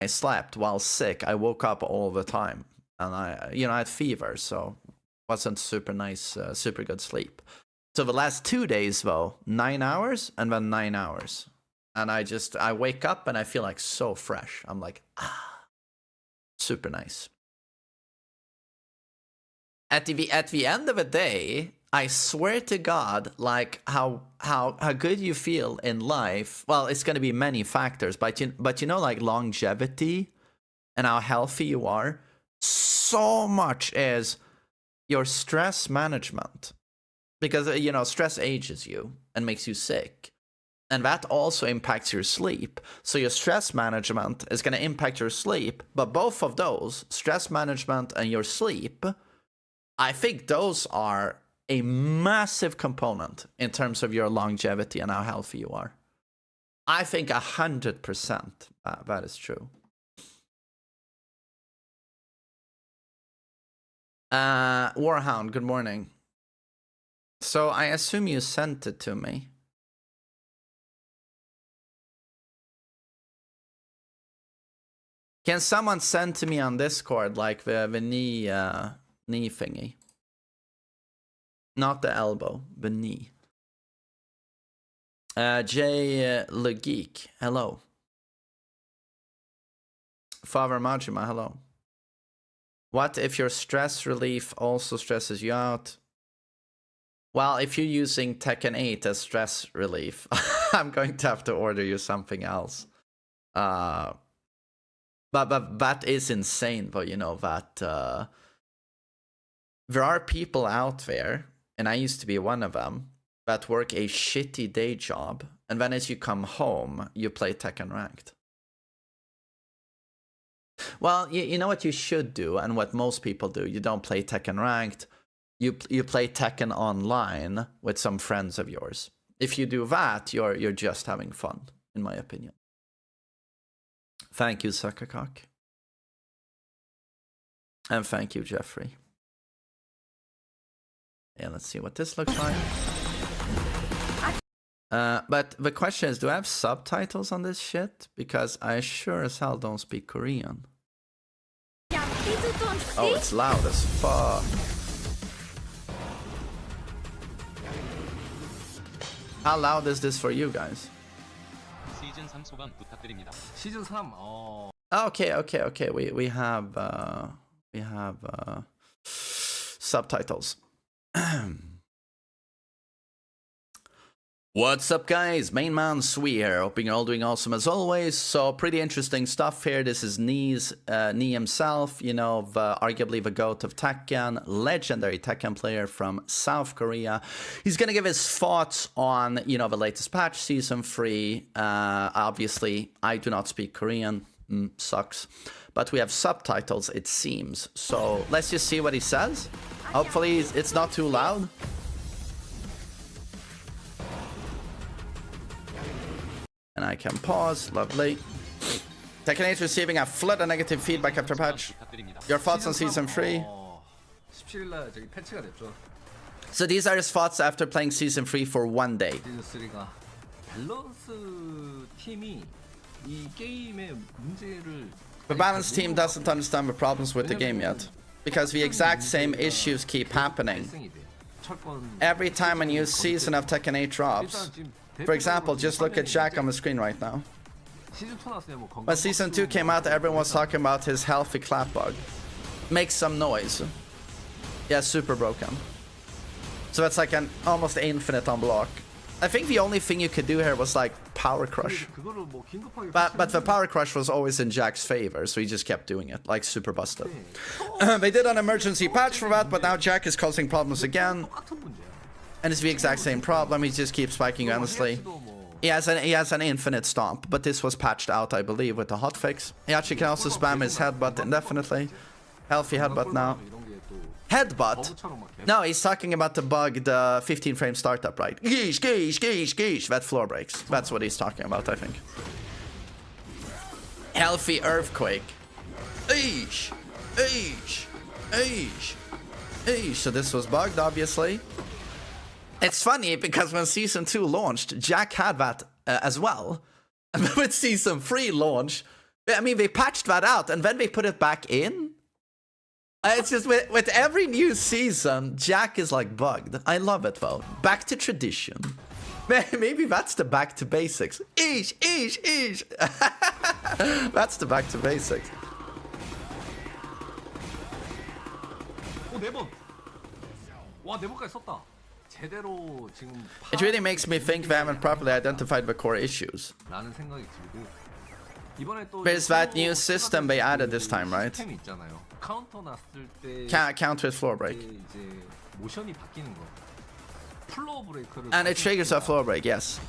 I slept while sick. I woke up all the time, and I had fever, so wasn't super nice, super good sleep. So the last 2 days though, 9 hours and then 9 hours, and I wake up and I feel like so fresh. I'm like, super nice. At the end of the day, I swear to God, like how good you feel in life. Well, it's going to be many factors, but you know, like longevity and how healthy you are. So much is your stress management, because stress ages you and makes you sick, and that also impacts your sleep. So your stress management is going to impact your sleep, but both of those, stress management and your sleep, I think those are a massive component in terms of your longevity and how healthy you are. I think 100% that is true. Warhound, good morning. So I assume you sent it to me. Can someone send to me on Discord, like the knee thingy? Not the elbow, the knee. Jay Le Geek, hello. Father Majima, hello. What if your stress relief also stresses you out? Well, if you're using Tekken 8 as stress relief, I'm going to have to order you something else. But that is insane, though, that there are people out there, and I used to be one of them, that work a shitty day job, and then as you come home, you play Tekken Ranked. Well, you know what you should do, and what most people do, you don't play Tekken Ranked, you play Tekken online with some friends of yours. If you do that, you're just having fun, in my opinion. Thank you, Suckercock. And thank you, Jeffrey. Yeah, let's see what this looks like. But the question is, do I have subtitles on this shit? Because I sure as hell don't speak Korean. Oh, it's loud as fuck. How loud is this for you guys? 시즌 3 소감 부탁드립니다. 시즌 3. Okay. We have subtitles. What's up, guys? MainManSWE here. Hoping you're all doing awesome as always. So pretty interesting stuff here. This is Nee himself, arguably the GOAT of Tekken, legendary Tekken player from South Korea. He's gonna give his thoughts on, the latest patch, Season 3. Obviously, I do not speak Korean. Sucks. But we have subtitles, it seems. So let's just see what he says. Hopefully it's not too loud. And I can pause. Lovely. Tekken 8 receiving a flood of negative feedback after patch. Your thoughts on Season 3? So these are his thoughts after playing Season 3 for 1 day. The balanced team doesn't understand the problems with the game yet, because the exact same issues keep happening. Every time a new season of Tekken 8 drops, for example, just look at Jack on the screen right now. When Season 2 came out, everyone was talking about his healthy clap bug. Makes some noise. Yeah, super broken. So it's like an almost infinite on block. I think the only thing you could do here was like Power Crush. But the Power Crush was always in Jack's favor, so he just kept doing it, like super busted. They did an emergency patch for that, but now Jack is causing problems again. And it's the exact same problem, he just keeps spiking endlessly. He has an infinite stomp, but this was patched out, I believe, with the hotfix. He actually can also spam his headbutt indefinitely. Healthy headbutt now. Headbutt? No, he's talking about the bug, the 15 frame startup, right? Geesh, geesh, geesh, geesh. That floor breaks. That's what he's talking about, I think. Healthy earthquake. Eesh, eesh, eesh, eesh. So this was bugged, obviously. It's funny because when Season 2 launched, Jack had that as well. And with Season 3 launch, I mean, they patched that out, and then they put it back in. It's just with every new season, Jack is like bugged. I love it though. Back to tradition. Maybe that's the back to basics. Eesh, eesh, eesh. That's the back to basics. 오, 4번. 와, 4번까지 썼다. 제대로 지금 It really makes me think they haven't properly identified the core issues. 라는 생각이 들고 이번에 또 There's that new system they added this time, right? 시스템이 있잖아요. 카운터 났을 때 Count with floor break. 이제 모션이 바뀌는 거. 플로어 브레이크를 And it triggers a floor break, yes.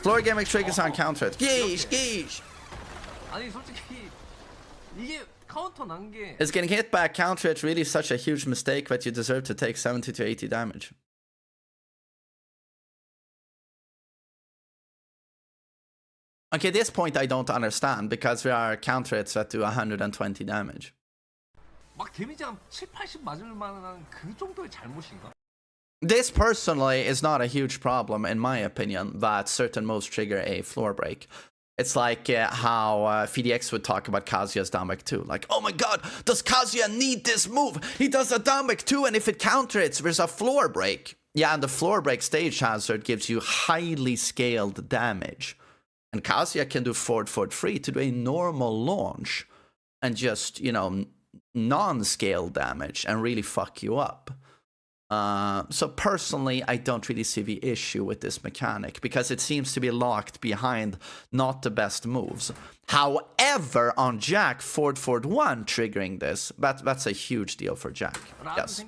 Floor gimmick triggers on counter it. Geesh, geesh. 아니 솔직히 이게 카운터 난 게 Is getting hit by a counter hit really such a huge mistake that you deserve to take 70 to 80 damage? Okay, this point I don't understand because there are counter hits that do 120 damage. 막 데미지 한 7, 80 맞을 만한 그 정도의 잘못인가? This personally is not a huge problem in my opinion that certain moves trigger a floor break. It's like how FDX would talk about Kazuya's downback 2. Like, oh my god, does Kazuya need this move? He does a downback 2 and if it counter hits, there's a floor break. Yeah, and the floor break stage hazard gives you highly scaled damage. And Kazuya can do forward 3 to do a normal launch and just, you know, non-scale damage and really fuck you up. So personally, I don't really see the issue with this mechanic because it seems to be locked behind not the best moves. However, on Jack, forward 1 triggering this, that's a huge deal for Jack. Yes.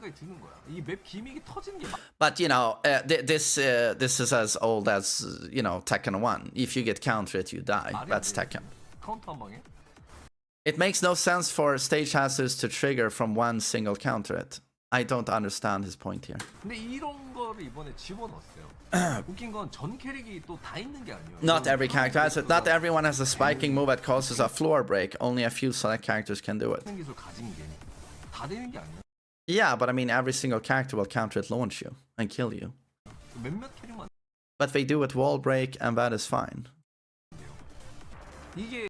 But you know, this is as old as, you know, Tekken 1. If you get countered, you die. That's Tekken. It makes no sense for stage hazards to trigger from one single counter hit. I don't understand his point here. 근데 이런 거를 이번에 집어넣었어요. 웃긴 건 전 캐릭이 또 다 있는 게 아니에요. Not every character has it. Not everyone has a spiking move that causes a floor break. Only a few select characters can do it. 기술 가진 게 다 되는 게 아니에요. Yeah, but I mean, every single character will counter it, launch you, and kill you. 몇몇 캐릭만. But they do it wall break, and that is fine. 이게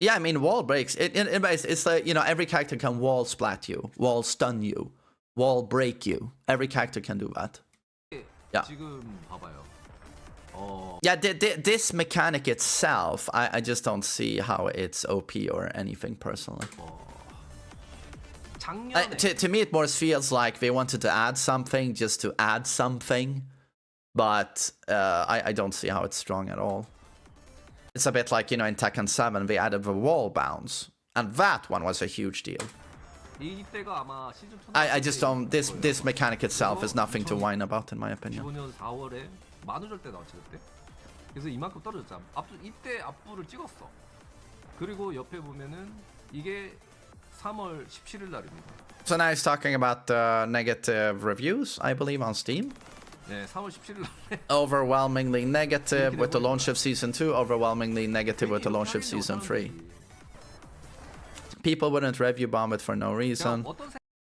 Yeah, I mean, wall breaks. It's like, you know, every character can wall splat you, wall stun you, wall break you. Every character can do that. Yeah. 지금 봐봐요. Yeah, this mechanic itself, I just don't see how it's OP or anything personally. To me, it more feels like they wanted to add something just to add something, but I don't see how it's strong at all. It's a bit like, you know, in Tekken 7, they added the wall bounce, and that one was a huge deal. I just don't, this mechanic itself is nothing to whine about, in my opinion. 2015년 4월에 만우절 때 나왔지 그때. 그래서 이만큼 떨어졌잖아. 이때 앞부를 찍었어. 그리고 옆에 보면은 이게 3월 17일 날입니다. So now he's talking about negative reviews, I believe, on Steam. 네, 3월 17일 날. Overwhelmingly negative with the launch of Season 2, overwhelmingly negative with the launch of Season 3. People wouldn't review bomb it for no reason.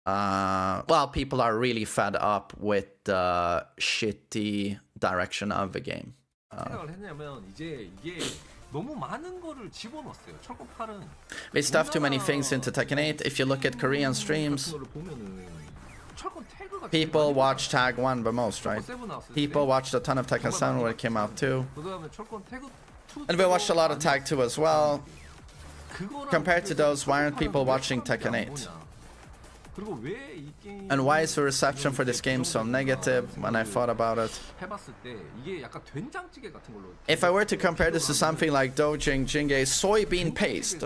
Well, people are really fed up with the shitty direction of the game. 생각을 했냐면 이제 이게 너무 많은 거를 집어넣었어요. 철권 8은 They stuffed too many things into Tekken 8. If you look at Korean streams, people watch Tag 1 the most, right? People watched a ton of Tekken 7 when it came out too. And we watched a lot of Tag 2 as well. Compared to those, why aren't people watching Tekken 8? And why is the reception for this game so negative when I thought about it? If I were to compare this to something like Dojing Jingei's soybean paste,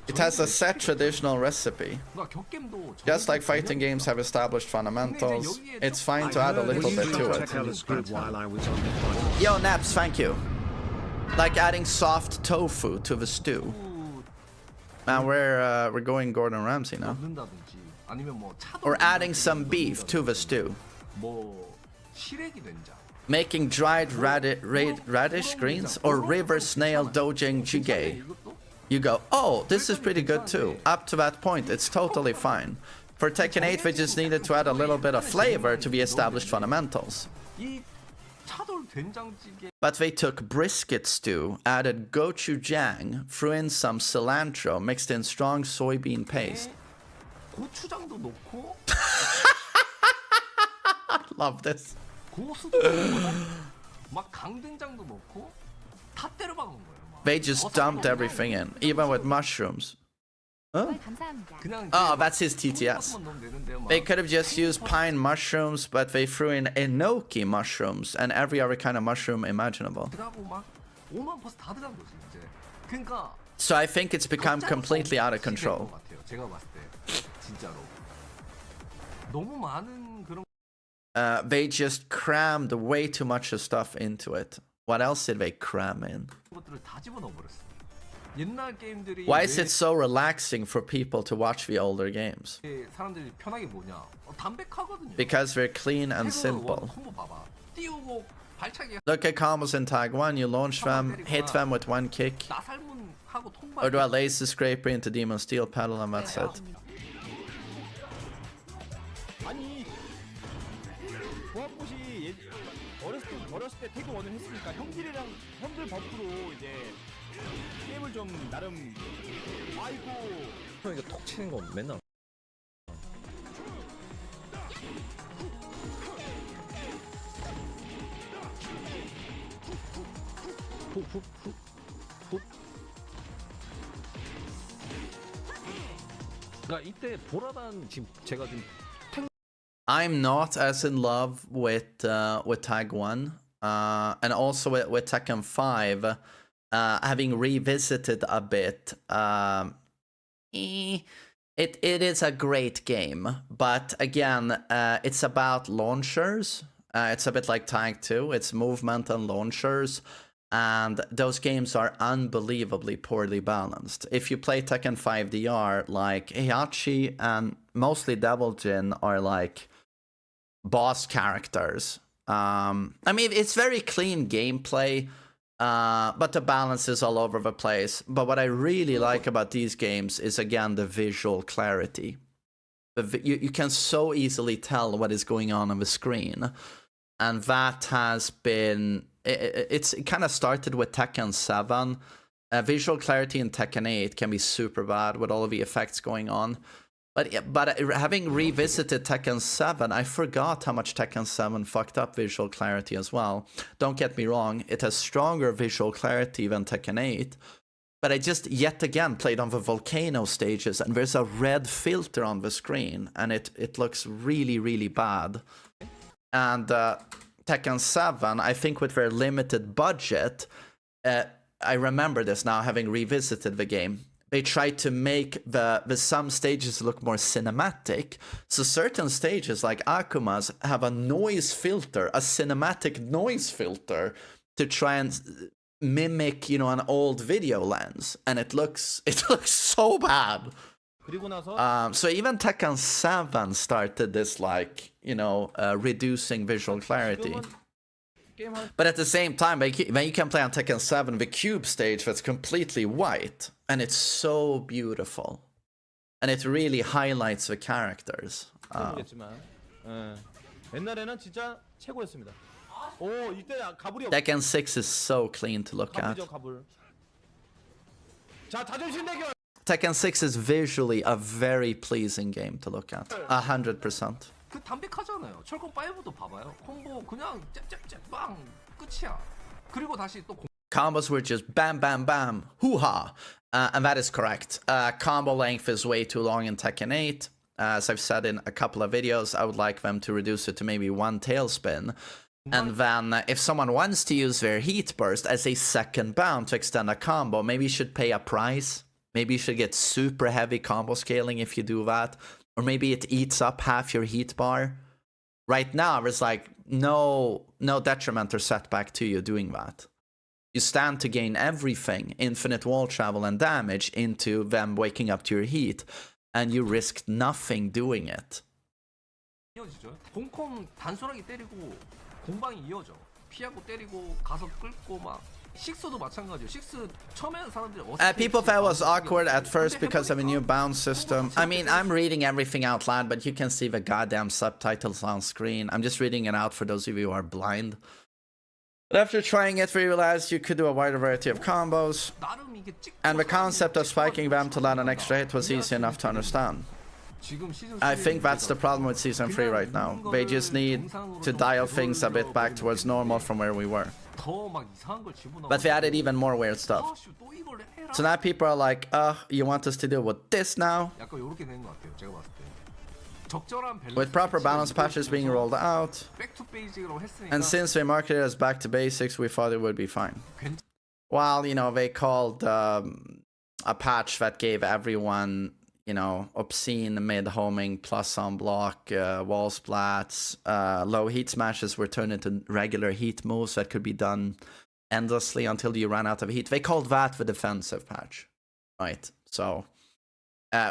it has a set traditional recipe. Just like fighting games have established fundamentals, it's fine to add a little bit to it. Yo, Naps, thank you. Like adding soft tofu to the stew. Man, we're going Gordon Ramsay now. Or adding some beef to the stew. Making dried radish greens or river snail dojing jjigae. You go, oh, this is pretty good too. Up to that point, it's totally fine. For Tekken 8, we just needed to add a little bit of flavor to the established fundamentals. 차돌 된장찌개. But they took brisket stew, added gochujang, threw in some cilantro, mixed in strong soybean paste. 고추장도 넣고. Love this. 고수도 넣고 막 강된장도 넣고 다 때려 박은 거예요. 막. They just dumped everything in, even with mushrooms. Huh? 그냥 Oh, that's his TTS. They could have just used pine mushrooms, but they threw in enoki mushrooms and every other kind of mushroom imaginable. 그러고 막 5만 퍼스 다 들어간 거지 이제. 그러니까 So I think it's become completely out of control. 제가 봤을 때 진짜로 너무 많은 그런. They just crammed way too much stuff into it. What else did they cram in? 것들을 다 집어넣어 버렸어. 옛날 게임들이 Why is it so relaxing for people to watch the older games? 사람들이 편하게 뭐냐? 담백하거든요. Because they're clean and simple. 콤보 봐봐. 띄우고 발차기. Look at combos in Tag 1, you launch them, hit them with one kick, 나살문하고 통발. or do a laser scraper into Demon Steel pedal and that's it. 아니 보아꽃이 어렸을 때 태그 원을 했으니까 형들이랑 형들 버프로 이제 게임을 좀 나름 아이고 형 이거 톡 치는 거 맨날 훅훅훅훅 그러니까 이때 보라단 지금 제가 지금 I'm not as in love with Tag 1 and also with Tekken 5. Having revisited a bit, it is a great game, but again, it's about launchers. It's a bit like Tag 2. It's movement and launchers, and those games are unbelievably poorly balanced. If you play Tekken 5 DR, like Heihachi and mostly Devil Jin are like boss characters. I mean, it's very clean gameplay. But the balance is all over the place. But what I really like about these games is, again, the visual clarity. You can so easily tell what is going on the screen. And that has been... It kind of started with Tekken 7. Visual clarity in Tekken 8 can be super bad with all of the effects going on. But having revisited Tekken 7, I forgot how much Tekken 7 fucked up visual clarity as well. Don't get me wrong, it has stronger visual clarity than Tekken 8. But I just, yet again, played on the volcano stages, and there's a red filter on the screen, and it looks really, really bad. And Tekken 7, I think with their limited budget, I remember this now, having revisited the game. They tried to make the some stages look more cinematic. So certain stages, like Akuma's, have a noise filter, a cinematic noise filter, to try and mimic, you know, an old video lens, and it looks so bad. So even Tekken 7 started this, like, you know, reducing visual clarity. But at the same time, when you can play on Tekken 7, the cube stage that's completely white, and it's so beautiful, and it really highlights the characters. 옛날에는 진짜 최고였습니다. 오 이때 가불이 Tekken 6 is so clean to look at. 가불. 자 자존심 대결. Tekken 6 is visually a very pleasing game to look at. 100%. 그 담백하잖아요. 철권 5도 봐봐요. 콤보 그냥 짭짭짭 빵 끝이야. 그리고 다시 또 Combos were just bam bam bam hoo-ha, and that is correct. Combo length is way too long in Tekken 8. As I've said in a couple of videos, I would like them to reduce it to maybe one tailspin. And then if someone wants to use their heat burst as a second bound to extend a combo, maybe you should pay a price. Maybe you should get super heavy combo scaling if you do that. Or maybe it eats up half your heat bar. Right now, there's like no detriment or setback to you doing that. You stand to gain everything, infinite wall travel and damage, into them waking up to your heat, and you risk nothing doing it. 이어지죠. 공콤 단순하게 때리고 공방이 이어져. 피하고 때리고 가서 끌고 막. 식스도 마찬가지예요. 식스 처음에는 사람들이 People thought it was awkward at first because of a new bound system. I mean, I'm reading everything out loud, but you can see the goddamn subtitles on screen. I'm just reading it out for those of you who are blind. But after trying it, we realized you could do a wider variety of combos, 나름 이게 찍고 and the concept of spiking them to land an 사람들이 extra hit was easy enough to understand. 지금 시즌 I think 3 that's the problem with Season 3 right now. They just need to dial things a bit back towards normal from where we were. 더막 이상한 걸 집어넣어. But they added even more weird stuff. 아씨 또 이걸 해라. So now people are like, you want us to deal with this now? 약간 요렇게 된 것 같아요. 제가 봤을 때. 적절한 밸런스. With proper balance patches being rolled out. 백투 베이직으로 했으니까. And since they marketed it as back to basics, we thought it would be fine. 괜찮- Well, you know, they called a patch that gave everyone, you know, obscene mid-homing, plus on block, wall splats, low heat smashes were turned into regular heat moves that could be done endlessly until you ran out of heat. They called that the defensive patch, right? So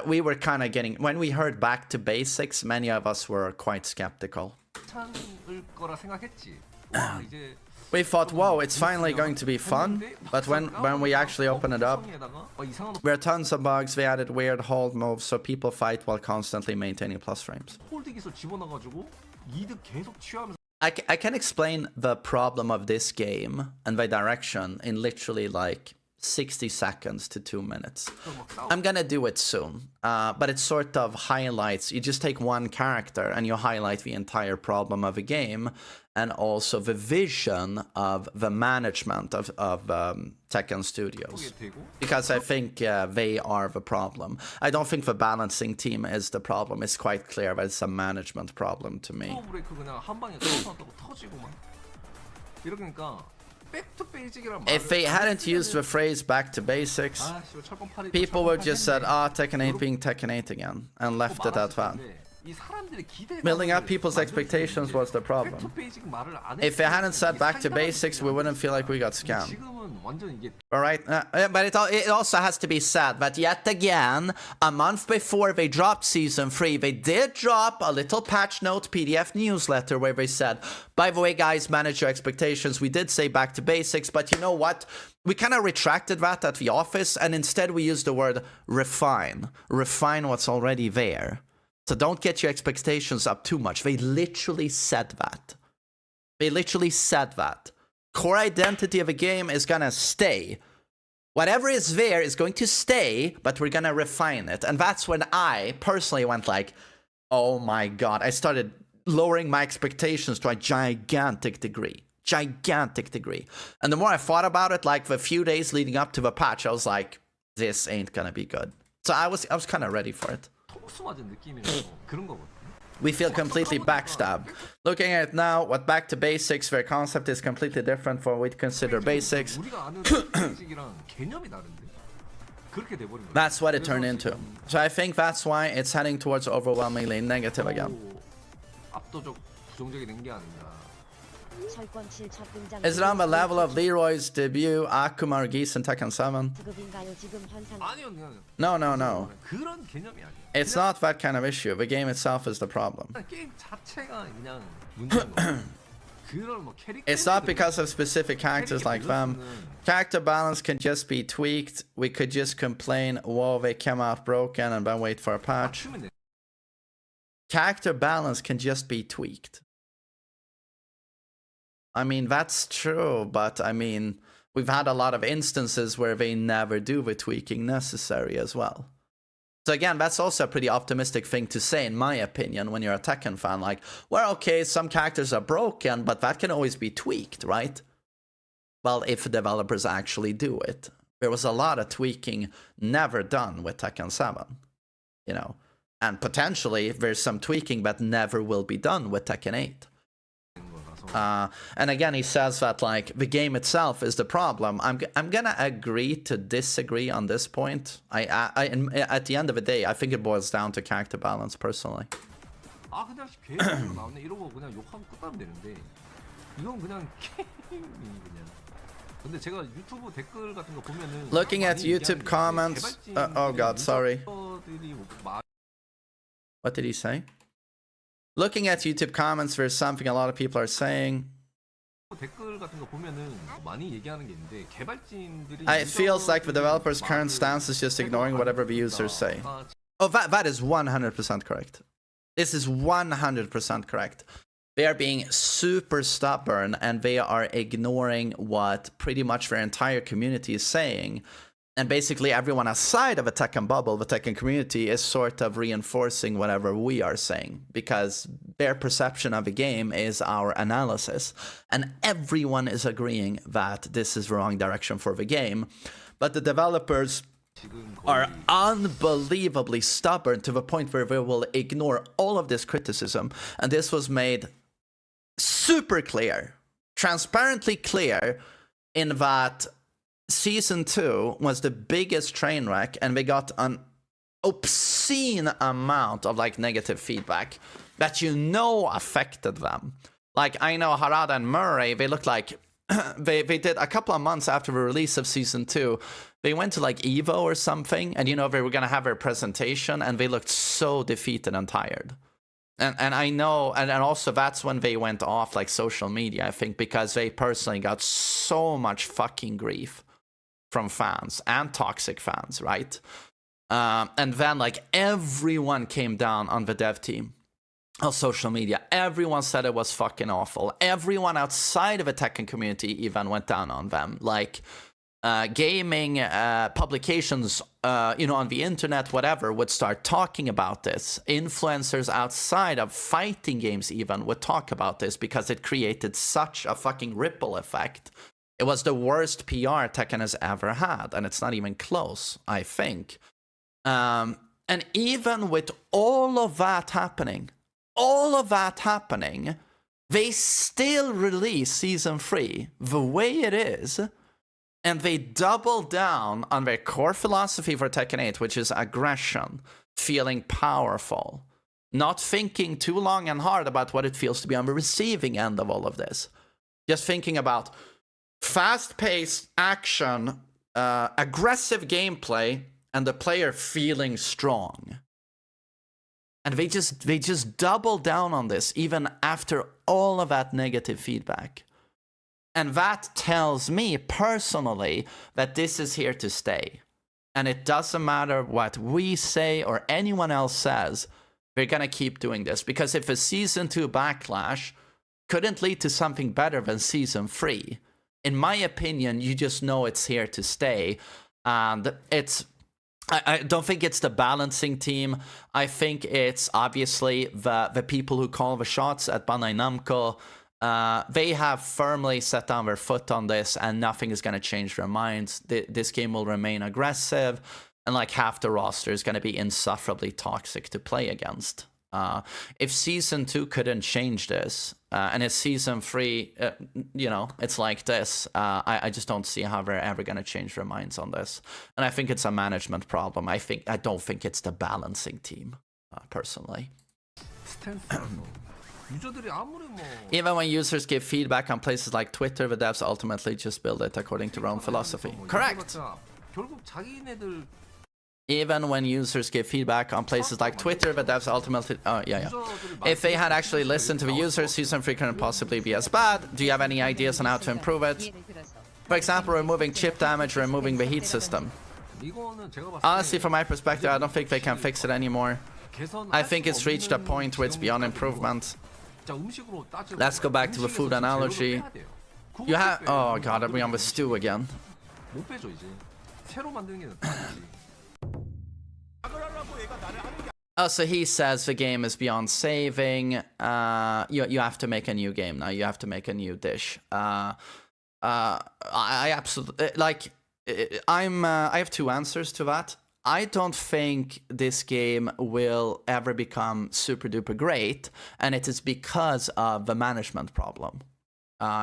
we were kind of getting, when we heard back to basics, many of us were quite skeptical. 괜찮을 거라 생각했지. 와, 이제 We thought, whoa, it's finally going to be fun. But when we actually open it up, there are tons of bugs. They added weird hold moves so people fight while constantly maintaining plus frames. 홀딩에서 집어넣어가지고 이득 계속 취하면서. I can explain the problem of this game and the direction in literally like 60 seconds to 2 minutes. I'm gonna do it soon, but it sort of highlights, you just take one character and you highlight the entire problem of a game and also the vision of the management of Tekken Studios. Because I think they are the problem. I don't think the balancing team is the problem. It's quite clear that it's a management problem to me. 브레이크 그냥 한 방에 터졌다고 터지고 막 이러니까. If they hadn't used the phrase back to basics, people would just said, Tekken 8 being Tekken 8 again, and left it at that. Building up people's expectations was the problem. If they hadn't said back to basics, we wouldn't feel like we got scammed. Alright, but it also has to be said that yet again, a month before they dropped Season 3, they did drop a little patch note PDF newsletter where they said, by the way guys, manage your expectations. We did say back to basics, but you know what? We kind of retracted that at the office, and instead we used the word refine. Refine what's already there. So don't get your expectations up too much. They literally said that. They literally said that. Core identity of a game is gonna stay. Whatever is there is going to stay, but we're gonna refine it. And that's when I personally went like, oh my god. I started lowering my expectations to a gigantic degree. Gigantic degree. And the more I thought about it, like the few days leading up to the patch, I was like, this ain't gonna be good. So I was kind of ready for it. We feel completely backstabbed. Looking at it now, what back to basics, their concept is completely different from what we consider basics. That's what it turned into. So I think that's why it's heading towards overwhelmingly negative again. Is it on the level of Leroy's debut, Akuma Geese in Tekken 7? No. It's not that kind of issue. The game itself is the problem. It's not because of specific characters like them. Character balance can just be tweaked. We could just complain, whoa, they came out broken, and then wait for a patch. Character balance can just be tweaked. I mean, that's true, but I mean, we've had a lot of instances where they never do the tweaking necessary as well. So again, that's also a pretty optimistic thing to say, in my opinion, when you're a Tekken fan. Like, well, okay, some characters are broken, but that can always be tweaked, right? Well, if developers actually do it. There was a lot of tweaking never done with Tekken 7, you know. And potentially, there's some tweaking that never will be done with Tekken 8. And again, he says that like the game itself is the problem. I'm gonna agree to disagree on this point. At the end of the day, I think it boils down to character balance personally. Looking at YouTube comments, oh god, sorry. What did he say? Looking at YouTube comments, there's something a lot of people are saying. It feels like the developer's current stance is just ignoring whatever the users say. Oh, that is 100% correct. This is 100% correct. They are being super stubborn and they are ignoring what pretty much their entire community is saying. And basically everyone outside of a Tekken bubble, the Tekken community, is sort of reinforcing whatever we are saying, because their perception of the game is our analysis. And everyone is agreeing that this is the wrong direction for the game. But the developers are unbelievably stubborn to the point where they will ignore all of this criticism. And this was made super clear, transparently clear, in that Season 2 was the biggest train wreck, and they got an obscene amount of like negative feedback that affected them. Like, I know Harada and Murray, they look like they did a couple of months after the release of Season 2, they went to like Evo or something, and they were gonna have their presentation, and they looked so defeated and tired. And I know, and also that's when they went off like social media, I think, because they personally got so much fucking grief from fans and toxic fans, right? And then like everyone came down on the dev team on social media. Everyone said it was fucking awful. Everyone outside of the Tekken community even went down on them. Like gaming publications, on the internet, whatever, would start talking about this. Influencers outside of fighting games even would talk about this because it created such a fucking ripple effect. It was the worst PR Tekken has ever had, and it's not even close, I think. And even with all of that happening, they still release Season 3 the way it is, and they double down on their core philosophy for Tekken 8, which is aggression, feeling powerful, not thinking too long and hard about what it feels to be on the receiving end of all of this. Just thinking about fast-paced action, aggressive gameplay, and the player feeling strong. And they just double down on this even after all of that negative feedback. And that tells me personally that this is here to stay. And it doesn't matter what we say or anyone else says, we're gonna keep doing this. Because if a Season 2 backlash couldn't lead to something better than Season 3, in my opinion, you just know it's here to stay. And I don't think it's the balancing team. I think it's obviously the people who call the shots at Bandai Namco. They have firmly set down their foot on this, and nothing is going to change their minds. This game will remain aggressive, and like half the roster is going to be insufferably toxic to play against. If Season 2 couldn't change this, and it's Season 3, it's like this, I just don't see how they're ever going to change their minds on this. And I think it's a management problem. I don't think it's the balancing team, personally. Even when users give feedback on places like Twitter, the devs ultimately just build it according to their own philosophy. Correct! Even when users give feedback on places like Twitter, the devs ultimately... Oh, yeah. If they had actually listened to the users, Season 3 couldn't possibly be as bad. Do you have any ideas on how to improve it? For example, removing chip damage, removing the heat system. Honestly, from my perspective, I don't think they can fix it anymore. I think it's reached a point where it's beyond improvement. Let's go back to the food analogy. You have... Oh god, I'm on the stew again. Oh, so he says the game is beyond saving. You have to make a new game now. You have to make a new dish. I absolutely I have two answers to that. I don't think this game will ever become super duper great, and it is because of the management problem.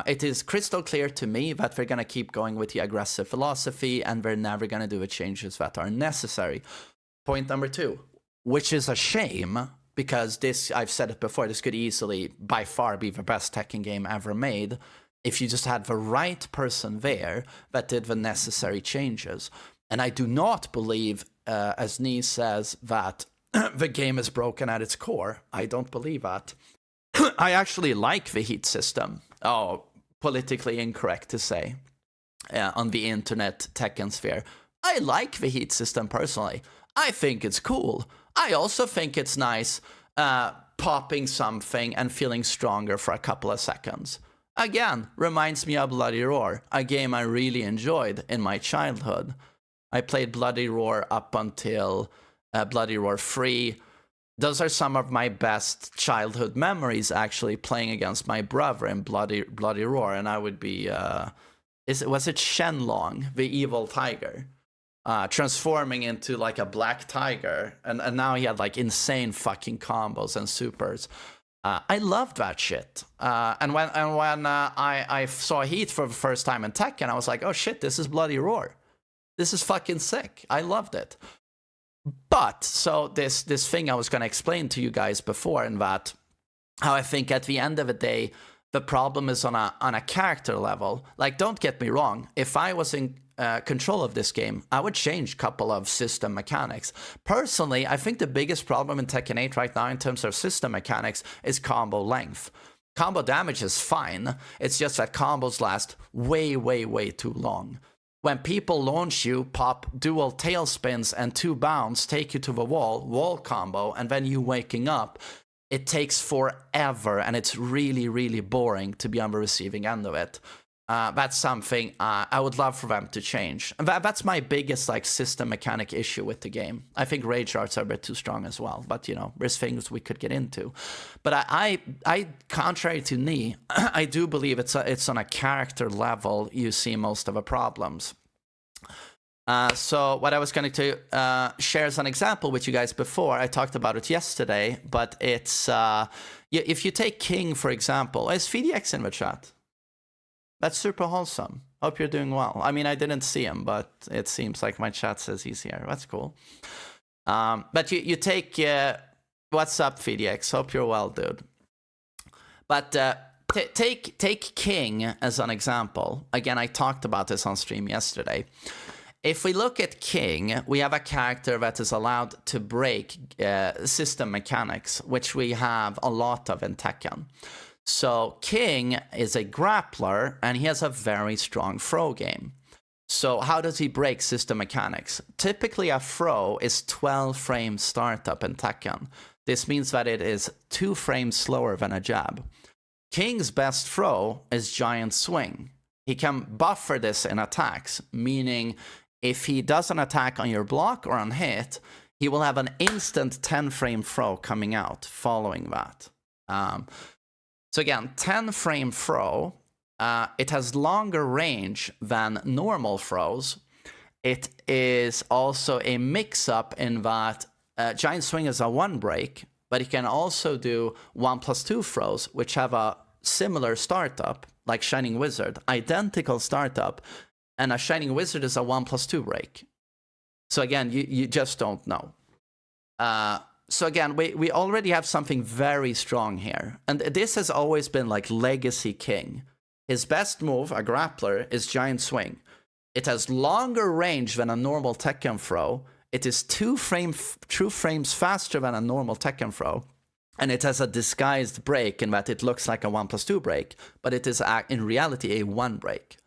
It is crystal clear to me that they're gonna keep going with the aggressive philosophy, and they're never gonna do the changes that are necessary. Point number 2, which is a shame, because this, I've said it before, this could easily, by far, be the best Tekken game ever made if you just had the right person there that did the necessary changes. And I do not believe, as Nee says, that the game is broken at its core. I don't believe that. I actually like the heat system. Oh, politically incorrect to say. On the internet Tekken sphere. I like the heat system personally. I think it's cool. I also think it's nice popping something and feeling stronger for a couple of seconds. Again, reminds me of Bloody Roar, a game I really enjoyed in my childhood. I played Bloody Roar up until Bloody Roar 3. Those are some of my best childhood memories, actually, playing against my brother in Bloody Roar. And I would be, was it Shenlong, the evil tiger? Transforming into like a black tiger. And now he had like insane fucking combos and supers. I loved that shit. And when I saw Heat for the first time in Tekken, I was like, oh shit, this is Bloody Roar. This is fucking sick. I loved it. But, so this thing I was going to explain to you guys before, and that how I think at the end of the day, the problem is on a character level. Like, don't get me wrong. If I was in control of this game, I would change a couple of system mechanics. Personally, I think the biggest problem in Tekken 8 right now in terms of system mechanics is combo length. Combo damage is fine. It's just that combos last way, way, way too long. When people launch you, pop dual tail spins and 2 bounds, take you to the wall combo, and then you waking up, it takes forever, and it's really, really boring to be on the receiving end of it. That's something I would love for them to change. And that's my biggest like system mechanic issue with the game. I think rage arts are a bit too strong as well, but you know, there's things we could get into. But I contrary to Knee, I do believe it's on a character level you see most of the problems. So what I was going to share as an example with you guys before, I talked about it yesterday, but it's if you take King for example, is VDX in the chat? That's super wholesome. Hope you're doing well. I mean, I didn't see him, but it seems like my chat says he's here. That's cool. But you take... what's up, VDX? Hope you're well, dude. But take King as an example. Again, I talked about this on stream yesterday. If we look at King, we have a character that is allowed to break system mechanics, which we have a lot of in Tekken. So King is a grappler, and he has a very strong throw game. So how does he break system mechanics? Typically a throw is 12 frames startup in Tekken. This means that it is 2 frames slower than a jab. King's best throw is giant swing. He can buffer this in attacks, meaning if he does an attack on your block or on hit, he will have an instant 10 frame throw coming out following that. So again, 10 frame throw, it has longer range than normal throws. It is also a mix-up in that Giant Swing is a 1 break, but it can also do 1+2 throws, which have a similar startup, like Shining Wizard, identical startup, and a Shining Wizard is a 1+2 break. So again, you just don't know. So again, we already have something very strong here. And this has always been like Legacy King. His best move, a grappler, is Giant Swing. It has longer range than a normal Tekken throw. It is 2 frames faster than a normal Tekken throw. And it has a disguised break in that it looks like a 1+2 break, but it is in reality a 1 break.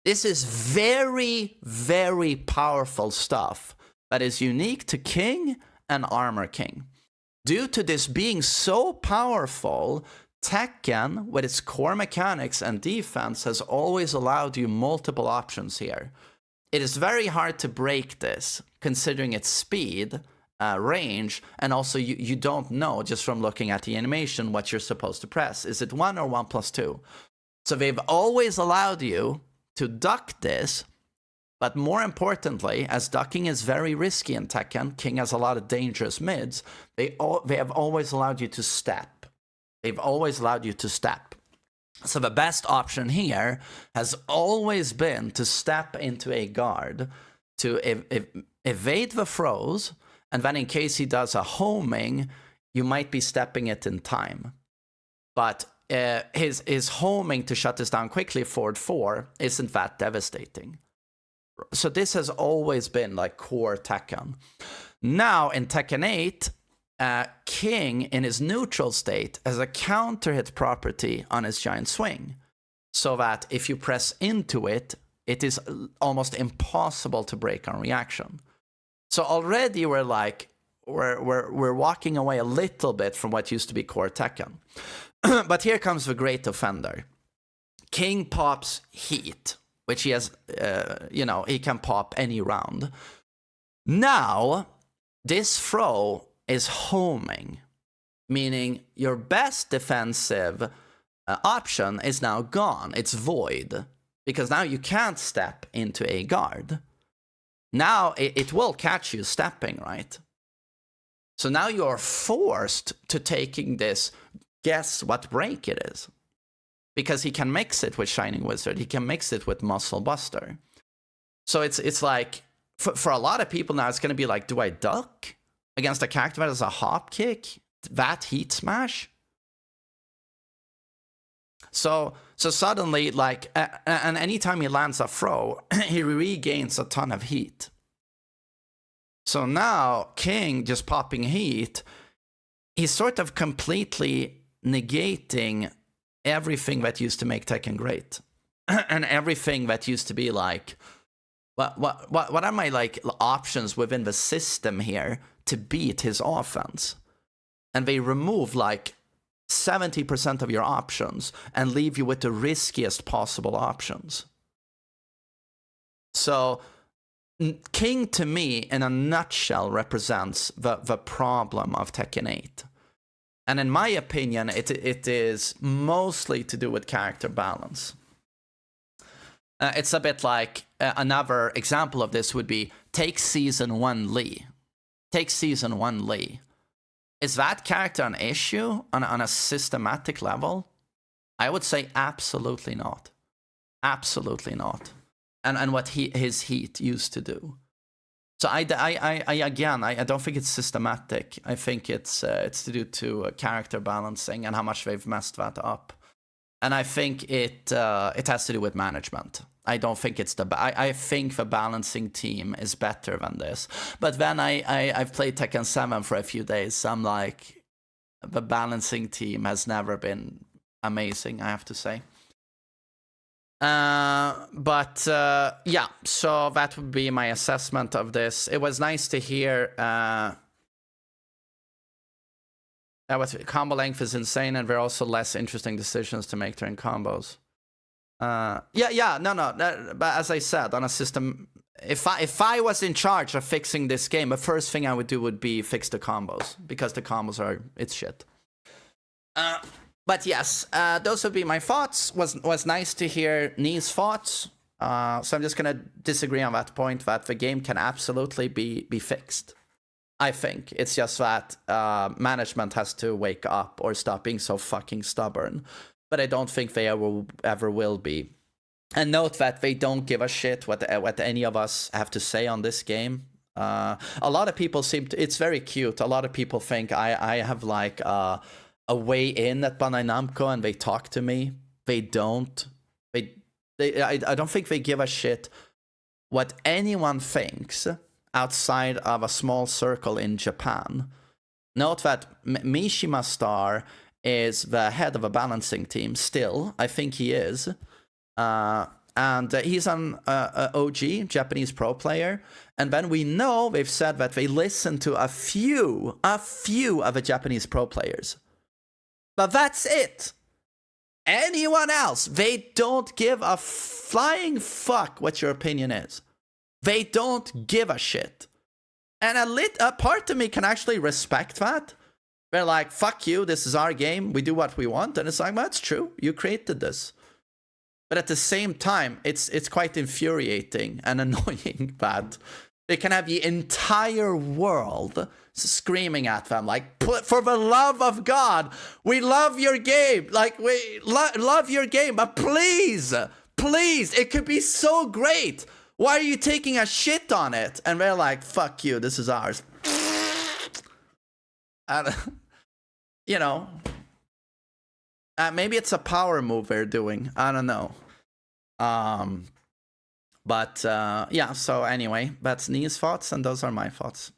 This is very, very powerful stuff that is unique to King and Armor King. Due to this being so powerful, Tekken, with its core mechanics and defense, has always allowed you multiple options here. It is very hard to break this, considering its speed, range, and also you don't know, just from looking at the animation, what you're supposed to press. Is it 1 or 1+2? So they've always allowed you to duck this. But more importantly, as ducking is very risky in Tekken, King has a lot of dangerous mids, they have always allowed you to step. They've always allowed you to step. So the best option here has always been to step into a guard, to evade the throws, and then in case he does a homing, you might be stepping it in time. But his homing to shut this down quickly, forward 4, isn't that devastating. So this has always been like core Tekken. Now in Tekken 8, King in his neutral state has a counter hit property on his Giant Swing. So that if you press into it, it is almost impossible to break on reaction. So already we're like, we're walking away a little bit from what used to be core Tekken. But here comes the great offender. King pops heat, which he has, he can pop any round. Now, this throw is homing, meaning your best defensive option is now gone. It's void, because now you can't step into a guard. Now it will catch you stepping, right? So now you're forced to taking this, guess what break it is. Because he can mix it with Shining Wizard. He can mix it with Muscle Buster. So it's like, for a lot of people now, it's going to be like, do I duck against a character that has a hop kick? That heat smash? So suddenly, like, and anytime he lands a throw, he regains a ton of heat. So now, King just popping heat, he's sort of completely negating everything that used to make Tekken great. And everything that used to be like, what are my like options within the system here to beat his offense? And they remove like 70% of your options and leave you with the riskiest possible options. So King to me in a nutshell represents the problem of Tekken 8. And in my opinion, it is mostly to do with character balance. It's a bit like another example of this would be take Season 1 Lee. Take Season 1 Lee. Is that character an issue on a systematic level? I would say absolutely not. Absolutely not. And what his heat used to do. So I don't think it's systematic. I think it's to do to character balancing and how much they've messed that up. And I think it has to do with management. I don't think it's I think the balancing team is better than this. But then I've played Tekken 7 for a few days. So I'm like, the balancing team has never been amazing, I have to say. Yeah, so that would be my assessment of this. It was nice to hear that combo length is insane, and there are also less interesting decisions to make during combos. No, but as I said, on a system, if I was in charge of fixing this game, the first thing I would do would be fix the combos, because the combos it's shit. But yes, those would be my thoughts. Was nice to hear Nee's thoughts. So I'm just gonna disagree on that point, that the game can absolutely be fixed. I think it's just that management has to wake up or stop being so fucking stubborn. But I don't think they ever will be. And note that they don't give a shit what any of us have to say on this game. A lot of people it's very cute. A lot of people think I have like a way in at Bandai Namco and they talk to me. They don't. I don't think they give a shit what anyone thinks outside of a small circle in Japan. Note that Mishima Star is the head of a balancing team still. I think he is. And he's an OG, Japanese pro player. And then we know they've said that they listen to a few of the Japanese pro players. But that's it. Anyone else, they don't give a flying fuck what your opinion is. They don't give a shit. And a part of me can actually respect that. They're like, fuck you, this is our game, we do what we want. And it's like, well, that's true, you created this. But at the same time, it's quite infuriating and annoying that they can have the entire world screaming at them, like, for the love of God, we love your game. Like, we love your game, but please, it could be so great. Why are you taking a shit on it? And they're like, fuck you, this is ours. And, maybe it's a power move they're doing. I don't know. But yeah, so anyway, that's Nee's thoughts, and those are my thoughts.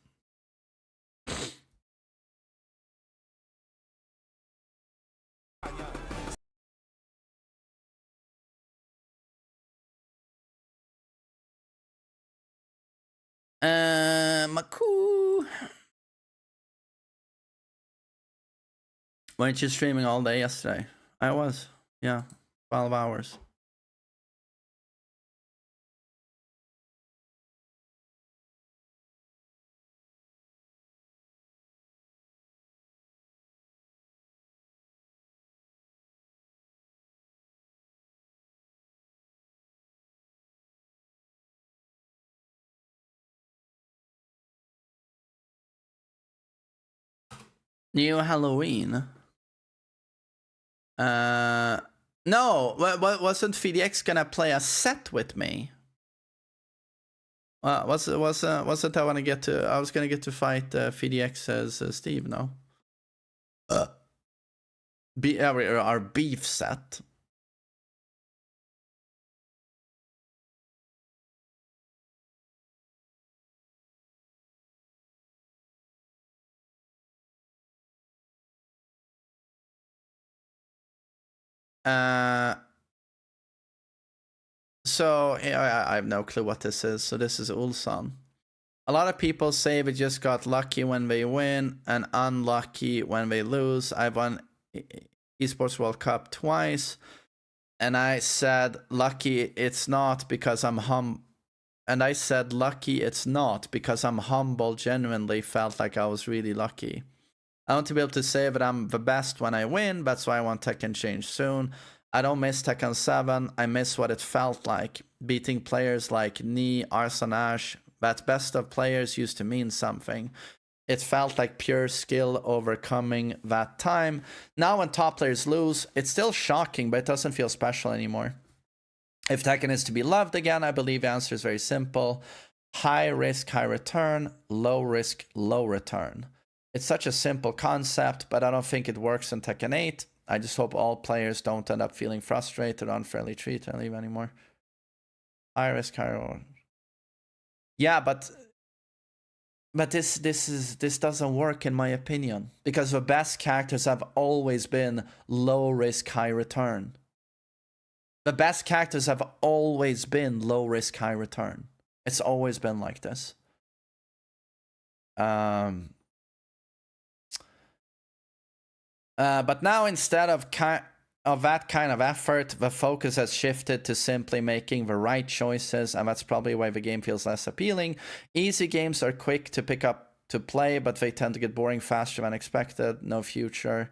Maku. Weren't you streaming all day yesterday? I was. Yeah. 12 hours. New Halloween. No, wasn't VDX gonna play a set with me? Was it I wanna get to? I was gonna get to fight VDX as Steve. No. Our beef set. So yeah, I have no clue what this is. So this is Ulsan. A lot of people say we just got lucky when they win and unlucky when they lose. I've won Esports World Cup twice, and I said lucky it's not because I'm lucky it's not because I'm humble. Genuinely felt like I was really lucky. I want to be able to say that I'm the best when I win. That's why I want Tekken change soon. I don't miss Tekken 7. I miss what it felt like. Beating players like Ni, Arsanash. That best of players used to mean something. It felt like pure skill overcoming that time. Now when top players lose, it's still shocking, but it doesn't feel special anymore. If Tekken is to be loved again, I believe the answer is very simple. High risk, high return. Low risk, low return. It's such a simple concept, but I don't think it works in Tekken 8. I just hope all players don't end up feeling frustrated or unfairly treated and leave anymore. High risk, high reward. Yeah, but this doesn't work in my opinion, because the best characters have always been low risk, high return. The best characters have always been low risk, high return. It's always been like this. But now instead of that kind of effort, the focus has shifted to simply making the right choices, and that's probably why the game feels less appealing. Easy games are quick to pick up to play, but they tend to get boring faster than expected. No future.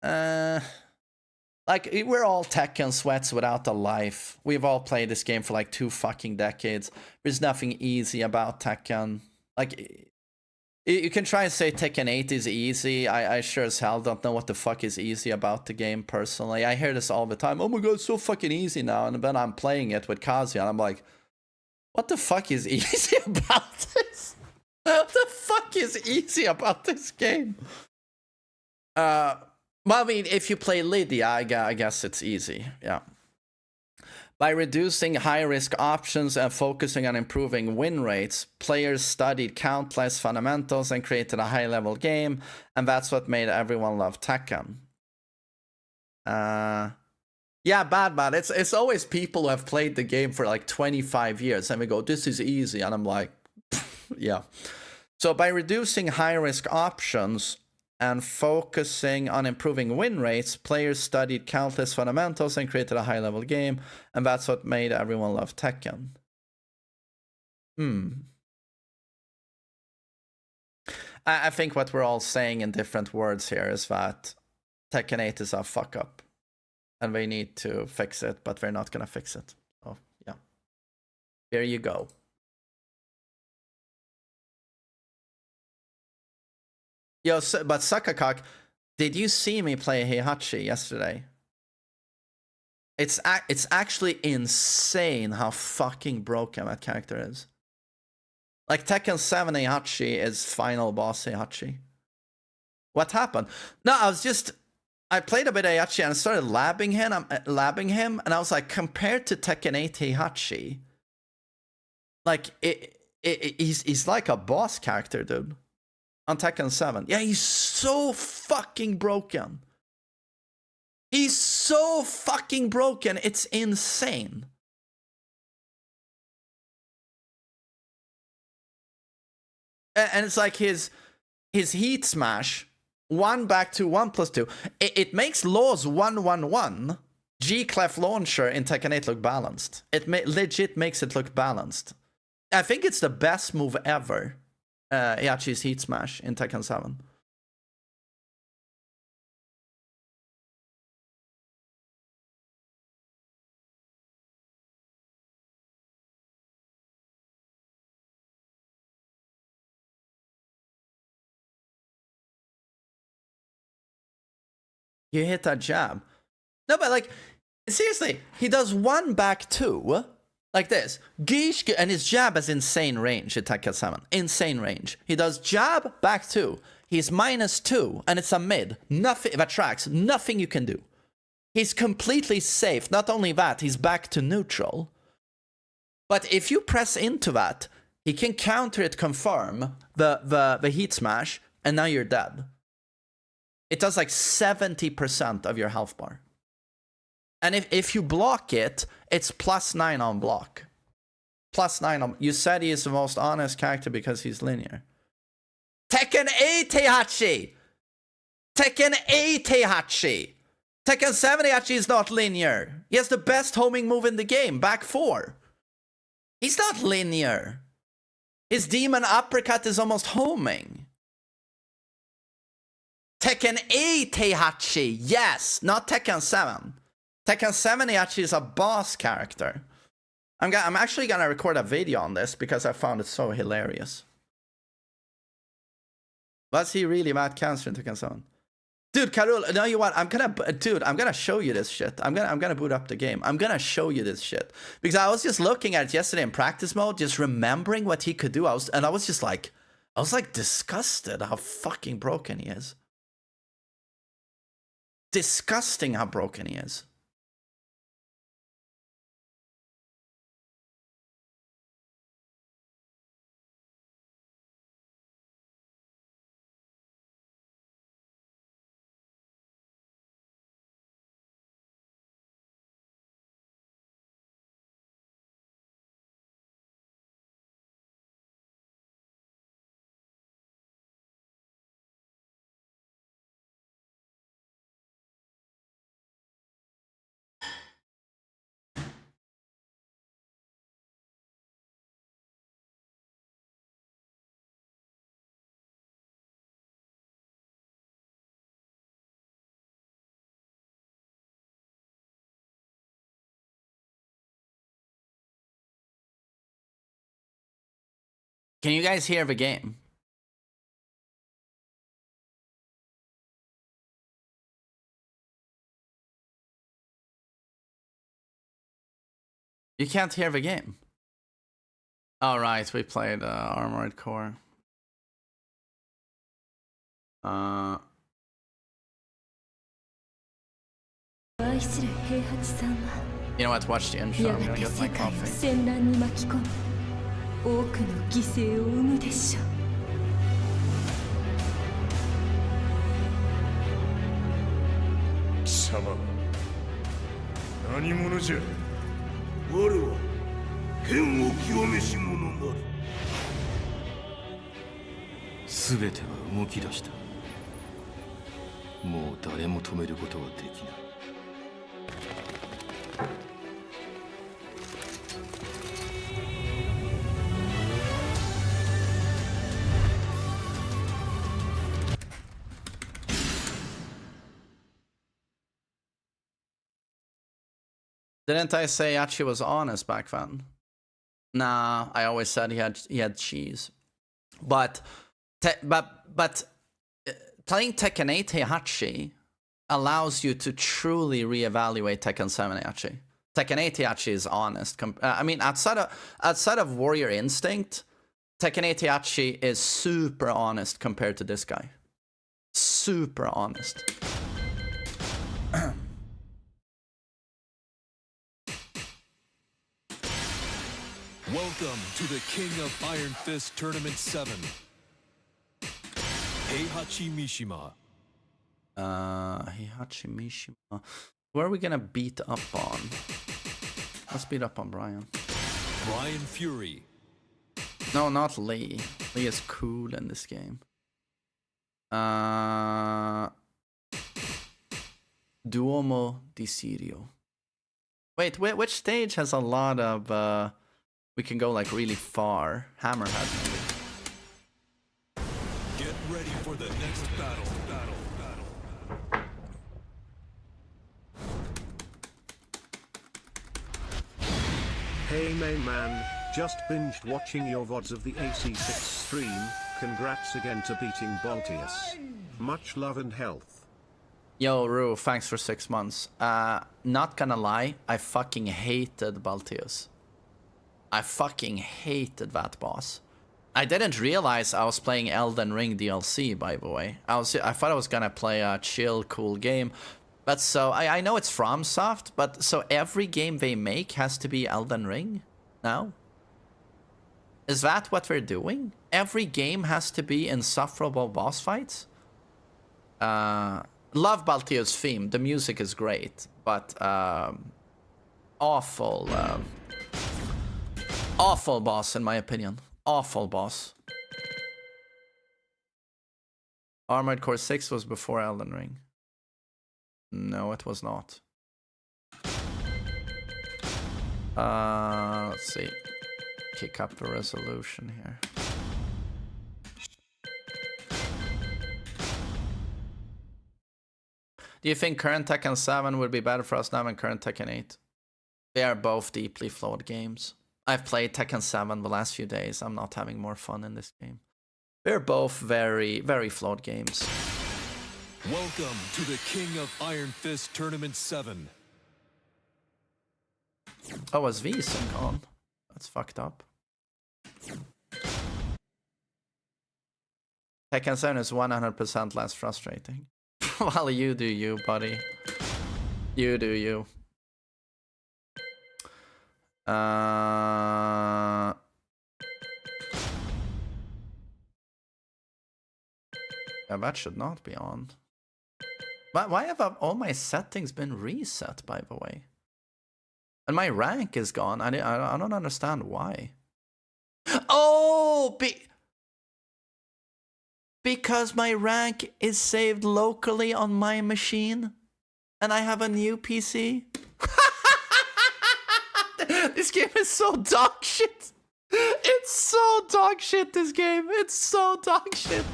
Like, we're all Tekken sweats without a life. We've all played this game for like 2 fucking decades. There's nothing easy about Tekken. Like, you can try and say Tekken 8 is easy. I sure as hell don't know what the fuck is easy about the game personally. I hear this all the time. Oh my god, it's so fucking easy now. And then I'm playing it with Kazuya and I'm like, what the fuck is easy about this? What the fuck is easy about this game? Well, I mean, if you play Lydia, I guess it's easy. Yeah. By reducing high-risk options and focusing on improving win rates, players studied countless fundamentals and created a high-level game, and that's what made everyone love Tekken. Yeah, bad. It's always people who have played the game for like 25 years, and we go, this is easy, and I'm like, yeah. So by reducing high-risk options and focusing on improving win rates, players studied countless fundamentals and created a high-level game, and that's what made everyone love Tekken. I think what we're all saying in different words here is that Tekken 8 is a fuck-up, and they need to fix it, but they're not gonna fix it. So, yeah. Here you go. Yo, but Suckacock, did you see me play Heihachi yesterday? It's actually insane how fucking broken that character is. Like, Tekken 7 Heihachi is final boss Heihachi. What happened? No, I played a bit of Heihachi and I started labbing him, and I was like, compared to Tekken 8 Heihachi, like, he's like a boss character, dude. On Tekken 7. Yeah, he's so fucking broken. He's so fucking broken. It's insane. And it's like his heat smash 1 back 2, 1 plus 2. It makes laws 1 1 1. G clef launcher in Tekken 8 look balanced. It legit makes it look balanced. I think it's the best move ever. Heihachi's Heat Smash in Tekken 7. You hit that jab. No, but like, seriously, he does 1 back 2, like this. Gish, and his jab has insane range at Tekken 7. Insane range. He does jab, back 2. He's -2, and it's a mid. Nothing that tracks. Nothing you can do. He's completely safe. Not only that, he's back to neutral. But if you press into that, he can counter it, confirm the Heat Smash, and now you're dead. It does like 70% of your health bar. And if you block it, it's +9 on block. +9 on... You said he is the most honest character because he's linear. Tekken 8 Heihachi! Tekken 8 Heihachi! Tekken 7 Heihachi is not linear. He has the best homing move in the game, back 4. He's not linear. His demon uppercut is almost homing. Tekken 8 Heihachi, yes, not Tekken 7. Tekken 7 Heihachi is a boss character. I'm actually gonna record a video on this because I found it so hilarious. Was he really mad cancer in Tekken 7? Dude, Karul, no, you what? I'm gonna show you this shit. I'm gonna boot up the game. I'm gonna show you this shit because I was just looking at it yesterday in practice mode, just remembering what he could do. I was disgusted how fucking broken he is. Disgusting how broken he is. Can you guys hear the game? You can't hear the game. All right, we played Armored Core. You know what? Watch the intro. I'm gonna get my coffee. 多くの犠牲を生むでしょう。貴様、何者じゃ。我は剣を極めし者なる。すべては動き出した。もう誰も止めることはできない。Didn't I say Heihachi was honest back then? Nah, I always said he had cheese. But playing Tekken 8 Heihachi allows you to truly reevaluate Tekken 7 Heihachi. Tekken 8 Heihachi is honest. I mean, outside of Warrior Instinct, Tekken 8 Heihachi is super honest compared to this guy. Super honest. Welcome to the King of Iron Fist Tournament 7. Heihachi Mishima. Heihachi Mishima. Who are we gonna beat up on? Let's beat up on Brian. Brian Fury. No, not Lee. Lee is cool in this game. Duomo di Sirio. Wait, which stage has a lot of we can go like really far? Hammerhead maybe. Get ready for the next battle. Hey main man, just binged watching your VODs of the AC6 stream. Congrats again to beating Baltius. Much love and health. Yo, Rue, thanks for 6 months. Not gonna lie, I fucking hated Baltius. I fucking hated that boss. I didn't realize I was playing Elden Ring DLC, by the way. I thought I was gonna play a chill, cool game. But so, I know it's FromSoft, but so every game they make has to be Elden Ring now? Is that what we're doing? Every game has to be insufferable boss fights? Love Baltius' theme. The music is great, but awful boss in my opinion. Awful boss. Armored Core 6 was before Elden Ring. No, it was not. Let's see. Kick up the resolution here. Do you think current Tekken 7 would be better for us now than current Tekken 8? They are both deeply flawed games. I've played Tekken 7 the last few days. I'm not having more fun in this game. They're both very, very flawed games. Welcome to the King of Iron Fist Tournament 7. Oh, was V-Sync on? That's fucked up. Tekken 7 is 100% less frustrating. Well, you do you, buddy. You do you. Yeah, that should not be on. But why have all my settings been reset, by the way? And my rank is gone. I don't understand why. Oh, because my rank is saved locally on my machine, and I have a new PC. This game is so dog shit. It's so dog shit. This game. It's so dog shit.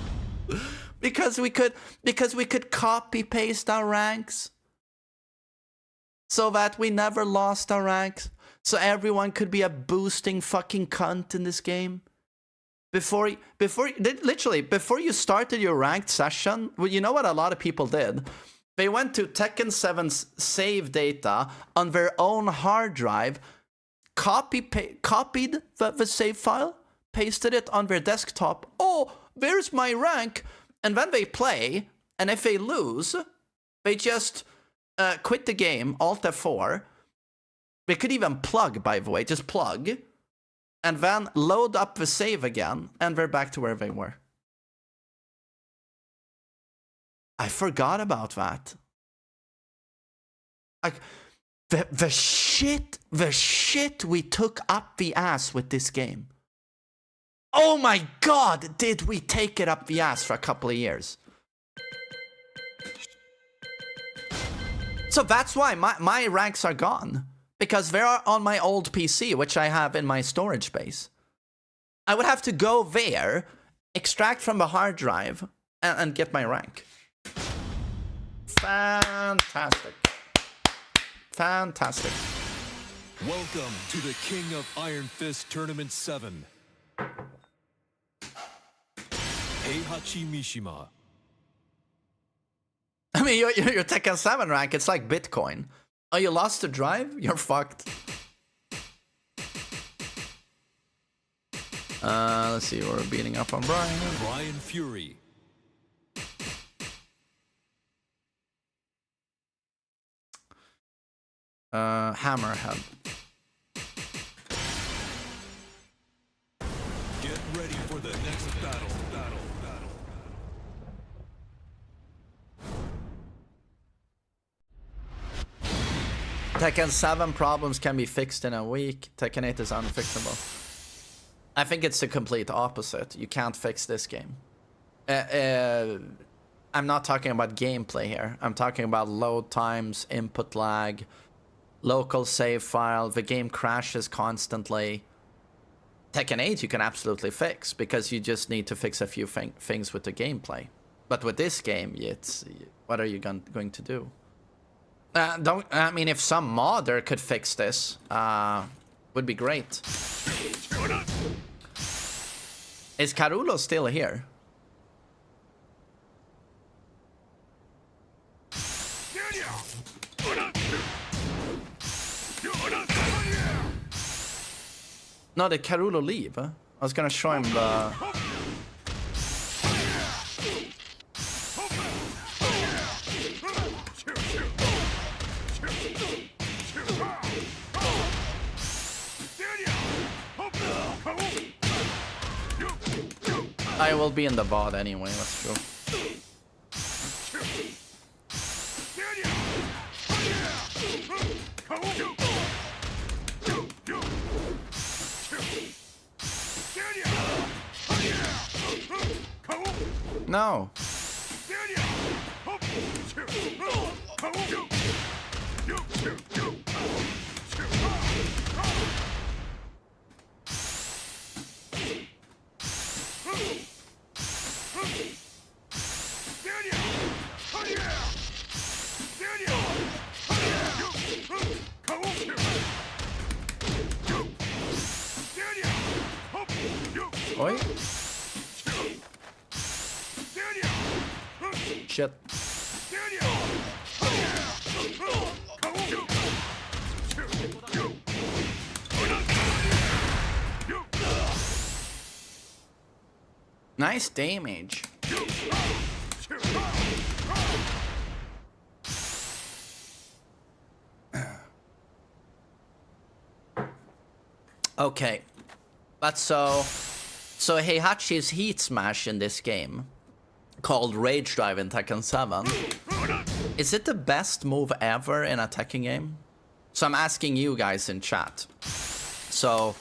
Because we could copy paste our ranks, so that we never lost our ranks. So everyone could be a boosting fucking cunt in this game. Before you started your ranked session, well, you know what a lot of people did? They went to Tekken 7's save data on their own hard drive, copied the save file, pasted it on their desktop. Oh, there's my rank. And when they play, and if they lose, they just quit the game, Alt F4. They could even plug, by the way, just plug. And then load up the save again, and they're back to where they were. I forgot about that. Like, the shit we took up the ass with this game. Oh my god, did we take it up the ass for a couple of years. So that's why my ranks are gone. Because they are on my old PC, which I have in my storage space. I would have to go there, extract from the hard drive, and get my rank. Fantastic. Fantastic. Welcome to the King of Iron Fist Tournament 7. Heihachi Mishima. I mean, your Tekken 7 rank, it's like Bitcoin. Oh, you lost the drive? You're fucked. Let's see, we're beating up on Brian. Brian Fury. Hammerhead. Get ready for the next battle. Tekken 7 problems can be fixed in a week. Tekken 8 is unfixable. I think it's the complete opposite. You can't fix this game. I'm not talking about gameplay here. I'm talking about load times, input lag, local save file, the game crashes constantly. Tekken 8 you can absolutely fix, because you just need to fix a few things with the gameplay. But with this game, it's what are you going to do? I mean, if some modder could fix this, would be great. Is Carulo still here? No, did Carulo leave? I was gonna show him the... I will be in the VOD anyway, that's true. No. Oi. Shit. Nice damage. Okay. But so Heihachi's heat smash in this game, called Rage Drive in Tekken 7, is it the best move ever in a Tekken game? So I'm asking you guys in chat. So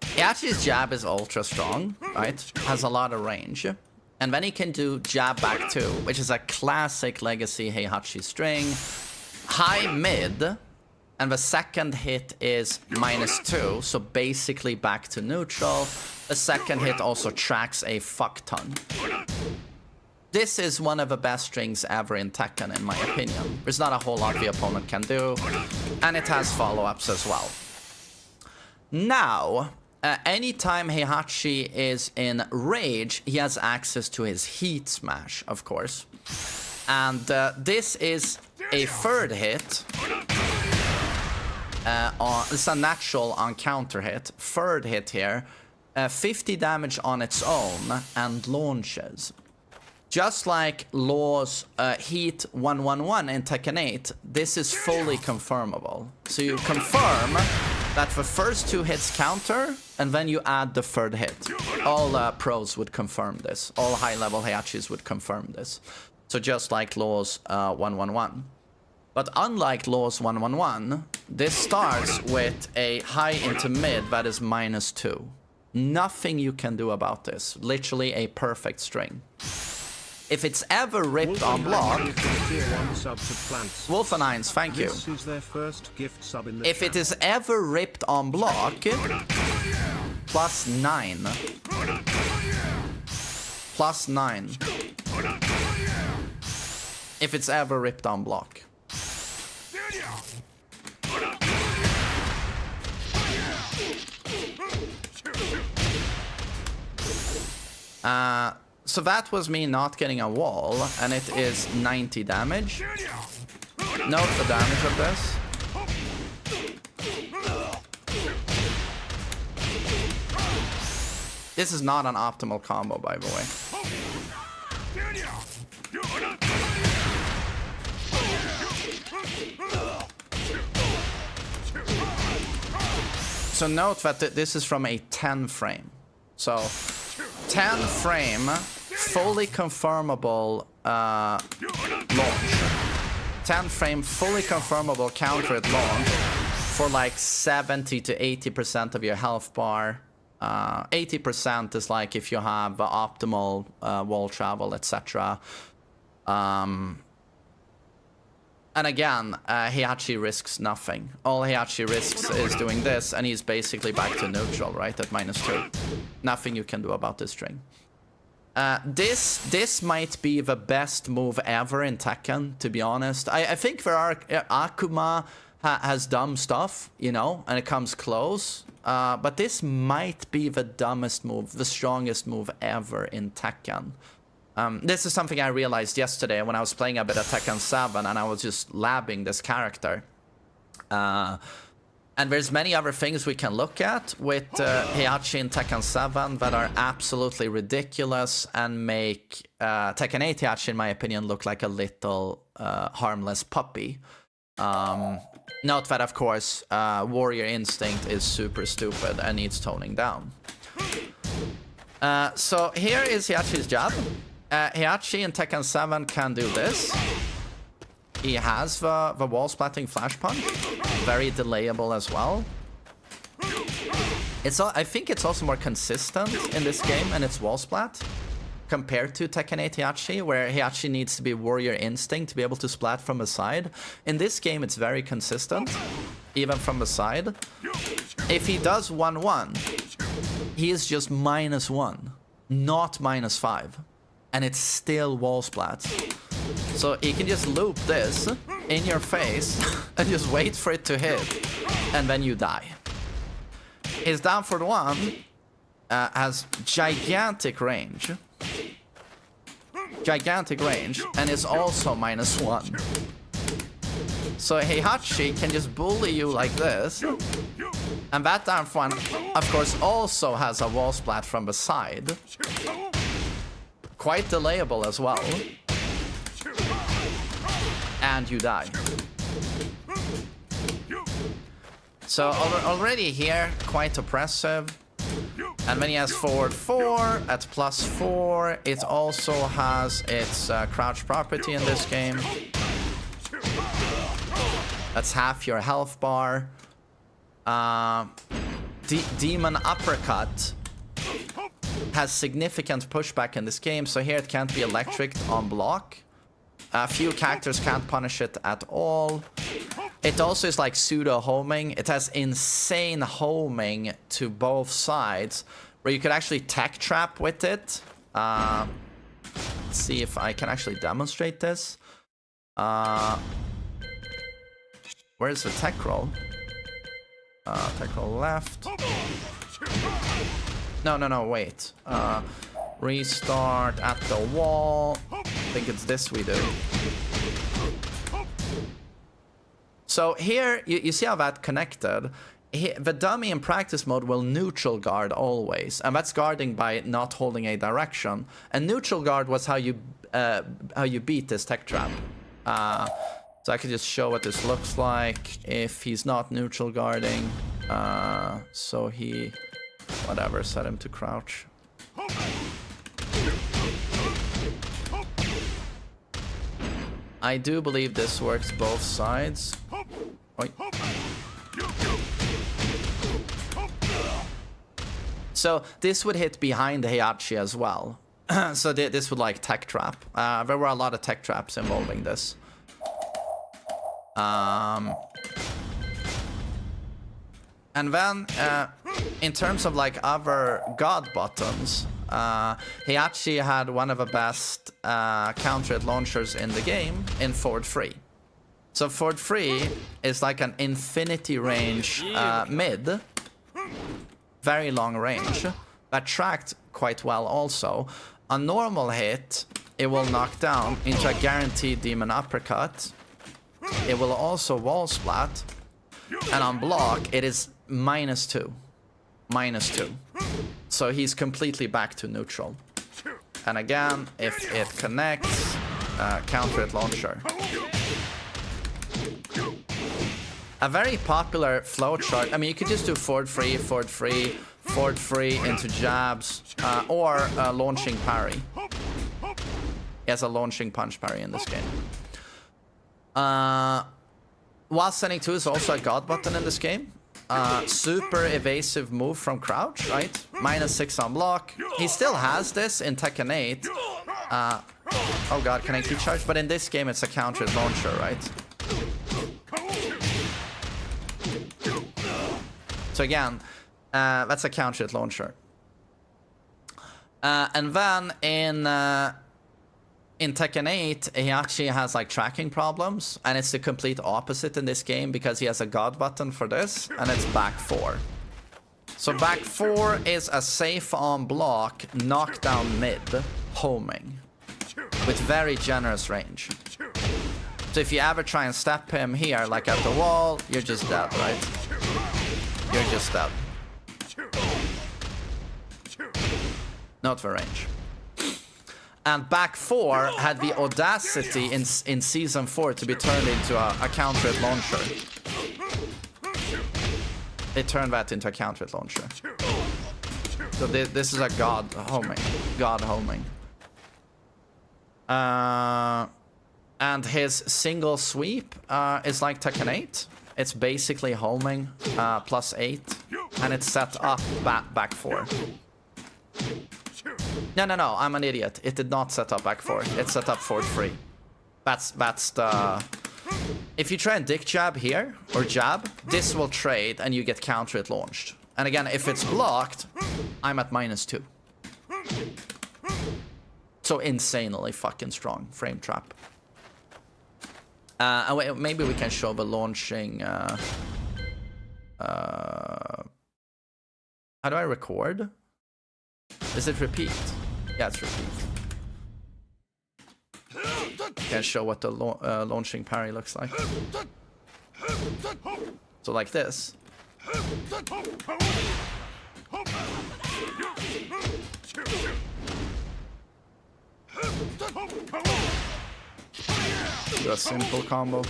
Heihachi's jab is ultra strong, right? Has a lot of range. And then he can do jab back 2, which is a classic legacy Heihachi string. High mid, and the second hit is -2, so basically back to neutral. The second hit also tracks a fuck ton. This is one of the best strings ever in Tekken, in my opinion. There's not a whole lot the opponent can do, and it has follow-ups as well. Now, anytime Heihachi is in rage, he has access to his heat smash, of course. And this is a third hit. It's a natural on counter hit. Third hit here. 50 damage on its own and launches. Just like Law's Heat 111 in Tekken 8, this is fully confirmable. So you confirm that the first 2 hits counter, and then you add the third hit. All pros would confirm this. All high-level Heiachis would confirm this. So just like Law's 111. But unlike Law's 111, this starts with a high into mid that is -2. Nothing you can do about this. Literally a perfect string. If it's ever ripped on block... Wolfenines, thank you. If it is ever ripped on block... +9. +9. If it's ever ripped on block. So that was me not getting a wall, and it is 90 damage. Note the damage of this. This is not an optimal combo, by the way. So note that this is from a 10 frame. So 10 frame, fully confirmable launch. 10 frame, fully confirmable counter at launch for like 70 to 80% of your health bar. 80% is like if you have optimal wall travel, etc. And again, Heihachi risks nothing. All Heihachi risks is doing this, and he's basically back to neutral, right, at -2. Nothing you can do about this string. This might be the best move ever in Tekken, to be honest. I think there are... Akuma has dumb stuff, you know, and it comes close. But this might be the dumbest move, the strongest move ever in Tekken. This is something I realized yesterday when I was playing a bit of Tekken 7 and I was just labbing this character. And there's many other things we can look at with Heihachi in Tekken 7 that are absolutely ridiculous and make Tekken 8 Heihachi, in my opinion, look like a little harmless puppy. Note that, of course, Warrior Instinct is super stupid and needs toning down. So here is Heihachi's job. Heihachi in Tekken 7 can do this. He has the wall splatting flash punch. Very delayable as well. I think it's also more consistent in this game and its wall splat compared to Tekken 8 Heihachi, where Heihachi needs to be Warrior Instinct to be able to splat from the side. In this game, it's very consistent, even from the side. If he does 1-1, he is just -1, not -5. And it's still wall splats. So he can just loop this in your face and just wait for it to hit, and then you die. His down for 1 has gigantic range. Gigantic range, and is also -1. So Heihachi can just bully you like this. And that down for 1, of course, also has a wall splat from the side. Quite delayable as well. And you die. So already here, quite oppressive. And when he has forward 4 at +4, it also has its crouch property in this game. That's half your health bar. Demon Uppercut has significant pushback in this game, so here it can't be electric on block. A few characters can't punish it at all. It also is like pseudo homing. It has insane homing to both sides, where you could actually tech trap with it. Let's see if I can actually demonstrate this. Where's the tech roll? Tech roll left. No, wait. Restart at the wall. I think it's this we do. So here, you see how that connected? The dummy in practice mode will neutral guard always, and that's guarding by not holding a direction. And neutral guard was how you beat this tech trap. So I could just show what this looks like if he's not neutral guarding. So he, whatever, set him to crouch. I do believe this works both sides. Oi. So this would hit behind Heihachi as well. So this would like tech trap. There were a lot of tech traps involving this. And then in terms of like other god buttons, Heihachi had one of the best counter launchers in the game in forward 3. So forward 3 is like an infinity range mid, very long range, that tracked quite well also. A normal hit, it will knock down into a guaranteed demon uppercut. It will also wall splat, and on block it is -2. -2. So he's completely back to neutral. And again, if it connects, counter it launcher. A very popular flowchart. I mean, you could just do forward 3, forward 3, forward 3 into jabs, or launching parry. He has a launching punch parry in this game. While sending 2 is also a god button in this game. Super evasive move from crouch, right? -6 on block. He still has this in Tekken 8. Oh god, can I keep charge? But in this game it's a countered launcher, right? So again, that's a countered launcher. And then in Tekken 8, he actually has like tracking problems, and it's the complete opposite in this game because he has a god button for this, and it's back 4. So back 4 is a safe on block, knockdown mid, homing, with very generous range. So if you ever try and step him here, like at the wall, you're just dead, right? You're just dead. Not for range. And back 4 had the audacity in season 4 to be turned into a countered launcher. They turned that into a countered launcher. So this is a god homing. God homing. And his single sweep is like Tekken 8. It's basically homing +8. And it's set up back 4. No, I'm an idiot. It did not set up back 4. It's set up forward 3. That's the... If you try and dick jab here, or jab, this will trade and you get counter it launched. And again, if it's blocked, I'm at -2. So insanely fucking strong frame trap. And wait, maybe we can show the launching... how do I record? Is it repeat? Yeah, it's repeat. Can show what the launching parry looks like. So like this. Do a simple combo.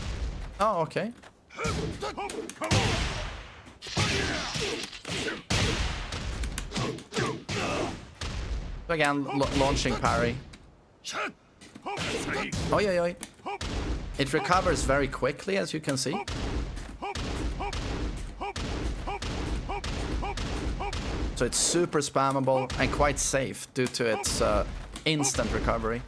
Oh, okay. Again, launching parry. Oh, yeah. It recovers very quickly, as you can see. So it's super spammable and quite safe due to its instant recovery.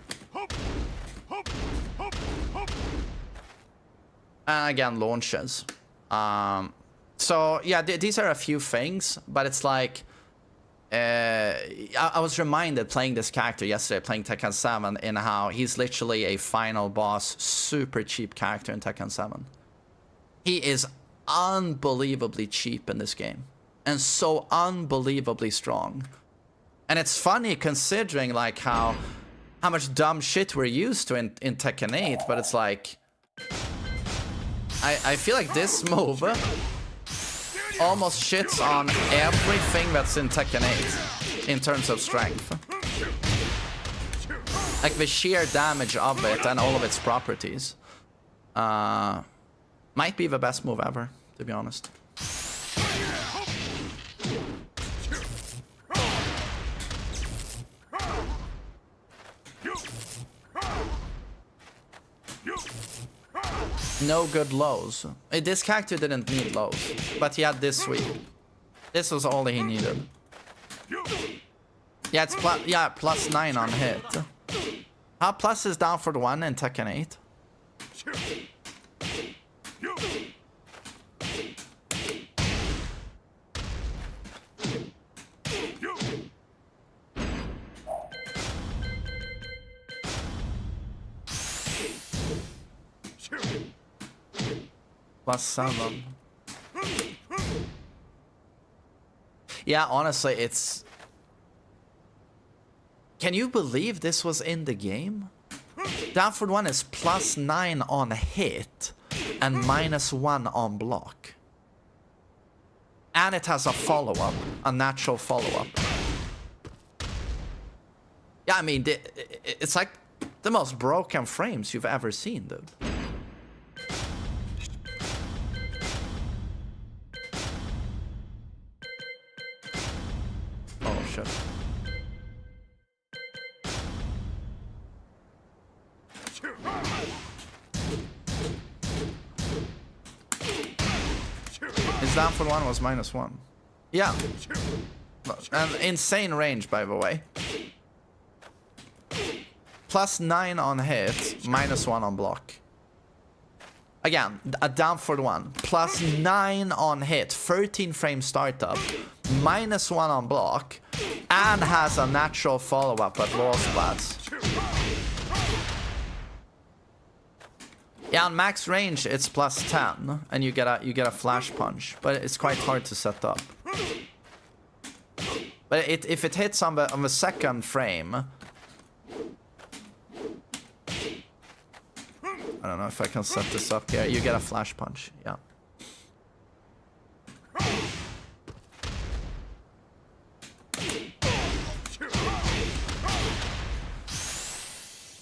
And again, launches. So yeah, these are a few things, but it's like... I was reminded playing this character yesterday, playing Tekken 7, in how he's literally a final boss, super cheap character in Tekken 7. He is unbelievably cheap in this game, and so unbelievably strong. And it's funny considering like how much dumb shit we're used to in Tekken 8, but it's like... I feel like this move almost shits on everything that's in Tekken 8 in terms of strength. Like the sheer damage of it and all of its properties. Might be the best move ever, to be honest. No good lows. This character didn't need lows, but he had this sweep. This was all he needed. Yeah, it's +9 on hit. How plus is down for the 1 in Tekken 8? +7. Yeah, honestly, it's... Can you believe this was in the game? Downward 1 is +9 on hit and -1 on block. And it has a follow-up, a natural follow-up. Yeah, I mean, it's like the most broken frames you've ever seen, dude. Oh, shit. His down for 1 was -1. Yeah. An insane range, by the way. +9 on hit, -1 on block. Again, a down for the one. +9 on hit, 13 frame startup, -1 on block, and has a natural follow-up at wall splats. Yeah, on max range it's +10, and you get a flash punch, but it's quite hard to set up. But if it hits on the second frame, I don't know if I can set this up here. You get a flash punch, yeah.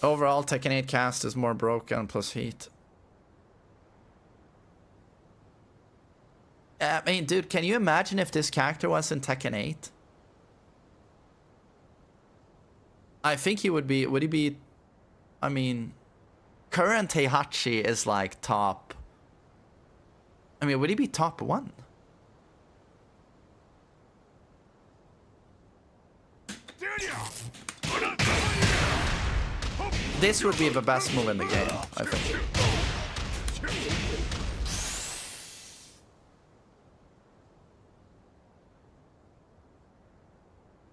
Overall, Tekken 8 cast is more broken plus heat. I mean, dude, can you imagine if this character was in Tekken 8? I think he would be... Would he be... I mean... Current Heihachi is like top... I mean, would he be top 1? This would be the best move in the game, I think.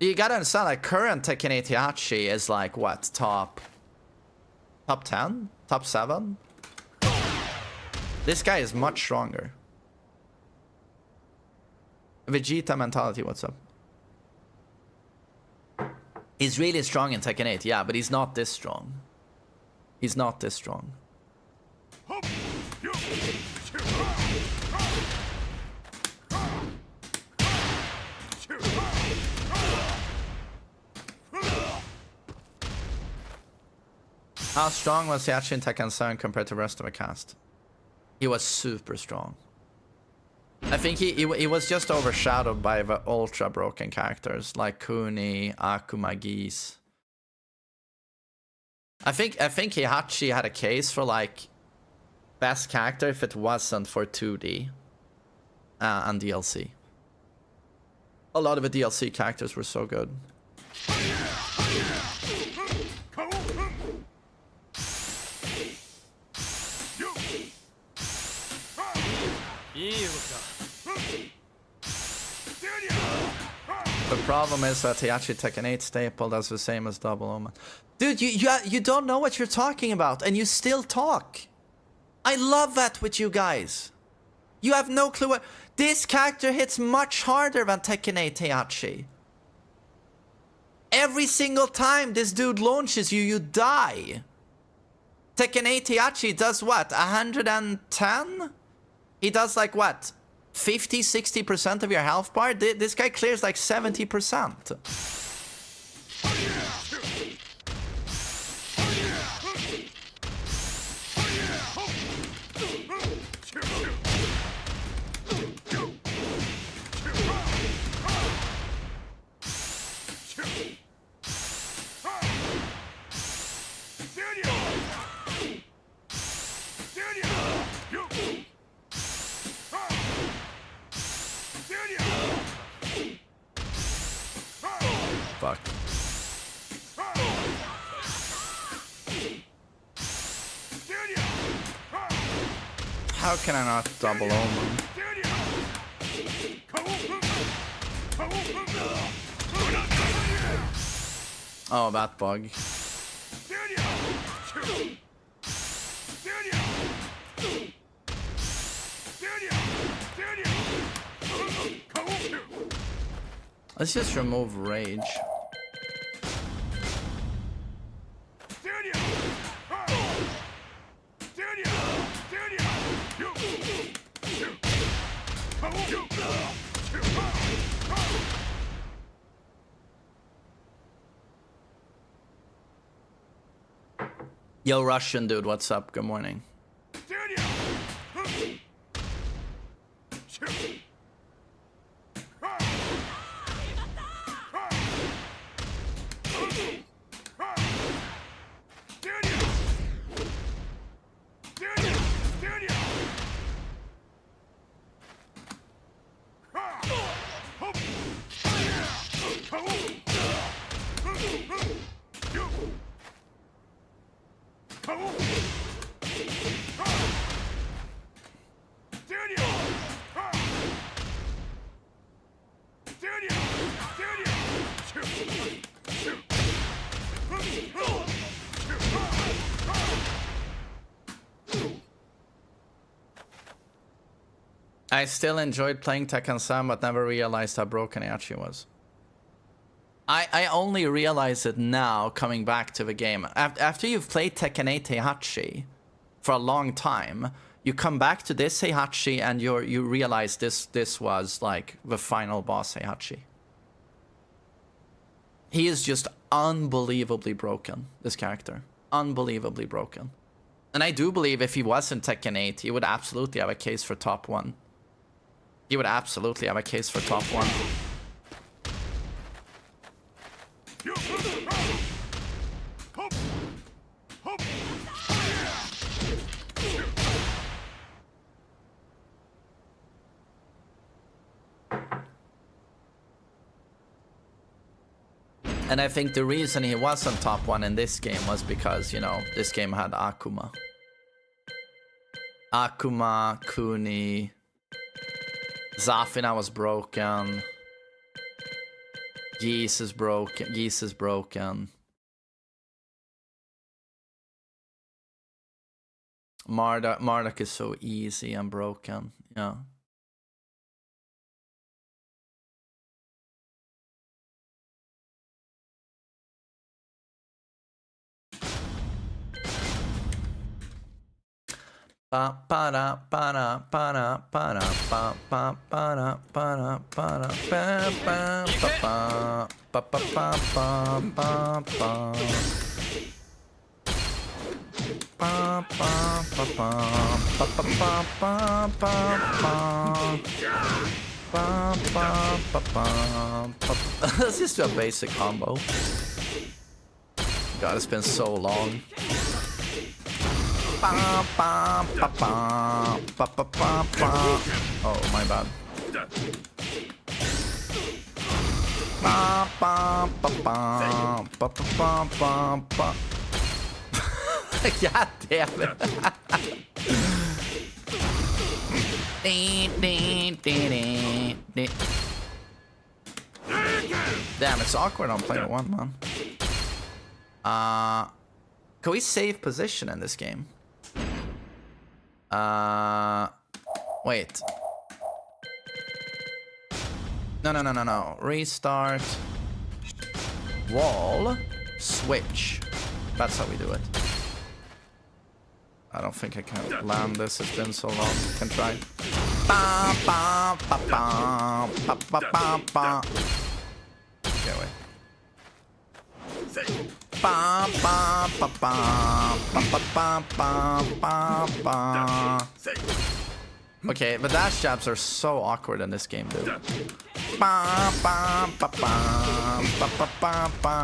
You gotta understand, like, current Tekken 8 Heihachi is like, what, top 10? Top 7? This guy is much stronger. Vegeta mentality, what's up? He's really strong in Tekken 8, yeah, but he's not this strong. He's not this strong. How strong was Heihachi in Tekken 7 compared to the rest of the cast? He was super strong. I think he was just overshadowed by the ultra broken characters like Kuni, Akuma, Geese. I think Heihachi had a case for like best character if it wasn't for 2D and DLC. A lot of the DLC characters were so good. The problem is that Heihachi Tekken 8 staple does the same as Double Omen. Dude, you don't know what you're talking about, and you still talk. I love that with you guys. You have no clue what... This character hits much harder than Tekken 8 Heihachi. Every single time this dude launches you, you die. Tekken 8 Heihachi does what? 110? He does like what? 50-60% of your health bar? This guy clears like 70%. Fuck. How can I not double Omen? Oh, that bug. Let's just remove rage. Yo, Russian dude, what's up? Good morning. I still enjoyed playing Tekken 7, but never realized how broken Heihachi was. I only realize it now, coming back to the game. After you've played Tekken 8 Heihachi for a long time, you come back to this Heihachi and you realize this was like the final boss Heihachi. He is just unbelievably broken, this character. Unbelievably broken. And I do believe if he wasn't Tekken 8, he would absolutely have a case for top 1. He would absolutely have a case for top 1. And I think the reason he wasn't top 1 in this game was because, you know, this game had Akuma. Akuma, Kuni, Zafina was broken. Geese is broken. Geese is broken. Marduk is so easy and broken. Yeah. Ba ba da ba da ba da ba da ba ba ba da ba da ba da ba ba ba ba ba ba ba ba ba. Ba ba ba ba ba ba ba ba ba ba. Ba ba ba ba ba. Let's just do a basic combo. God, it's been so long. Ba, ba, ba, ba, ba, ba, ba, ba. Oh, my bad. Ba, ba, ba, ba, ba, ba, ba, ba. God damn it. Damn, it's awkward on player 1, man. Can we save position in this game? Wait. No. Restart. Wall. Switch. That's how we do it. I don't think I can land this. It's been so long. Can try. Ba, ba, ba, ba, ba, ba, ba, ba. Okay, wait. Ba, ba, ba, ba, ba, ba, ba, ba, ba. Okay, the dash jabs are so awkward in this game, dude. Ba, ba, ba, ba, ba, ba, ba, ba,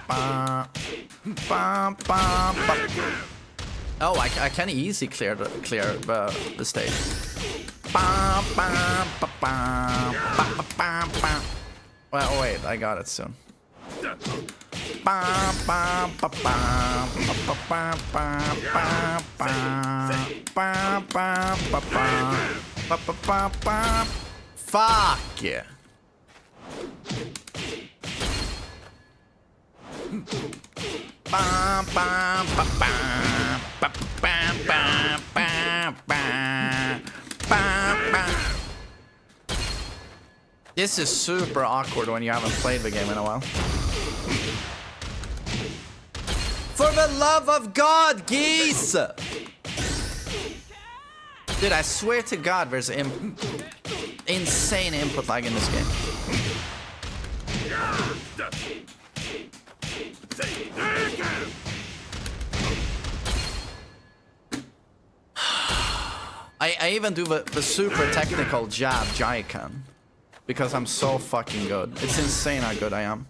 ba, ba, ba, ba. Oh, I can easily clear the stage. Ba, ba, ba, ba, ba, ba, ba. Well, wait, I got it soon. Ba, ba, ba, ba, ba, ba, ba, ba, ba, ba, ba, ba, ba, ba, ba, ba. Fuck yeah. Ba, ba, ba, ba, ba, ba, ba, ba, ba, ba, ba. This is super awkward when you haven't played the game in a while. For the love of God, geese! Dude, I swear to God, there's insane input lag in this game. I even do the super technical jab Jaikan because I'm so fucking good. It's insane how good I am.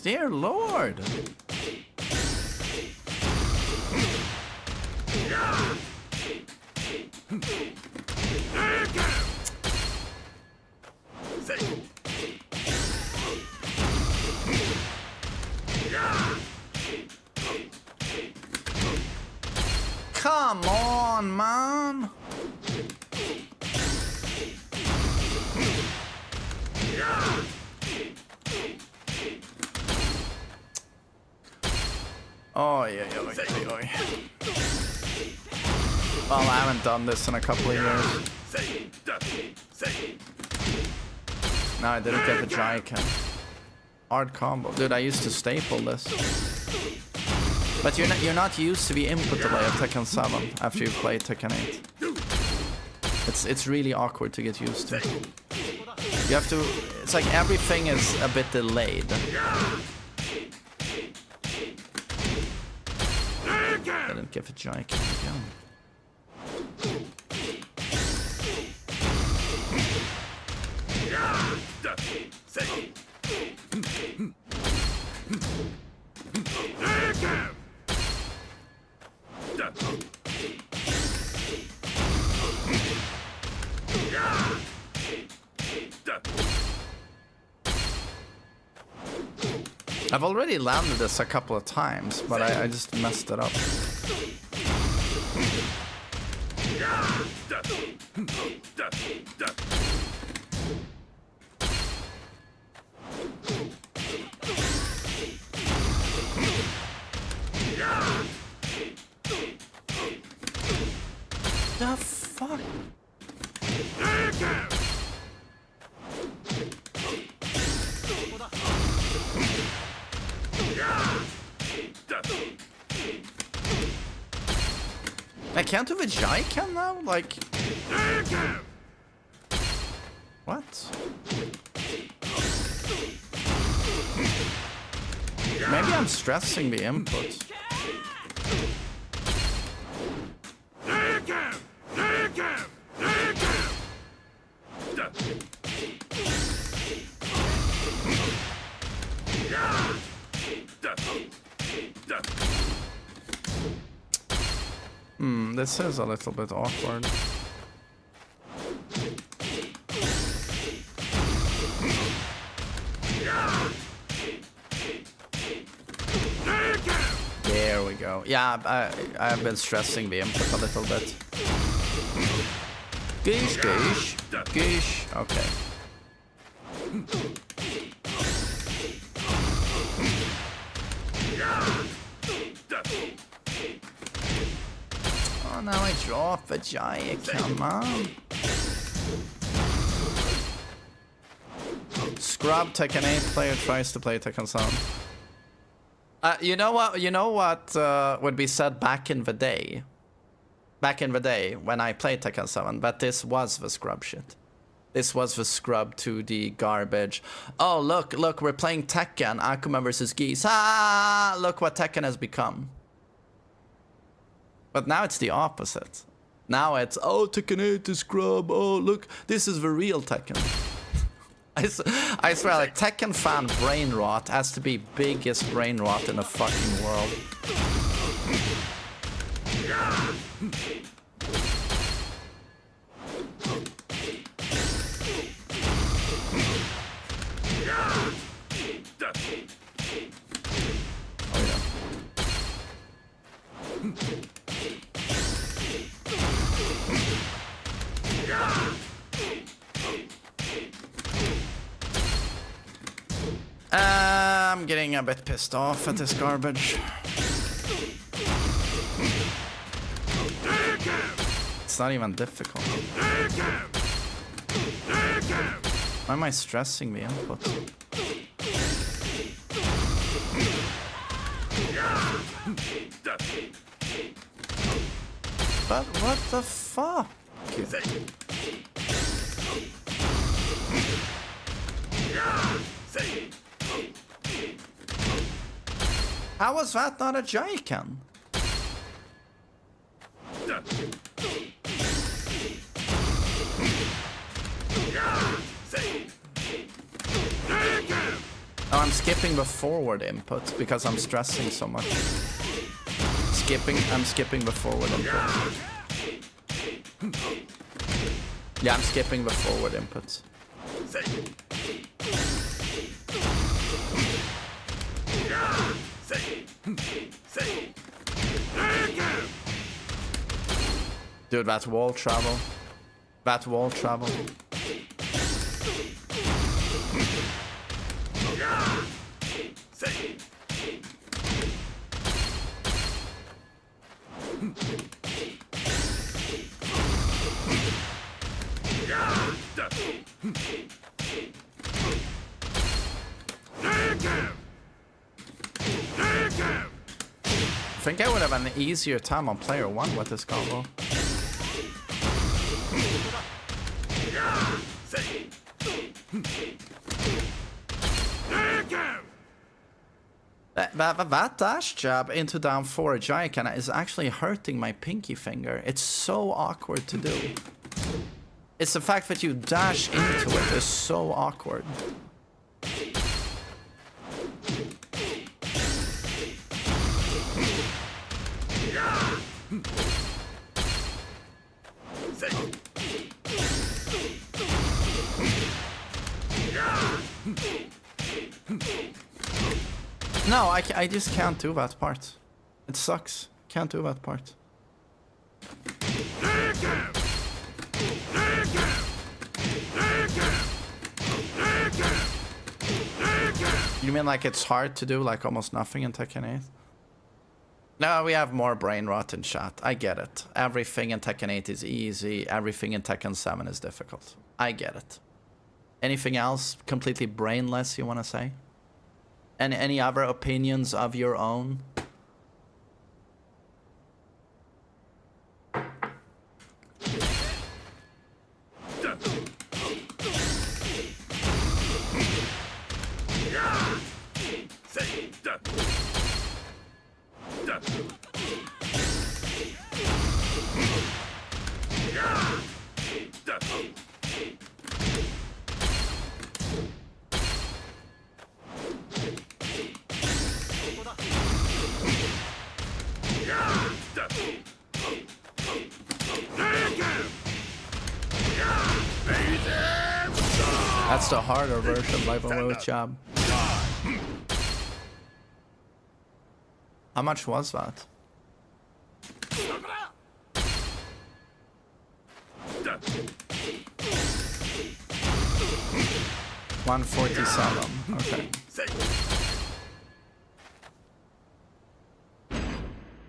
Dear Lord. Come on, man. Oh, yeah. Well, I haven't done this in a couple of years. No, I didn't get the giant can. Hard combo. Dude, I used to staple this. But you're not used to the input delay of Tekken 7 after you play Tekken 8. It's really awkward to get used to. You have to... It's like everything is a bit delayed. I didn't give a giant can again. I've already landed this a couple of times, but I just messed it up. The fuck? I can't do the Jaiken now? Like... What? Maybe I'm stressing the input. This is a little bit awkward. There we go. Yeah, I've been stressing the input a little bit. Geesh. Okay. Oh, now I drop a giant, come on. Scrub Tekken 8 player tries to play Tekken 7. You know what would be said back in the day? Back in the day when I played Tekken 7, but this was the scrub shit. This was the scrub 2D garbage. Oh, look, we're playing Tekken, Akuma versus Geese. Ah, look what Tekken has become. But now it's the opposite. Now it's, oh, Tekken 8 is scrub. Oh, look, this is the real Tekken. I swear, like, Tekken fan brain rot has to be biggest brain rot in the fucking world. I'm getting a bit pissed off at this garbage. It's not even difficult. Why am I stressing the input? But what the fuck? How was that not a Jaiken? Oh, I'm skipping the forward input because I'm stressing so much. I'm skipping the forward input. Yeah, I'm skipping the forward input. Dude, that wall travel. That wall travel. I think I would have an easier time on player 1 with this combo. That dash jab into down 4 Jaiken is actually hurting my pinky finger. It's so awkward to do. It's the fact that you dash into it is so awkward. No, I just can't do that part. It sucks. Can't do that part. You mean like it's hard to do, like almost nothing in Tekken 8? No, we have more brain rot in chat. I get it. Everything in Tekken 8 is easy. Everything in Tekken 7 is difficult. I get it. Anything else completely brainless you want to say? And any other opinions of your own? That's the harder version by the way, job. How much was that? 147. Okay.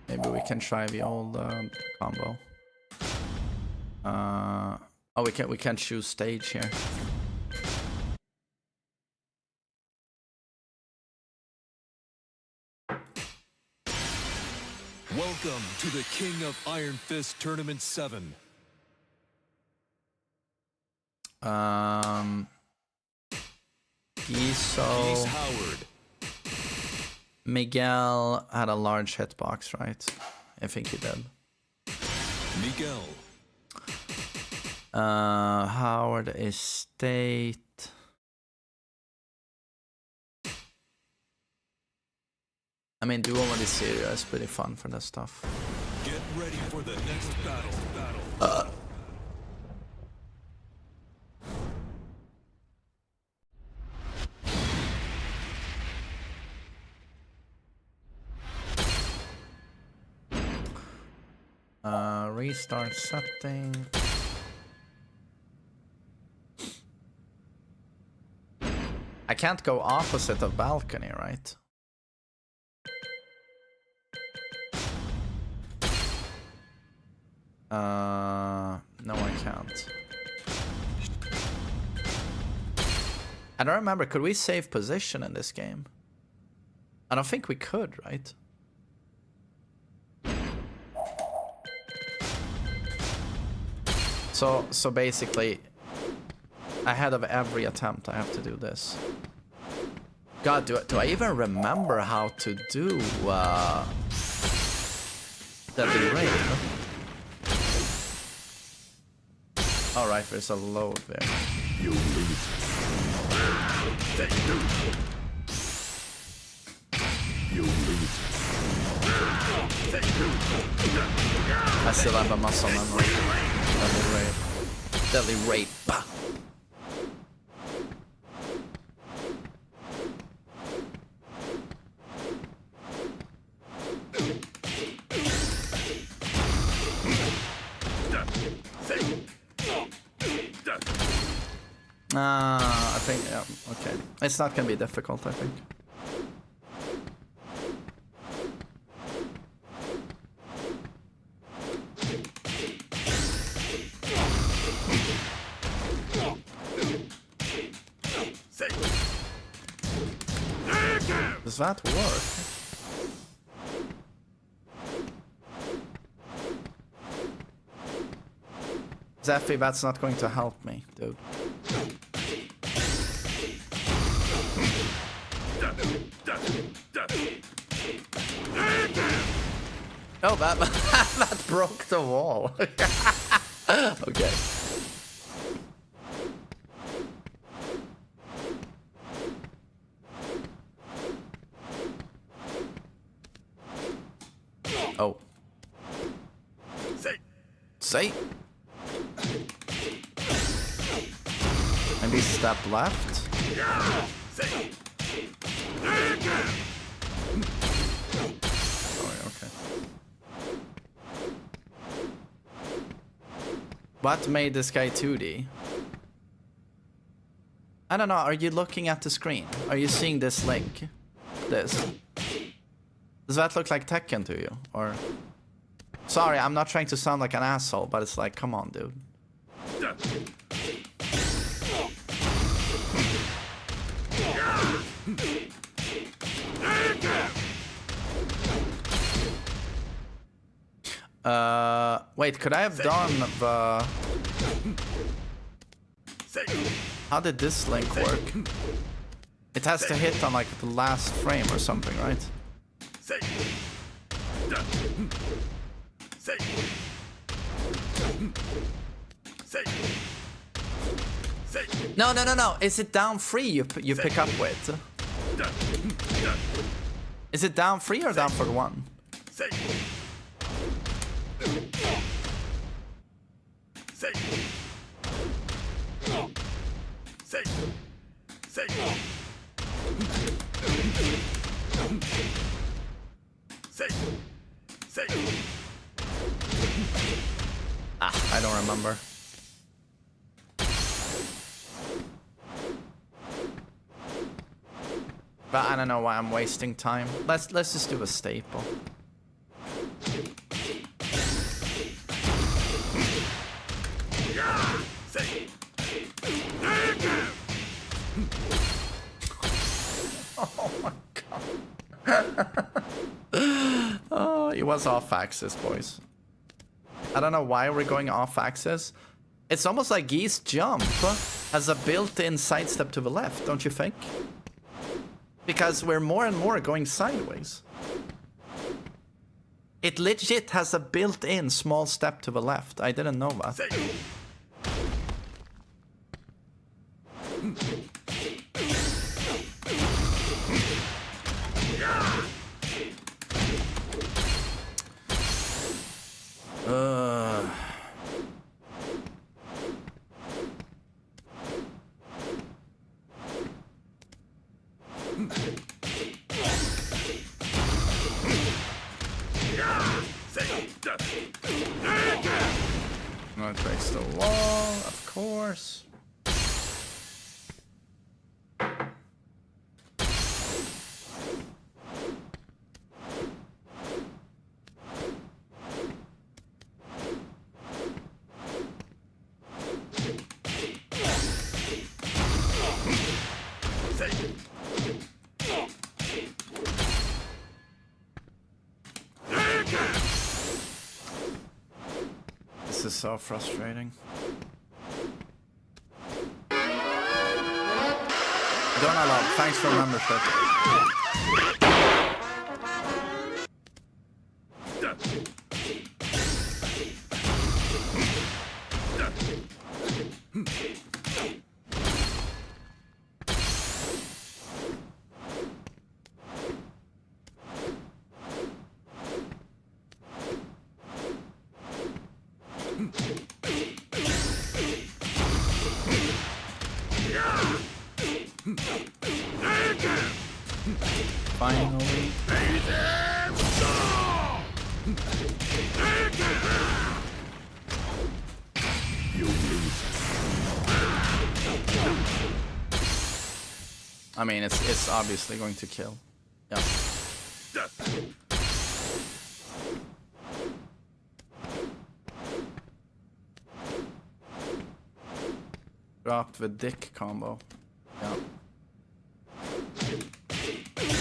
Maybe we can try the old combo. Oh, we can choose stage here. Welcome to the King of Iron Fist Tournament 7. Giso. Howard. Miguel had a large hitbox, right? I think he did. Miguel. Howard is state. I mean, Duo Mode Syria is pretty fun for this stuff. Get ready for the next battle. Restart setting. I can't go opposite of balcony, right? No, I can't. I don't remember. Could we save position in this game? I don't think we could, right? So basically, ahead of every attempt, I have to do this. God, do I even remember how to do Deadly Rain? All right, there's a load there. You lose. I still have a muscle memory. Deadly rape. I think, yeah, okay. It's not gonna be difficult, I think. Does that work? Zeffy, that's not going to help me, dude. Oh, that that broke the wall. Okay. Oh. Say. Maybe step left. Sorry, okay. What made this guy 2D? I don't know, are you looking at the screen? Are you seeing this link? This? Does that look like Tekken to you? Or... Sorry, I'm not trying to sound like an asshole, but it's like, come on, dude. Wait, could I have done the... How did this link work? It has to hit on like the last frame or something, right? No, no, no, no. Is it down 3 you pick up with? Is it down 3 or down for 1? Ah, I don't remember. But I don't know why I'm wasting time. Let's just do a staple. Oh my god. Oh, it was off axis, boys. I don't know why we're going off axis. It's almost like Geese Jump has a built-in sidestep to the left, don't you think? Because we're more and more going sideways. It legit has a built-in small step to the left. I didn't know that. That breaks the wall, of course. This is so frustrating. Donald, thanks for membership. Finally. I mean, it's obviously going to kill. Yeah. Drop the dick combo. Yeah.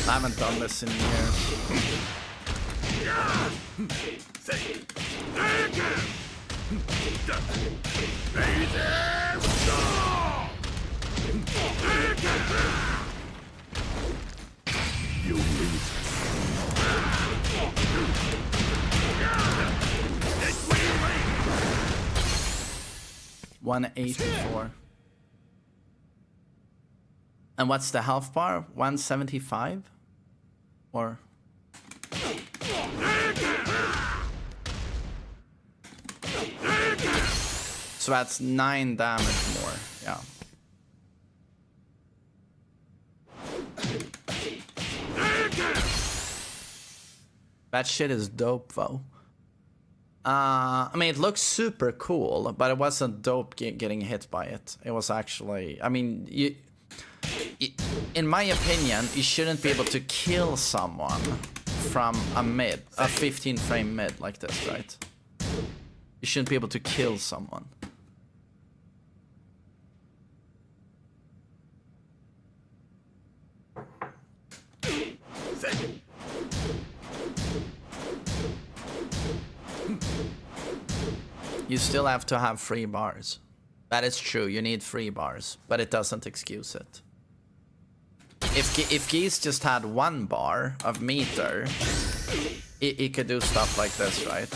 I haven't done this in years. You lose. 184. And what's the health bar? 175? Or... So that's 9 damage more, yeah. That shit is dope though. I mean, it looks super cool, but it wasn't dope getting hit by it. It was actually, I mean, in my opinion, you shouldn't be able to kill someone from a 15 frame mid like this, right? You shouldn't be able to kill someone. You still have to have 3 bars. That is true, you need 3 bars, but it doesn't excuse it. If Geese just had 1 bar of meter, he could do stuff like this, right?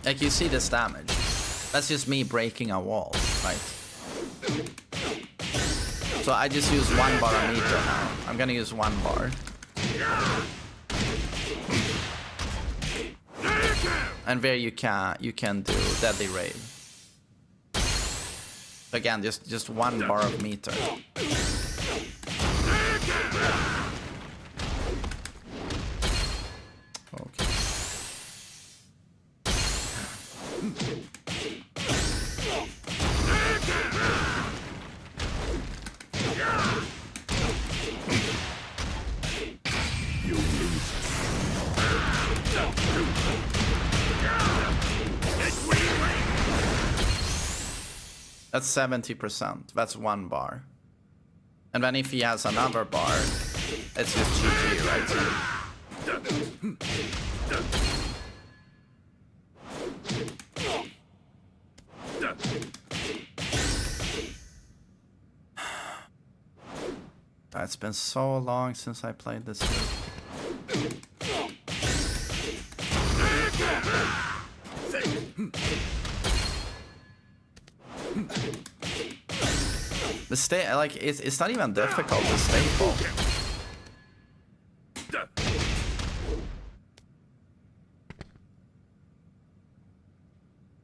Like, you see this damage. That's just me breaking a wall, right? So I just use 1 bar of meter now. I'm gonna use 1 bar. And there you can do Deadly Rave. Again, just 1 bar of meter. Okay. That's 70%. That's 1 bar. And then if he has another bar, it's just GG, right? It's been so long since I played this game. The like it's not even difficult to staple.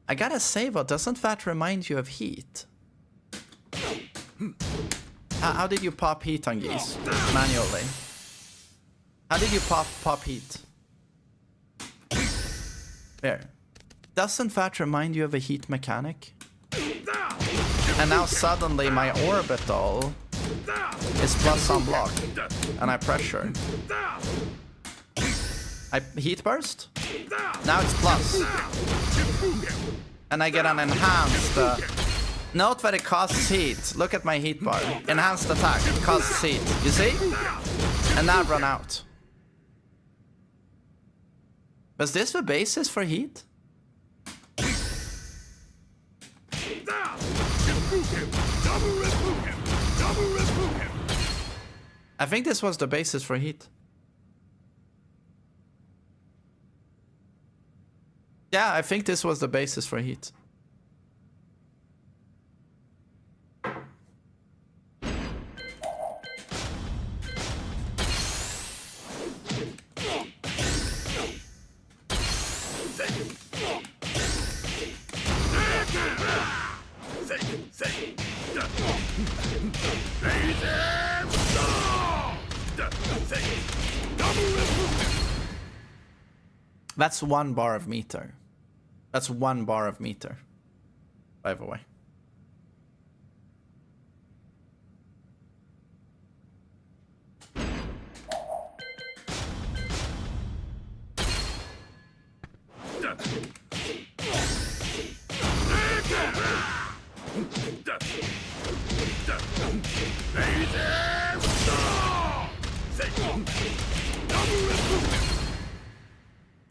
I gotta say though, doesn't that remind you of Heat? How did you pop Heat on Geese? Manually. How did you pop Heat? There. Doesn't that remind you of a Heat mechanic? And now suddenly my orbital is plus on block. And I pressure. I heat burst. Now it's plus. And I get an enhanced... note that it costs heat. Look at my heat bar. Enhanced attack. It costs heat. You see? And now run out. Was this the basis for heat? I think this was the basis for heat. Yeah, I think this was the basis for heat. That's 1 bar of meter. That's 1 bar of meter, by the way.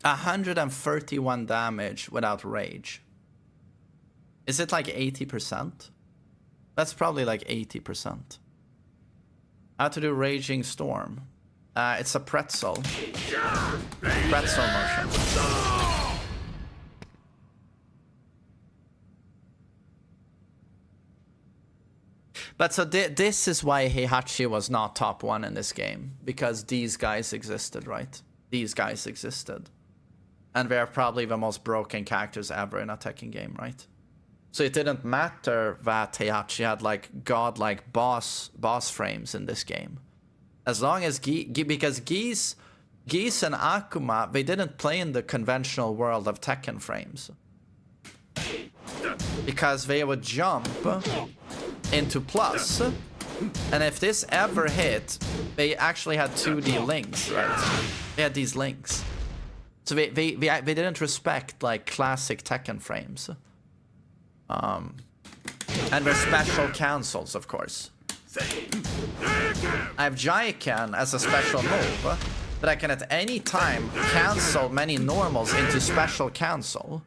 $131 damage without rage. Is it like 80%? That's probably like 80%. How to do Raging Storm? It's a pretzel. Pretzel motion. But so this is why Heihachi was not top 1 in this game. Because these guys existed, right? These guys existed. And they're probably the most broken characters ever in a Tekken game, right? So it didn't matter that Heihachi had like godlike boss frames in this game. As long as because Geese and Akuma, they didn't play in the conventional world of Tekken frames. Because they would jump into plus, and if this ever hit, they actually had 2D links, right? They had these links. So they didn't respect like classic Tekken frames. And their special cancels, of course. I have Jaiken as a special move, but I can at any time cancel many normals into special cancel.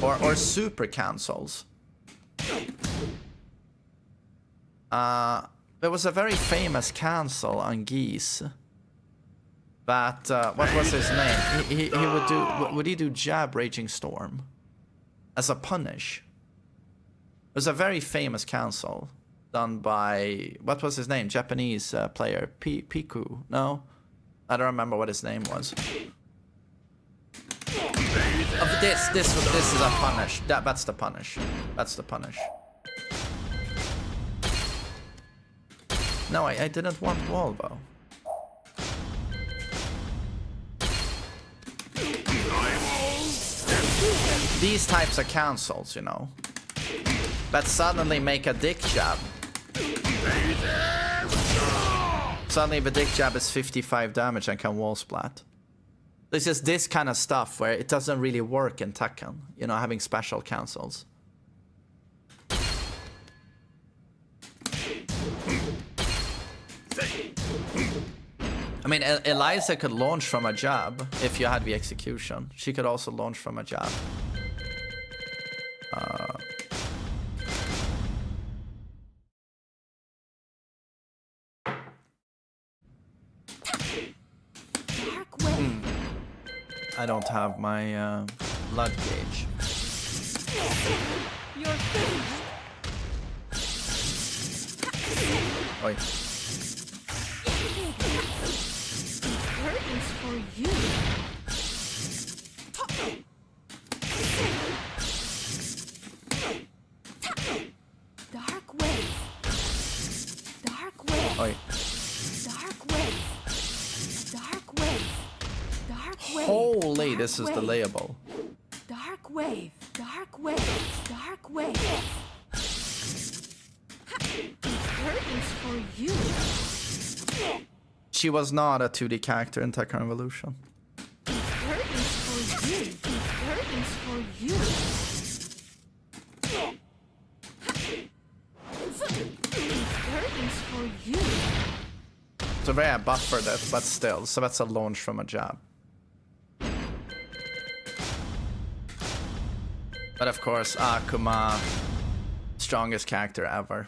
Or super cancels. There was a very famous cancel on Geese. But what was his name? He would do jab Raging Storm as a punish. It was a very famous cancel done by, what was his name? Japanese player Piku. No, I don't remember what his name was. This is a punish. That's the punish. That's the punish. No, I didn't want Volvo. These types of cancels, you know, that suddenly make a dick jab. Suddenly the dick jab is 55 damage and can wall splat. It's just this kind of stuff where it doesn't really work in Tekken, you know, having special cancels. I mean, Eliza could launch from a jab if you had the execution. She could also launch from a jab. I don't have my blood gauge. You're finished. Oi. Curtains for you. Dark wave. Dark wave. Oi. Dark wave. Dark wave. Dark wave. Holy, Dark this is wave. delayable. Dark wave. Dark wave. Dark wave. Curtains for you. She was not a 2D character in Tekken Revolution. Curtains for you. Curtains for you. Curtains for you. So they have buffered it, but still. So that's a launch from a jab. But of course, Akuma, strongest character ever.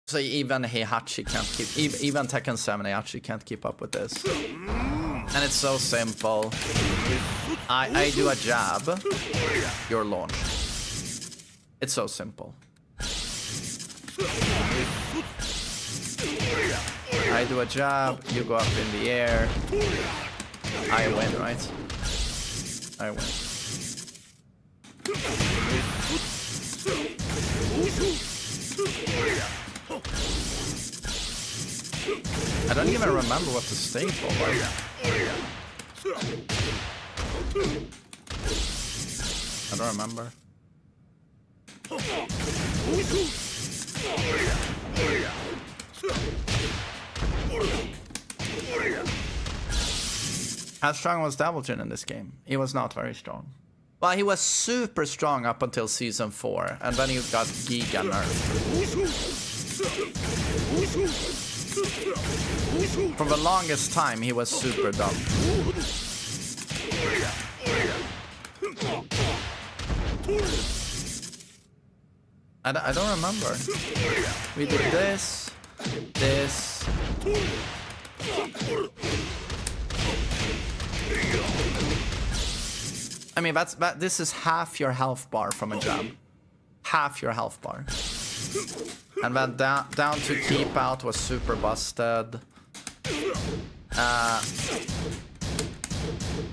So even Heihachi can't keep, even Tekken 7 Heihachi can't keep up with this. And it's so simple. I do a jab, you're launched. It's so simple. I do a jab, you go up in the air. I win, right? I win. I don't even remember what the staple was. I don't remember. How strong was Daviljin in this game? He was not very strong. Well, he was super strong up until season 4, and then he got giga nerfed. For the longest time, he was super dumb. I don't remember. We did this. I mean, this is half your health bar from a jab. Half your health bar. And then down to keep out was super busted.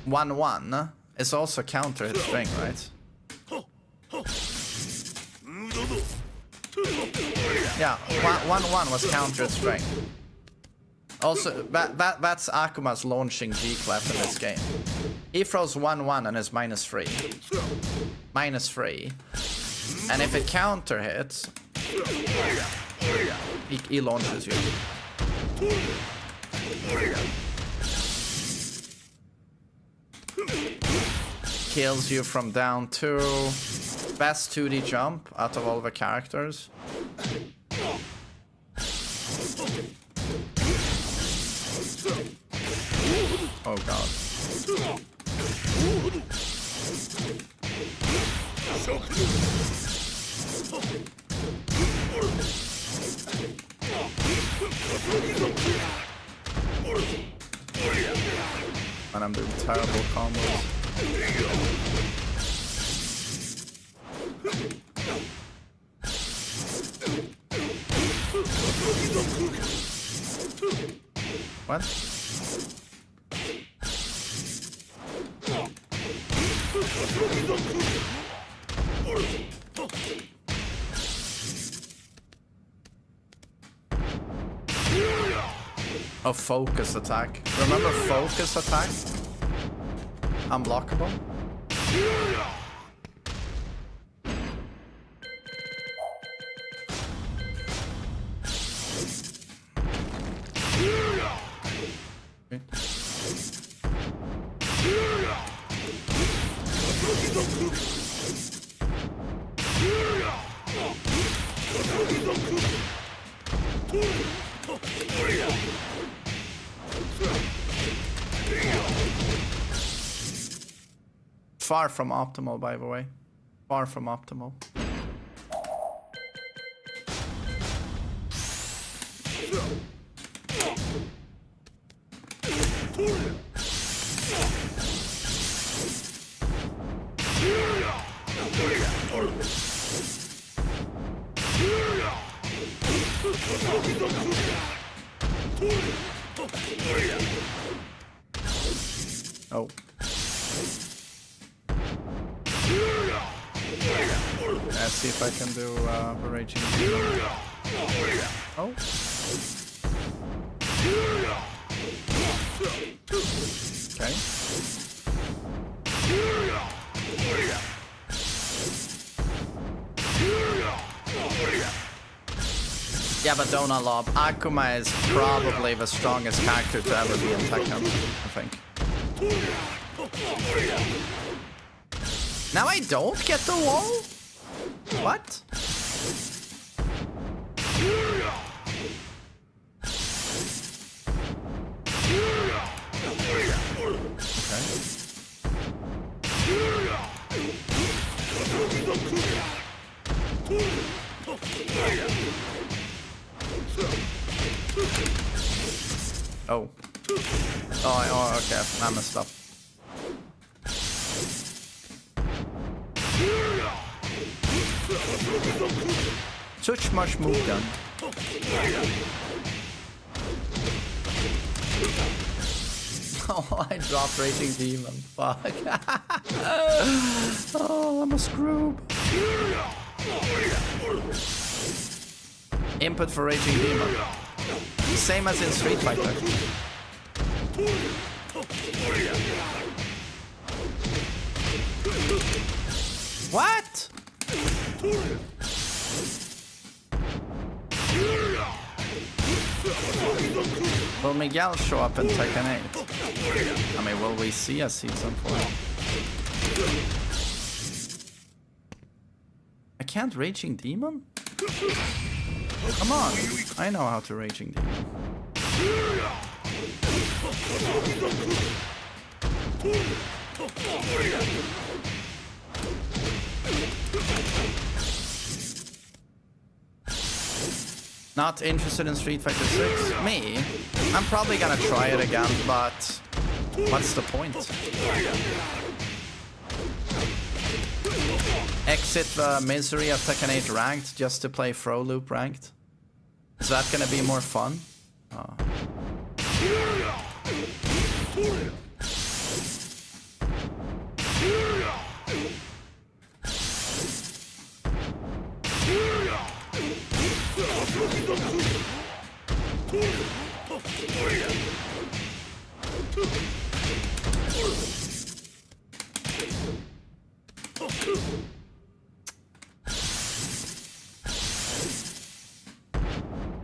1-1 is also counter hit string, right? Yeah, 1-1 was counter hit string. Also, that's Akuma's launching G-Clef in this game. He throws 1-1 and is -3. -3. And if it counter hits, he launches you. Kills you from down 2. Best 2D jump out of all the characters. Oh god. And I'm doing terrible combos. What? Oh, focus attack. Remember focus attack? Unblockable? Okay. Far from optimal, by the way. Far from optimal. Oh. Let's see if I can do the Raging Demon. Oh. Okay. Yeah, but don't unlock. Akuma is probably the strongest character to ever be in Tekken, I think. Now I don't get the wall? What? Oh. Oh, okay. I messed up. Such much move done. Oh, I dropped Raging Demon. Fuck. Oh, I'm a scroob. Input for Raging Demon. Same as in Street Fighter. What? Will Miguel show up in Tekken 8? I mean, will we see a season 4? I can't Raging Demon? Come on, I know how to Raging Demon. Not interested in Street Fighter 6? Me? I'm probably gonna try it again, but what's the point? Exit the misery of Tekken 8 ranked just to play Throw Loop ranked? Is that gonna be more fun? Oh.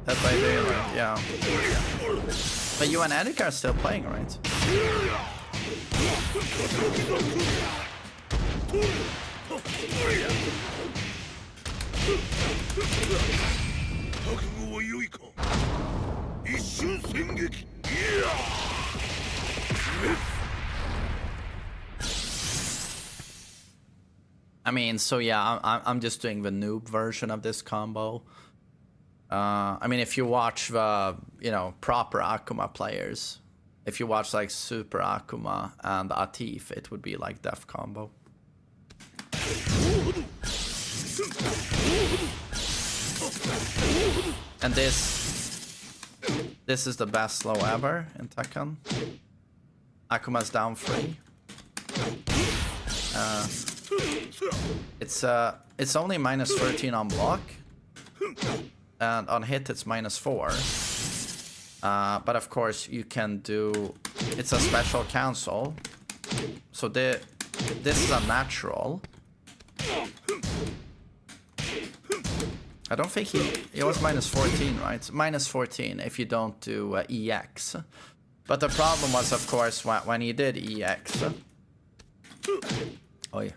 Dead by Daylight, yeah. But you and Eric are still playing, right? I mean, so yeah, I'm just doing the noob version of this combo. I mean, if you watch the, you know, proper Akuma players, if you watch like Super Akuma and Atif, it would be like Def combo. And this is the best slow ever in Tekken. Akuma's down 3. It's only minus 13 on block, and on hit it's minus 4. But of course you can do, it's a special cancel, so this is a natural. I don't think it was minus 14, right? Minus 14 if you don't do EX. But the problem was, of course, when you did EX. Oh yeah.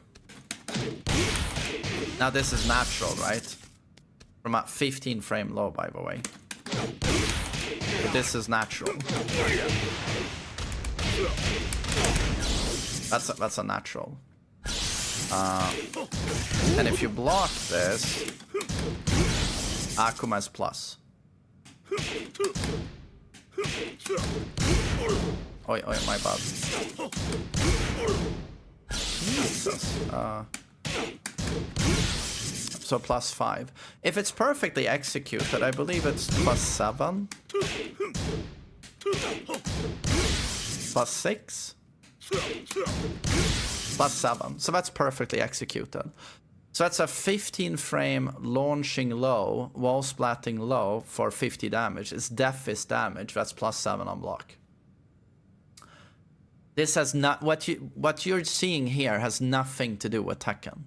Now this is natural, right? From a 15 frame low, by the way. But this is natural. That's a natural. And if you block this, Akuma's plus. Oi, my bad. Jesus. So plus 5. If it's perfectly executed, I believe it's plus 7. Plus 6. Plus 7. So that's perfectly executed. So that's a 15 frame launching low, wall splatting low for 50 damage. It's death damage. That's plus 7 on block. This has not, what you're seeing here has nothing to do with Tekken.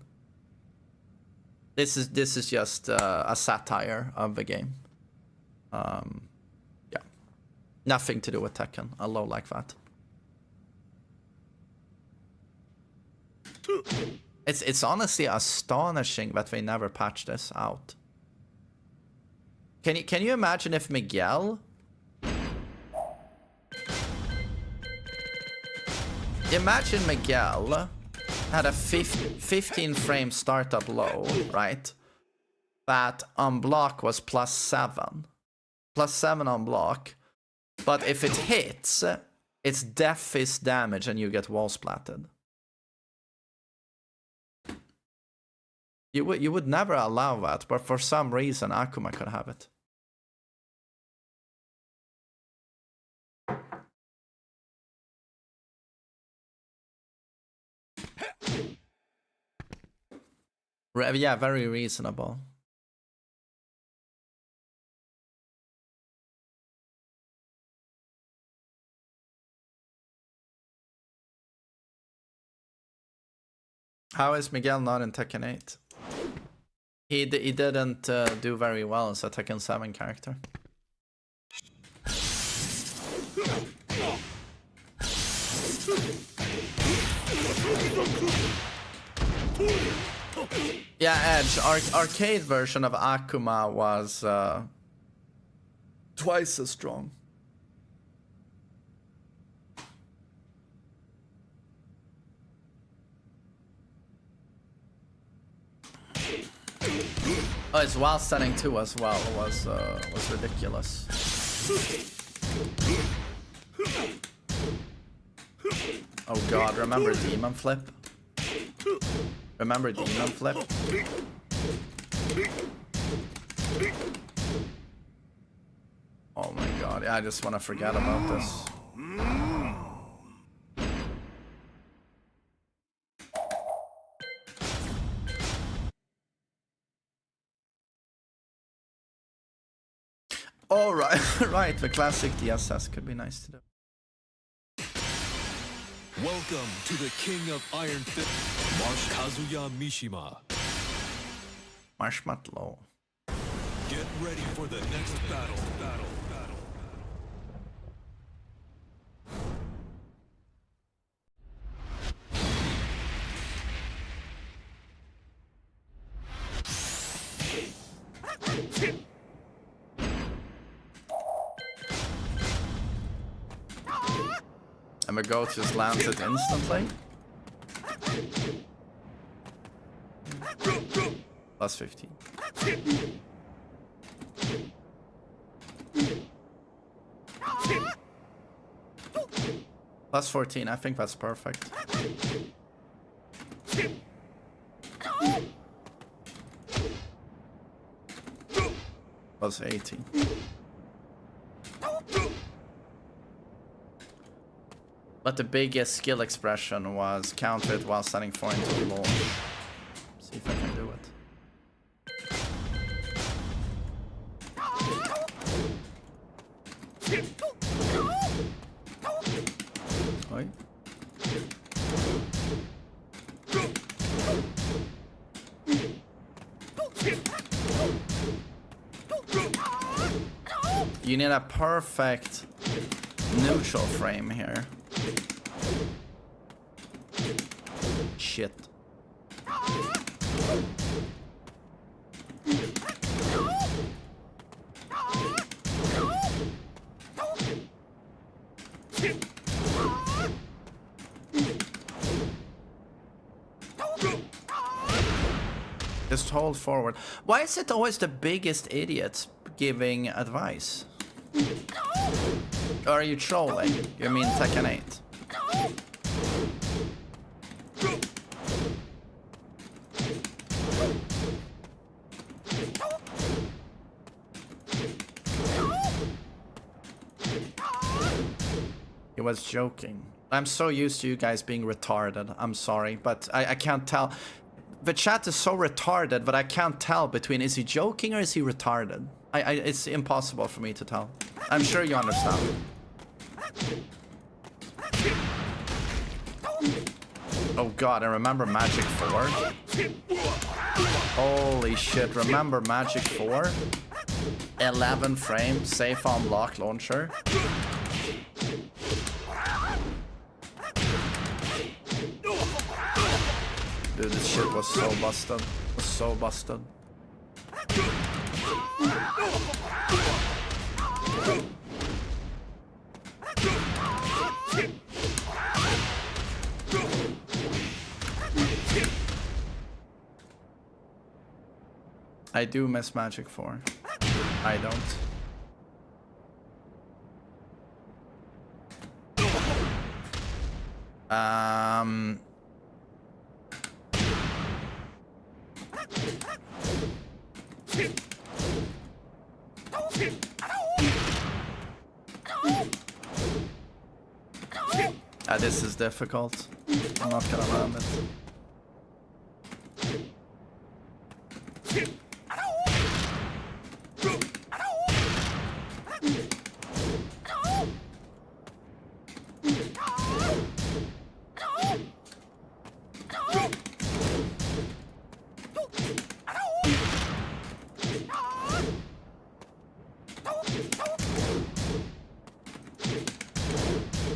This is just a satire of the game. Yeah, nothing to do with Tekken. A low like that. It's honestly astonishing that they never patched this out. Can you imagine if Miguel? Imagine Miguel had a 15 frame startup low, right? That on block was plus 7. Plus 7 on block. But if it hits, it's death fist damage and you get wall splatted. You would never allow that, but for some reason Akuma could have it. Yeah, very reasonable. How is Miguel not in Tekken 8? He didn't do very well as a Tekken 7 character. Yeah, Edge. Arcade version of Akuma was twice as strong. Oh, his wall setting too as well was ridiculous. Oh god, remember Demon Flip? Remember Demon Flip? Oh my god, I just want to forget about this. Oh right, right, the classic DSS could be nice to do. Welcome to the King of Iron Fist, Kazuya Mishima. Marshmallow. Get ready for the next battle. And the goat just lands it instantly. Plus 15. Plus 14, I think that's perfect. Plus 18. But the biggest skill expression was counter it while standing 4 into the launch. See if I can do it. Oi. You need a perfect neutral frame here. Shit. Just hold forward. Why is it always the biggest idiots giving advice? Or are you trolling? You mean Tekken 8? He was joking. I'm so used to you guys being retarded. I'm sorry, but I can't tell. The chat is so retarded, but I can't tell between is he joking or is he retarded. It's impossible for me to tell. I'm sure you understand. Oh god, I remember Magic 4. Holy shit, remember Magic 4? 11 frames, safe on block launcher. Dude, this shit was so busted. It was so busted. I do miss Magic 4. I don't. This is difficult. I'm not gonna land it.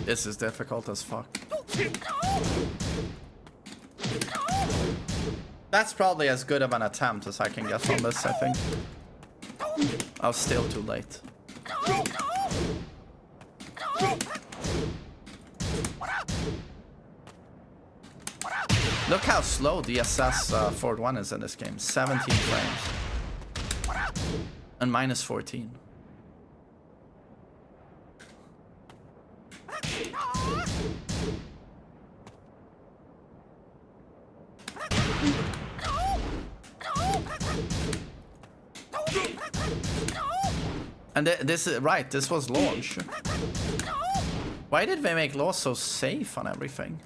This is difficult as fuck. That's probably as good of an attempt as I can get on this, I think. I was still too late. Look how slow DSS Ford 1 is in this game. 17 frames. And minus 14. And this is right, this was launch. Why did they make law so safe on everything?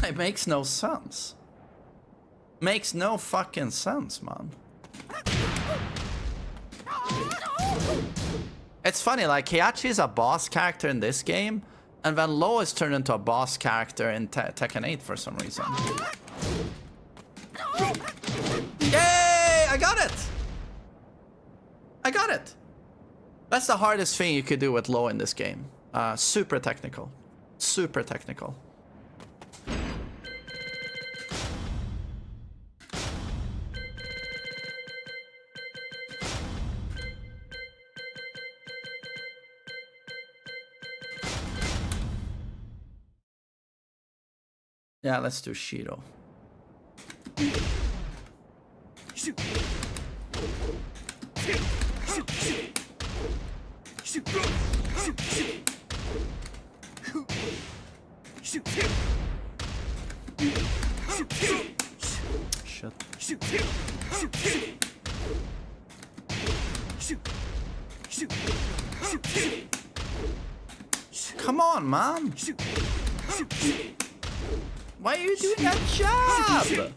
It makes no sense. Makes no fucking sense, man. It's funny, like, Heihachi is a boss character in this game, and then Law is turned into a boss character in Tekken 8 for some reason. Yay! I got it! I got it! That's the hardest thing you could do with Law in this game. Super technical. Super technical. Yeah, let's do Shiro. Come on, man. Why are you doing that job?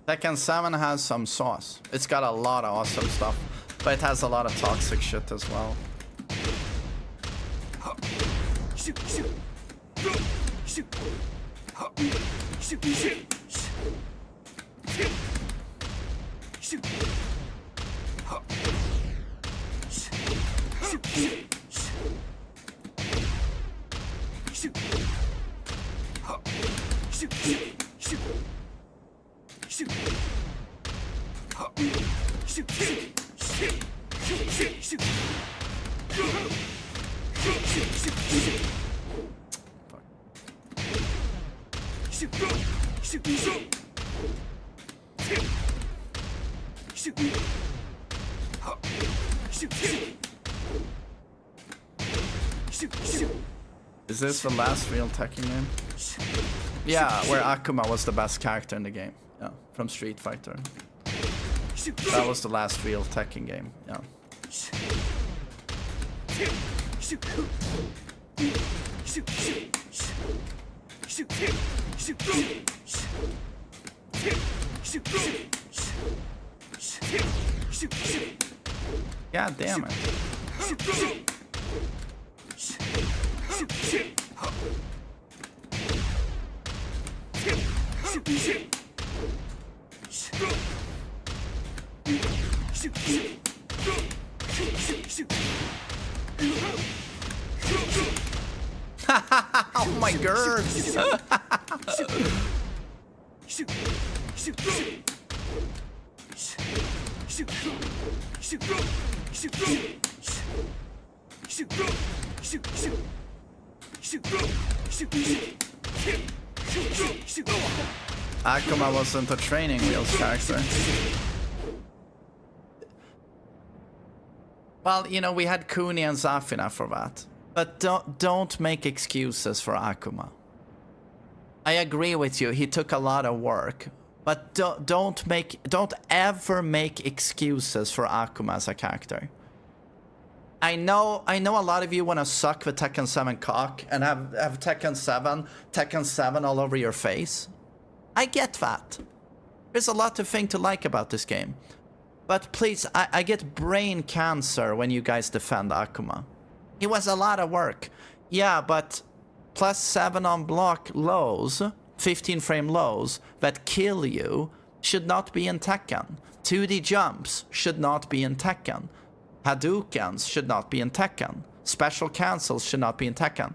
Tekken 7 has some sauce. It's got a lot of awesome stuff, but it has a lot of toxic shit as well. Is this the last real Tekken game? Yeah, where Akuma was the best character in the game. Yeah, from Street Fighter. That was the last real Tekken game. Yeah. God damn it. Oh my god! Akuma wasn't a training wheels character. Well, you know, we had Kuni and Zafina for that. But don't make excuses for Akuma. I agree with you, he took a lot of work. But don't ever make excuses for Akuma as a character. I know a lot of you want to suck with Tekken 7 cock and have Tekken 7 all over your face. I get that. There's a lot to think to like about this game. But please, I get brain cancer when you guys defend Akuma. It was a lot of work. Yeah, but +7 on block lows, 15 frame lows that kill you should not be in Tekken. 2D jumps should not be in Tekken. Hadoukens should not be in Tekken. Special cancels should not be in Tekken.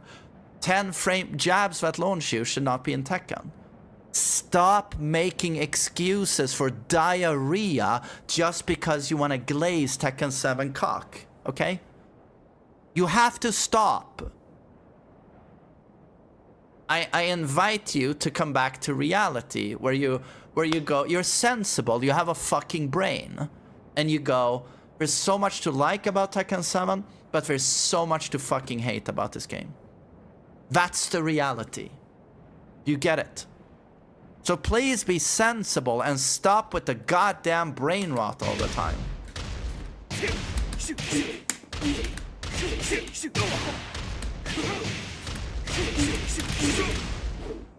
10 frame jabs that launch you should not be in Tekken. Stop making excuses for diarrhea just because you want to glaze Tekken 7 cock, okay? You have to stop. I invite you to come back to reality where you go, you're sensible, you have a fucking brain, and you go, there's so much to like about Tekken 7, but there's so much to fucking hate about this game. That's the reality. You get it? So please be sensible and stop with the goddamn brain rot all the time.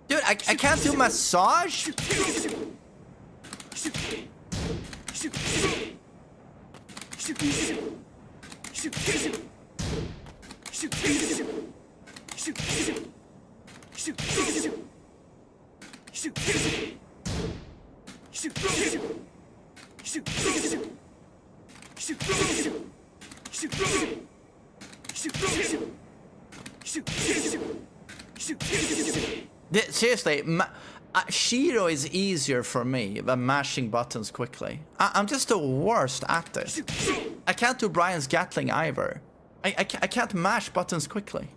Dude, I can't do massage? Seriously, Shiro is easier for me than mashing buttons quickly. I'm just the worst at this. I can't do Brian's Gatling either. I can't mash buttons quickly.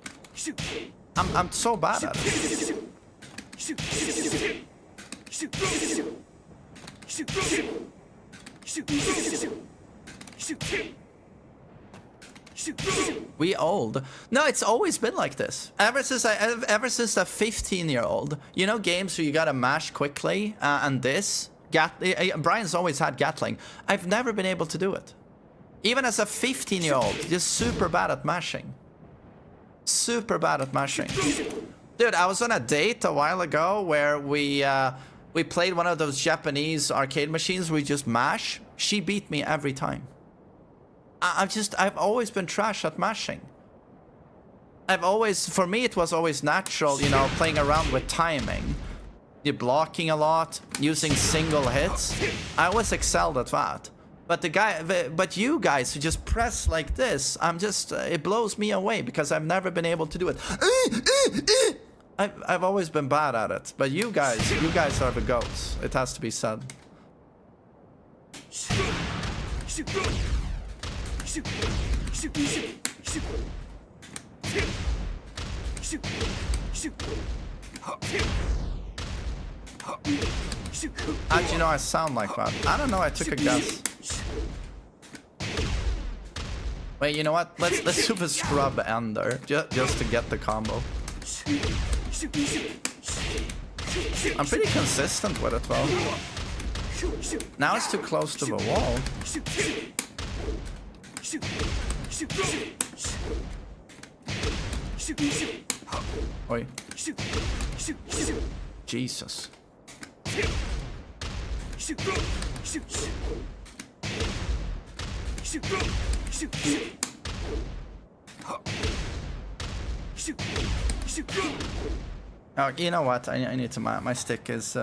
I'm so bad at it. We old. No, it's always been like this. Ever since a 15-year-old. You know games where you gotta mash quickly and this? Brian's always had Gatling. I've never been able to do it. Even as a 15-year-old, just super bad at mashing. Super bad at mashing. Dude, I was on a date a while ago where we played one of those Japanese arcade machines where we just mash. She beat me every time. I've always been trash at mashing. For me it was always natural, you know, playing around with timing. You're blocking a lot, using single hits. I always excelled at that. But you guys who just press like this, it blows me away because I've never been able to do it. I've always been bad at it, but you guys are the goats. It has to be said. How'd you know I sound like that? I don't know, I took a guess. Wait, you know what? Let's do the scrub ender just to get the combo. I'm pretty consistent with it though. Now it's too close to the wall. Oi. Jesus. Oh, you know what? I need to. My stick is.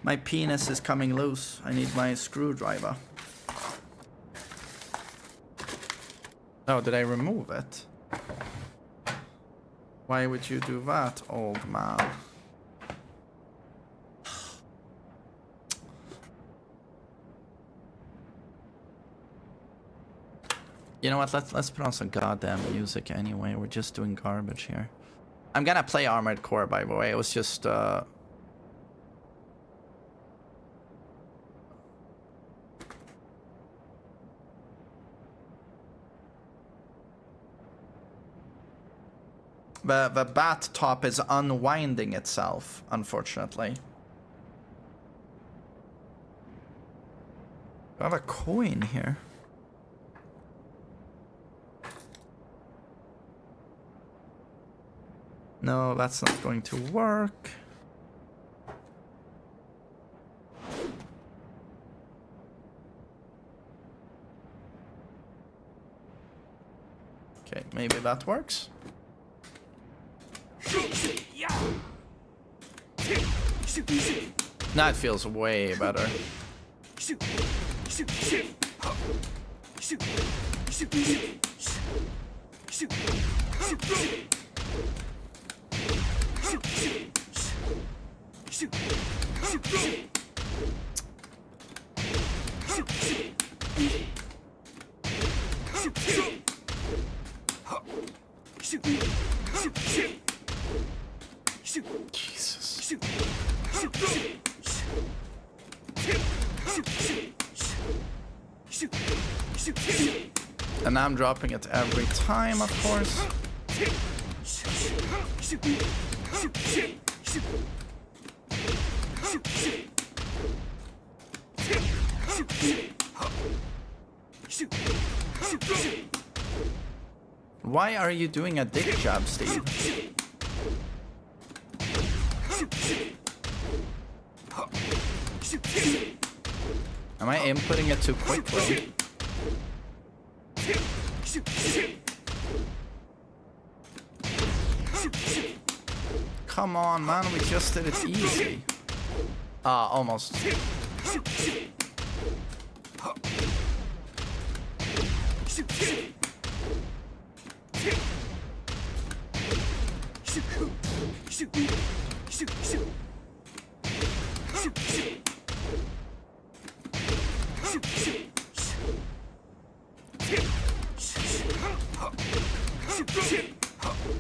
My penis is coming loose. I need my screwdriver. Oh, did I remove it? Why would you do that, old man? You know what? Let's put on some goddamn music anyway. We're just doing garbage here. I'm gonna play Armored Core, by the way. It was just the bat top is unwinding itself, unfortunately. I have a coin here. No, that's not going to work. maybe that works. That feels way better. Jesus. And I'm dropping it every time, of course. Why are you doing a dick jab, Steve? Am I inputting it too quickly? Come on, man, we just did it easy. Ah, almost.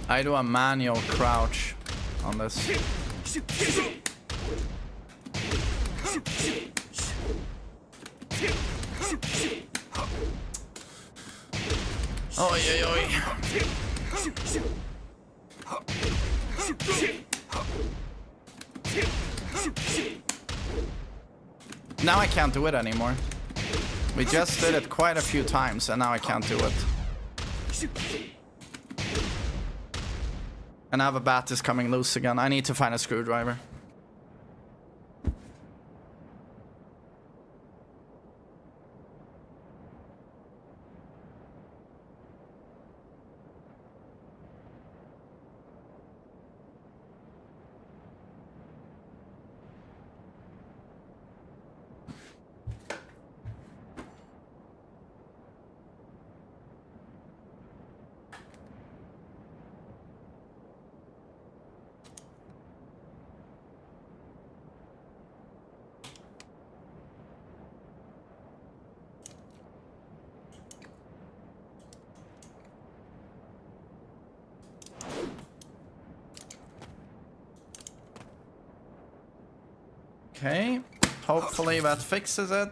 I do a manual crouch on this. Oi, oi, oi. Now I can't do it anymore. We just did it quite a few times and now I can't do it. And now the bat is coming loose again. I need to find a screwdriver. Okay, hopefully that fixes it.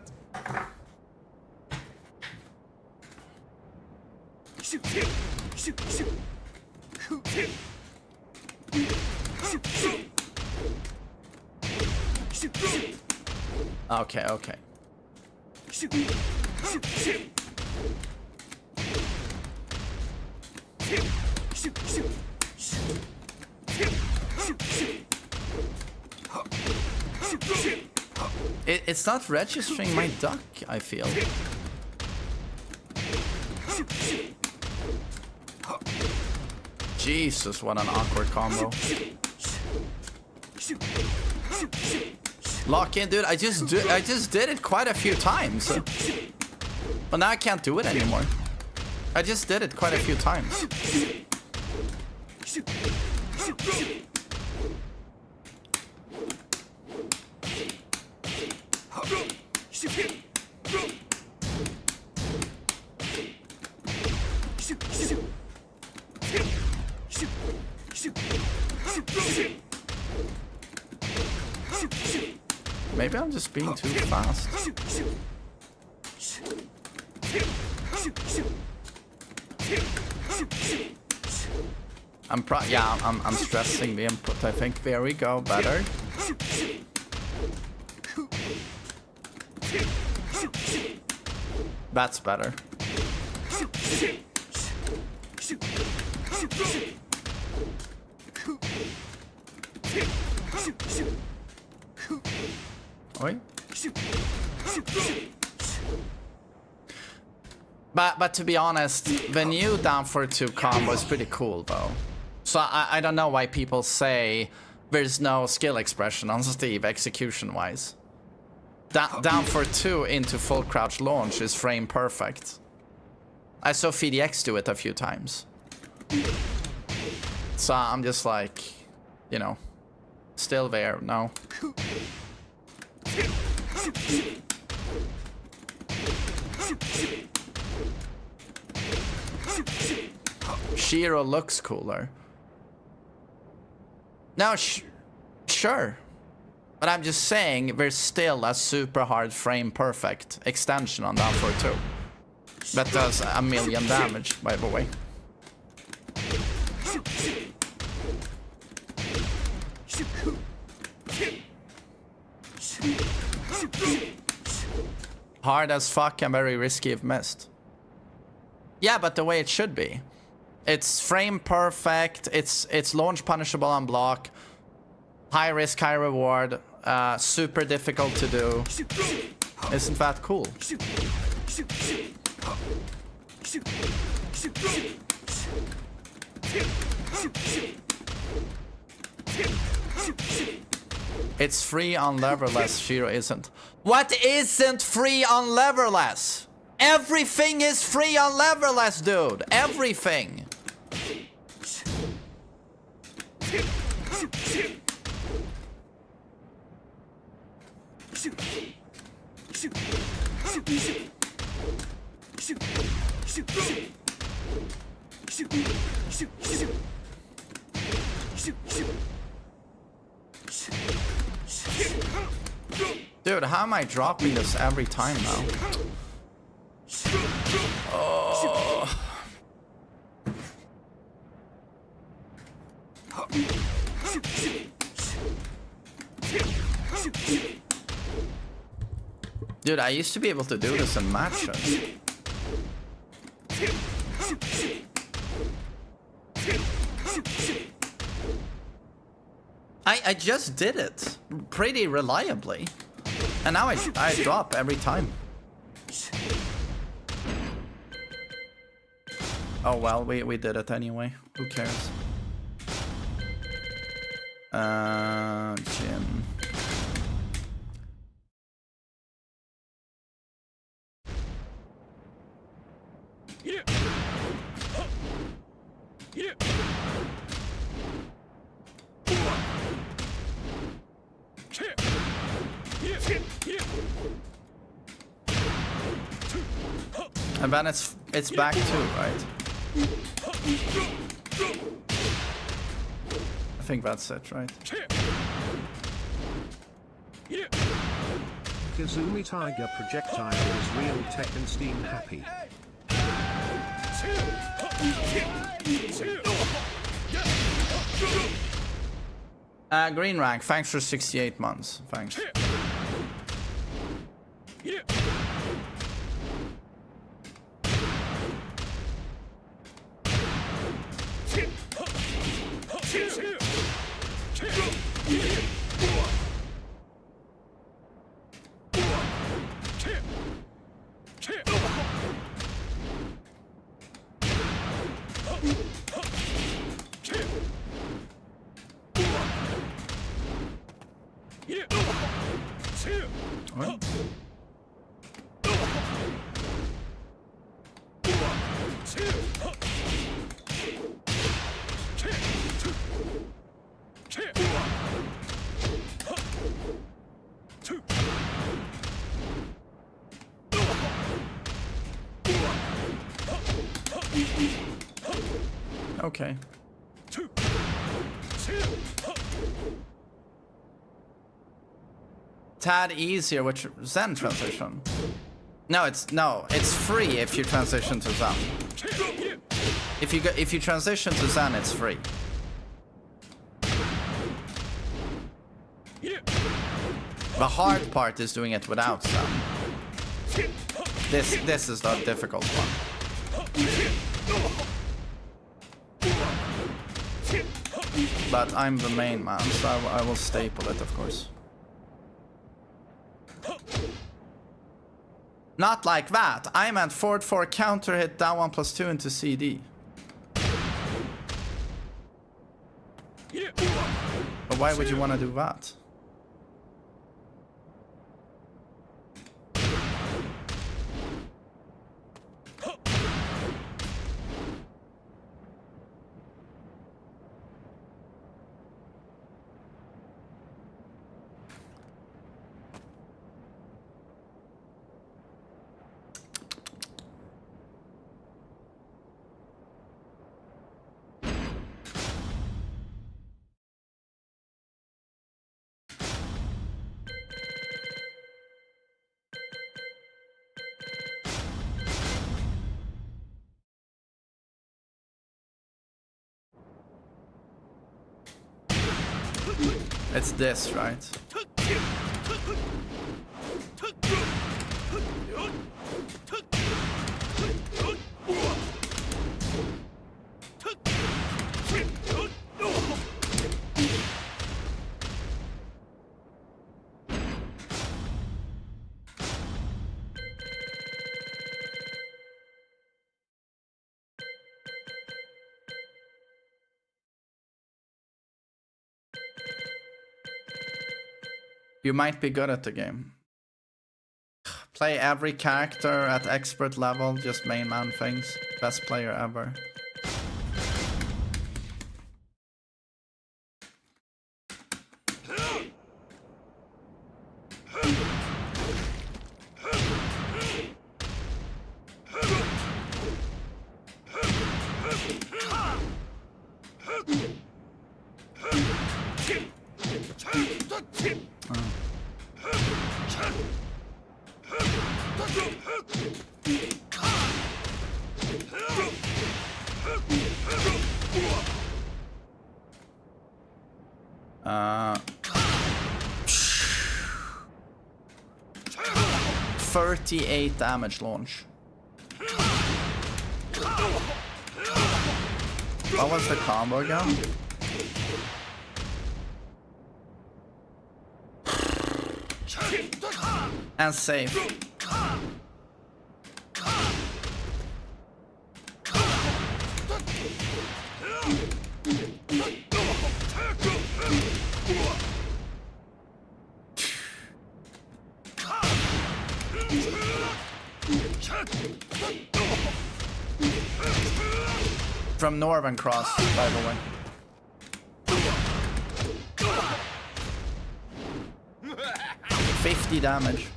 Okay, okay. It's not registering my duck, I feel. Jesus, what an awkward combo. Lock in, dude. I just did it quite a few times. But now I can't do it anymore. I just did it quite a few times. Maybe I'm just being too fast. I'm stressing the input. I think there we go, better. That's better. Oi. But to be honest, the new down for 2 combo is pretty cool though. So I don't know why people say there's no skill expression on Steve execution wise. Down for 2 into full crouch launch is frame perfect. I saw FDX do it a few times. So I'm just like, you know, still there, no. Shiro looks cooler. No, sure. But I'm just saying there's still a super hard frame perfect extension on down for 2. That does 1,000,000 damage, by the way. Hard as fuck and very risky if missed. Yeah, but the way it should be. It's frame perfect, it's launch punishable on block, high risk, high reward, super difficult to do. Isn't that cool? It's free on leverless, Shiro isn't. What isn't free on leverless? Everything is free on leverless, dude. Everything. Dude, how am I dropping this every time now? Oh. Dude, I used to be able to do this in matches. I just did it pretty reliably. And now I drop every time. Oh well, we did it anyway. Who cares? Jim. And then it's back too, right? I think that's it, right? Kazumi Tiger projectile is real Tekken Steam happy. Green rank, thanks for 68 months. Thanks. What? Okay. Tad easier with Zen transition. No, it's free if you transition to Zen. If you transition to Zen, it's free. The hard part is doing it without Zen. This is the difficult one. But I'm the main man, so I will staple it, of course. Not like that. I meant forward 4 counter hit down 1 plus 2 into CD. But why would you want to do that? It's this, right? You might be good at the game. Play every character at expert level, just main man things. Best player ever. Uh, 38 damage launch. What was the combo again? And save. From Northern Cross, by the way. $50 damage.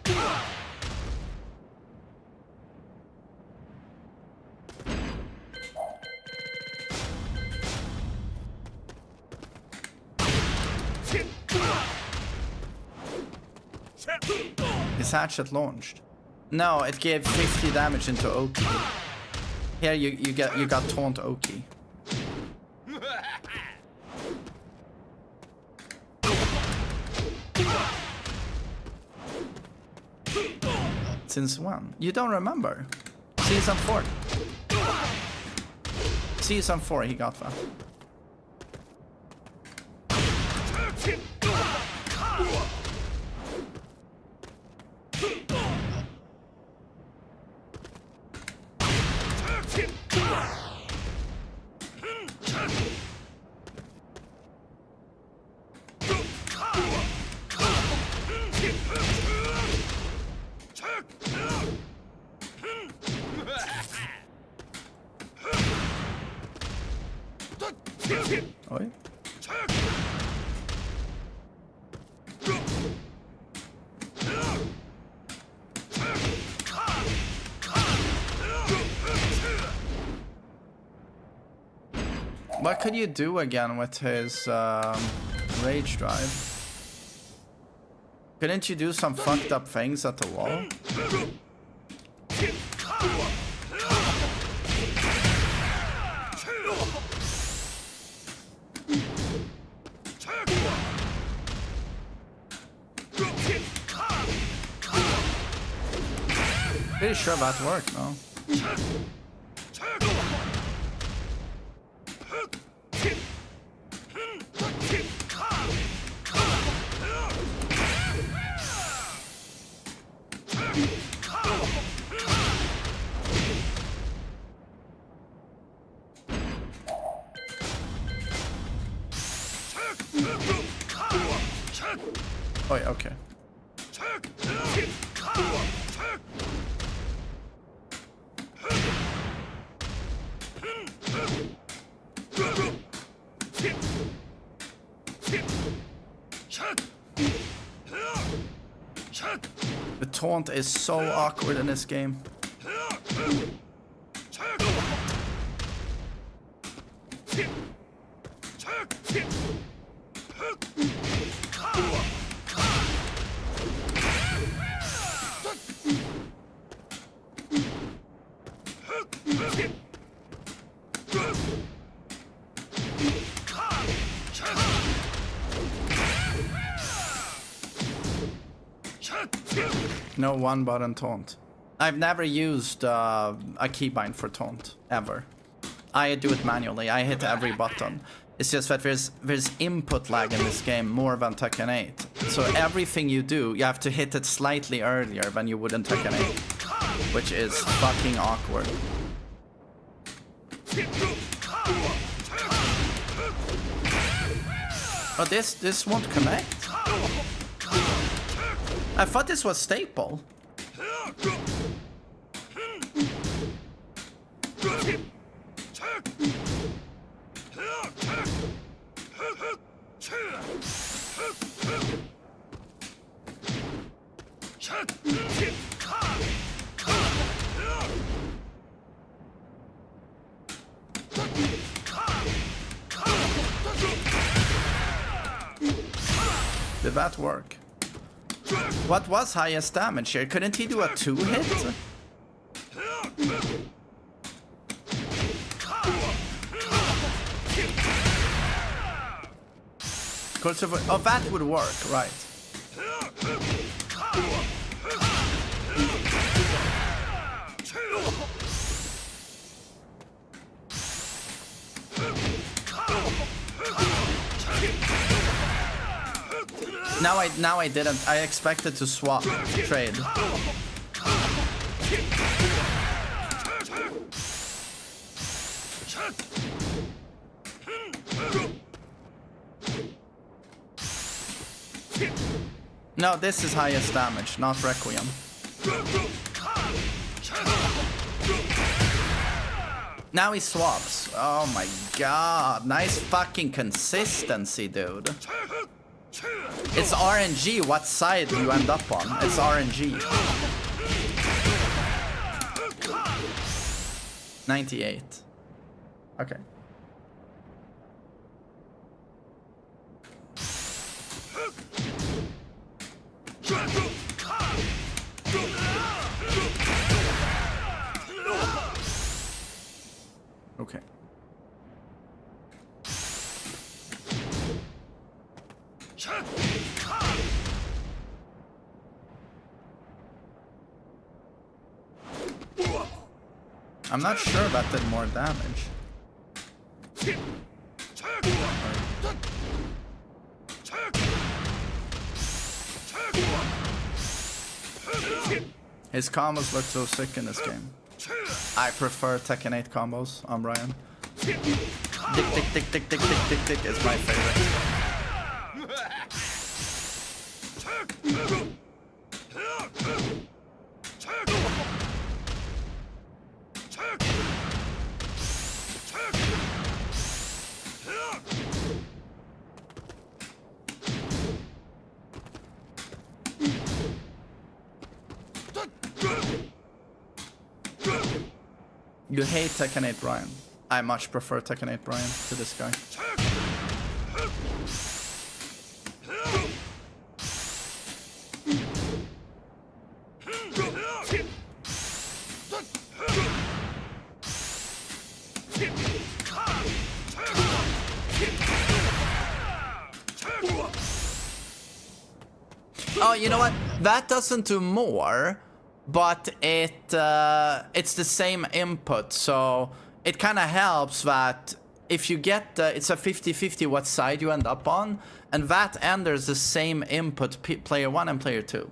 His hatchet launched. No, it gave 50 damage into Oki. Here you got taunt Oki. Since when? You don't remember? Season 4. Season 4 he got that. Oi. What could you do again with his rage drive? Couldn't you do some fucked up things at the wall? Pretty sure that worked, no? Oh, yeah, okay. The taunt is so awkward in this game. No one button taunt. I've never used a keybind for taunt, ever. I do it manually, I hit every button. It's just that there's input lag in this game more than Tekken 8. So everything you do, you have to hit it slightly earlier than you would in Tekken 8. Which is fucking awkward. Oh, this won't connect? I thought this was staple. Did that work? What was highest damage here? Couldn't he do a 2-hit? Oh, that would work, right. Now I didn't. I expected to swap trade. No, this is highest damage, not Requiem. Now he swaps. Oh my god. Nice fucking consistency, dude. It's RNG what side you end up on. It's RNG. 98. Okay. Okay. I'm not sure that did more damage. His combos look so sick in this game. I prefer Tekken 8 combos on Brian. Dick, dick, dick, dick, dick, dick, dick, dick is my favorite. You hate Tekken 8 Brian. I much prefer Tekken 8 Brian to this guy. Oh, you know what? That doesn't do more, but it's the same input, so it kind of helps that if you get it's a 50-50 what side you end up on, and that enters the same input player 1 and player 2.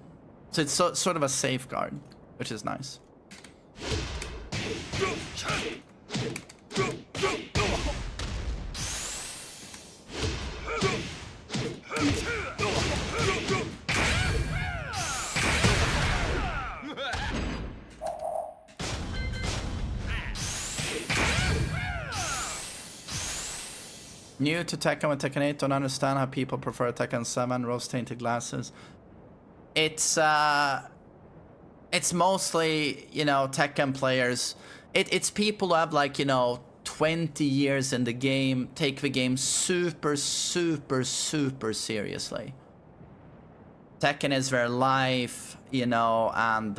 So it's sort of a safeguard, which is nice. new to Tekken with Tekken 8. Don't understand how people prefer Tekken 7. Rose-tinted glasses. It's mostly, you know, Tekken players. It's people who have, like, you know, 20 years in the game, take the game super, super, super seriously. Tekken is their life, you know, and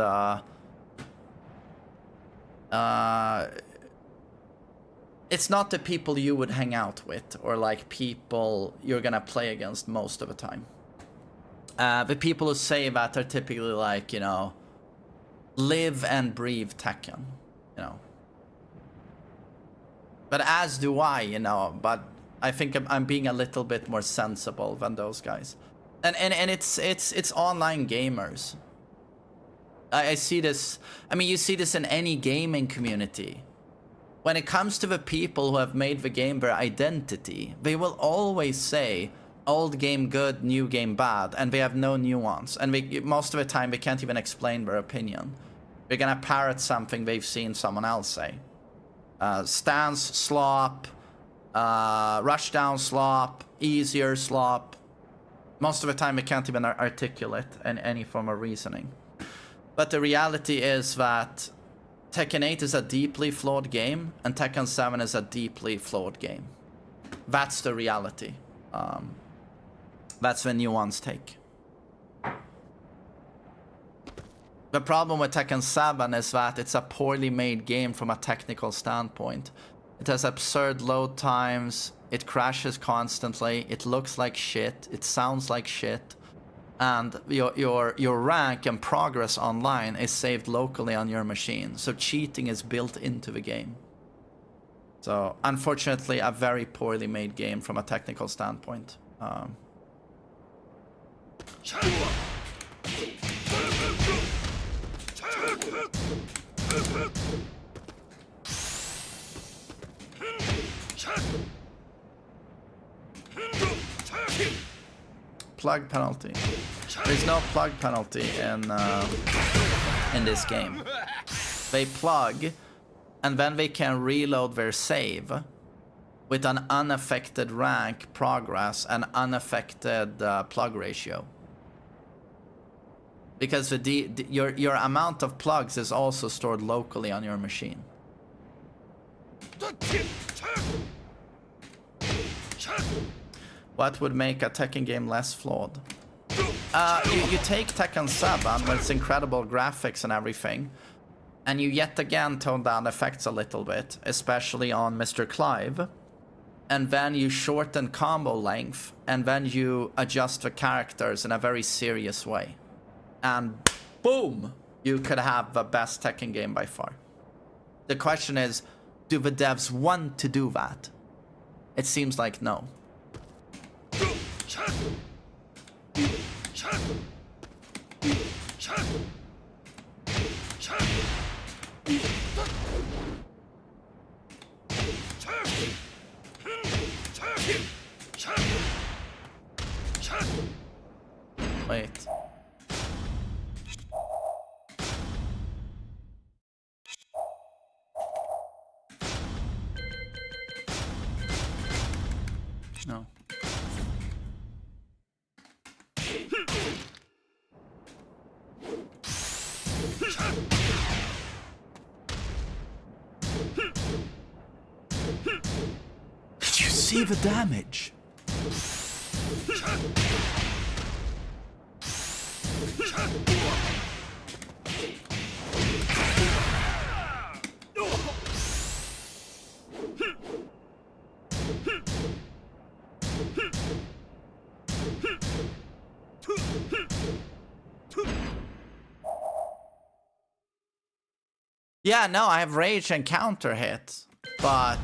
it's not the people you would hang out with or like people you're gonna play against most of the time. The people who say that are typically like, you know, live and breathe Tekken, you know. But as do I, you know, but I think I'm being a little bit more sensible than those guys. And it's online gamers. I see this, I mean, you see this in any gaming community. When it comes to the people who have made the game their identity, they will always say, old game good, new game bad, and they have no nuance. And most of the time, they can't even explain their opinion. They're gonna parrot something they've seen someone else say. Stance, slop, rush down slop, easier slop. Most of the time, they can't even articulate any form of reasoning. But the reality is that Tekken 8 is a deeply flawed game, and Tekken 7 is a deeply flawed game. That's the reality. That's the nuanced take. The problem with Tekken 7 is that it's a poorly made game from a technical standpoint. It has absurd load times, it crashes constantly, it looks like shit, it sounds like shit, and your rank and progress online is saved locally on your machine. So cheating is built into the game. So unfortunately, a very poorly made game from a technical standpoint. Plug penalty. There's no plug penalty in this game. They plug, and then they can reload their save with an unaffected rank progress and unaffected plug ratio. Because your amount of plugs is also stored locally on your machine. What would make a Tekken game less flawed? You take Tekken 7 with its incredible graphics and everything, and you yet again tone down effects a little bit, especially on Mr. Clive, and then you shorten combo length, and then you adjust the characters in a very serious way. And boom! You could have the best Tekken game by far. The question is, do the devs want to do that? It seems like no. Wait. No. Did you see the damage? Yeah, no, I have rage and counter hit, but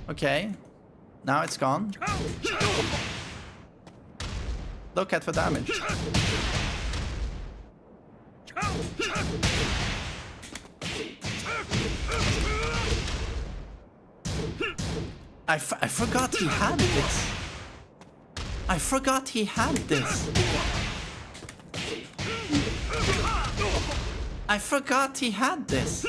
okay, now it's gone. Look at the damage. I forgot he had this. I forgot he had this. I forgot he had this.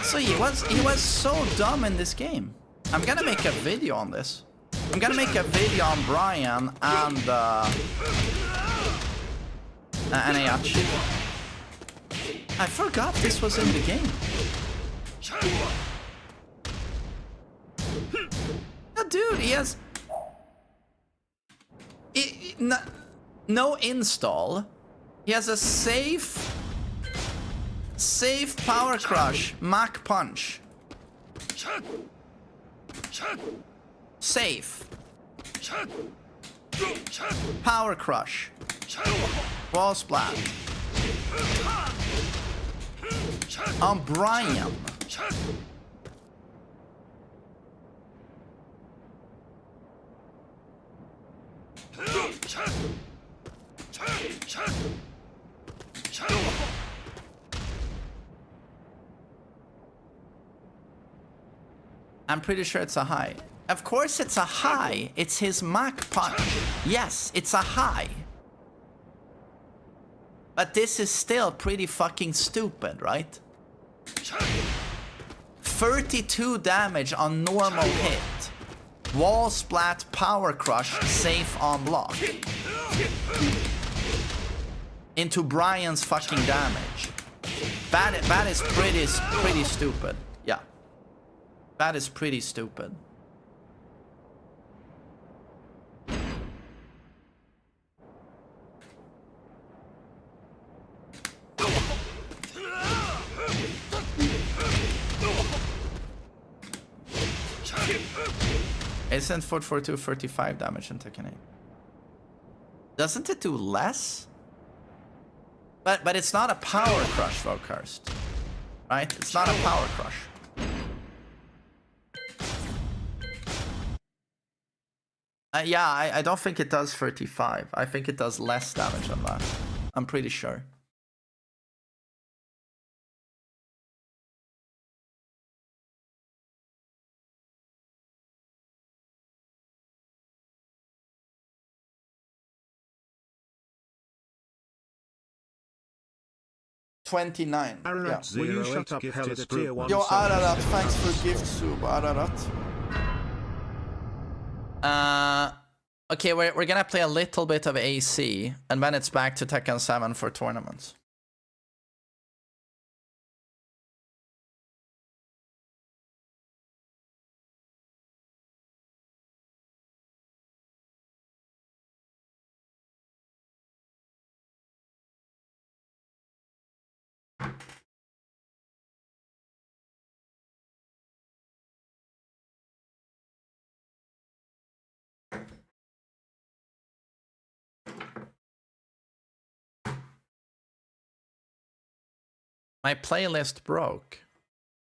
So he was so dumb in this game. I'm gonna make a video on this. I'm gonna make a video on Brian and Ayachi. I forgot this was in the game. No, dude, he has no install. He has a safe power crush, Mach punch. Safe. Power crush. Wall splat. On Brian. I'm pretty sure it's a high. Of course it's a high. It's his Mach punch. Yes, it's a high. But this is still pretty fucking stupid, right? 32 damage on normal hit. Wall splat, power crush, safe on block. Into Brian's fucking damage. That is pretty stupid. Yeah. That is pretty stupid. Isn't 442 35 damage in Tekken 8? Doesn't it do less? But it's not a power crush though, Cursed. Right? It's not a power crush. Yeah, I don't think it does 35. I think it does less damage than that. I'm pretty sure. $29. Yeah. Will you shut up, Hellas Tier 1? Yo, Ararat, thanks for gift sub, Ararat. Okay, we're gonna play a little bit of AC, and then it's back to Tekken 7 for tournaments. My playlist broke.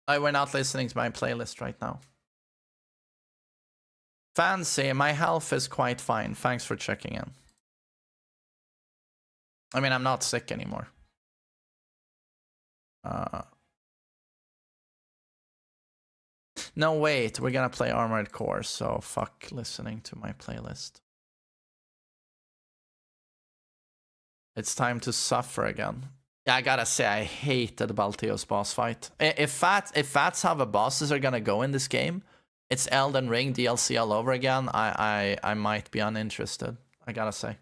We're not listening to my playlist right now. Fancy, my health is quite fine. Thanks for checking in. I mean, I'm not sick anymore. No, wait. We're gonna play Armored Core, so fuck listening to my playlist. It's time to suffer again. Yeah, I gotta say, I hated Balteo's boss fight. If that's how the bosses are gonna go in this game, it's Elden Ring DLC all over again, I might be uninterested. I gotta say.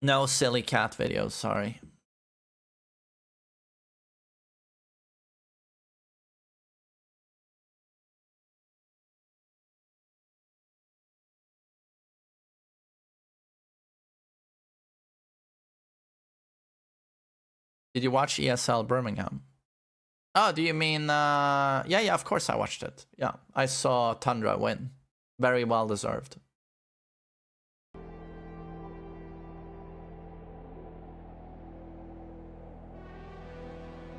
No silly cat videos, sorry. Did you watch ESL Birmingham? Oh, do you mean... Yeah, of course I watched it. Yeah, I saw Tundra win. Very well deserved.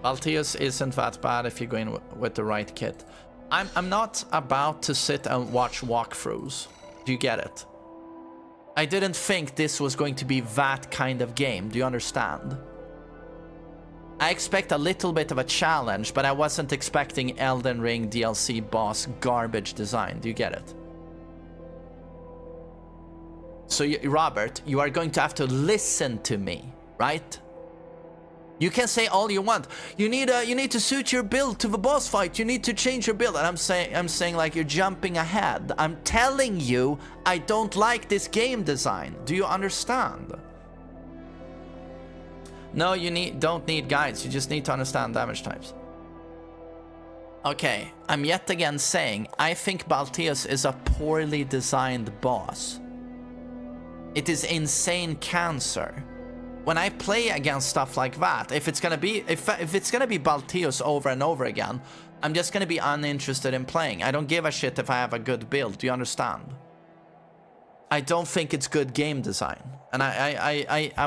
Balteus isn't that bad if you go in with the right kit. I'm not about to sit and watch walkthroughs. Do you get it? I didn't think this was going to be that kind of game. Do you understand? I expect a little bit of a challenge, but I wasn't expecting Elden Ring DLC boss garbage design. Do you get it? So, Robert, you are going to have to listen to me, right? You can say all you want. You need to suit your build to the boss fight. You need to change your build. And I'm saying like you're jumping ahead. I'm telling you, I don't like this game design. Do you understand? No, you don't need guides. You just need to understand damage types. Okay, I'm yet again saying I think Balteus is a poorly designed boss. It is insane cancer. When I play against stuff like that, if it's gonna be Balteus over and over again, I'm just gonna be uninterested in playing. I don't give a shit if I have a good build. Do you understand? I don't think it's good game design, and I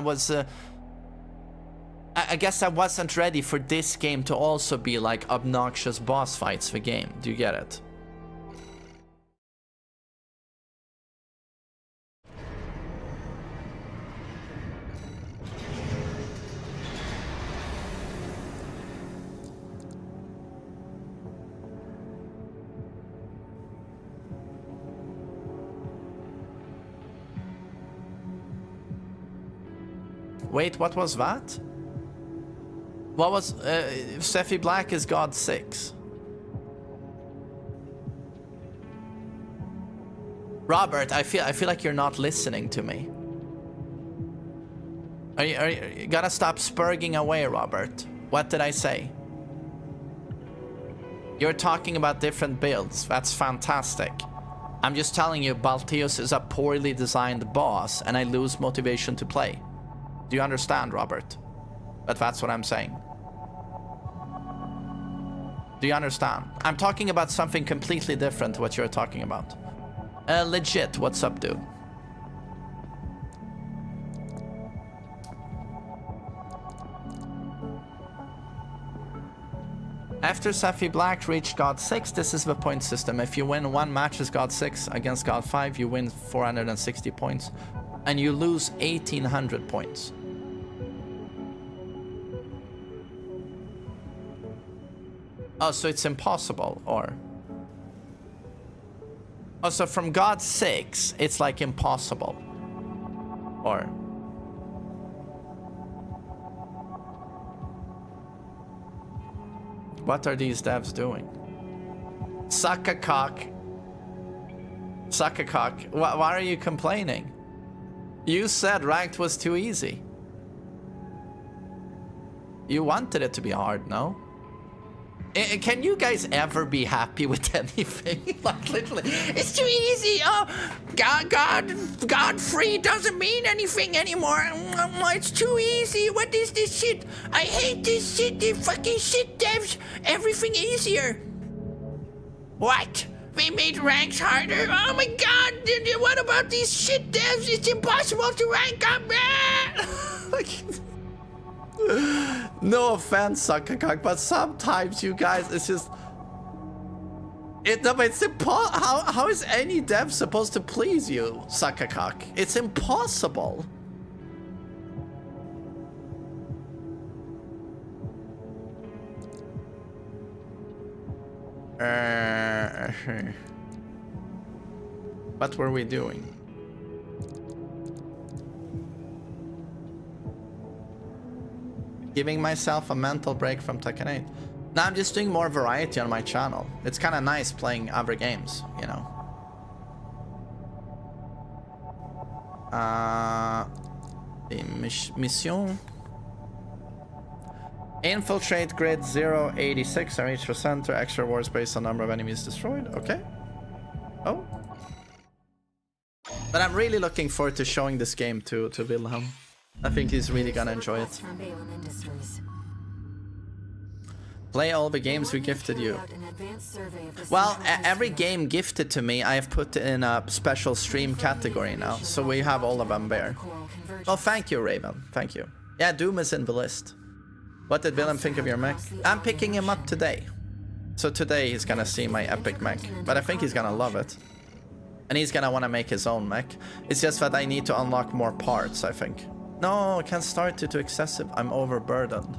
guess I wasn't ready for this game to also be like obnoxious boss fights for game. Do you get it? Wait, what was that? What was Sephi Black is God 6. Robert, I feel like you're not listening to me. Are you gonna stop spurging away, Robert? What did I say? You're talking about different builds. That's fantastic. I'm just telling you, Balteus is a poorly designed boss, and I lose motivation to play. Do you understand, Robert? But that's what I'm saying. Do you understand? I'm talking about something completely different to what you're talking about. Legit, what's up, dude? After Sephi Black reached God 6, this is the point system. If you win one match as God 6 against God 5, you win 460 points. And you lose 1,800 points. Oh, so it's impossible, or... Oh, so from God 6, it's like impossible. Or... What are these devs doing? Suck a cock. Suck a cock. Why are you complaining? You said ranked was too easy. You wanted it to be hard, no? Can you guys ever be happy with anything? Like, literally, it's too easy. Oh, God free doesn't mean anything anymore. It's too easy. What is this shit? I hate this shit. The fucking shit devs. Everything easier. What? They made ranks harder? Oh my god, what about these shit devs? It's impossible to rank up. No offense, Suckercock, but sometimes you guys, it's just... It's impossible. How is any dev supposed to please you, Suckercock? It's impossible. What were we doing? Giving myself a mental break from Tekken 8. No, I'm just doing more variety on my channel. It's kind of nice playing other games, you know. Mission. Infiltrate grid 086 and reach the center. Extra rewards based on number of enemies destroyed. Okay. Oh. But I'm really looking forward to showing this game to Wilhelm. I think he's really gonna enjoy it. Play all the games we gifted you. Well, every game gifted to me, I have put in a special stream category now. So we have all of them there. Oh, thank you, Raven. Thank you. Yeah, Doom is in the list. What did Willem think of your mech? I'm picking him up today. So today he's gonna see my epic mech. But I think he's gonna love it. And he's gonna wanna make his own mech. It's just that I need to unlock more parts, I think. No, I can't start it too excessive. I'm overburdened.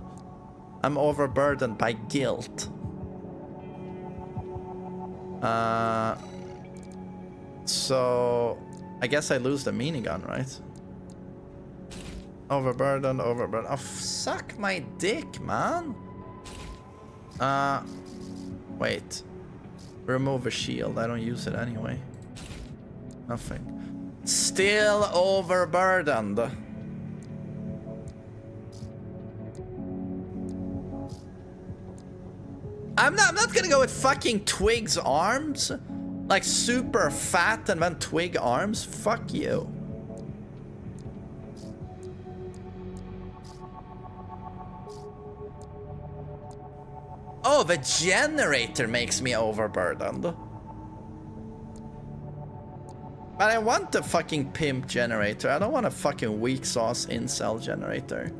I'm overburdened by guilt. So I guess I lose the minigun, right? Overburdened, overburdened. Oh, suck my dick, man. Wait. Remove a shield. I don't use it anyway. Nothing. Still overburdened. I'm not gonna go with fucking Twig's arms. Like super fat and then Twig arms. Fuck you. Oh, the generator makes me overburdened. But I want the fucking pimp generator. I don't want a fucking weak sauce incel generator.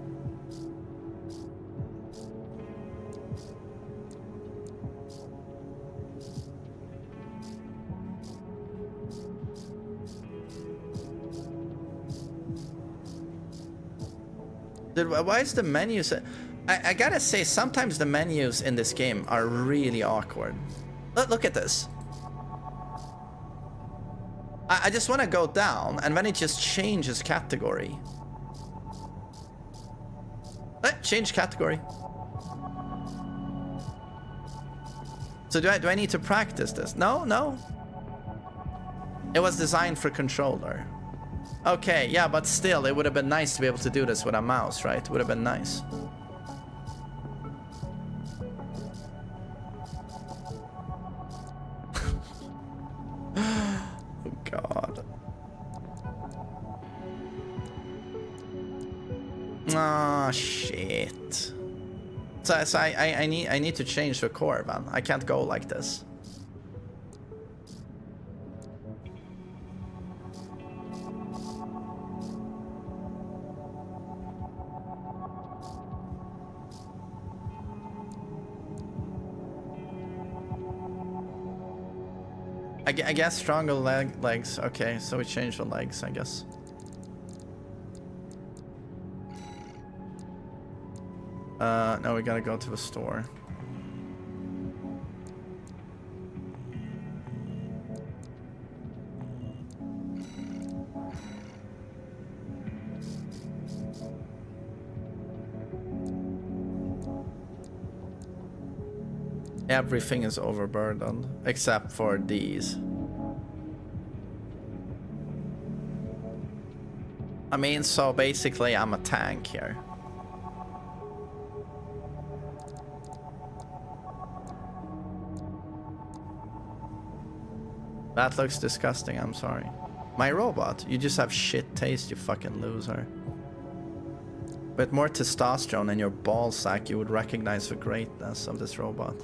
Dude, why is the menu so... I gotta say, sometimes the menus in this game are really awkward. Look at this. I just want to go down, and then it just changes category. Change category. So do I need to practice this? No. It was designed for controller. Okay, yeah, but still, it would have been nice to be able to do this with a mouse, right? Would have been nice. God. Ah, shit. So I need to change the core, man. I can't go like this. I guess stronger legs. Okay, so we change the legs, I guess. No, we gotta go to the store. Everything is overburdened, except for these. I mean, so basically I'm a tank here. That looks disgusting, I'm sorry. My robot, you just have shit taste, you fucking loser. With more testosterone in your ballsack, you would recognize the greatness of this robot.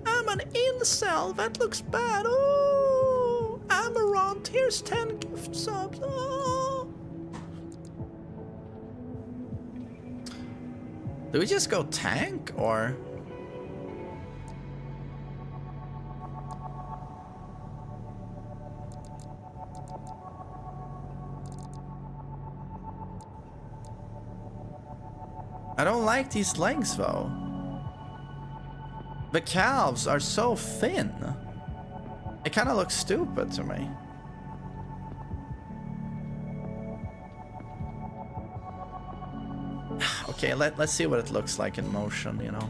I'm an incel, that looks bad. Oh, Amarant, here's 10 gift subs. Oh. Do we just go tank, or? I don't like these legs, though. The calves are so thin. It kind of looks stupid to me. Okay, let's see what it looks like in motion, you know.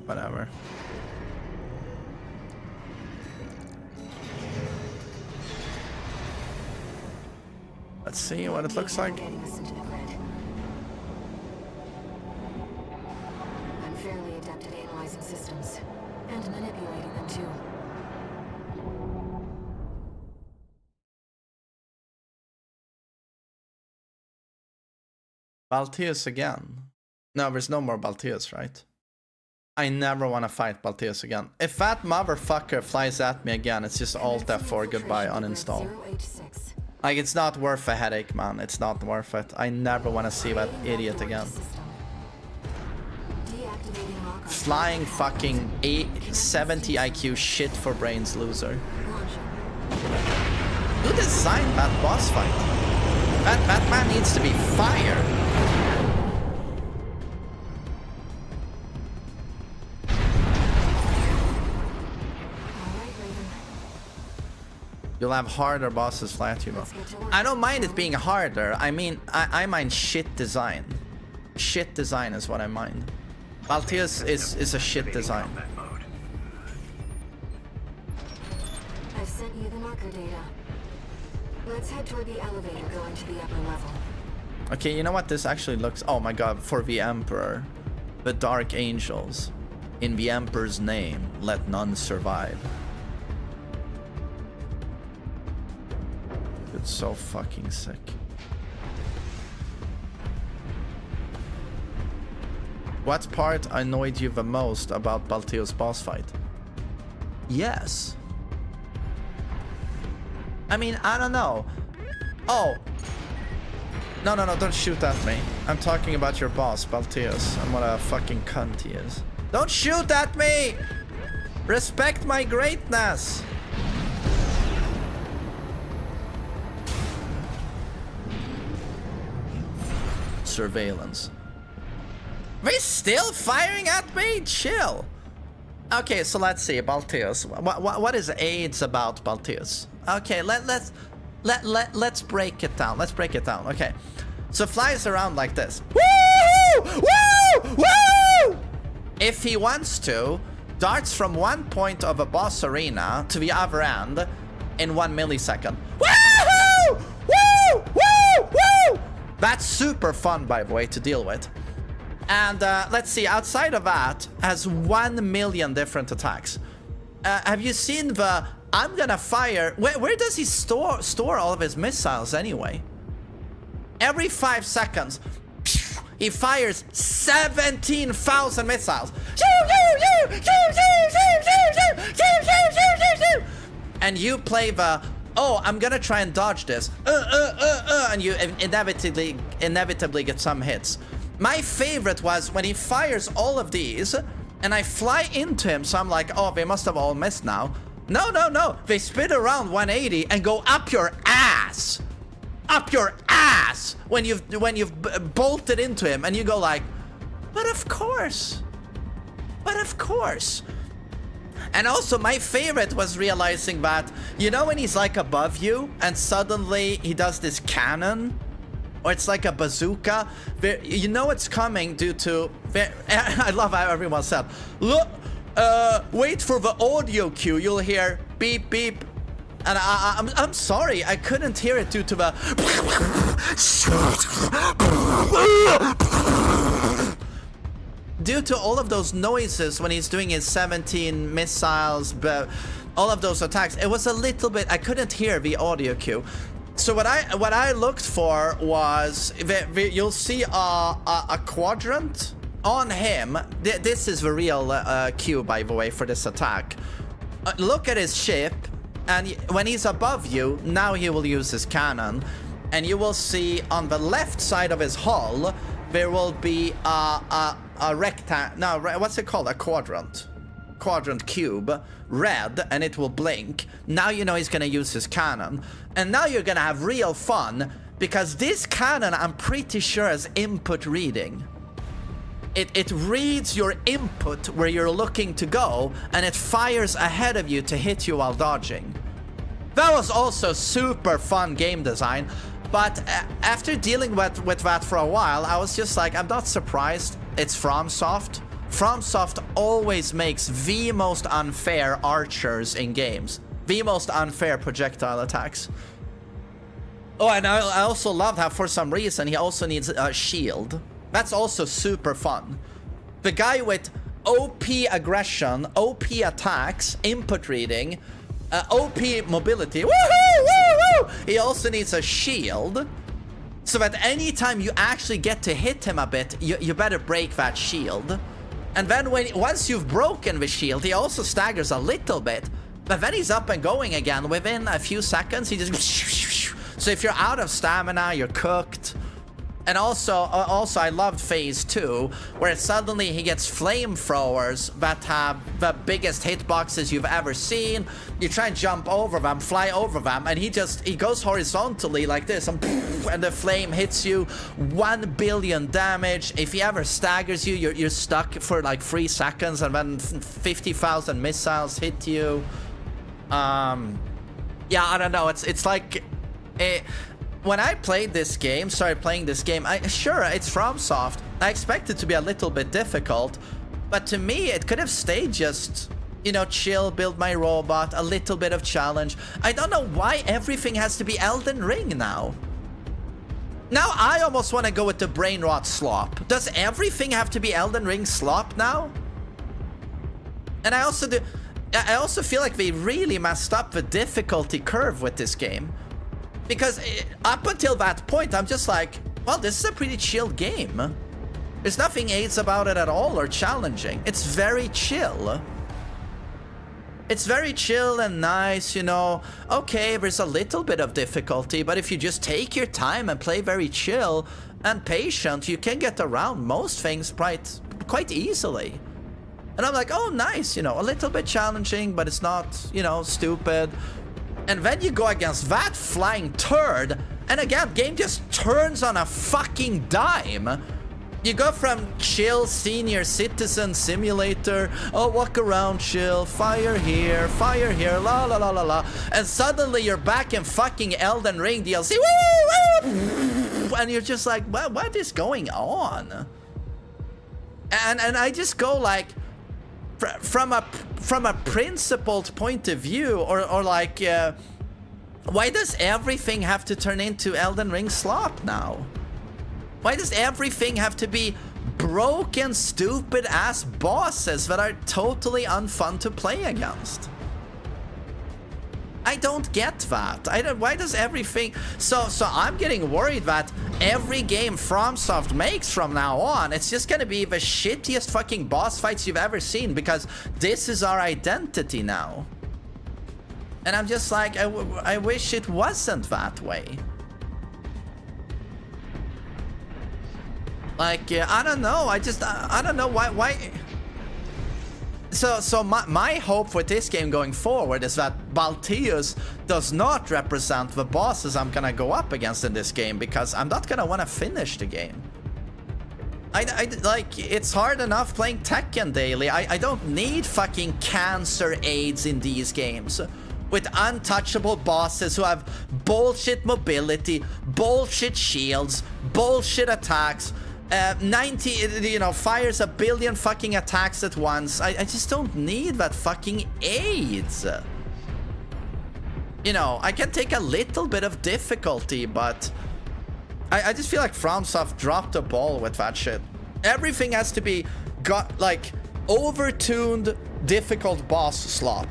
Whatever. Let's see what it looks like. I'm fairly adept at analyzing systems and manipulating them too. Balteus again. No, there's no more Balteus, right? I never want to fight Balteus again. If that motherfucker flies at me again, it's just Alt F4, goodbye, uninstall. Like, it's not worth a headache, man. It's not worth it. I never want to see that idiot again. Flying fucking 70 IQ shit for brains loser. Who designed that boss fight? That man needs to be fired. You'll have harder bosses flat you. I don't mind it being harder. I mean, I mind shit design. Shit design is what I mind. Balteus is a shit design. I've sent you the marker data. Let's head toward the elevator going to the upper level. Okay, you know what this actually looks... Oh my god, for the Emperor. The Dark Angels. In the Emperor's name, let none survive. It's so fucking sick. What part annoyed you the most about Balteo's boss fight? Yes. I mean, I don't know. Oh. No, don't shoot at me. I'm talking about your boss, Balteos, and what a fucking cunt he is. Don't shoot at me! Respect my greatness! Surveillance. They still firing at me? Chill. Okay, so let's see, Balteos. What is AIDS about Balteos? Okay, let's break it down. Let's break it down. Okay. So flies around like this. Woo! Woo! Woo! If he wants to, darts from one point of a boss arena to the other end in 1 millisecond. Woo! Woo! Woo! Woo! That's super fun, by the way, to deal with. And let's see, outside of that, has 1 million different attacks. Have you seen the... I'm gonna fire... Where does he store all of his missiles anyway? Every 5 seconds, he fires 17,000 missiles. And you play the... Oh, I'm gonna try and dodge this. And you inevitably get some hits. My favorite was when he fires all of these, and I fly into him, so I'm like, oh, they must have all missed now. No. They spin around 180 and go up your ass. Up your ass when you've bolted into him, and you go like, but of course. And also my favorite was realizing that, you know when he's like above you and suddenly he does this cannon? Or it's like a bazooka. You know it's coming due to... I love how everyone said, look, wait for the audio cue. You'll hear beep, beep. And I'm sorry, I couldn't hear it due to the... Due to all of those noises when he's doing his 17 missiles, all of those attacks, it was a little bit... I couldn't hear the audio cue. So what I looked for was... You'll see a quadrant on him. This is the real cue, by the way, for this attack. Look at his ship. And when he's above you, now he will use his cannon. And you will see on the left side of his hull, there will be a rectangle. No, what's it called? A quadrant. Quadrant cube. Red, and it will blink. Now you know he's going to use his cannon. And now you're going to have real fun, because this cannon, I'm pretty sure, has input reading. It reads your input where you're looking to go, and it fires ahead of you to hit you while dodging. That was also super fun game design, but after dealing with that for a while, I was just like, I'm not surprised. It's FromSoft. FromSoft always makes the most unfair archers in games. The most unfair projectile attacks. Oh, and I also loved how for some reason he also needs a shield. That's also super fun. The guy with OP aggression, OP attacks, input reading, OP mobility, woohoo, woohoo! He also needs a shield. So that anytime you actually get to hit him a bit, you better break that shield. And then once you've broken the shield, he also staggers a little bit. But then he's up and going again within a few seconds. He just... So if you're out of stamina, you're cooked. And also I loved phase 2, where suddenly he gets flamethrowers that have the biggest hitboxes you've ever seen. You try and jump over them, fly over them, and he goes horizontally like this, and the flame hits you. 1 billion damage. If he ever staggers you, you're stuck for like 3 seconds, and then 50,000 missiles hit you. Yeah, I don't know. It's like when I played this game, started playing this game, sure, it's FromSoft. I expect it to be a little bit difficult, but to me, it could have stayed just, you know, chill, build my robot, a little bit of challenge. I don't know why everything has to be Elden Ring now. Now I almost want to go with the brain rot slop. Does everything have to be Elden Ring slop now? And I also feel like they really messed up the difficulty curve with this game. Because up until that point, I'm just like, well, this is a pretty chill game. There's nothing AIDS about it at all or challenging. It's very chill. It's very chill and nice, you know. Okay, there's a little bit of difficulty, but if you just take your time and play very chill and patient, you can get around most things quite easily. And I'm like, oh, nice, you know, a little bit challenging, but it's not, you know, stupid. And then you go against that flying turd, and again, game just turns on a fucking dime. You go from chill senior citizen simulator, oh, walk around chill, fire here, la la la la la, and suddenly you're back in fucking Elden Ring DLC, woo, woo, and you're just like, what is going on? And I just go like, from a principled point of view, or like, why does everything have to turn into Elden Ring slop now? Why does everything have to be broken, stupid ass bosses that are totally unfun to play against? I don't get that. Why does everything... So I'm getting worried that every game FromSoft makes from now on, it's just gonna be the shittiest fucking boss fights you've ever seen, because this is our identity now. And I'm just like, I wish it wasn't that way. Like, I don't know. I don't know why... So my hope with this game going forward is that Balteus does not represent the bosses I'm gonna go up against in this game, because I'm not gonna want to finish the game. Like, it's hard enough playing Tekken daily. I don't need fucking cancer AIDS in these games with untouchable bosses who have bullshit mobility, bullshit shields, bullshit attacks. 90, you know, fires a billion fucking attacks at once. I just don't need that fucking AIDS. You know, I can take a little bit of difficulty, but I just feel like FromSoft dropped the ball with that shit. Everything has to be like over-tuned, difficult boss slop.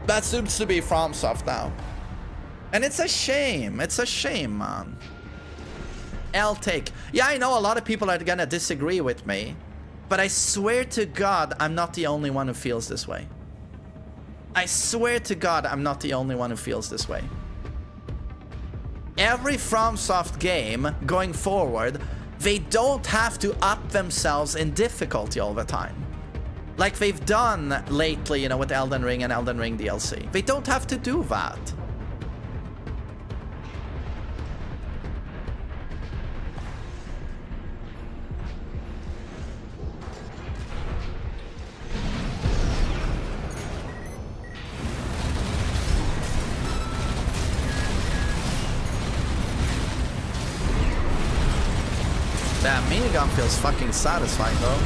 That seems to be FromSoft now. And it's a shame. It's a shame, man. I'll take. Yeah, I know a lot of people are gonna disagree with me, but I swear to God, I'm not the only one who feels this way. I swear to God, I'm not the only one who feels this way. Every FromSoft game going forward, they don't have to up themselves in difficulty all the time, like they've done lately, you know, with Elden Ring and Elden Ring DLC. They don't have to do that. That minigun feels fucking satisfying, though.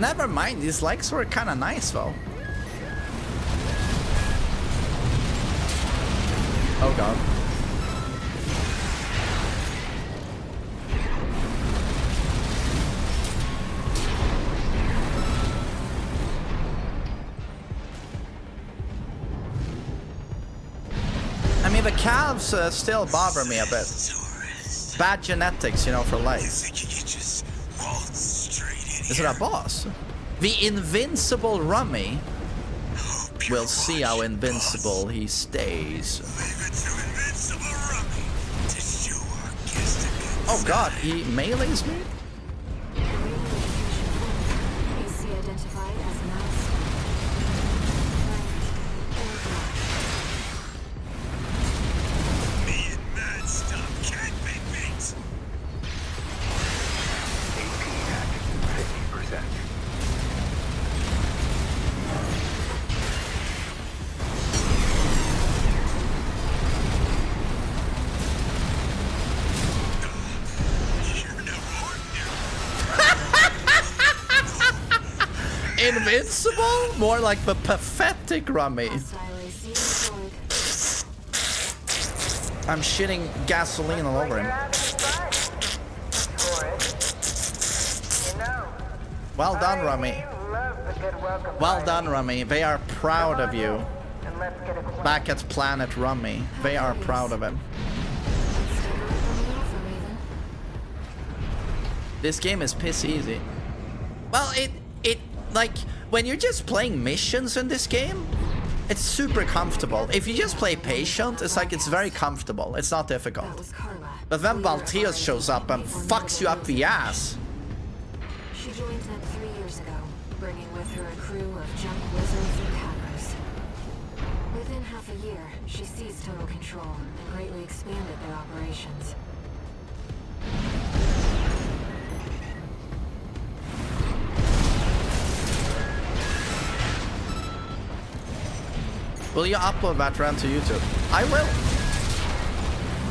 Never mind, these legs were kind of nice, though. Oh god. mean, the calves still bother me a bit. Bad genetics, you know, for life. Is it a boss? The invincible Rummy. We'll see how invincible he stays. Oh god, he melees me? Invincible? More like the pathetic Rummy. I'm shitting gasoline all over him. Well done, Rummy. Well done, Rummy. They are proud of you. Back at Planet Rummy, they are proud of him. This game is piss easy. Well, it like, when you're just playing missions in this game, it's super comfortable. If you just play patient, it's like, it's very comfortable. It's not difficult. But then Balteus shows up and fucks you up the ass. She joined them 3 years ago, bringing with her a crew of junk wizards and hackers. Within half a year, she seized total control and greatly expanded their operations. Will you upload that run to YouTube? I will.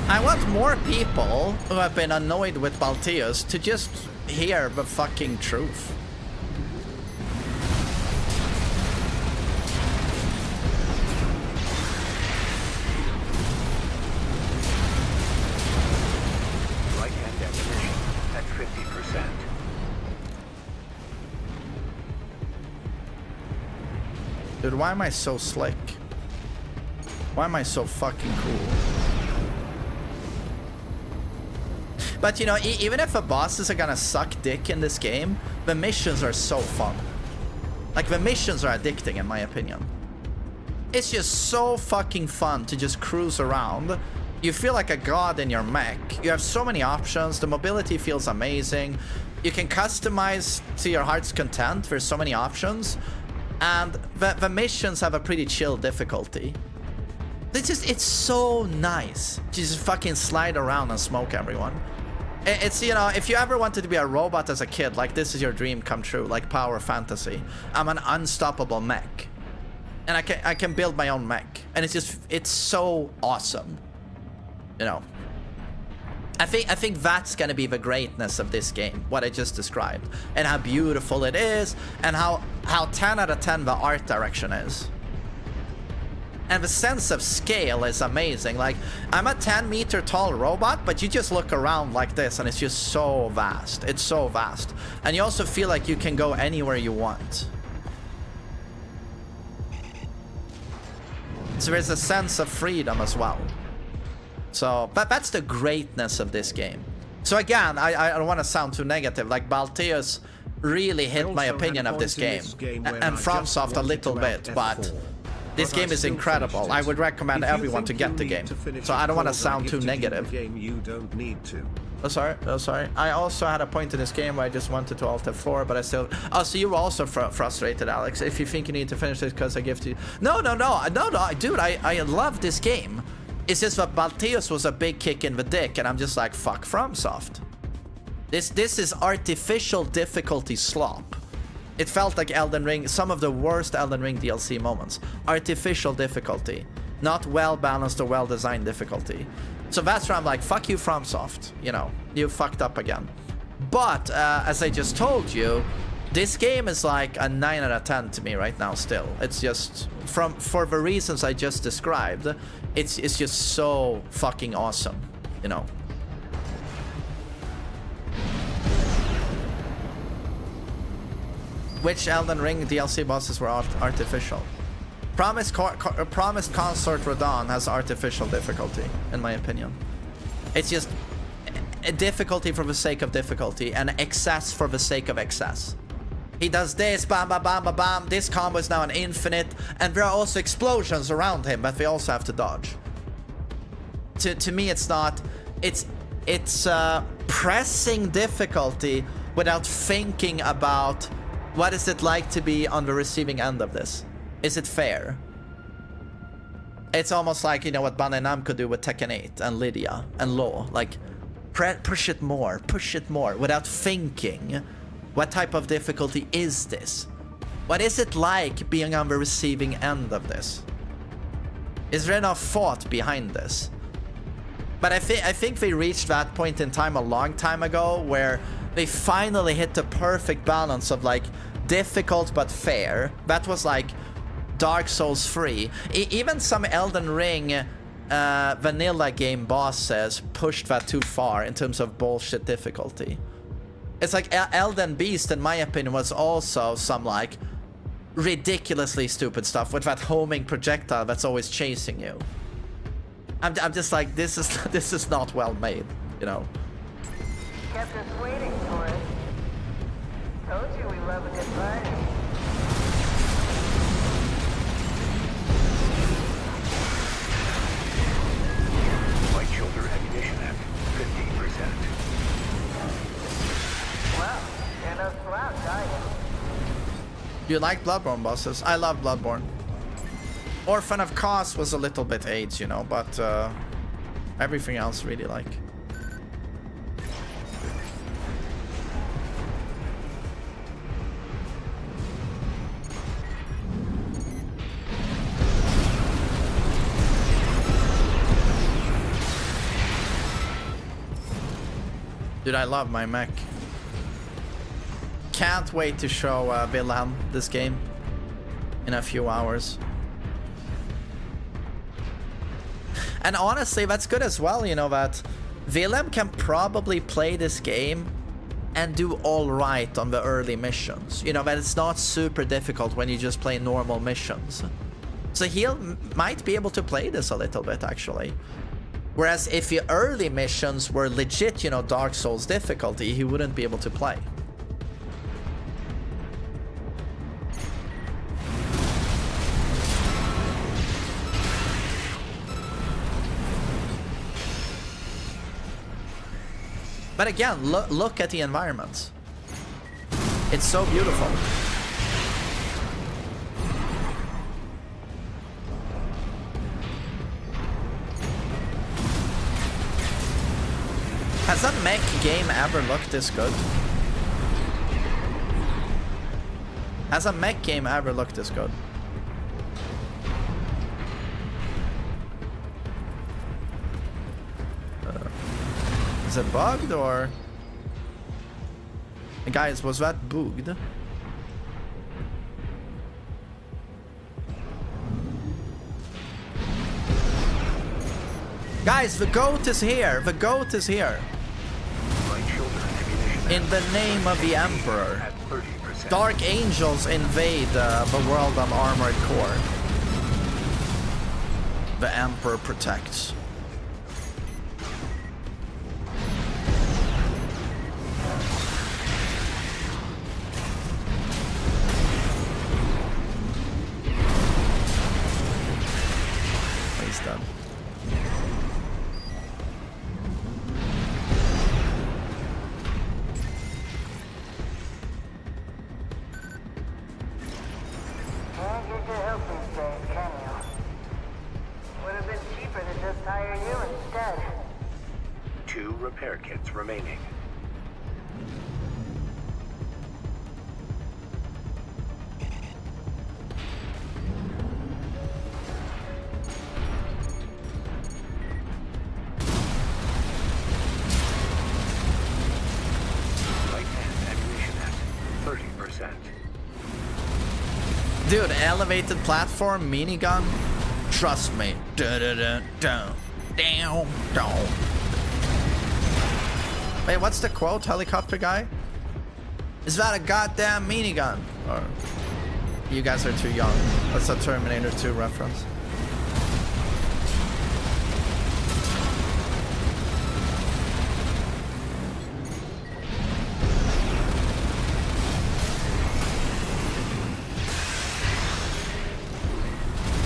I want more people who have been annoyed with Balteus to just hear the fucking truth. Right-hand definition at 50%. Dude, why am I so slick? Why am I so fucking cool? But you know, even if the bosses are gonna suck dick in this game, the missions are so fun. Like, the missions are addicting in my opinion. It's just so fucking fun to just cruise around. You feel like a god in your mech. You have so many options. The mobility feels amazing. You can customize to your heart's content. There's so many options. And the missions have a pretty chill difficulty. It's so nice. Just fucking slide around and smoke everyone. It's, you know, if you ever wanted to be a robot as a kid, like, this is your dream come true, like Power Fantasy. I'm an unstoppable mech. And I can build my own mech. And it's so awesome. You know. I think that's gonna be the greatness of this game, what I just described. And how beautiful it is, and how 10 out of 10 the art direction is. And the sense of scale is amazing. Like, I'm a 10-meter tall robot, but you just look around like this and it's just so vast. It's so vast. And you also feel like you can go anywhere you want. So there's a sense of freedom as well. So, but that's the greatness of this game. So again, I don't want to sound too negative. Like, Balteus really hit my opinion of this game. And FromSoft a little bit, but this game is incredible. I would recommend everyone to get the game. So I don't want to sound too negative. Oh, sorry. I also had a point in this game where I just wanted to Alt F4, but I still... Oh, so you were also frustrated, Alex. If you think you need to finish this because I give to you... No, dude, I love this game. It's just that Balteus was a big kick in the dick, and I'm just like, fuck FromSoft. This is artificial difficulty slop. It felt like Elden Ring, some of the worst Elden Ring DLC moments. Artificial difficulty. Not well-balanced or well-designed difficulty. So that's where I'm like, fuck you, FromSoft. You know, you fucked up again. But, as I just told you, this game is like a 9 out of 10 to me right now still. It's just, for the reasons I just described, it's just so fucking awesome, you know. Which Elden Ring DLC bosses were artificial? Promised Consort Radon has artificial difficulty, in my opinion. It's just a difficulty for the sake of difficulty and excess for the sake of excess. He does this, bam, bam, bam, bam, bam. This combo is now an infinite, and there are also explosions around him, but we also have to dodge. To me, it's not. It's pressing difficulty without thinking about what is it like to be on the receiving end of this. Is it fair? It's almost like, you know, what Bandai Namco do with Tekken 8 and Lydia and Law. Like, push it more without thinking. What type of difficulty is this? What is it like being on the receiving end of this? Is there enough thought behind this? But I think they reached that point in time a long time ago where they finally hit the perfect balance of like difficult but fair. That was like Dark Souls 3. Even some Elden Ring vanilla game bosses pushed that too far in terms of bullshit difficulty. It's like Elden Beast, in my opinion, was also some like ridiculously stupid stuff with that homing projectile that's always chasing you. I'm just like, this is not well made, you know. Kept us waiting for it. Told you we love a good party. Light shoulder ammunition at 15%. Well, you're no slouch, are you? Do you like Bloodborne bosses? I love Bloodborne. Orphan of Cause was a little bit AIDS, you know, but everything else really like. Dude, I love my mech. Can't wait to show Wilhelm this game in a few hours. And honestly, that's good as well, you know, that Wilhelm can probably play this game and do all right on the early missions. You know, that it's not super difficult when you just play normal missions. So might be able to play this a little bit, actually. Whereas if your early missions were legit, you know, Dark Souls difficulty, he wouldn't be able to play. But again, look at the environments. It's so beautiful. Has a mech game ever looked this good? Has a mech game ever looked this good? Is it bugged or... Guys, was that bugged? Guys, the goat is here! The goat is here! In the name of the Emperor. Dark angels invade the world of Armored Core. The Emperor protects. He's done. Can't get your help these days, can you? Would have been cheaper to just hire you instead. 2 repair kits remaining. Dude, elevated platform, minigun. Trust me. Wait, what's the quote, helicopter guy? Is that a goddamn minigun? Or... You guys are too young. That's a Terminator 2 reference.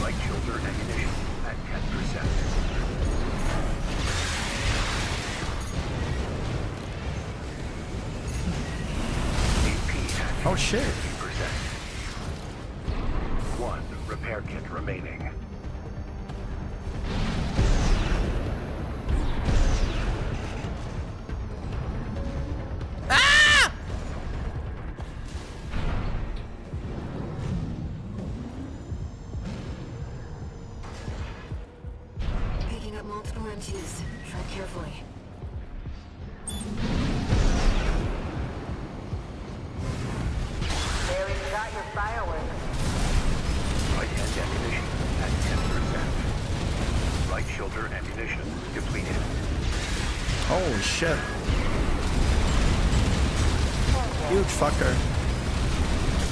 Light shoulder ammunition at 10%. AP at Oh shit. 50%. One repair kit remaining. Picking up multiple MTs. Tread carefully. Barely got your fireworks. Light hand ammunition at 10%. Light shoulder ammunition depleted. Oh shit. Huge fucker.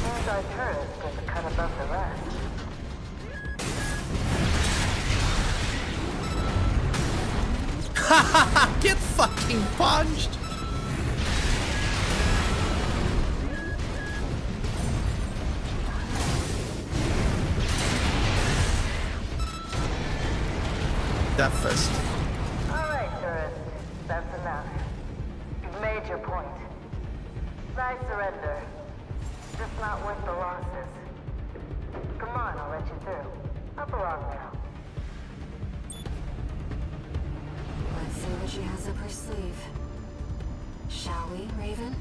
Seems our turret gets a cut above the rest. Get fucking punched. Death fist. Alright, tourist. That's enough. You've made your point. I surrender. Just not worth the losses. Come on, I'll let you through. Up along now. Let's see what she has up her sleeve. Shall we, Raven?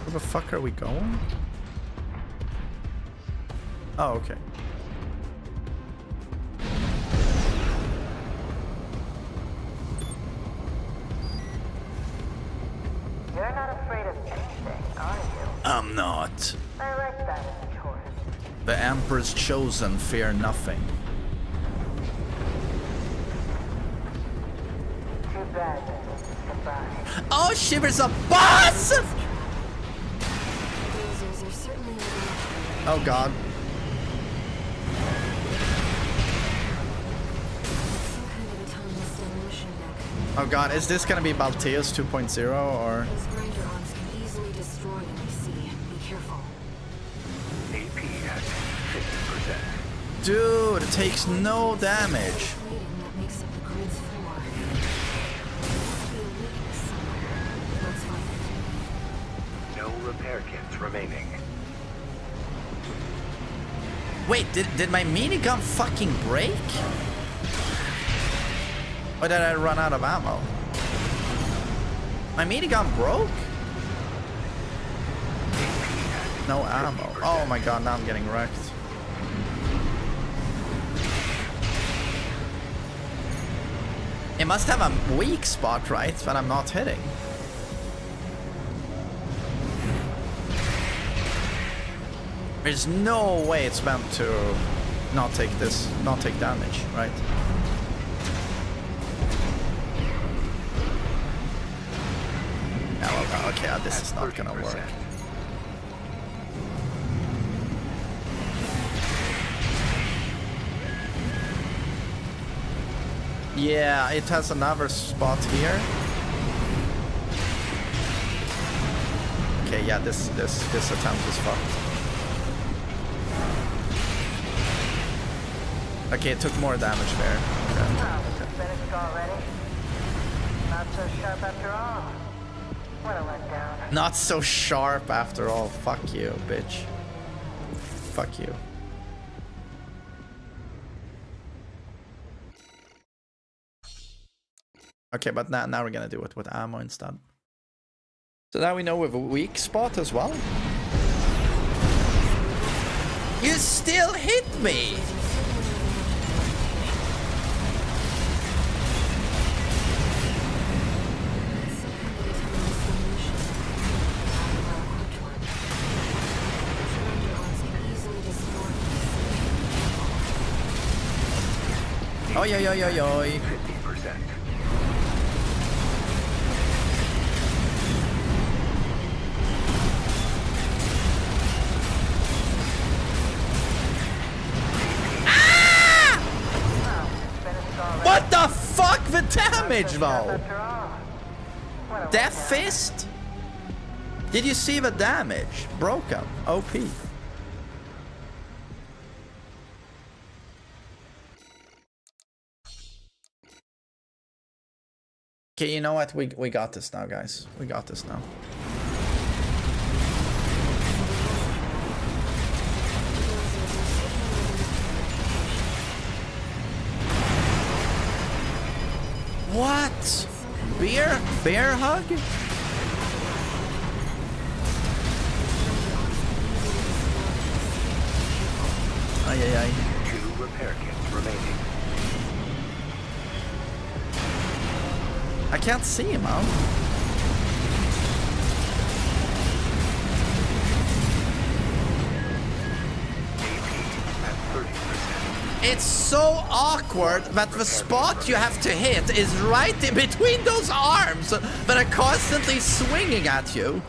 Where the fuck are we going? Oh, okay. You're not afraid of anything, are you? I'm not. I like that in a tourist. The Emperor's chosen fear nothing. Too bad that this is goodbye. Oh, Shiver's a boss! Losers are certainly living. Oh god. Some kind of autonomous demolition mech. Oh god, is this gonna be Balteus 2.0 or? Those grinder arms can easily destroy any sea. Be careful. AP at 50%. Dude, it takes no damage. Plating that makes up the grid's floor. Must be a weakness somewhere. Let's find it. No repair kits remaining. Wait, did my minigun fucking break? Or did I run out of ammo? My minigun broke? No ammo. Oh my god, now I'm getting wrecked. It must have a weak spot, right? When I'm not hitting. There's no way it's meant to not take damage, right? Yeah, well, okay, this is not gonna work. Yeah, it has another spot here. Okay, yeah, this attempt is fucked. Okay, it took more damage there. Okay. Finished already? Not so sharp after all. What a letdown. Not so sharp after all. Fuck you, bitch. Fuck you. Okay, but now we're gonna do it with ammo instead. So now we know we have a weak spot as well. You still hit me! Oi, oi, oi, oi, oi. 50%. damage though. Death Fist? Did you see the damage? Broken. OP. Okay, you know what? We got this now, guys. We got this now. What? Bear hug? Ay, ay, ay. 2 repair kits remaining. I can't see him, huh? It's so awkward that the spot you have to hit is right in between those arms that are constantly swinging at you.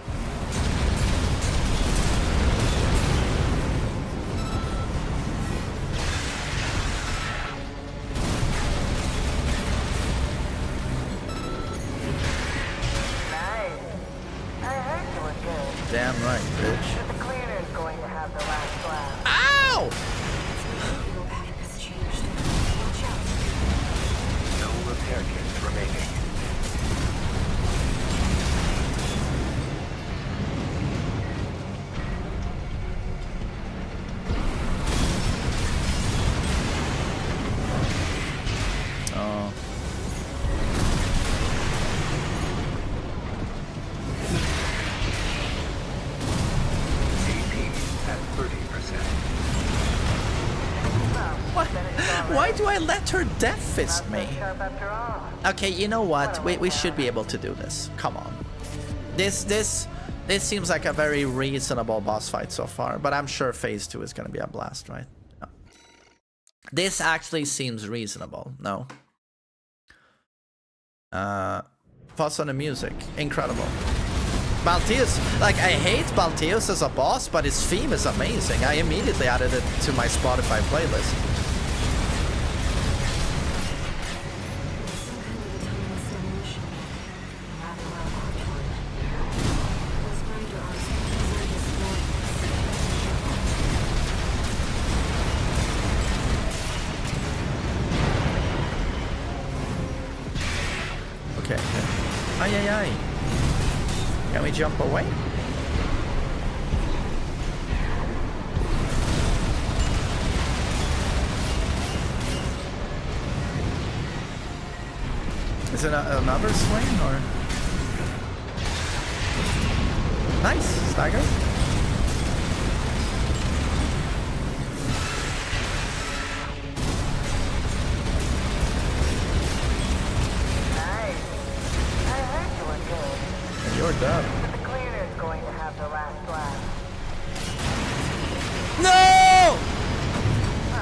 Damn right, bitch. The cleaner's going to have the last laugh. Ow! No repair kits remaining. Oh. Why do I let her death fist me? Okay, you know what? We should be able to do this. Come on. This seems like a very reasonable boss fight so far, but I'm sure phase 2 is gonna be a blast, right? No. This actually seems reasonable, no? Thoughts on the music? Incredible. Balteus, like, I hate Balteus as a boss, but his theme is amazing. I immediately added it to my Spotify playlist. Okay, okay. Ay, ay, ay. Can we jump away? Is it another swing or? Nice, stagger. You're done. The cleaner's going to have the last laugh. No!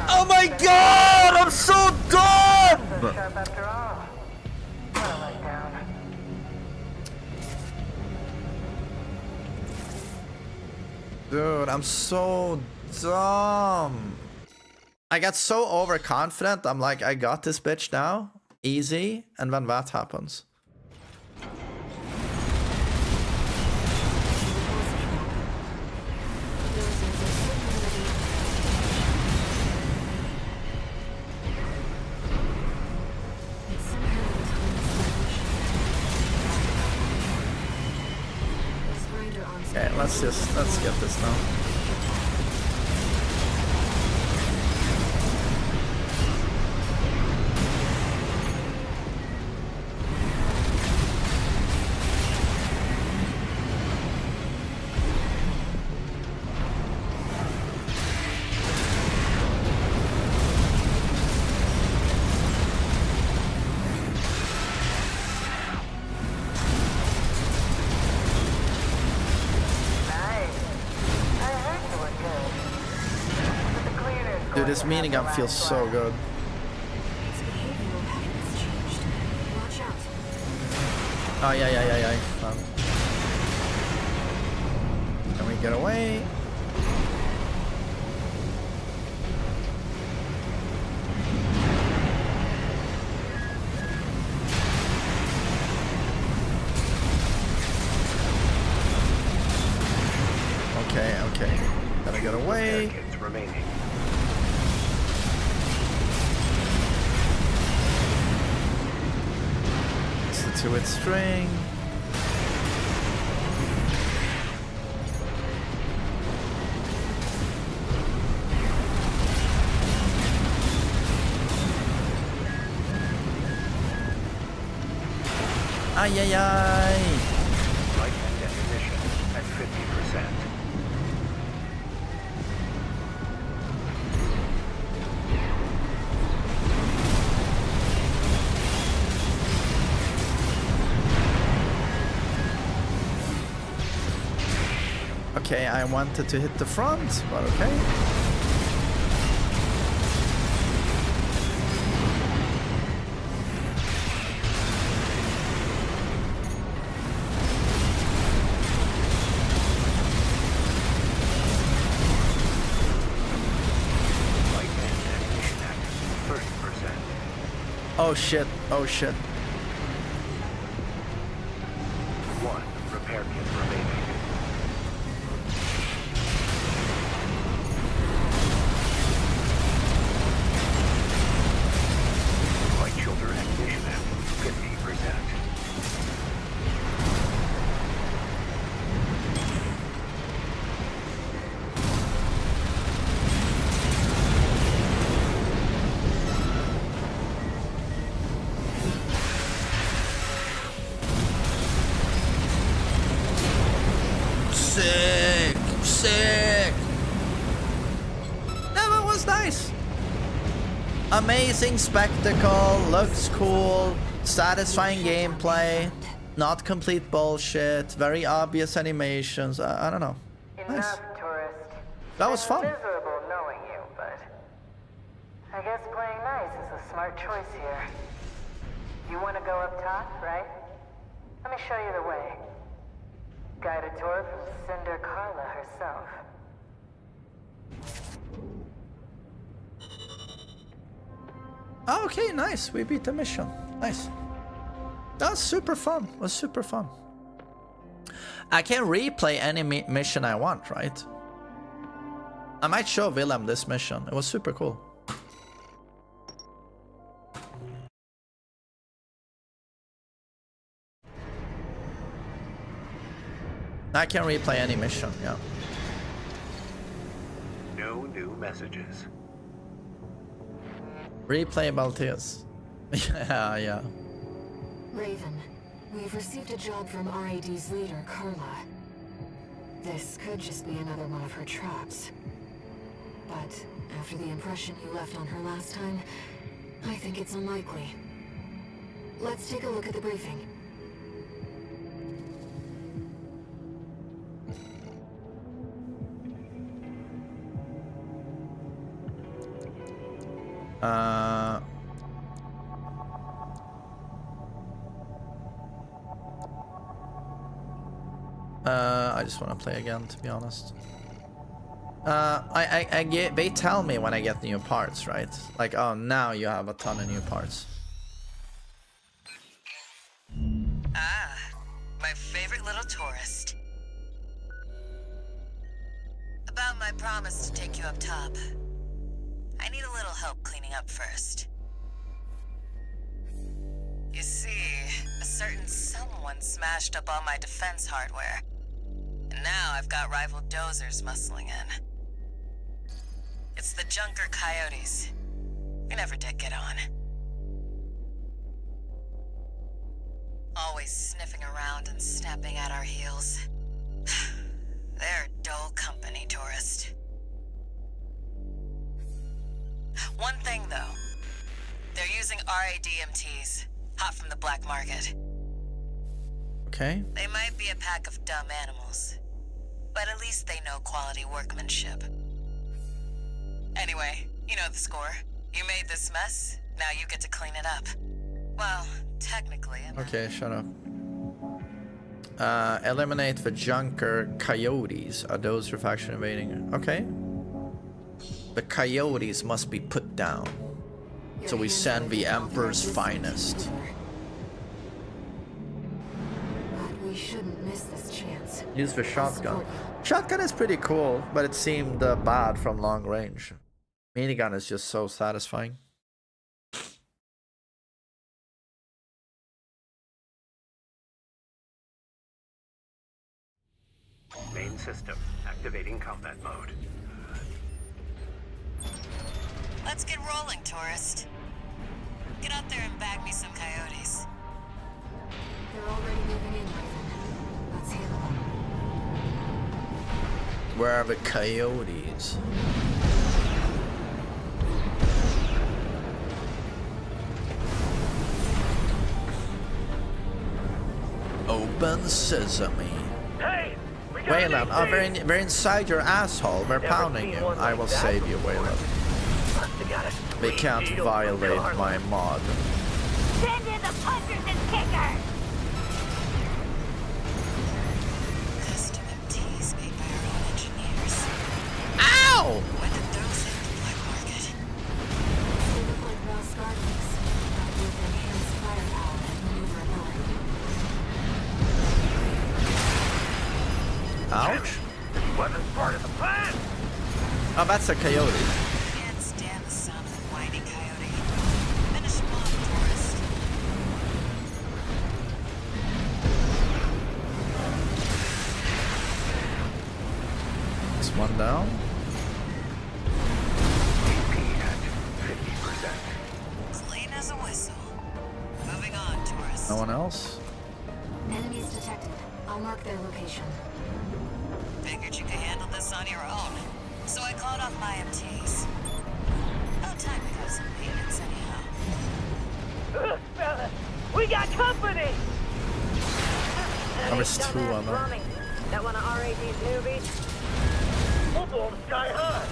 Oh my god! I'm so dumb! Sharp after all. What a letdown. Dude, I'm so dumb. I got so overconfident. I'm like, I got this bitch now. Easy. And then that happens. Okay, let's get this now. Dude, this minigun feels so good. Oh, yeah. Can we get away? get away. Kids remaining. It's the two-hit string. Ay, ay, ay. Light and definition at 50%. Okay, I wanted to hit the front, but okay. Light and definition at 30%. Oh shit, oh shit. One repair kit remaining. Light shoulder activation at 50%. Sick, sick. That was nice. Amazing spectacle, looks cool, satisfying gameplay, not complete bullshit, very obvious animations. I don't know. Nice. Tourist. That was fun. Miserable knowing you, but I guess playing nice is a smart choice here. You want to go up top, right? Let me show you the way. Guided tour from Cinder Carla herself. Okay, nice. We beat the mission. Nice. That was super fun. It was super fun. I can replay any mission I want, right? I might show Willem this mission. It was super cool. I can replay any mission, yeah. No new messages. Replay Baltius. Yeah. Raven, we've received a job from RAD's leader, Carla. This could just be another one of her traps. But after the impression you left on her last time, I think it's unlikely. Let's take a look at the briefing. I just want to play again, to be honest. They tell me when I get new parts, right? Like, oh, now you have a ton of new parts. Ah, my favorite little tourist. About my promise to take you up top. I need a little help cleaning up first. You see, a certain someone smashed up all my defense hardware. And now I've got rival dozers muscling in. It's the Junker Coyotes. We never did get on. Always sniffing around and snapping at our heels. They're dull company, tourist. One thing, though. They're using RADMTs, hot from the black market. Okay. They might be a pack of dumb animals, but at least they know quality workmanship. Anyway, you know the score. You made this mess, now you get to clean it up. Well, technically. Okay, shut up. Eliminate the Junker Coyotes. Are those your faction invading? Okay. The Coyotes must be put down. So we send the Emperor's finest. But we shouldn't miss this chance. Use the shotgun. Shotgun is pretty cool, but it seemed bad from long range. Minigun is just so satisfying. Main system activating combat mode. Let's get rolling, tourist. Get out there and bag me some coyotes. They're already moving in, Raven. Let's handle them. Where are the coyotes? Open sesame. Hey! Wayland, oh, they're inside your asshole. They're pounding you. I will save you, Wayland. They can't violate my mod. Send in the punchers and kickers! Custom MTs made by our own engineers. Ow! When did those hit the black market? They look like raw scarlings, but with enhanced firepower and maneuverability. Ouch. Wasn't part of the plan! Oh, that's a coyote. Can't stand the sound of the whining coyote. Finish him off, tourist. It's one down. AP at 50%. Clean as a whistle. Moving on, tourist. No one else? Enemies detected. I'll mark their location. Figured you could handle this on your own. So I called off my MTs. About time to have some maintenance anyhow. Ugh, fellas, we got company! There's two on there. Running. That one of RAD's newbies? We'll blow them sky high!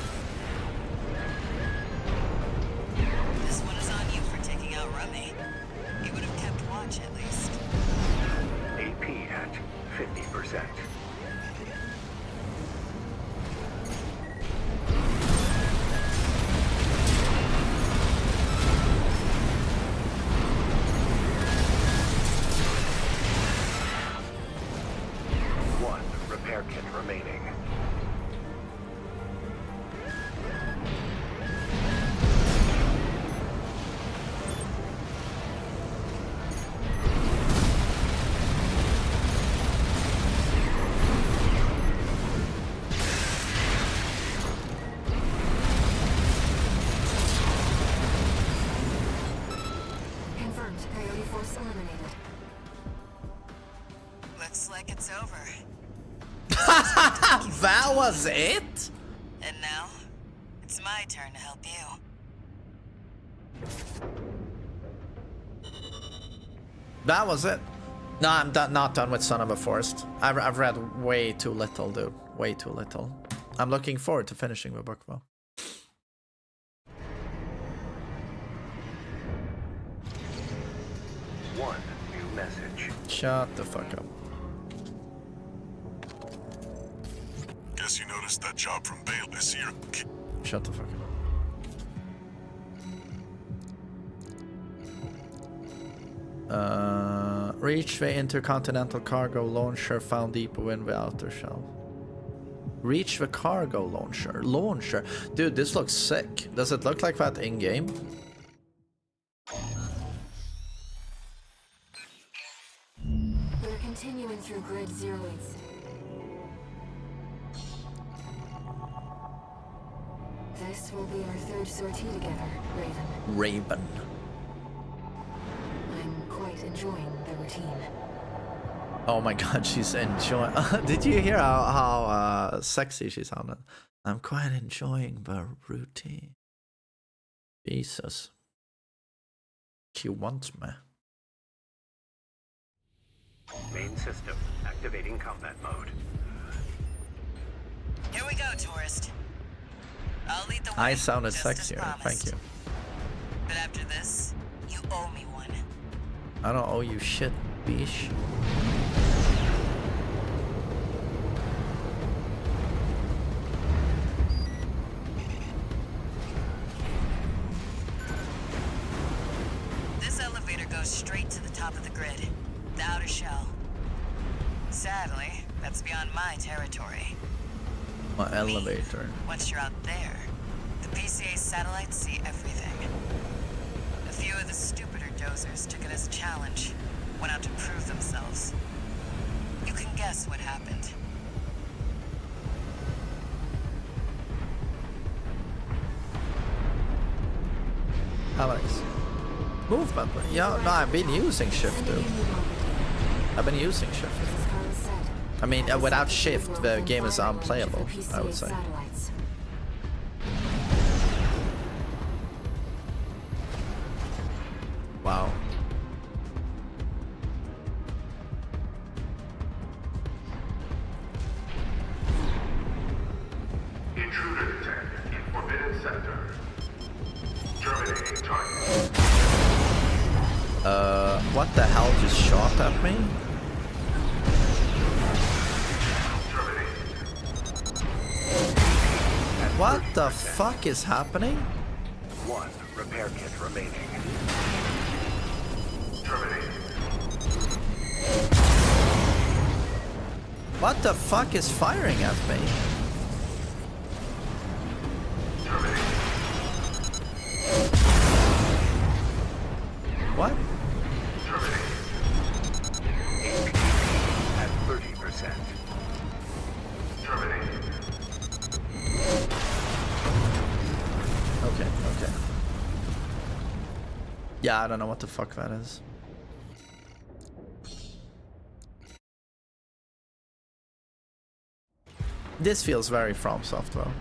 This one is on you for taking out Rummy. You would have kept watch at least. AP at 50%. One repair kit remaining. Confirmed. Coyote force eliminated. Looks like it's over. That was it? And now, it's my turn to help you. That was it. No, I'm not done with Son of a Forest. I've read way too little, dude. Way too little. I'm looking forward to finishing the book, though. One new message. Shut the fuck up. Guess you noticed that job from Bale. I see your... Shut the fuck up. Reach the intercontinental cargo launcher found deep within the outer shell. Reach the cargo launcher. Dude, this looks sick. Does it look like that in game? We're continuing through grid 086. This will be our third sortie together, Raven. Raven. I'm quite enjoying the routine. Oh my god, she's enjoying. Did you hear how sexy she sounded? I'm quite enjoying the routine. Jesus. She wants me. Main system activating combat mode. Here we go, tourist. I'll lead the way. I sounded just as sexier, promised. thank you. But after this, you owe me one. I don't owe you shit, bitch. This elevator goes straight to the top of the grid, the outer shell. Sadly, that's beyond my territory. My elevator. Once you're out there, the PCA satellites see everything. A few of the stupider dozers took it as a challenge, went out to prove themselves. You can guess what happened. Alex. Movement. Yeah, no, I've been using shift though. I've been using shift. I mean, without shift, the game is unplayable, I would say. Wow. Intruder detected in Forbidden Sector. Terminating target. What the hell just shot at me? What the fuck is happening? 1 repair kit remaining. What the fuck is firing at me? What? At 30%. Okay, okay. Yeah, I don't know what the fuck that is. This feels very FromSoft though.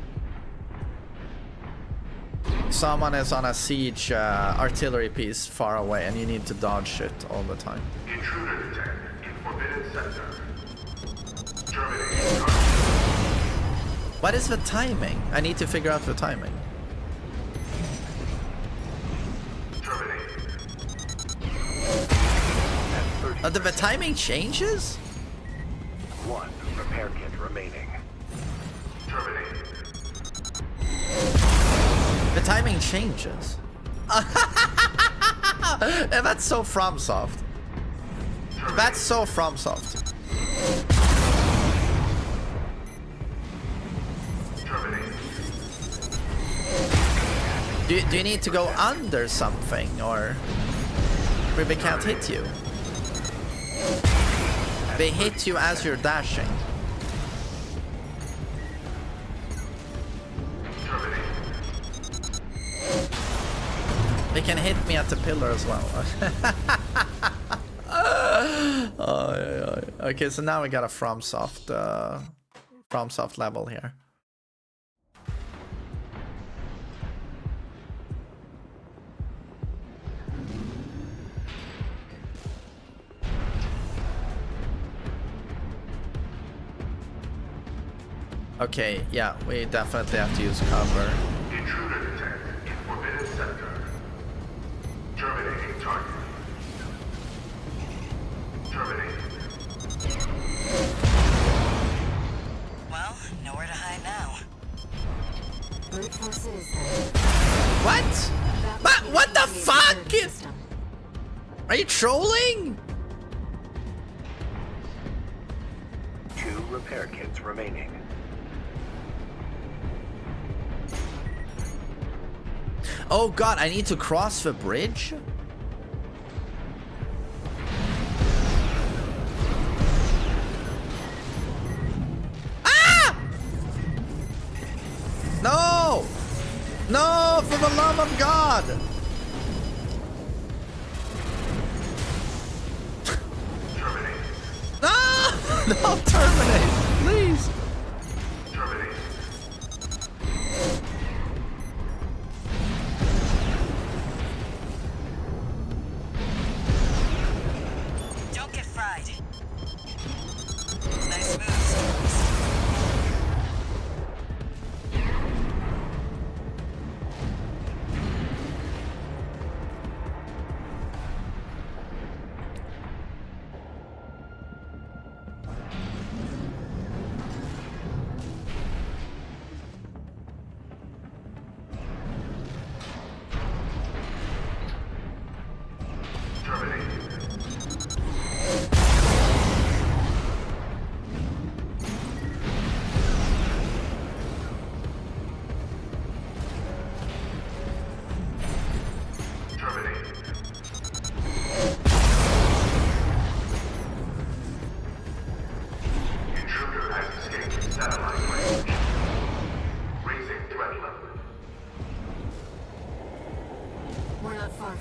Someone is on a siege artillery piece far away and you need to dodge shit all the time. Intruder detected in Forbidden Sector. What is the timing? I need to figure out the timing. The timing changes? 1 repair kit remaining. The timing changes. That's so FromSoft. That's so FromSoft. Do you need to go under something, or they can't hit you? They hit you as you're dashing. They can hit me at the pillar as well. Oh, okay, so now we got a FromSoft level here. Okay, yeah, we definitely have to use cover. Intruder detected in Forbidden Sector. Terminating target. Terminating. Well, nowhere to hide now. What? What the fuck? Are you trolling? 2 repair kits remaining. Oh god, I need to cross the bridge? Ah! No! No, for the love of God! No! No, terminate! Please! Don't get fried. Nice moves.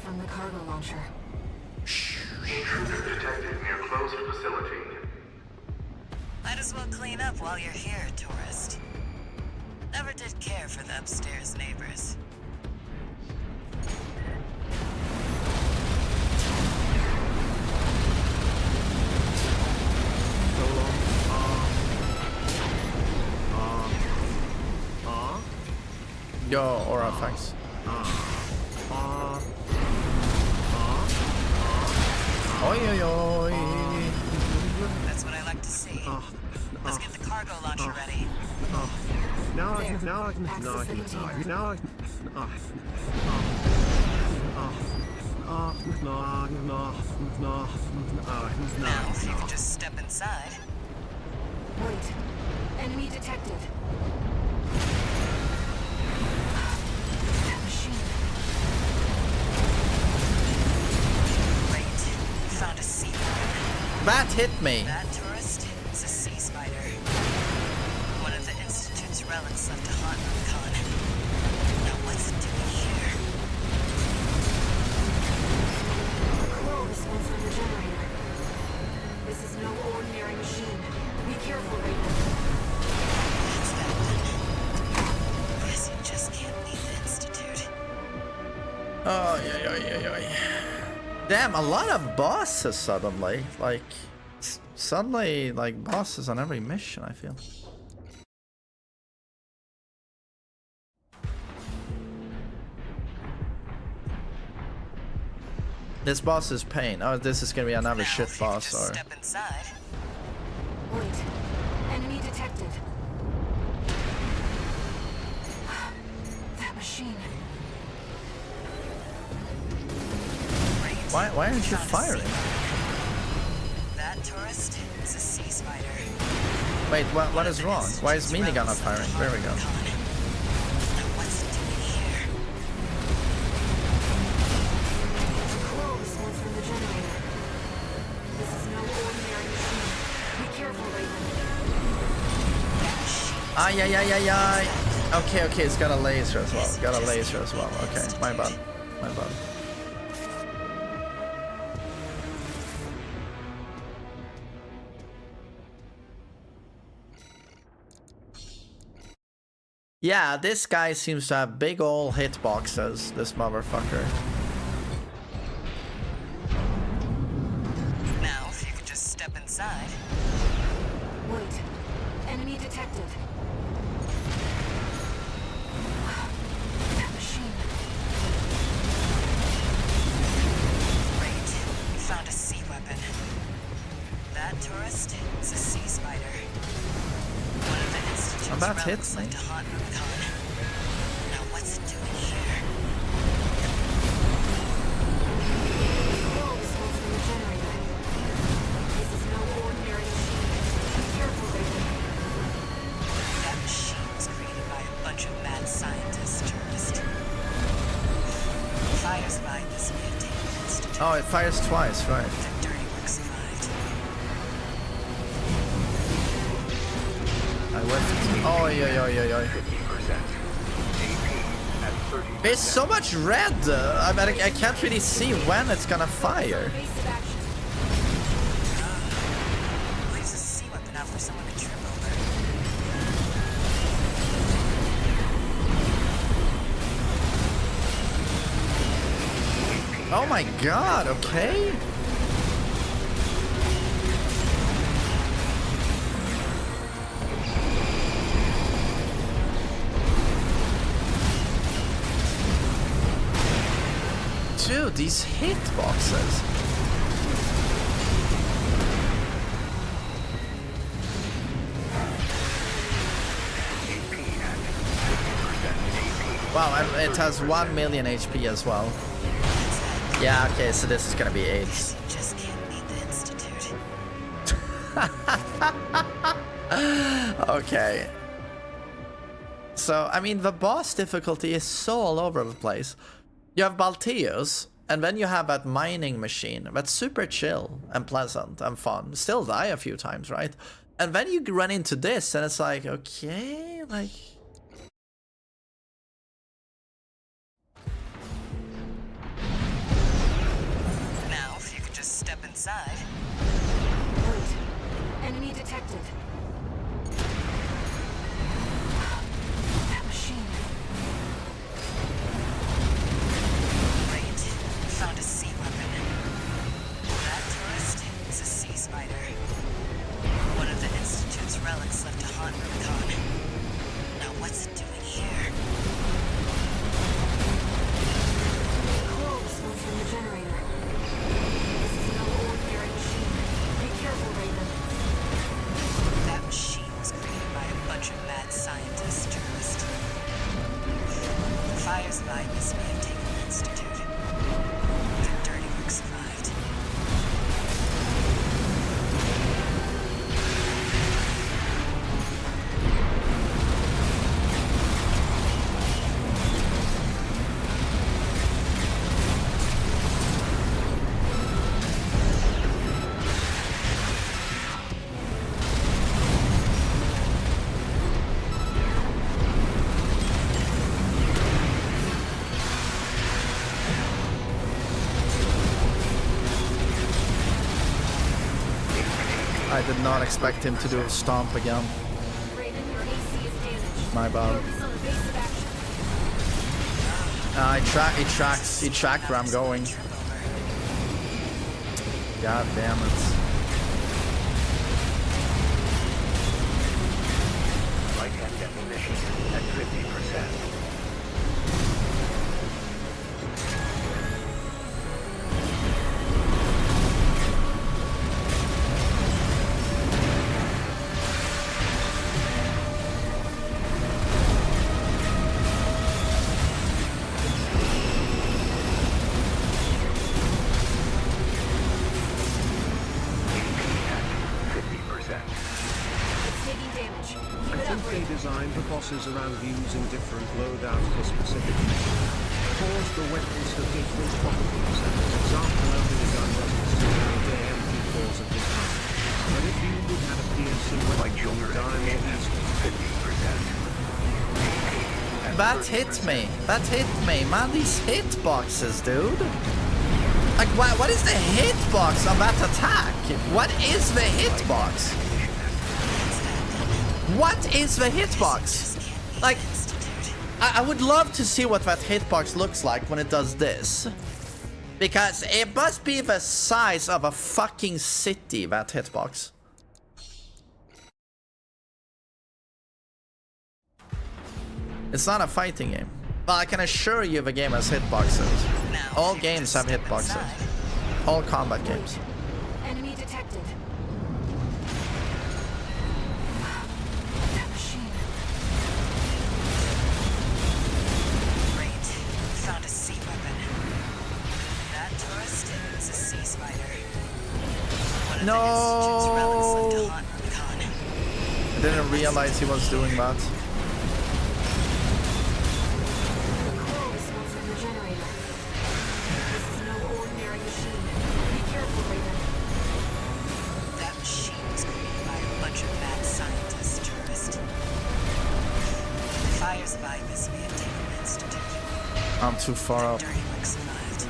from the cargo launcher. Intruder detected near closed facility. Might as well clean up while you're here, tourist. Never did care for the upstairs neighbors. Yo, aura effects. Oi, oi, oi. That's what I like to see. Let's get the cargo launcher ready. Now, if you could just step inside. Wait. Enemy detected. That machine. Great. Found a sea weapon. That hit me. That tourist is a sea spider. One of the Institute's relics left to haunt Rubicon. Now what's it doing here? Coral response from the generator. This is no ordinary machine. Be careful, Raven. That's that one. Guess you just can't leave the Institute. Oh, yeah. Damn, a lot of bosses suddenly. Like, suddenly, like, bosses on every mission, I feel. This boss is pain. Oh, this is gonna be another shit boss, or... Step inside. Wait. Enemy detected. That machine. Great. Why aren't you Found a firing? sea- That tourist is a sea spider. Wait, what is wrong? Why is minigun not firing? There we go. Now what's it doing here? Coral response from the generator. This is no ordinary machine. Be careful, Raven. Ay, ay, ay, ay, ay. Okay, it's got a laser as well. Got a laser as well. Okay, my bad. Yeah, this guy seems to have big ol' hitboxes, this motherfucker. Now, if you could just step inside. Wait. Enemy detected. That machine. Great. You found a sea weapon. That tourist is a sea spider. One of the Institute's Oh, that relics hits me. left to haunt Rubicon. Now what's it doing here? Coral response from the generator. This is no ordinary machine. Be careful, Raven. That machine was created by a bunch of mad scientists, tourist. Fires by this maintained institute. Oh, it fires twice, right. The dirty work survived. I whiffed. Oh, yeah. 50%. AP at 30%. There's so much red. I can't really see when it's gonna fire. Base of action. Leaves a sea weapon out for someone to trip over. Oh my god, okay. Dude, these hitboxes. Wow, and it has 1 million HP as well. Yeah, okay, so this is gonna be AIDS. You just can't beat the Institute. Okay. So, I mean, the boss difficulty is so all over the place. You have Balteus, and then you have that mining machine. That's super chill and pleasant and fun. Still die a few times, right? And then you run into this, and it's like, okay, like... inside. Wait. Enemy detected. That machine. Great. Found a sea weapon. That tourist is a sea spider. One of the Institute's relics left to haunt Rubicon. Now what's it doing here? Cold smoke from the generator. This is no ordinary machine. Be careful, Raven. That machine was created by a bunch of mad scientists, tourists. The fires of IBIS may have taken the Institute. Their dirty work survived. I did not expect him to do a stomp again. Raven, your AC is damaged. My bad. Focus on evasive action. He tracked where I'm going. God damn it. Light at definition at 50%. It's taking damage. Keep I it think up, they Raven. designed the bosses around using different loadout for specific missions. Cause the weapons have different properties, and as example only a gun doesn't stimulate the MP4s of this kind. But if you would have a piercing weapon, you would die more easily. 50%. That hit me. That hit me. Man, these hitboxes, dude. Like, what is the hitbox on that attack? What is the hitbox? What is the hitbox? Like, I would love to see what that hitbox looks like when it does this. Because it must be the size of a fucking city, that hitbox. It's not a fighting game. But I can assure you the game has hitboxes. All games have hitboxes. All combat games. Enemy detected. That machine. Great. Found a sea weapon. That tourist is a sea spider. One of the Institute's relics left to haunt Rubicon. I didn't realize he was doing that. Cold smoke from the generator. This is no ordinary machine. Be careful, Raven. That machine was created by a bunch of mad scientists, tourists. The fires of IBIS may have taken the Institute. I'm too far up. Dirty work survived.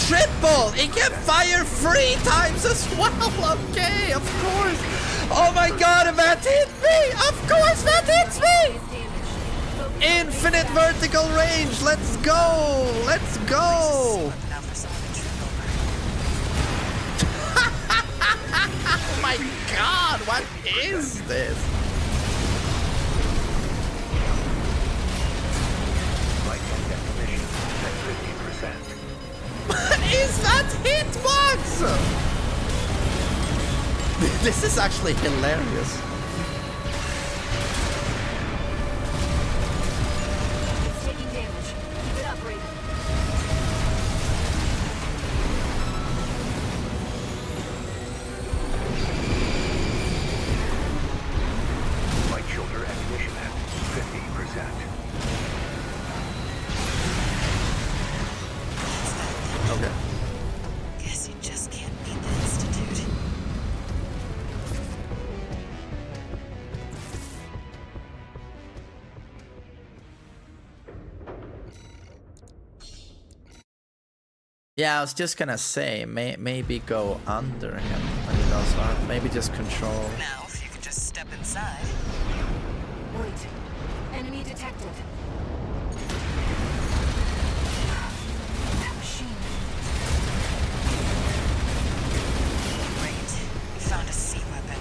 Triple! He can fire 3 times as well! Okay, of course! Oh my god, that hit me! Of course that hits me! Infinite vertical range! Let's go! Let's go! Now for some of the true Oh my god, what is this? Light at definition at 50%. What is that hitbox? This is actually hilarious. It's taking damage. Keep it up, Raven. Light Yeah, I was just gonna say, maybe go under him when he does that. Maybe just control. Now, if you could just step inside. Wait. Enemy detected. That machine. Great. We found a sea weapon.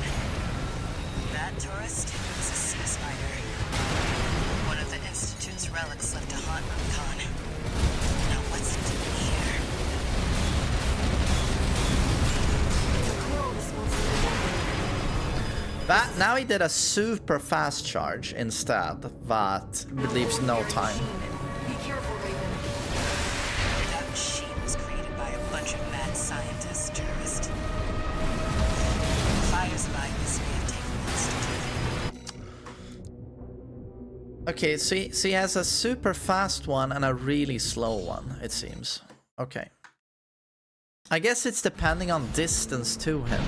That tourist is a sea spider. One of the Institute's relics left to haunt Rubicon. Now what's it doing here? That now he did a super fast charge instead, that leaves no time. Be careful, Raven. That machine was created by a bunch of mad scientists, tourist. Fires by this may have taken months to do. Okay, so he has a super fast one and a really slow one, it seems. Okay. I guess it's depending on distance to him.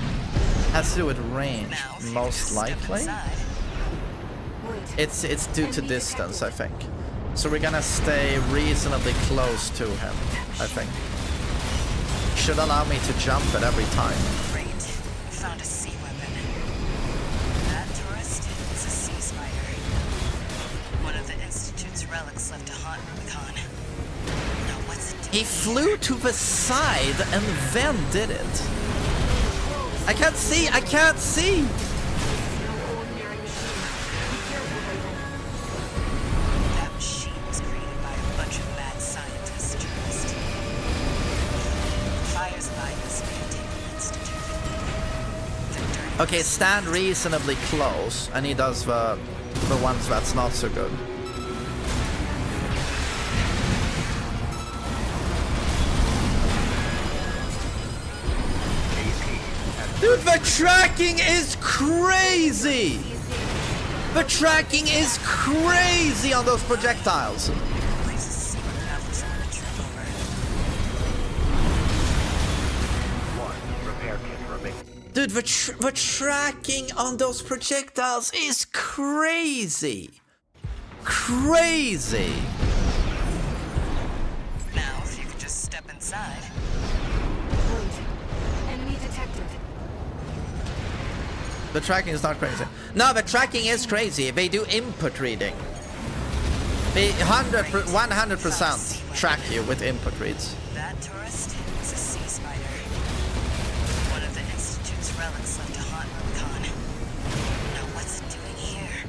Has to do with range, most likely. It's due to distance, I think. So we're gonna stay reasonably close to him, I think. Should allow me to jump at every time. Great. We found a sea weapon. That tourist is a sea spider. One of the Institute's relics left to haunt Rubicon. Now what's it doing? He flew to the side and then did it. I can't see! I can't see! That machine was created by a bunch of mad scientists, tourist. Fires by this may have taken months to do. Okay, stand reasonably close, and he does the ones that's not so good. Dude, the tracking is crazy! The tracking is crazy on those projectiles! Dude, the tracking on those projectiles is crazy! Crazy! Now, if you could just step inside. Enemy detected. The tracking is not crazy. No, the tracking is crazy. They do input reading. They 100% track you with input reads. That tourist is a sea spider. One of the Institute's relics left to haunt Rubicon. Now what's it doing here?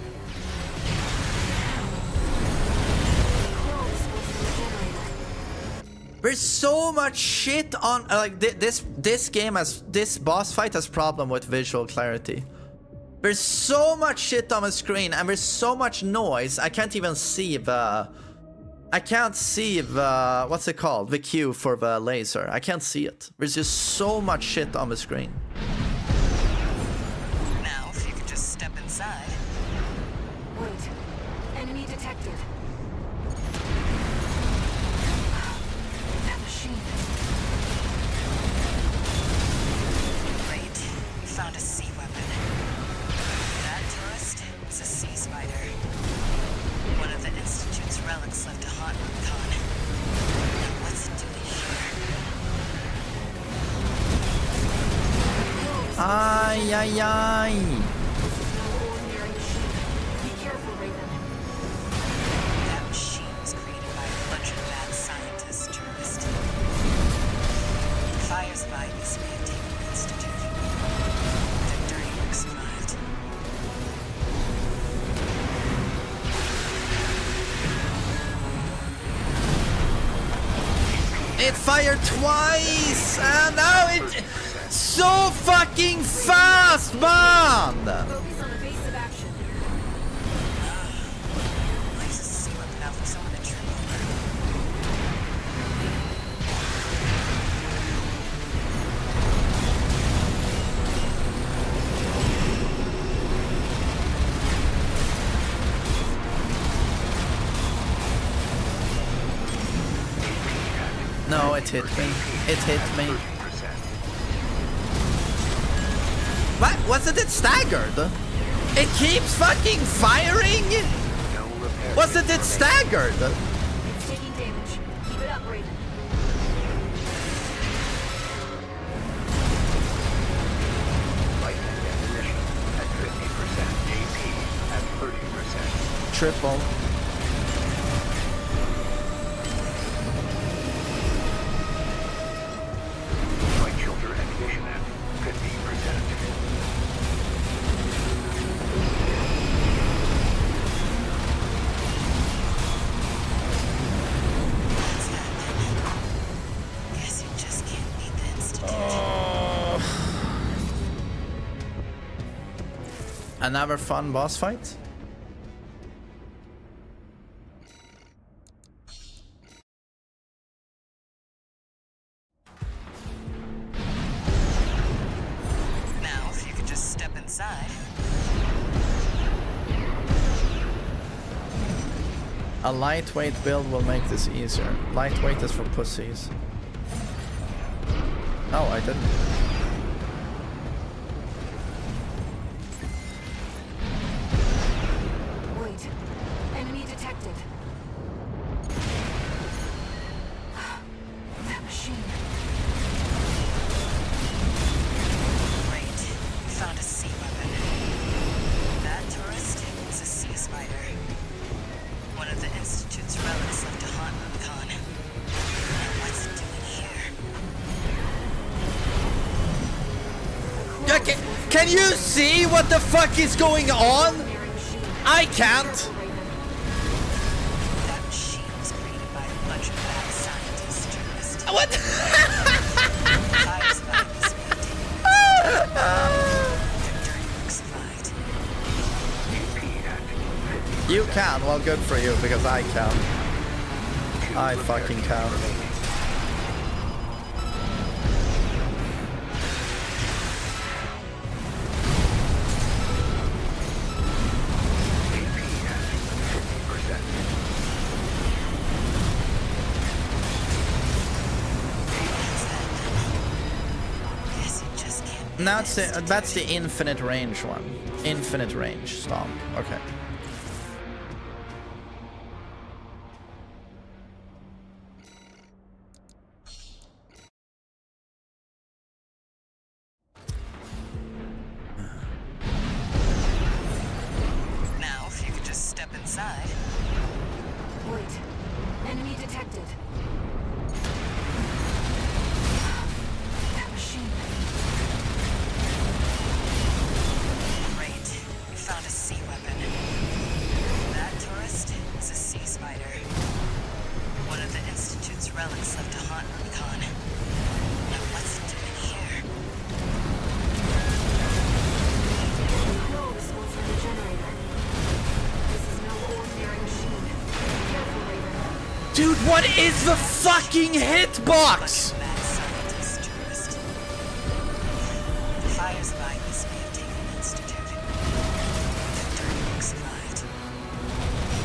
There's so much shit on like this game has this boss fight has problem with visual clarity. There's so much shit on the screen and there's so much noise. I can't even see the what's it called? The cue for the laser. I can't see it. There's just so much shit on the screen. Now, if you could just step inside. Wait. Enemy detected. That machine. Great. We found a sea weapon. That tourist is a sea spider. One of the Institute's relics left to haunt Rubicon. Now what's it doing here? Ay, ay, ay. Be careful, Raven. That machine was created by a bunch of mad scientists, tourist. Fires by this may have taken months to do. The dirty work survived. It fired twice, and now it's so fucking fast, man! Focus on the base of action. Place a sea weapon out for someone to trip over. No, it hit me. It hit me. What? Wasn't it staggered? It keeps fucking firing? Wasn't it staggered? It's taking damage. Keep it up, Raven. triple. Right shoulder ammunition at 50%. Guess you just can't beat the Institute. Another fun boss fight? Now, if you could just step inside. A lightweight build will make this easier. Lightweight is for pussies. Oh, I didn't. Wait. Enemy detected. That machine. Great. We found a sea weapon. That tourist is a sea spider. One of the Institute's relics left to haunt Rubicon. And what's it doing here? Okay, can you see what the fuck is going on? I can't. That machine was created by a bunch of mad scientists, tourists. What? Fires by this way, their dirty work survived. You can, well good for you, because I can. I fucking can. Guess you just can't. Now that's the infinite range one. Infinite range stomp. Okay. Now, if you could just step inside. Wait. Enemy detected. That machine. Great. We found a sea weapon. That tourist is a sea spider. One of the Institute's relics left to haunt Rubicon. Now what's it doing here? No, this one's from the generator. This is no ordinary machine. Careful, Raven. Dude, what is the fucking hitbox? Mad scientist tourist. The fires by this may have taken the Institute. Their dirty work survived.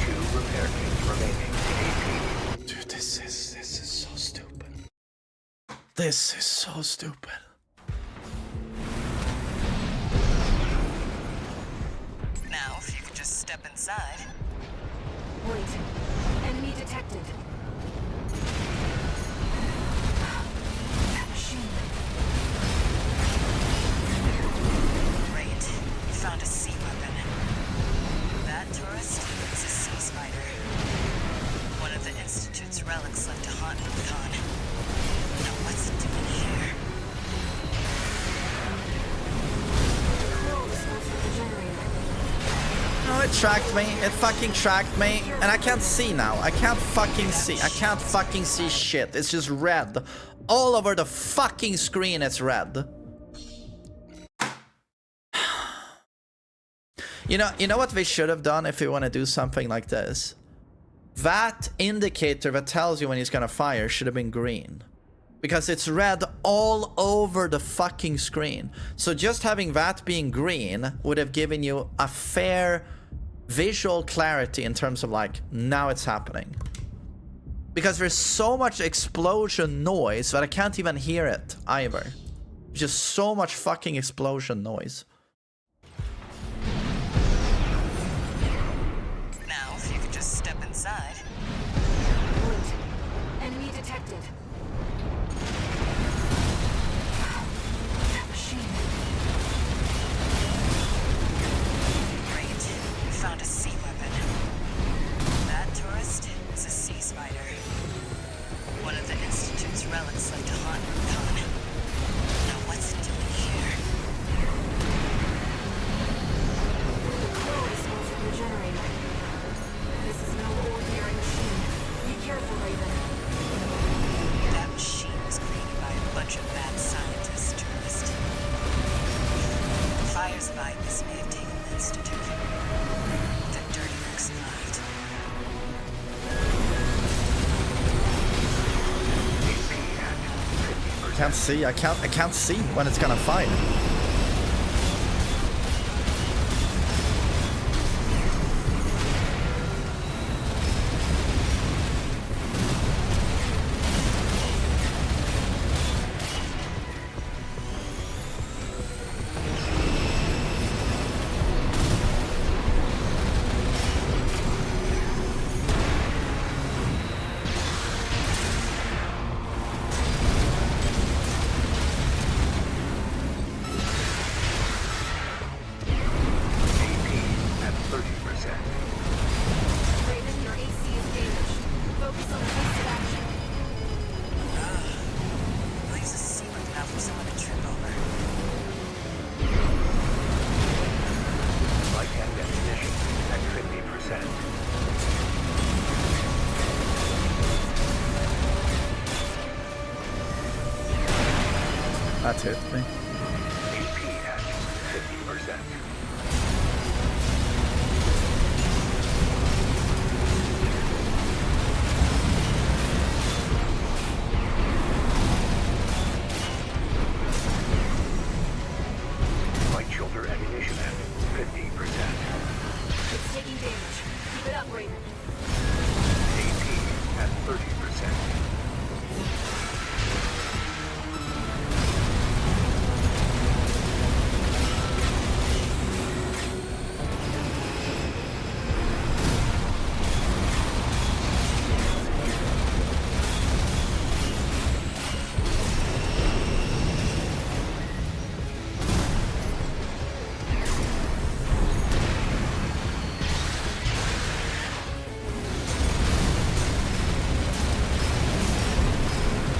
2 repair kits remaining. Dude, this is so stupid. This is so stupid. Now, if you could just step inside. Wait. Enemy detected. That machine. Great. We found a sea weapon. That tourist is a sea spider. One of the Institute's relics left to haunt Rubicon. Now what's it doing here? No, this one's from the generator. No, it tracked me. It fucking tracked me. And I can't see now. I can't fucking see. I can't fucking see shit. It's just red. All over the fucking screen it's red. You know what we should have done if we want to do something like this? That indicator that tells you when he's gonna fire should have been green. Because it's red all over the fucking screen. So just having that being green would have given you a fair visual clarity in terms of like, now it's happening. Because there's so much explosion noise that I can't even hear it either. Just so much fucking explosion noise. Now, if you could just step inside. Wait. Enemy detected. That machine. Great. We found a sea weapon. Spider. One of the Institute's relics left to haunt Rubicon. Now what's it doing here? The core is supposed to be a generator. This is no ordinary machine. Be careful, Raven. That machine was created by a bunch of mad scientists, tourists. Fires of Ibis may have taken the Institute. The dirty work survived. Can't see. I can't see when it's gonna fight. Raven, your AC is damaged. Focus on the course of action. Leaves a ceiling enough for someone to trip over. Light and ammunition at 50%. That hit me. AP at 50%. Light shoulder ammunition at 50%. It's taking damage. Keep it up, Raven. AP at 30%.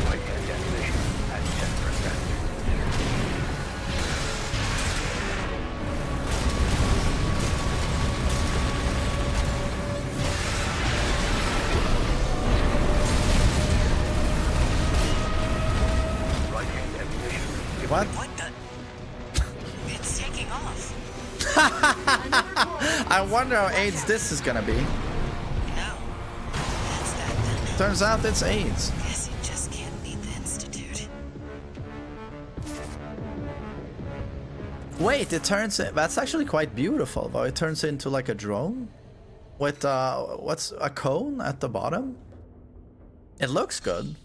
Light and ammunition at 10%. Light and ammunition. What? What the? It's taking off. I wonder how AIDS this is gonna be. No. That's that then. Turns out it's AIDS. Guess you just can't beat the Institute. Wait, it turns. That's actually quite beautiful, though. It turns into like a drone with what's a cone at the bottom. It looks good.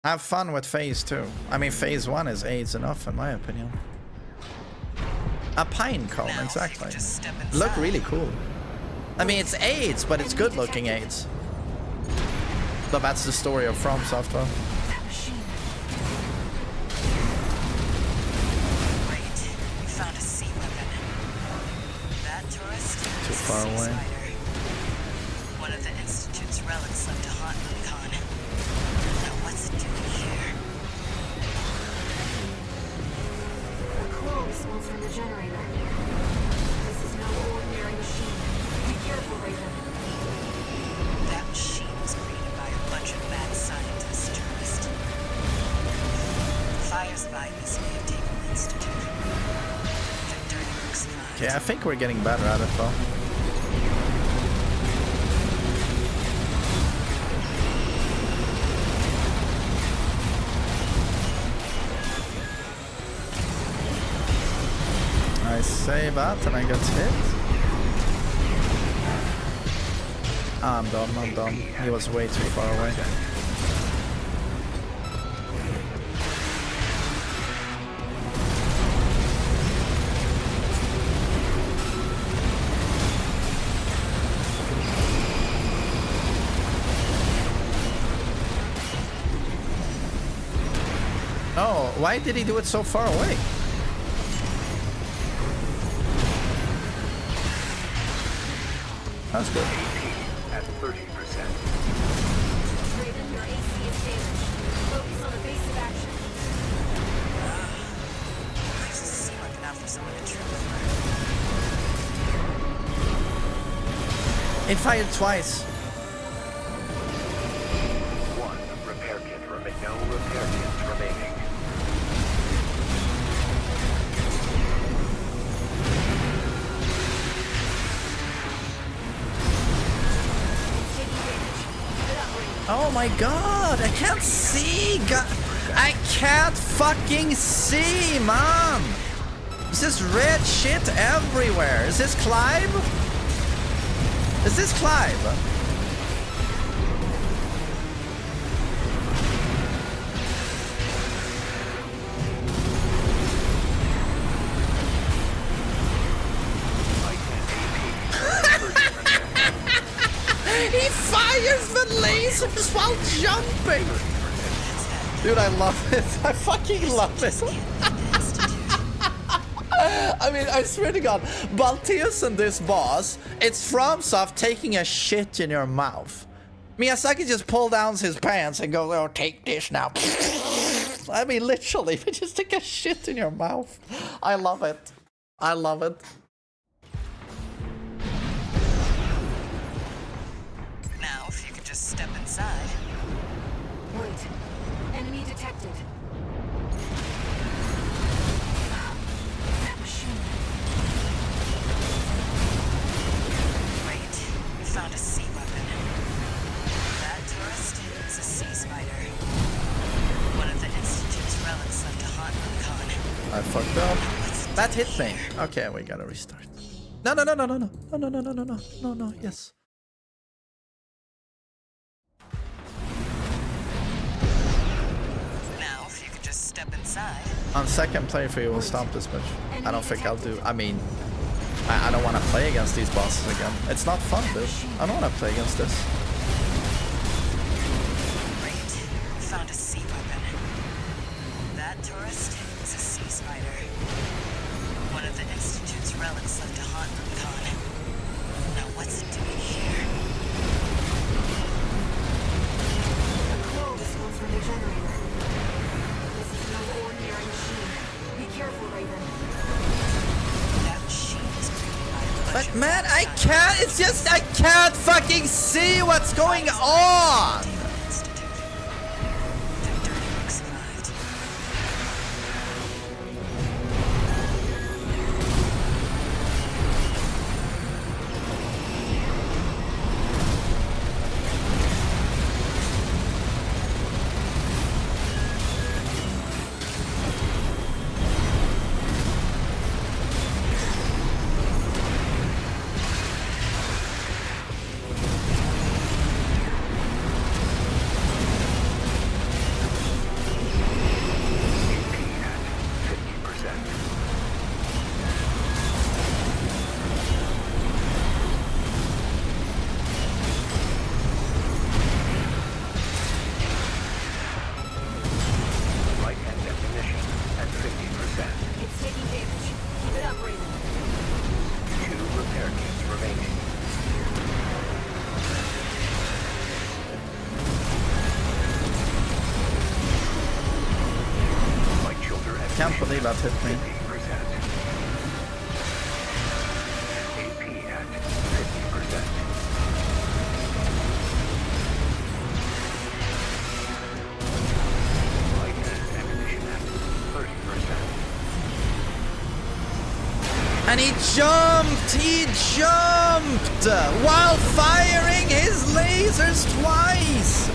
Have fun with phase 2. I mean, phase 1 is AIDS enough, in my opinion. A pine cone, Now, exactly. just step Look inside. really cool. I mean, it's AIDS, but it's good looking AIDS. So that's the story of From Software. That machine. Great. We found a sea weapon. That tourist? Too is a far sea away. spider. One of the Institute's relics left to haunt Rubicon. Now what's it doing here? The core response from the generator. This is no ordinary machine. Be careful, Raven. That machine was created by a bunch of mad scientists, tourists. Fires of Ibis may have taken the Institute. The dirty work survived. Okay, I think we're getting better at it, though. I say that and I get hit. I'm done. He was way too far away. Oh, why did he do it so far away? That's good. At It fired twice. One repair kit remaining. No repair kits remaining. Oh my god, I can't see. I can't fucking see, man. Is this red shit everywhere? Is this Clive? Is this Clive? He fires the lasers while jumping! Dude, I love it. I fucking love it. I mean, I swear to God, Balteus and this boss, it's FromSoft taking a shit in your mouth. Miyazaki just pulled down his pants and goes, oh, take this now. I mean, literally, they just take a shit in your mouth. I love it. I love it. Now, if you could just step inside. Wait. Enemy detected. That machine. Wait, we found a sea weapon. That tourist is a sea spider. One of the Institute's relics left to haunt Khan. I fucked up. That hit me. Okay, we gotta restart. No, no, no, no, no, no, no, no, no, no, no, no, no, no, yes. Now, if you could just step inside. On second playthrough, you will stomp this bitch. I don't think I'll do. I mean, I don't want to play against these bosses again. It's not fun, dude. I don't want to play against this. Great, we found a sea weapon. That tourist is a sea spider. One of the Institute's relics left to haunt Khan. Now, what's it doing here? The claw responds from the generator. This is no ordinary machine. Be careful, Raven. That machine is created by a But man, I can't. It's just I can't fucking see what's going on. Can't believe that hit me. And he jumped while firing his lasers twice.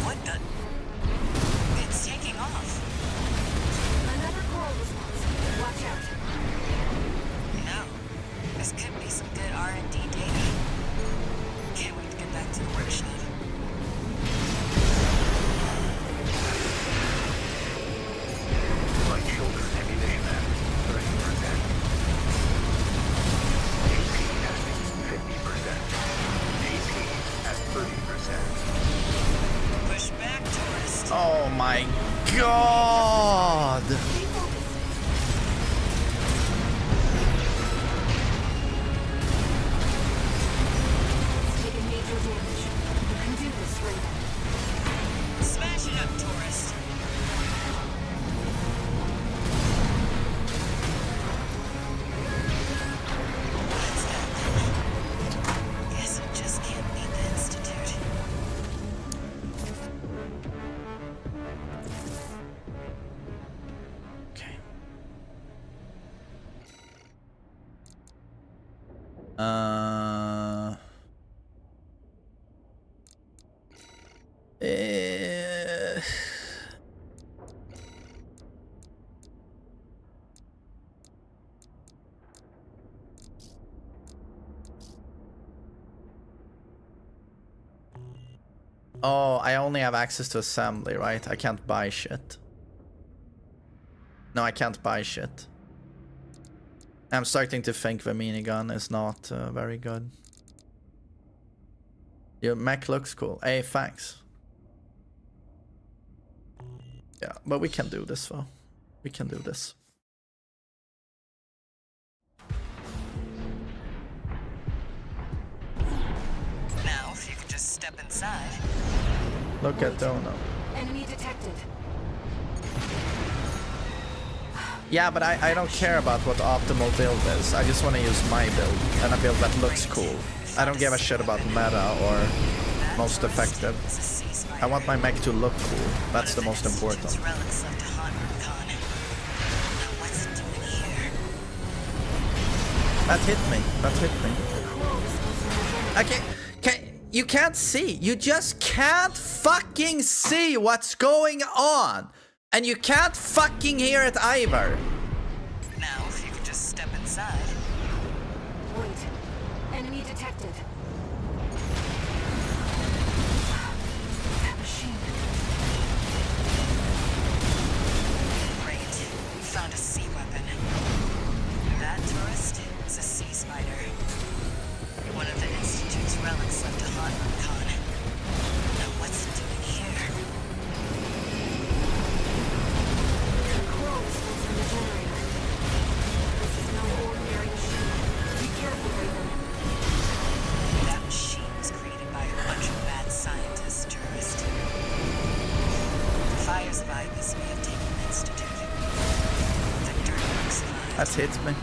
What the? It's taking off. Another coral response. Watch out. No, this could be some good R&D data. Can't wait to get back to the workshop. Right shoulder ammunition at 30%. AP testing 50%. AP at 30%. Push back, tourist. Oh my god! Taking major damage. You can do this, Raven. Smash it up, tourist. What's that? Oh, I only have access to assembly, right? I can't buy shit. No, I can't buy shit. I'm starting to think the minigun is not very good. Your mech looks cool. Hey, thanks. Yeah, but we can do this though. We can do this. Now, if you could just step inside. Look at Dono. Enemy detected. Yeah, but I don't care about what the optimal build is. I just want to use my build, and a build that looks cool. I don't give a shit about meta or most effective. I want my mech to look cool. That's the most important. That hit me. That hit me. Okay, you can't see. You just can't fucking see what's going on. And you can't fucking hear it either. Now, if you could just step inside. Wait. Enemy detected. That machine. Great. We found a sea weapon. That tourist is a sea spider. One of the Institute's relics left to haunt Rubicon. Now what's it doing here? That machine was created by a bunch of mad scientists, tourist. The fires of Ibis may have taken the Institute. Victor looks fine. That hits me.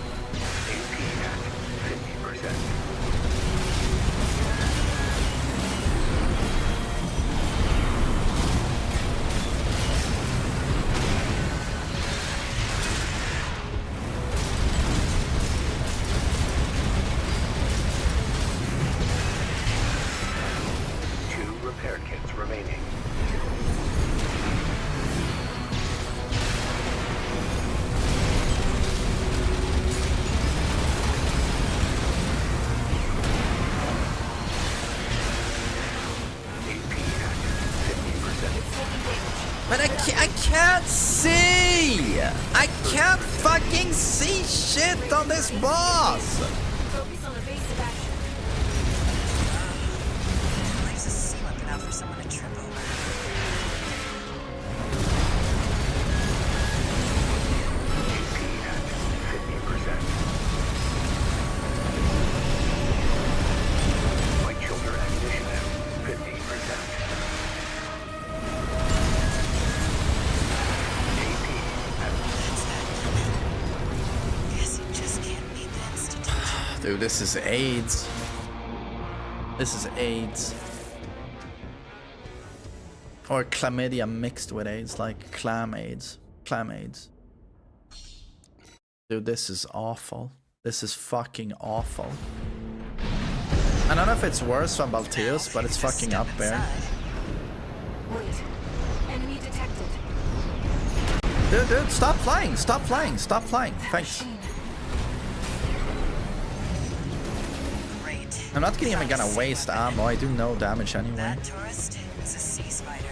Repair kits remaining. But I can't see! I can't fucking see shit on this boss! Focus on evasive action. There's a sea weapon out for someone to trip over. White shoulder ammunition at 50%. Guess you just can't beat the Institute. Dude, this is AIDS. This is AIDS. Or chlamydia mixed with AIDS, like clam AIDS. Clam AIDS. Dude, this is awful. This is fucking awful. I don't know if it's worse than Balteus, but it's fucking up there. Wait. Enemy detected. Dude, stop flying! Stop flying! Stop flying! Thanks. Great. I'm not even gonna waste ammo. I do no damage anyway. That tourist is a sea spider.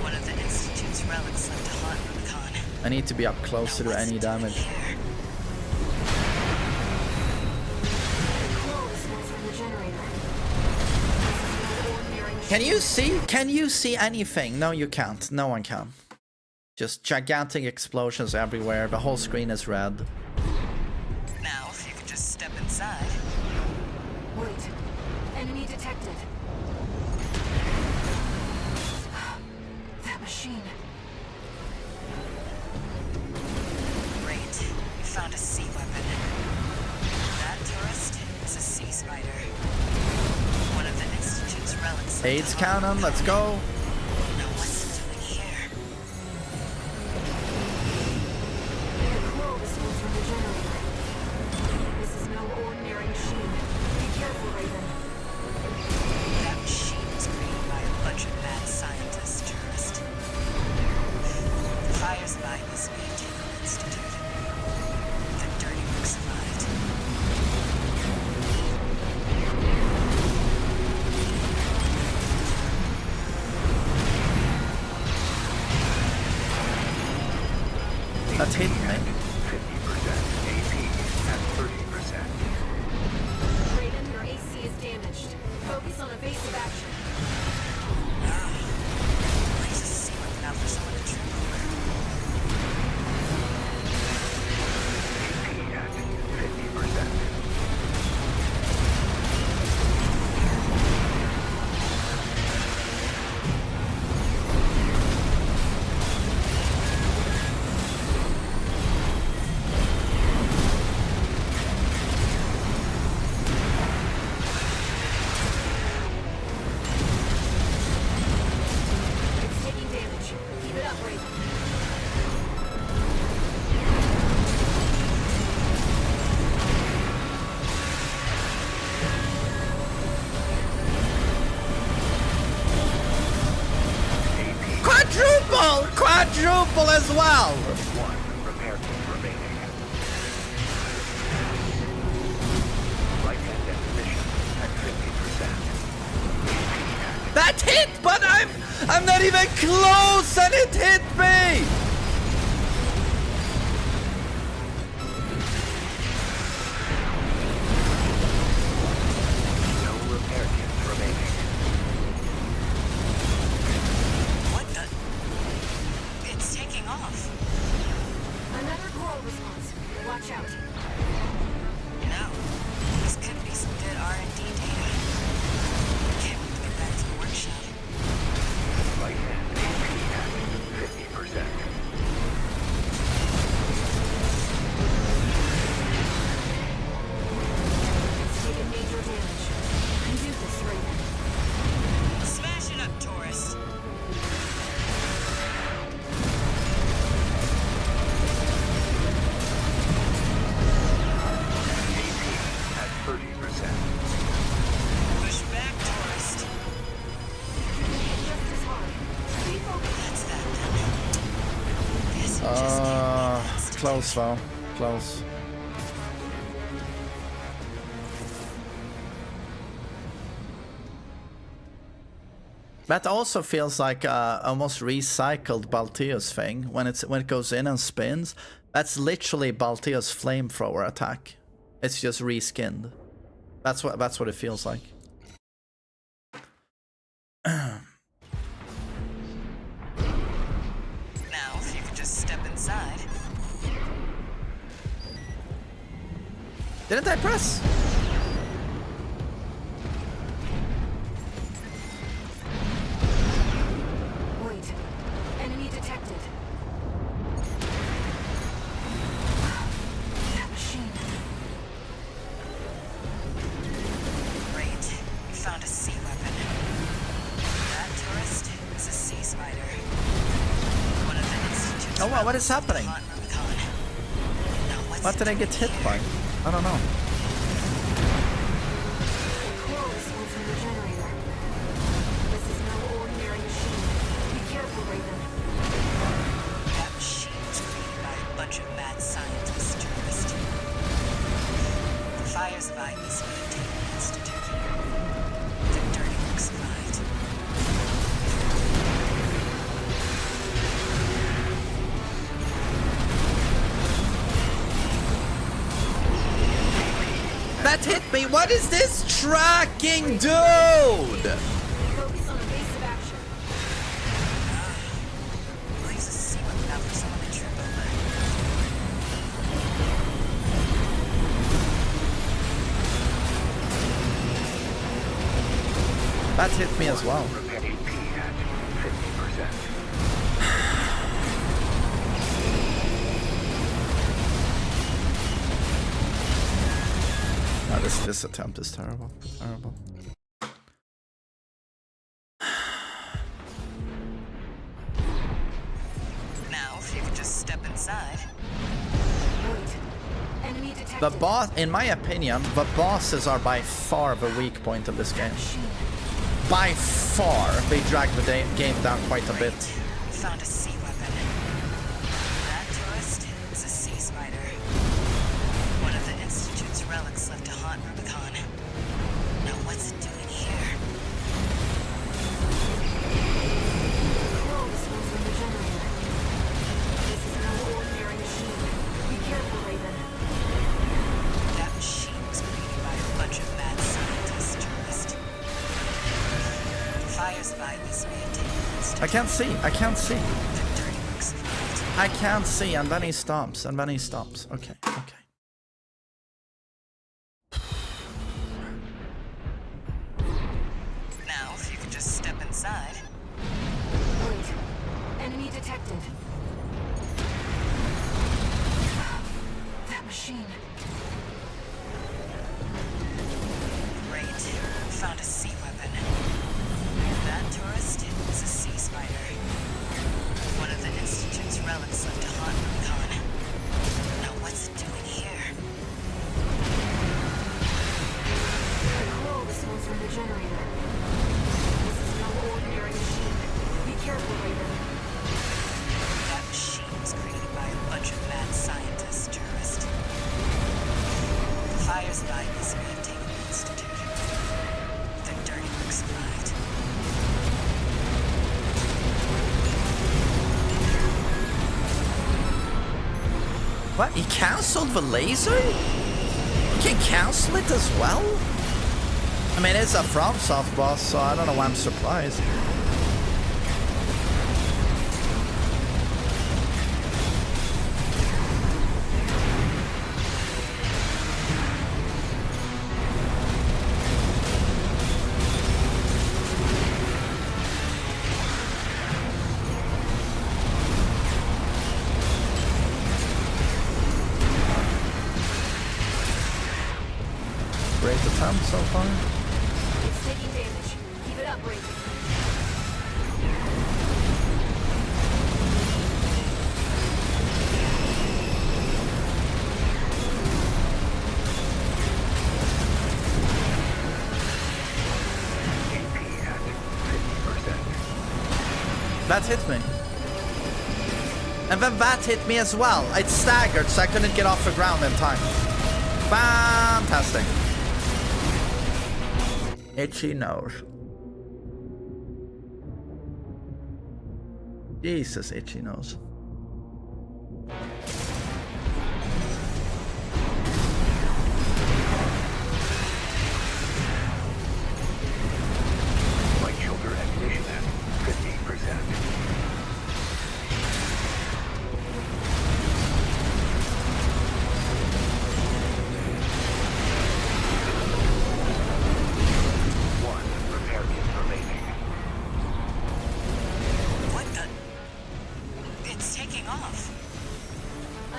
One of the Institute's relics left to haunt Rubicon. I need to be up close to do any damage. Can you see? Can you see anything? No, you can't. No one can. Just gigantic explosions everywhere. The whole screen is red. Now, if you could just step inside. Wait. Enemy detected. That machine. Great. We found a sea weapon. That tourist is a sea spider. One of the Institute's relics. AIDS cannon, let's go. Now what's it doing here? The coil was from the generator. This is no ordinary machine. triple, quadruple as well. One repair kit remaining. Right-hand ammunition at 50%. That hit, but I'm not even close, and it hit me. No repair kits remaining. What the? It's taking off. Another coral response. Watch out. No. This could be some good R&D data. Can't wait to get back to the workshop. Right-hand AP at 50%. It's taken major damage. You do this, Raven. Smash it up, tourist. AP at 30%. Push back, tourist. Just as hard. Stay focused. That's that done. Guess you just can't make this Close though. Close. That also feels like almost recycled Balteo's thing when it goes in and spins. That's literally Balteo's flamethrower attack. It's just reskinned. That's what it feels like. Now, if you could just step inside. Didn't I press? Wait. Enemy detected. That machine. Great. You found a sea weapon. That tourist is a sea spider. One of the Institute's Oh wow, what is happening? haunt Rubicon. Now, what's What did I get hit by? I don't know. Coral response from the generator. This is no ordinary machine. Be careful, Raven. That machine was created by a bunch of mad scientists, tourist. The fires of Ivy's Maintainment Institute. The dirty work survived. That hit me! What is this tracking, dude? Focus on evasive action. We'll use a sea weapon now for someone to trip over. That hit me as well. Repair AP at 50%. Oh, this attempt is terrible. Terrible. Now, if you could just step inside. Wait. Enemy detected. The boss, in my opinion, the bosses are by far the weak point of this game. By far, they drag the game down quite a bit. You found a sea weapon. That tourist is a sea spider. One of the Institute's relics left to haunt Rubicon. Now what's it doing here? Coral response from the generator. This is no ordinary machine. Be careful, Raven. That machine was created by a bunch of mad scientists, tourist. The fires of Ivy's Maintainment Institute. I can't see. I can't see. The dirty work survived. I can't see, and then he stops, and then he stops. Okay, okay. Now, if you could just step inside. Wait. Enemy detected. That machine. Great. Found a sea weapon. That tourist is a sea spider. One of the Institute's relics left to haunt Rubicon. Now what's it doing here? The coral response from the generator. This is no ordinary machine. Be careful, Raven. What? He cancelled the laser? You can cancel it as well? I mean, it's a FromSoft boss, so I don't know why I'm surprised. Great attempt so far. It's taking damage. Keep it up, Brady. That hit me. And then that hit me as well. It staggered, so I couldn't get off the ground in time. Fantastic. Itchy nose. Jesus, itchy nose. Light shoulder ammunition at 15%.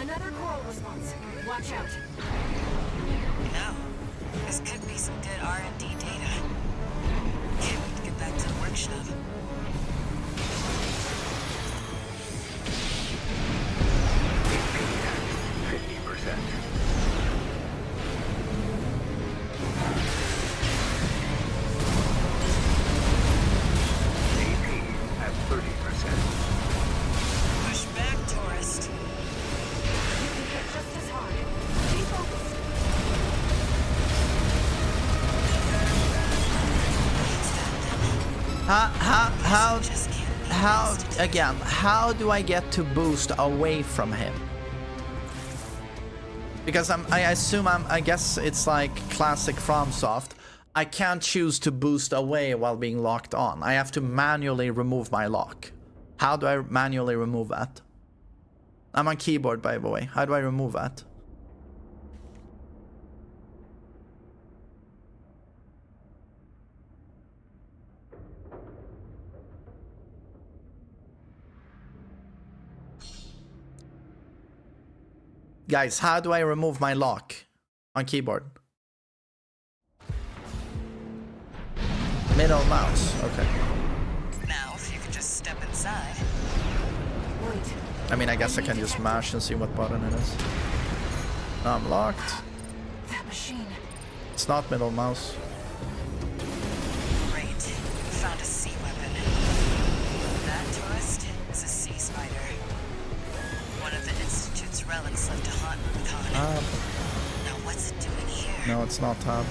Another coral response. Watch out. No. This could be some good R&D data. Can't wait to get back to the workshop. Push back, tourist. You can hit just as hard. Stay focused. How do I get to boost away from him? Because I guess it's like classic FromSoft. I can't choose to boost away while being locked on. I have to manually remove my lock. How do I manually remove that? I'm on keyboard, by the way. How do I remove that? Guys, how do I remove my lock on keyboard? Middle mouse, okay. Now, if you could just step inside. Wait. I mean, I guess I can just mash and see what button it is. Now I'm locked. That machine. It's not middle mouse. Great. Found a sea weapon. That tourist is a sea spider. One of the Institute's relics left to haunt Rubicon. Now what's it doing here? No, it's not tab.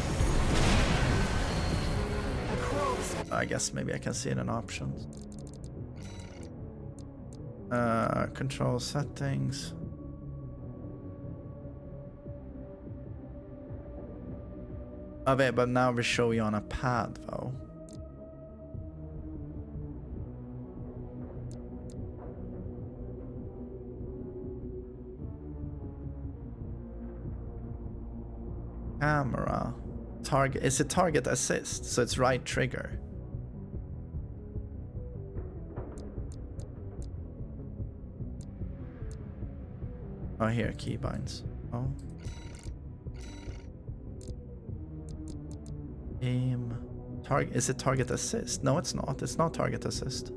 A coral response. I guess maybe I can see it in options. Control settings. Oh wait, but now we show you on a pad though. Camera. Target. Is it target assist? So it's right trigger. Oh, here, keybinds. Oh. Aim. Target. Is it target assist? No, it's not. It's not target assist.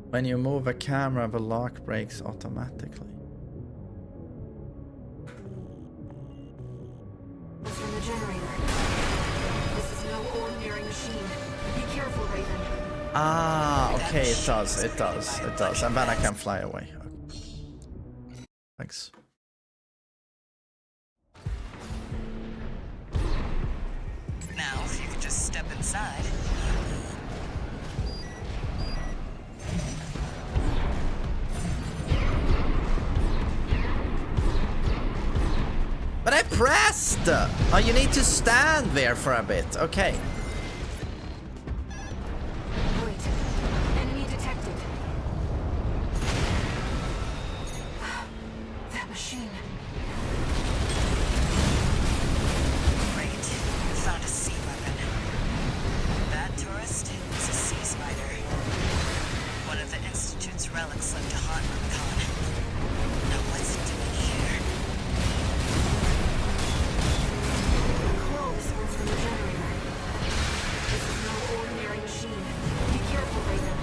When you move a camera, the lock breaks automatically. From the generator. This is no ordinary machine. Be careful, Raven. Ah, okay, it does. And then I can fly away. Thanks. Now, if you could just step inside. But I pressed! Oh, you need to stand there for a bit. Okay. Wait. Enemy detected. That machine. Great. Found a sea weapon. That tourist is a sea spider. One of the Institute's relics left to haunt Rubicon. Now what's it doing here? Response from the generator. This is no ordinary machine. Be careful, Raven.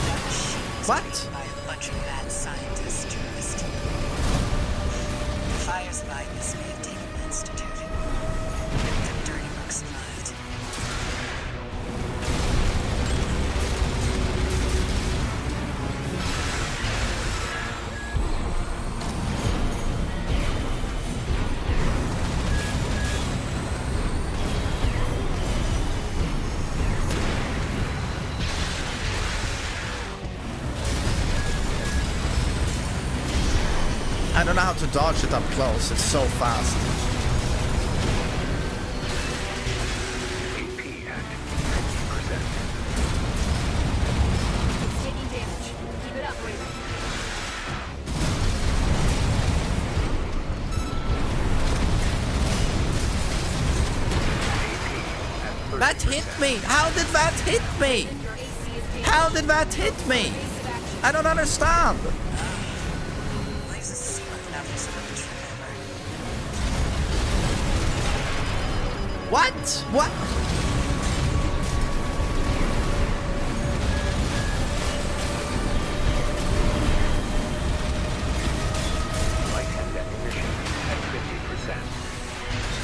That machine was What? created by a bunch of mad scientists, tourists. The fires behind this may have taken the Institute. The dirty work survived. I don't know how to dodge it up close. It's so fast. AP at 50%. It's taking damage. Keep it up, Raven. That hit me! How did that hit me? Your AC is taking How did that hit me? evasive action. I don't understand. Leaves a sea weapon after someone to remember. What? What? Light and ammunition at 50%.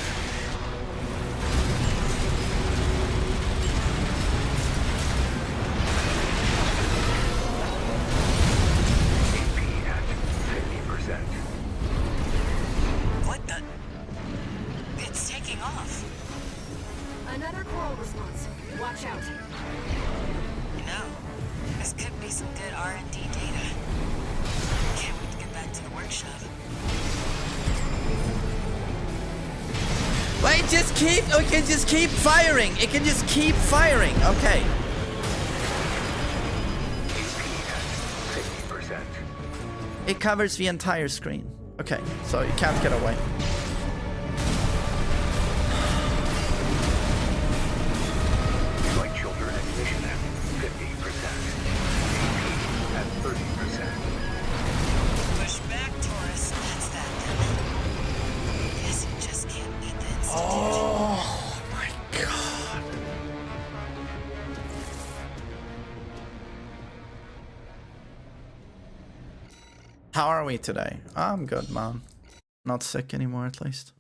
AP at 50%. What the? It's taking off. Another coral response. Watch out. You know, this could be some good R&D data. Can't wait to get back to the workshop. Wait, just keep. Oh, it can just keep firing. It can just keep firing. Okay. AP at 50%. It covers the entire screen. Okay, so you can't get away. Light shoulder ammunition at 50%. AP at 30%. Push back, Taurus. That's that then. Guess you just can't beat the Institute. Oh my god. How are we today? I'm good, man. Not sick anymore, at least.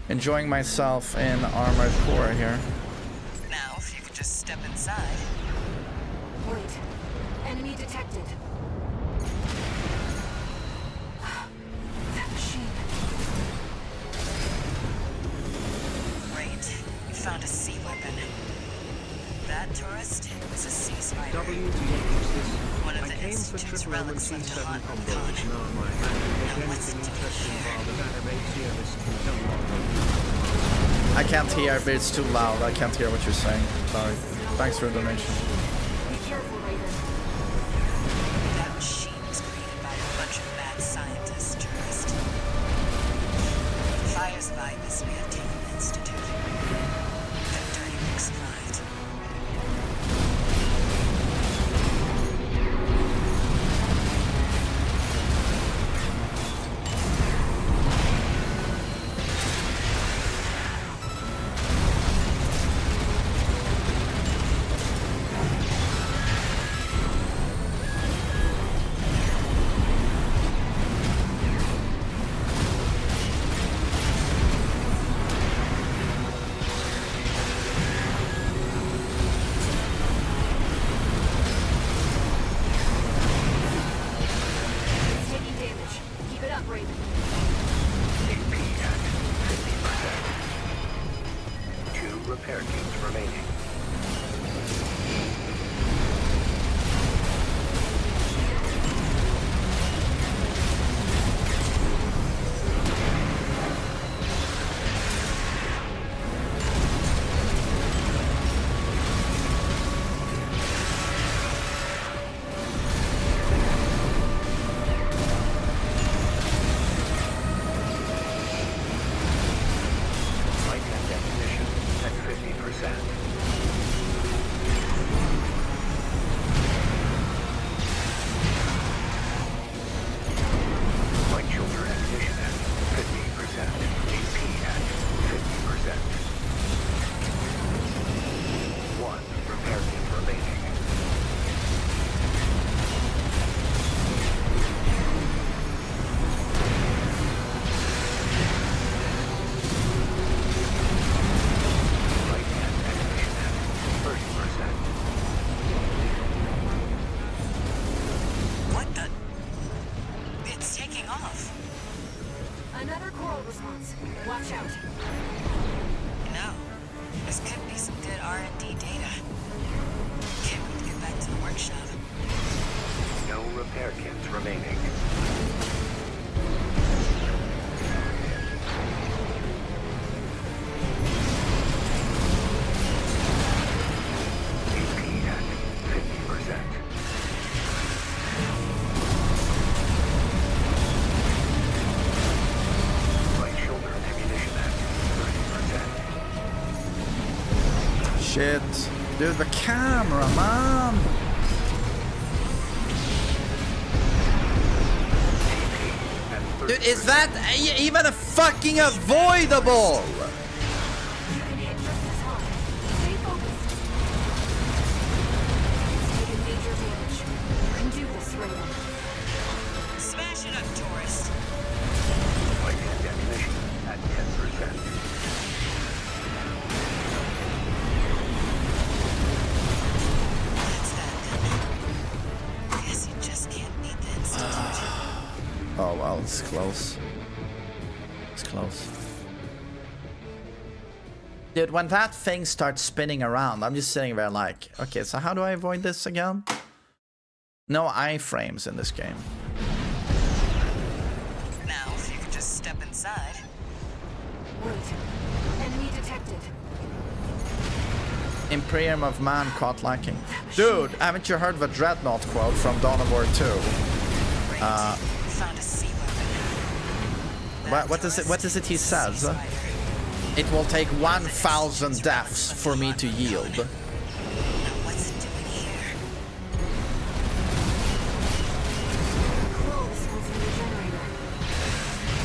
Enjoying myself in Armored Core here. Now, if you could just step inside. Wait. Enemy detected. That machine. Great. You found a sea weapon. That tourist is a sea spider. WTF is this? One of I the came for Institute's triple M and relics left to T7 haunt combos, Rubicon. now my hand will Now make what's anything it doing interesting here? while the database here is done. I can't hear, but it's too loud. I can't hear what you're saying. Sorry. Thanks for the donation. Be careful, Raven. That machine was created by a bunch of mad scientists, tourists. The fires behind this may have taken the Institute. That dirty work survived. response. Watch out. No. This could be some good R&D data. Can't wait to get back to the workshop. No repair kits remaining. AP at 50%. Right shoulder ammunition at 30%. Shit. Dude, the camera, man. Dude, is that even a fucking avoidable? You can hit just as hard. Stay focused. It's taken major damage. You can do this, Raven. Smash it up, tourist. Right hand ammunition at 10%. That's that. Guess you just can't beat the Institute. Oh well, it's close. It's close. Dude, when that thing starts spinning around, I'm just sitting there like, okay, so how do I avoid this again? No iframes in this game. Now, if you could just step inside. Wait. Enemy detected. Imperium of Man caught lacking. Dude, haven't you heard the Dreadnought quote from Dawn of War 2? Found a sea weapon. What is it he says? It will take 1,000 deaths for me to yield. Now, what's it doing here? Cool, this one's in the generator.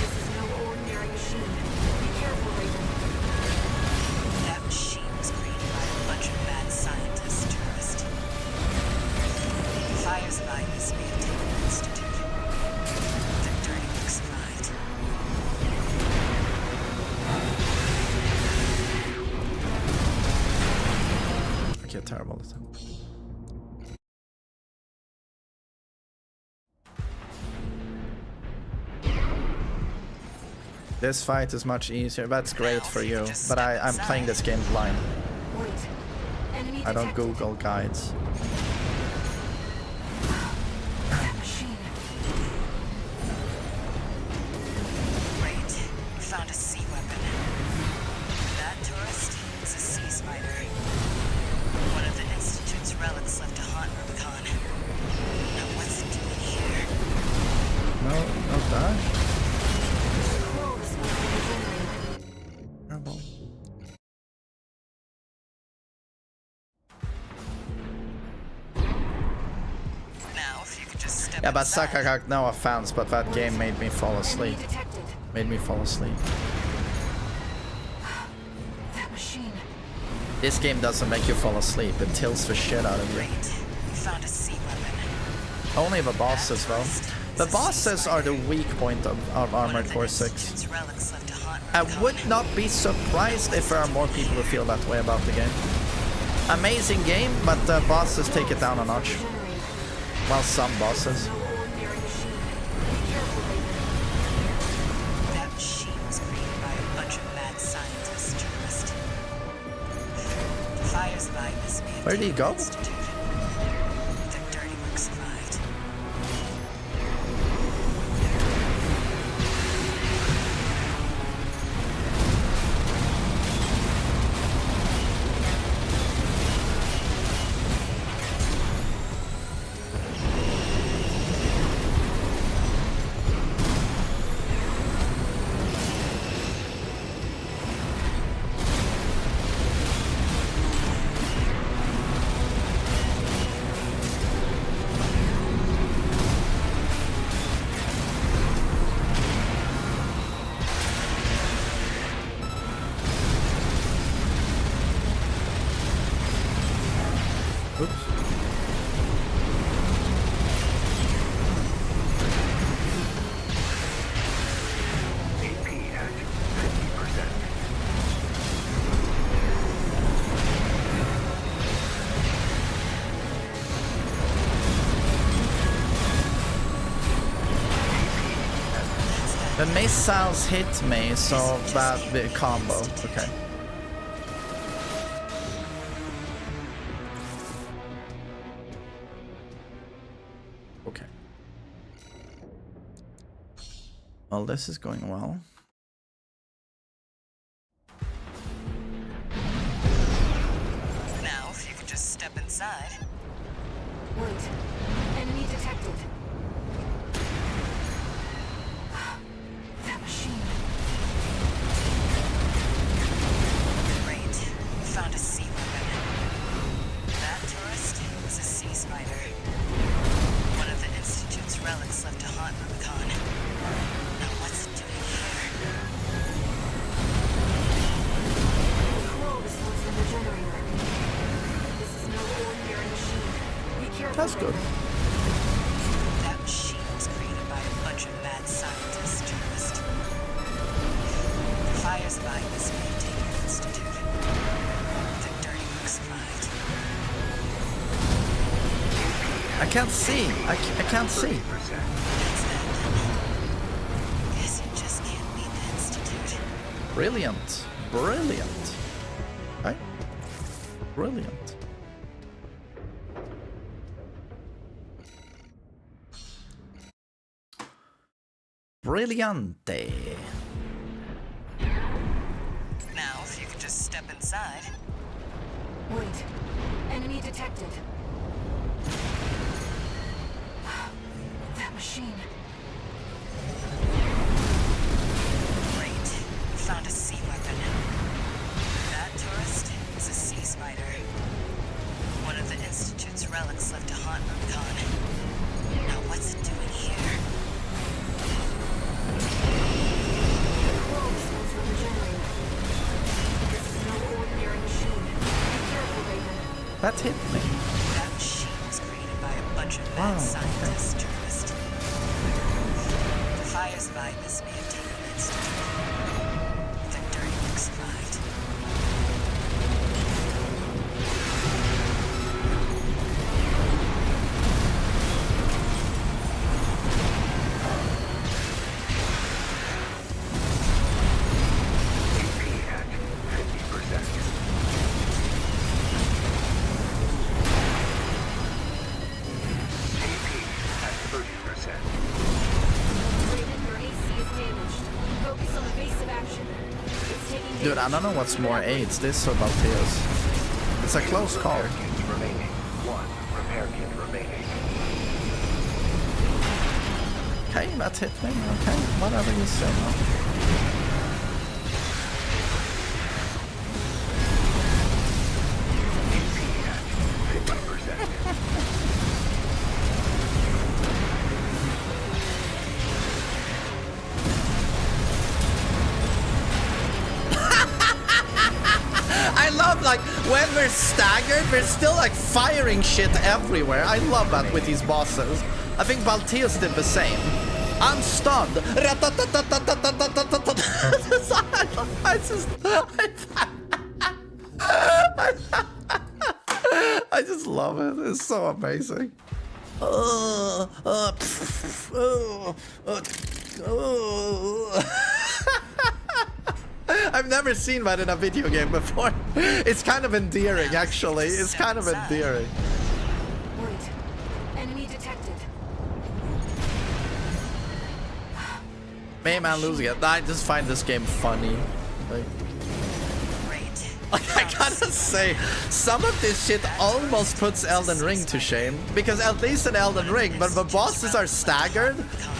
This is no ordinary machine. Be careful, Raven. That machine was created by a bunch of mad scientists, tourist. The fires of IUS may have taken the Institute. The dirty work survived. Okay, terrible. This fight is much easier. That's great for you, but I'm playing this game blind. Wait. Enemy I don't detected. Google guides. That machine. Great. We found a sea weapon. That tourist is a sea spider. One of the Institute's relics left to haunt Rubicon. Now what's it doing here? No, not that. Cool, this one's in the generator. Terrible. Now, if you could just step Yeah, but inside. Sakakak, no offense, but that game made me fall asleep. Enemy detected. Made me fall asleep. That machine. This game doesn't make you fall asleep. It tilts the shit out of you. Great. We found a sea weapon. Only the bosses, though. The bosses are the weak point of Armored Core 6. Institute's relics left to haunt I Rubicon. would not be surprised if there are more people who feel that way about the game. Amazing game, but the bosses take it down a notch. Well, some bosses. No ordinary machine. Be careful, Raven. That machine was created by a bunch of mad scientists, tourist. The fires of IUS may have Where did he taken go? the Institute. The dirty work survived. The missiles hit me, so that the combo. Okay. Okay. Well, this is going well. Now, if you could just step inside. Wait. Enemy detected. That machine. Great. Found a sea weapon. That tourist was a sea spider. One of the Institute's relics left to haunt Rubicon. Now what's it doing here? The coral results from the generator. This is no ordinary machine. Be careful. That's good. That machine was created by a bunch of mad scientists, tourists. The fires behind this Maintainer Institute. The dirty works fight. I can't see. I can't see. That's that. Guess you just can't beat the Institute. Brilliant. Brilliant. Right? Brilliant. Brilliante. Now, if you could just step inside. Wait. Enemy detected. That machine. Great. Found a sea weapon. That tourist is a sea spider. One of the Institute's relics left to haunt Rubicon. Now what's it doing here? Coral results from the generator. This is no ordinary machine. Be careful, Raven. That hit me. That machine was created by a bunch of Wow, mad okay. scientists, tourists. The fires behind this may have taken the Institute. The dirty work survived. Dude, I don't know what's more AIDS, this or Balteos. It's a close call. Remaining. One repair kit remaining. Okay, that hit me. Okay, whatever you say. I love, like, when we're staggered, we're still, like, firing shit everywhere. I love that with these bosses. I think Balteus did the same. I'm stunned. I just love it. It's so amazing. I've never seen that in a video game before. It's kind of endearing, actually. It's kind of endearing. Wait. Enemy detected. Man, losing it. I just find this game funny. Like, I gotta say, some of this shit almost puts Elden Ring to shame. Because at least in Elden Ring, when the bosses are staggered,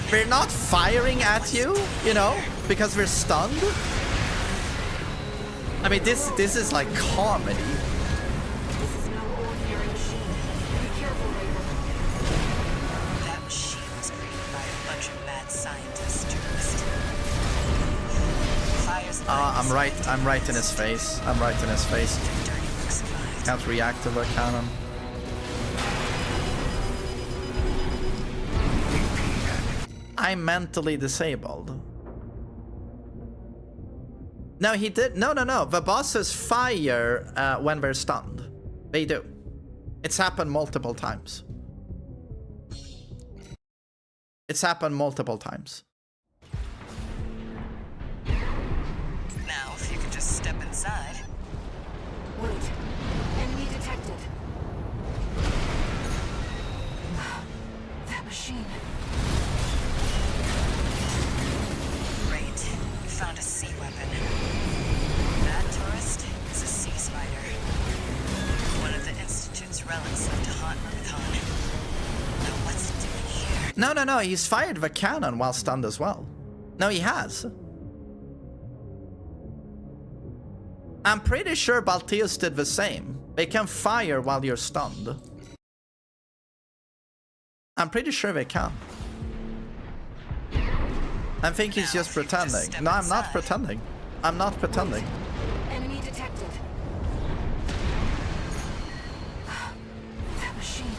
they're not firing at you, you know, because they're stunned. I mean, this is like comedy. This is no ordinary machine. Be careful, Raven. That machine was created by a bunch of mad scientists, tourists. Fires I'm right in his face. I'm right in his face. Can't react to the cannon. I'm mentally disabled. No, he did. No. The bosses fire when they're stunned. They do. It's happened multiple times. It's happened multiple times. No, he's fired the cannon while stunned as well. No, he has. I'm pretty sure Balteus did the same. They can fire while you're stunned. I'm pretty sure they can. I think he's just pretending. No, I'm not pretending. I'm not pretending. Enemy detected. That machine.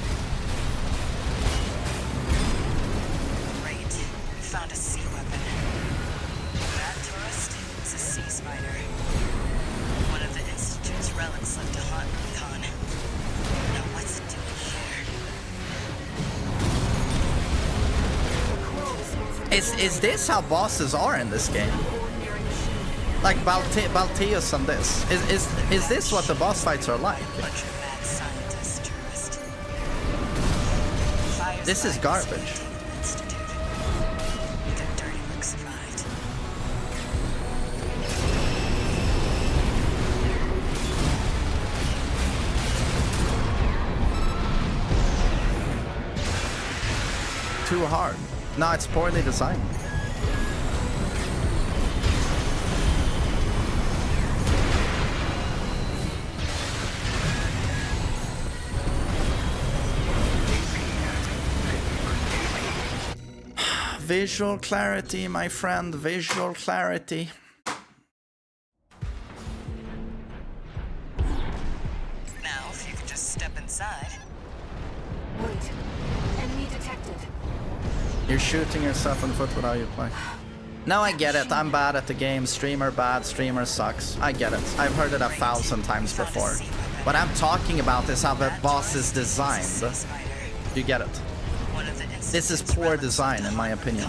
Great. We found a sea weapon. That tourist is a sea spider. One of the Institute's relics left to haunt Recon. Now what's it doing here? Is this how bosses are in this game? Like Balteus and this? Is this what the boss fights are like? This is garbage. Too hard. No, it's poorly designed. Visual clarity, my friend, visual clarity. Now, if you could just step inside. Wait. Enemy detected. You're shooting yourself in the foot without you play. No, I get it. I'm bad at the game. Streamer bad, streamer sucks. I get it. I've heard it 1,000 times before. What I'm talking about is how the boss is designed. You get it. This is poor design, in my opinion.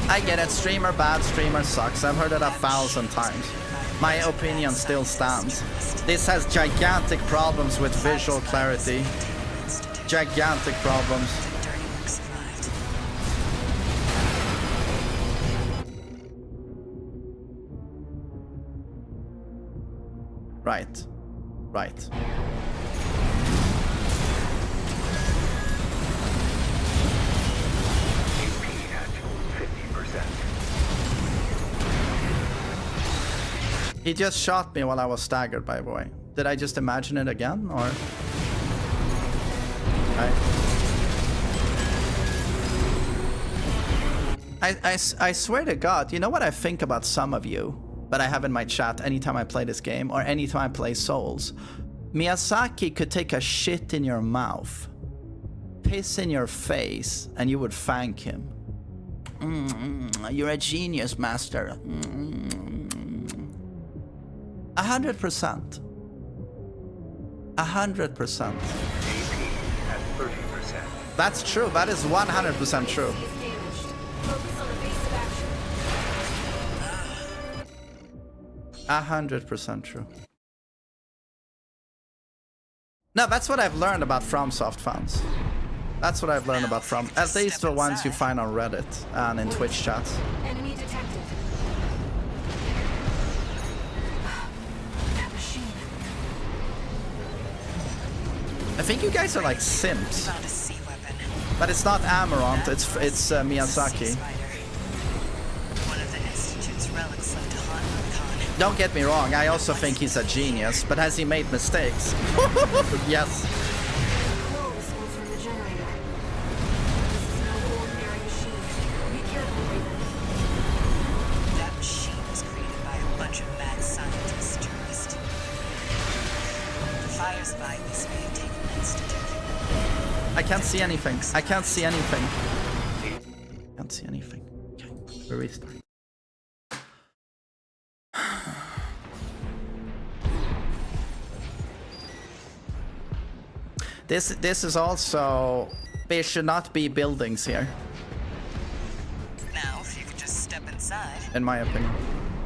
I get it. Streamer bad, streamer sucks. I've heard it 1,000 times. My opinion still stands. This has gigantic problems with visual clarity. Gigantic problems. Right. Right. He just shot me while I was staggered, by the way. Did I just imagine it again, or? I swear to God, you know what I think about some of you that I have in my chat anytime I play this game, or anytime I play Souls? Miyazaki could take a shit in your mouth, piss in your face, and you would thank him. You're a genius, master. 100%. 100%. That's true. That is 100% true. 100% true. No, that's what I've learned about FromSoft fans. That's what I've learned about From. At least the ones you find on Reddit and in Twitch chats. Enemy detected. That machine. I think you guys are like simps. But it's not Amarant, it's Miyazaki. Don't get me wrong, I also think he's a genius, but has he made mistakes? Yes. That machine was created by a bunch of mad scientists, tourists. The fires by this may have taken the Institute. I can't see anything. I can't see anything. Can't see anything. Okay, we restart. This is also... There should not be buildings here. Now, if you could just step inside. In my opinion.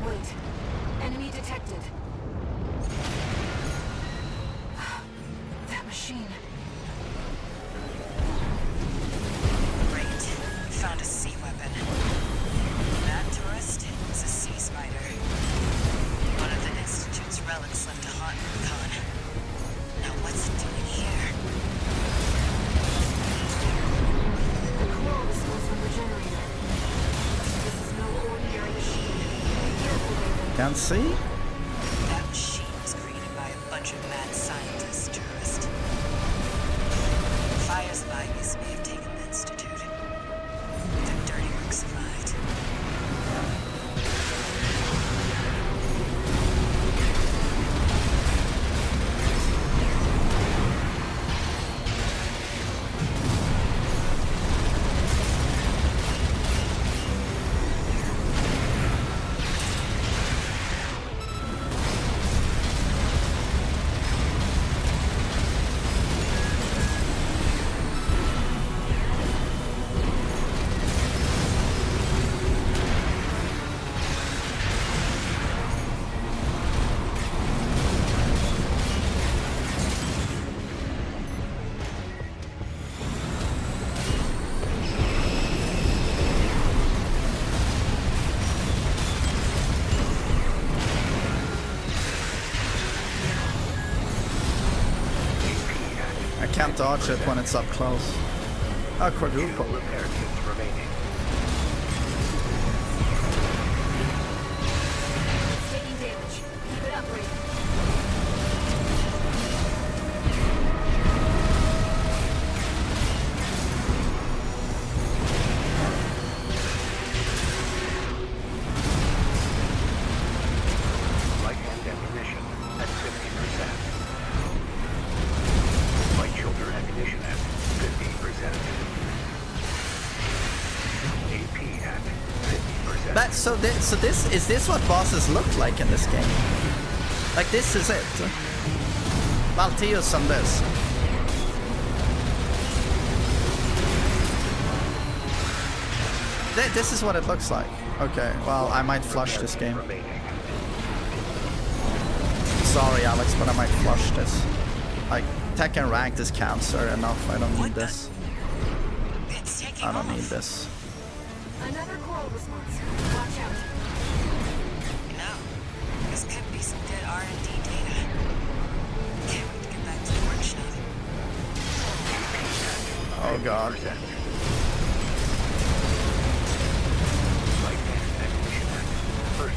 Wait. Enemy detected. That machine. Great. We found a sea weapon. That tourist is a sea spider. can't see? That machine was created by a bunch of mad scientists, tourist. Fires of Ivy's may have taken the Institute. Their dirty work survived. I can't dodge it when it's up close. Oh, quadruple. Repair kits remaining. It's taking damage. Keep it up, Raven. Light hand ammunition at 50%. Light shoulder ammunition at 50%. AP at 50%. But so this is this what bosses look like in this game? Like this is it. Malteus on this. This is what it looks like. Okay, well I might flush this game. Sorry Alex, but I might flush this. Like Tekken ranked is cancer enough. I don't need this. I don't need this. Another coral response. Watch out. No. This could be some good R&D data. Can't wait to get back to the workshop. Oh god. Light hand ammunition at 30%.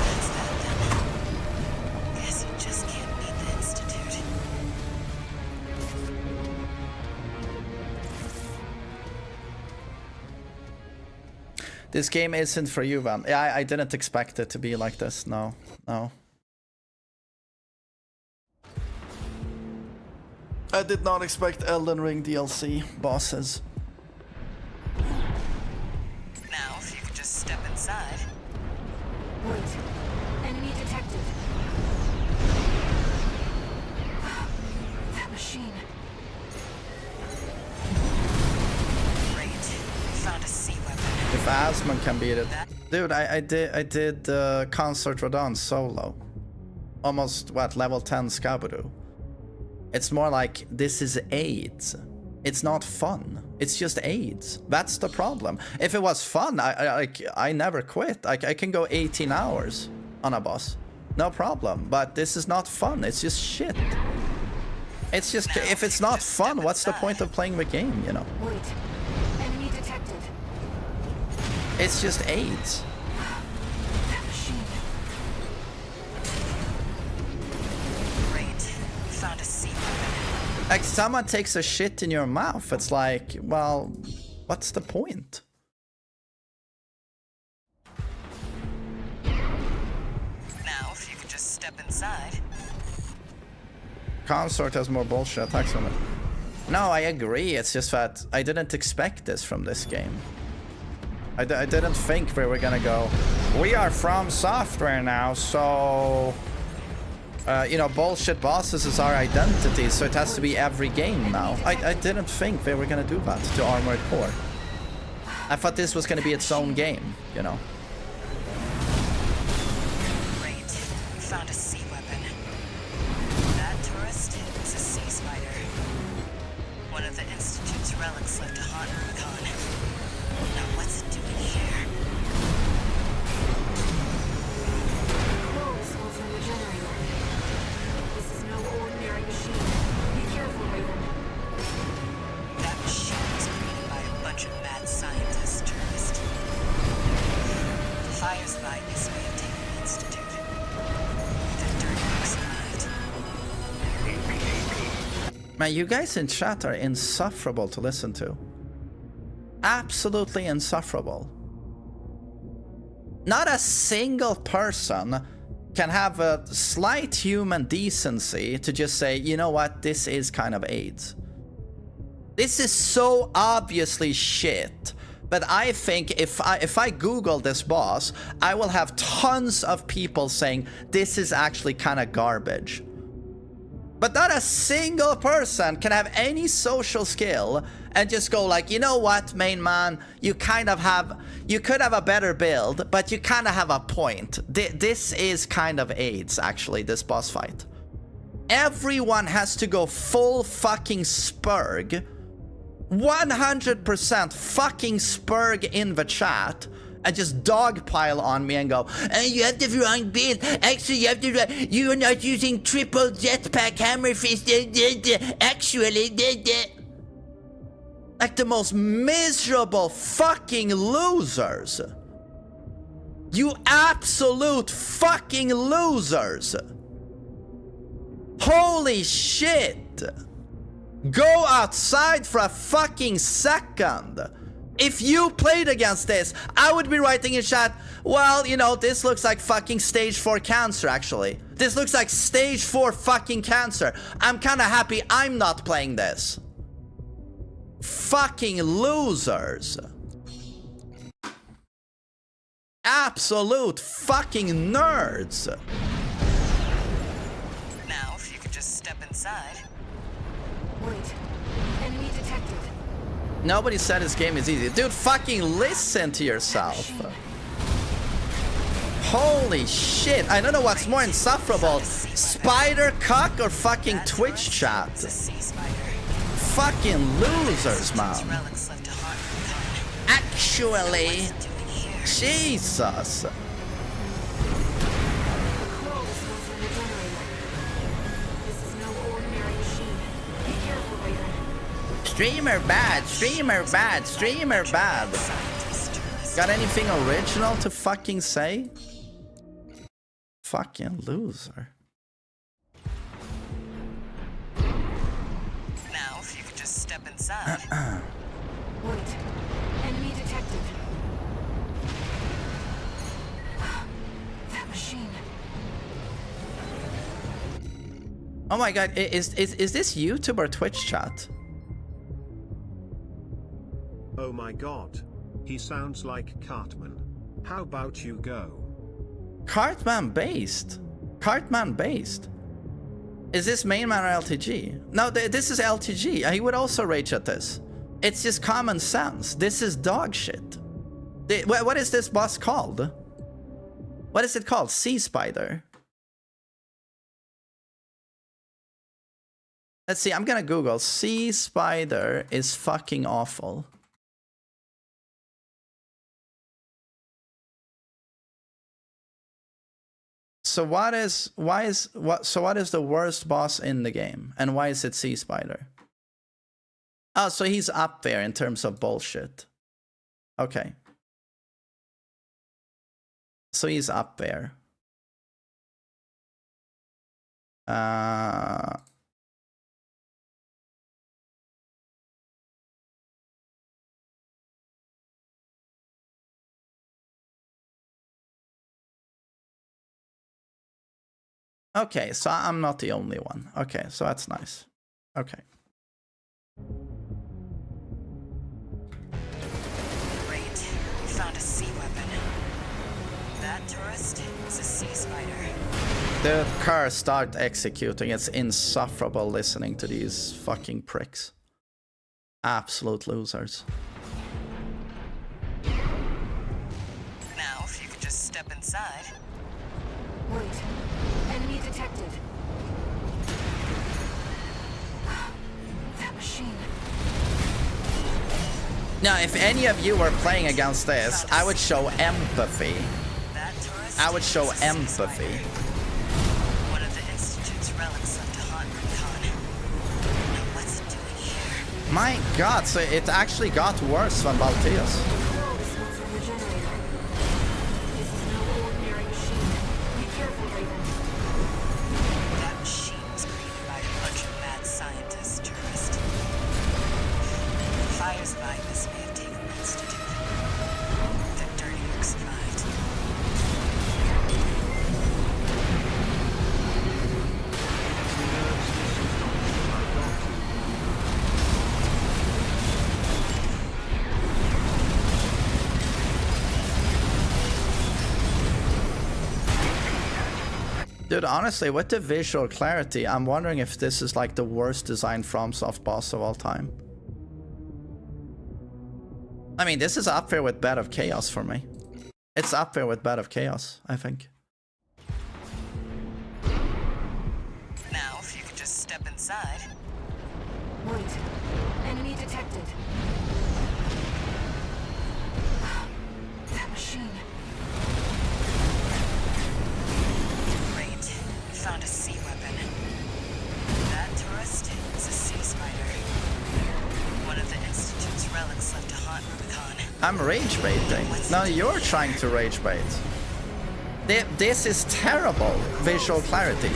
That's that then. Guess we just can't beat the Institute. This game isn't for you, Van. Yeah, I didn't expect it to be like this. No, no. I did not expect Elden Ring DLC bosses. Now, if you could just step inside. Wait. Enemy detected. That machine. Great. We found a sea weapon. If Asmon can beat it. Dude, I did Concert Rodon solo. Almost, what, level 10 Skabudu. It's more like, this is AIDS. It's not fun. It's just AIDS. That's the problem. If it was fun, I never quit. I can go 18 hours on a boss. No problem. But this is not fun. It's just shit. It's just, if it's not fun, what's the point of playing the game, you know? Wait. Enemy detected. It's just AIDS. That machine. Great. We found a sea weapon. Like, someone takes a shit in your mouth. It's like, well, what's the point? Now, if you could just step inside. Consort has more bullshit attacks on it. No, I agree. It's just that I didn't expect this from this game. I didn't think we were gonna go, we are From Software now, so... you know, bullshit bosses is our identity, so it has to be every game now. I didn't think they were gonna do that to Armored Core. I thought this was gonna be its own game, you know. Great. We found a sea weapon. That tourist is a sea spider. One of the Institute's relics left to haunt Rubicon. Now what's it doing here? Coral response on the generator. This is no ordinary machine. Be careful, Raven. That machine was created by a bunch of scientist, tourist. The fires by this way of Tekken Institute. Victor survived. Man, you guys in chat are insufferable to listen to. Absolutely insufferable. Not a single person can have a slight human decency to just say, you know what, this is kind of AIDS. This is so obviously shit. But I think if I Google this boss, I will have tons of people saying this is actually kind of garbage. But not a single person can have any social skill and just go like, you know what, main man, you could have a better build, but you kind of have a point. This is kind of AIDS, actually, this boss fight. Everyone has to go full fucking spurg. 100% fucking spurg in the chat and just dogpile on me and go, you have the wrong build. Actually, you are not using triple jetpack hammer fist. Actually, like the most miserable fucking losers. You absolute fucking losers. Holy shit. Go outside for a fucking second. If you played against this, I would be writing in chat, well, you know, this looks like fucking stage 4 cancer, actually. This looks like stage 4 fucking cancer. I'm kind of happy I'm not playing this. Fucking losers. Absolute fucking nerds. Now, if you could just step inside. Wait. Enemy detected. Nobody said this game is easy. Dude, fucking listen to yourself. Holy shit. I don't know what's more insufferable. Spider cock or fucking Twitch chat? Fucking losers, man. Actually, Jesus. Streamer bad, streamer bad, streamer bad. Got anything original to fucking say? Fucking loser. Now, if you could just step inside. Wait. Enemy detected. That machine. Oh my god, is this YouTube or Twitch chat? Oh my god. He sounds like Cartman. How about you go? Cartman based. Cartman based. Is this main man or LTG? No, this is LTG. He would also rage at this. It's just common sense. This is dog shit. What is this boss called? What is it called? Sea Spider. Let's see, I'm gonna Google. Sea Spider is fucking awful. So what is the worst boss in the game? And why is it Sea Spider? Oh, so he's up there in terms of bullshit. Okay. So he's up there. Okay, so I'm not the only one. Okay, so that's nice. Okay. Great. We found a sea weapon. That tourist is a sea spider. The car start executing. It's insufferable listening to these fucking pricks. Absolute losers. Now, if you could just step inside. Wait. Enemy detected. That machine. Now, if any of you were playing against this, I would show empathy. I would show empathy. One of the Institute's relics left to haunt Recon. Now, what's it doing here? My god, so it actually got worse than Balteus. That machine was created by a bunch of mad scientists, tourists. The fires of Ibis may have taken the Institute. Their dirty work survived. Dude, honestly, with the visual clarity, I'm wondering if this is like the worst designed FromSoft boss of all time. I mean, this is up there with Bed of Chaos for me. It's up there with Bed of Chaos, I think. Now, if you could just step inside. Wait. Enemy detected. That machine. Great. We found a sea weapon. That tourist is a sea spider. One of the Institute's relics left to haunt Rubicon. I'm rage baiting. No, you're trying to rage bait. This is terrible visual clarity.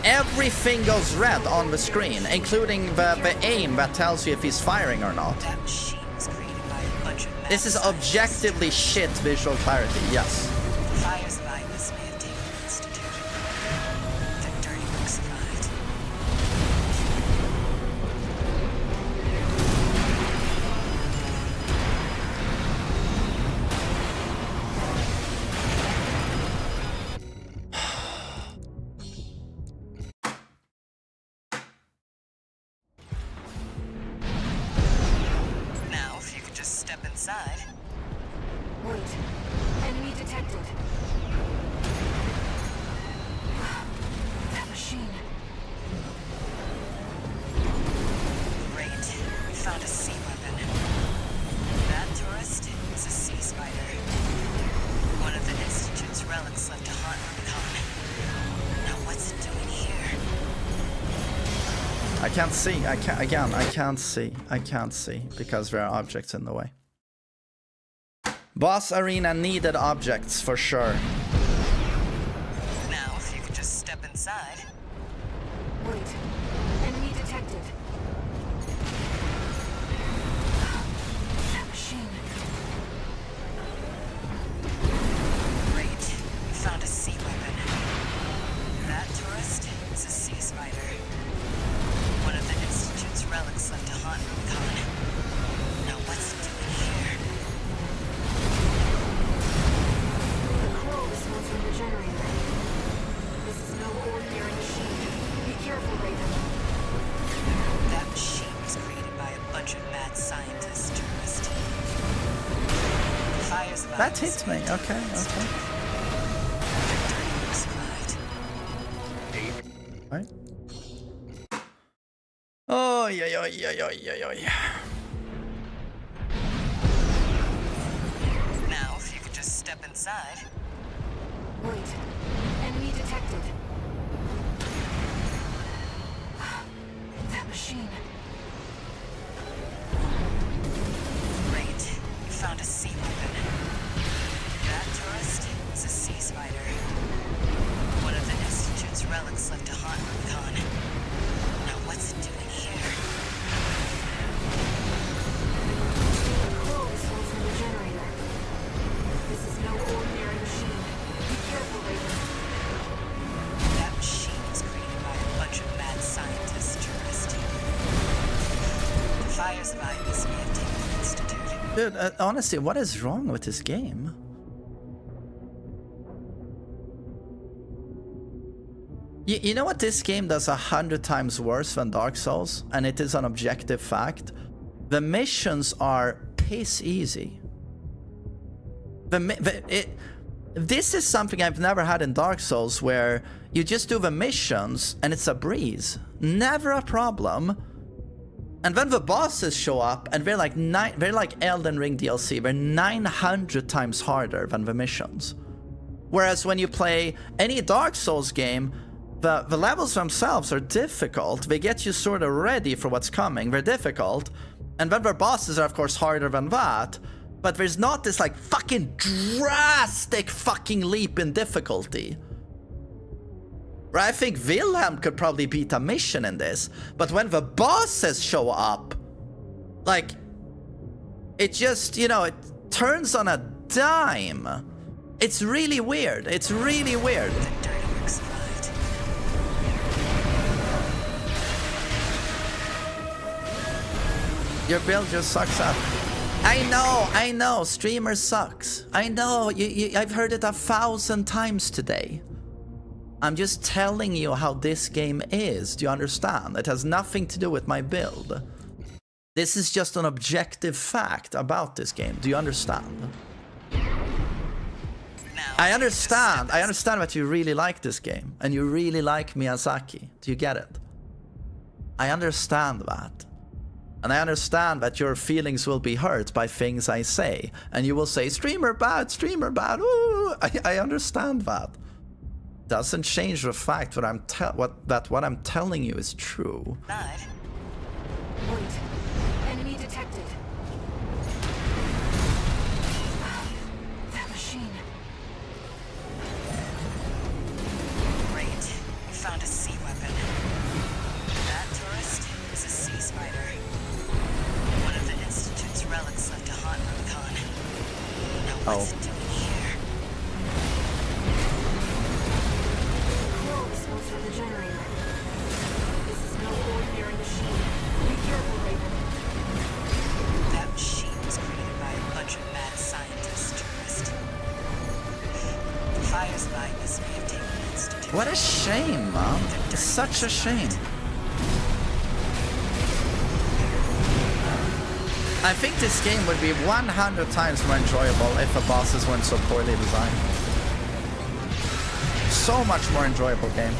Everything goes red on the screen, including the aim that tells you if he's firing or not. That machine was created by a bunch of mad This is objectively shit visual clarity, yes. The fires of Ibis may have taken the Institute. Their dirty work survived. Now, if you could just step inside. Wait. Enemy detected. That machine. Great. We found a sea weapon. That tourist is a sea spider. One of the Institute's relics left to haunt Rubicon. Now what's it doing here? I can't see. I can't see because there are objects in the way. Boss arena needed objects for sure. Now, if you could just step inside. Wait. Enemy detected. That machine. Great. We found a sea weapon. That tourist is a sea spider. One of the Institute's relics left to haunt Rubicon. Now what's it doing here? The coral response from the generator. This is no ordinary machine. Be careful, Raven. That machine was created by a bunch of mad scientists, tourists. The fires of That Ibis hit me. Okay, okay. Right. Oh, yeah. Now, if you could just step inside. Wait. Enemy detected. That machine. Great. We found a sea weapon. That tourist is a sea spider. One of the Institute's relics left to haunt Rubicon. Now what's it doing here? The coral response from the generator. This is no ordinary machine. Be careful, Raven. That machine was created by a bunch of mad scientists, tourists. The fires of Ibis may have taken the Institute. Dude, honestly, what is wrong with this game? You know what this game does 100 times worse than Dark Souls? And it is an objective fact. The missions are piss easy. This is something I've never had in Dark Souls, where you just do the missions and it's a breeze. Never a problem. And then the bosses show up and they're like Elden Ring DLC. They're 900 times harder than the missions. Whereas when you play any Dark Souls game, The levels themselves are difficult. They get you sort of ready for what's coming. They're difficult. And then their bosses are of course harder than that. But there's not this like fucking drastic fucking leap in difficulty. I think Wilhelm could probably beat a mission in this. But when the bosses show up, like, it just, you know, it turns on a dime. It's really weird. It's really weird. Your build just sucks up. I know, streamer sucks. I know, I've heard it 1,000 times today. I'm just telling you how this game is, do you understand? It has nothing to do with my build. This is just an objective fact about this game, do you understand? I understand that you really like this game, and you really like Miyazaki, do you get it? I understand that. And I understand that your feelings will be hurt by things I say. And you will say, streamer bad, ooh. I understand that. Doesn't change the fact that what I'm telling you is true. Wait. Enemy detected. That machine. Great. We found a sea weapon. That tourist is a sea spider. One of the Institute's relics left to haunt Rubicon. Now what's it doing here? Coral smells from the generator. This is no ordinary machine. Be careful, Raven. That machine was created by a bunch of mad scientists, tourist. The fires by this may have taken the Institute. What a shame, Mom. It's such a shame. I think this game would be 100 times more enjoyable if the bosses weren't so poorly designed. So much more enjoyable game.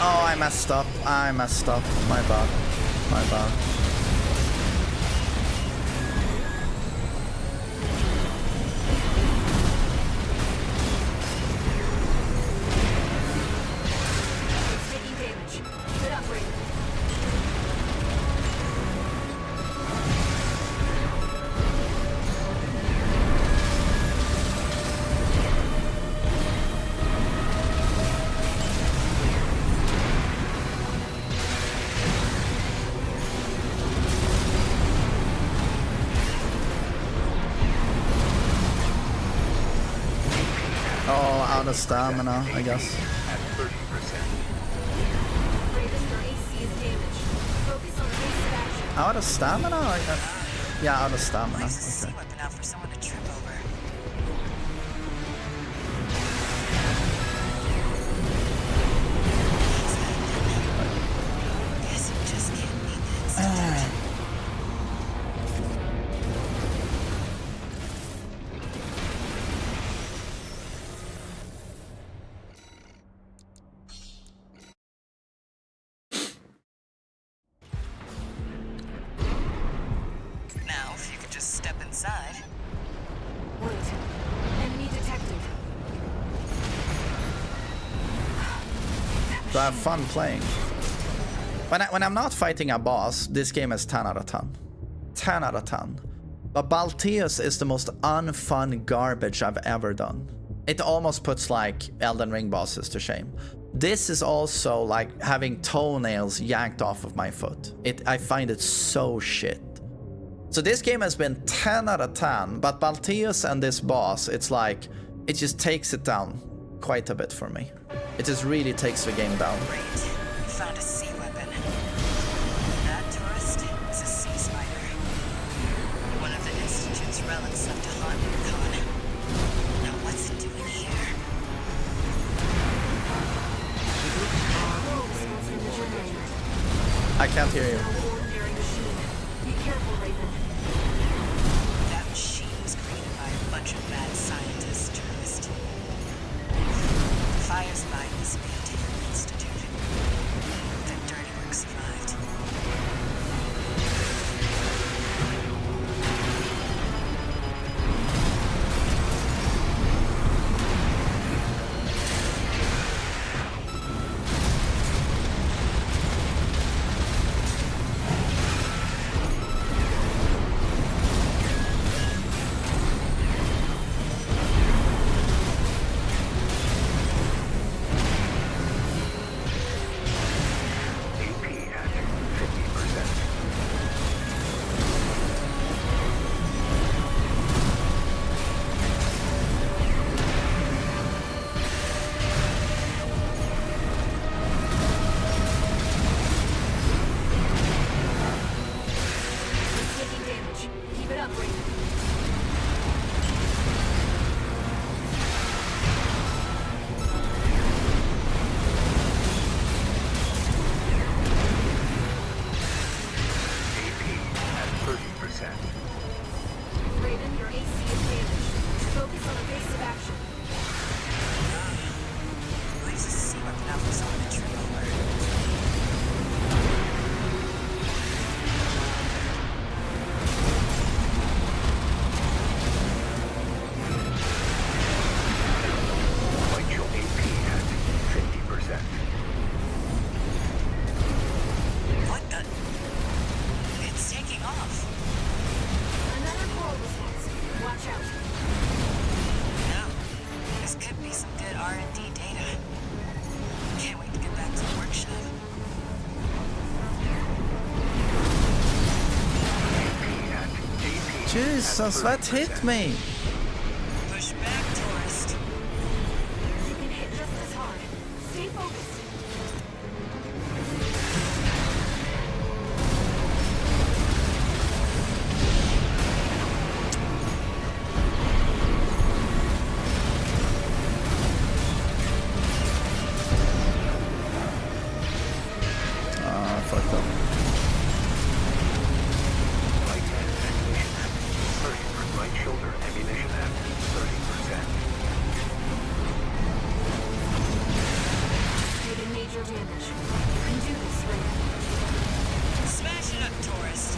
Oh, I messed up. My bad. It's taking damage. Get up, Raven. Oh, out of stamina, I guess. Raven, your AC is damaged. Focus on basic action. Out of stamina? Yeah, out of stamina. There's a sea Okay. weapon out for someone to trip over. Guess you just can't beat the Institute. Now, if you could just step inside. Wait. Enemy detected. So I have fun playing. When I'm not fighting a boss, this game is 10 out of 10. 10 out of 10. But Balteus is the most unfun garbage I've ever done. It almost puts like Elden Ring bosses to shame. This is also like having toenails yanked off of my foot. I find it so shit. So this game has been 10 out of 10, but Balteus and this boss, it's like, it just takes it down quite a bit for me. It just really takes the game down. Great. You found a sea weapon. That tourist is a sea spider. One of the Institute's relics left to haunt Rubicon. Now what's it doing here? Coral smells from the generator. I can't hear you. No ordinary machine. Be careful, Raven. That machine was created by a bunch of mad scientists, tourists. Fires by this Taken Institute. Their dirty work survived. Taking damage. Keep it up, Raven. Raven, your AC is damaged. Focus on evasive action. Leaves a sea weapon out for someone to trip over. Vital AP at 50%. What the? It's taking off. Another coral response. Watch out. Now, this could be some good R&D data. Can't wait to get back to the workshop. Jesus, that hit me. Push back, tourist. You can hit just as hard. Stay focused. Ah, fucked up. Right shoulder ammunition at 30%. Taking major damage. You can do this, Raven. Smash it up, tourist.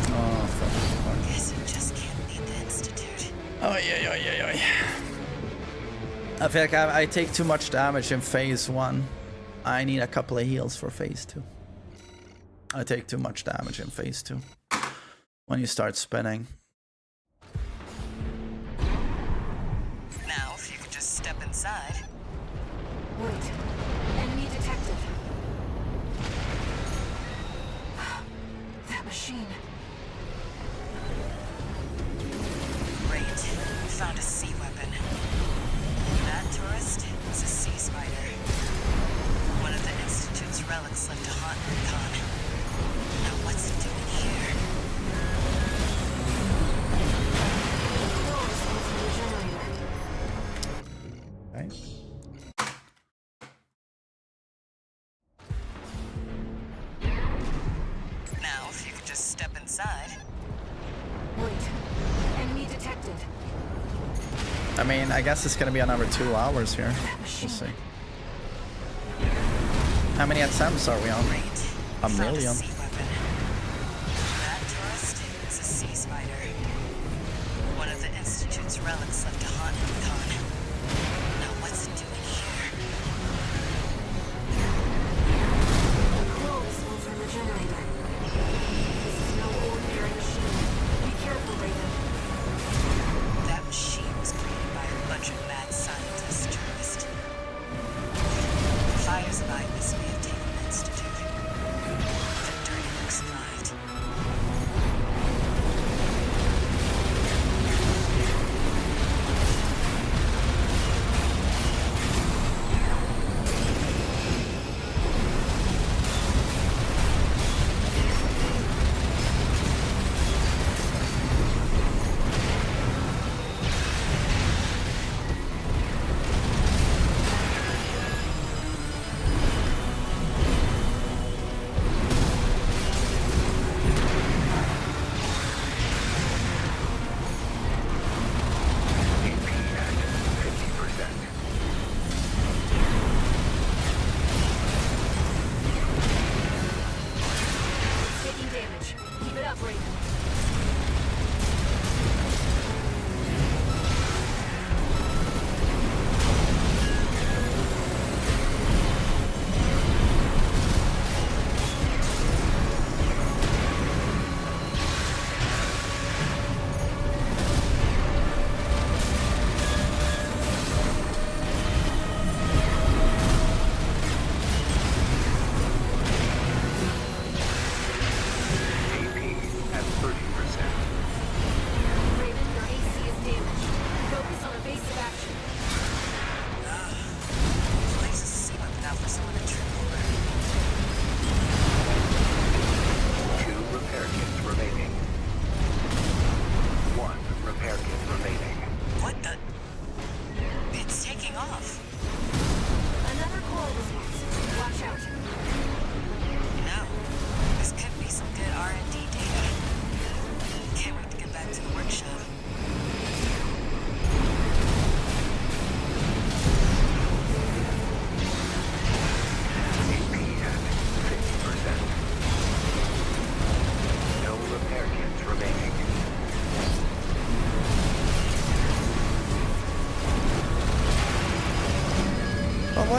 Oh, fuck. Guess you just can't beat the Institute. Oh, yeah. I feel like I take too much damage in phase 1. I need a couple of heals for phase 2. I take too much damage in phase 2. When you start spinning. Now, if you could just step inside. Wait. Enemy detected. That machine. Great. We found a sea weapon. That tourist is a sea spider. One of the Institute's relics left to haunt Recon. Now what's it doing here? Close was the generator. Okay. Now, if you could just step inside. Wait. Enemy detected. I mean, I guess it's gonna be another 2 hours here. We'll see. How many attempts are we on? A million. Sea weapon. That tourist is a sea spider. One of the Institute's relics left to haunt Recon. Now what's it doing here? Close was the generator. This is no ordinary machine. Be careful, Raven. That machine was created by a bunch of mad scientists, tourists. Fires by this Taken Institute. The dirty work survived.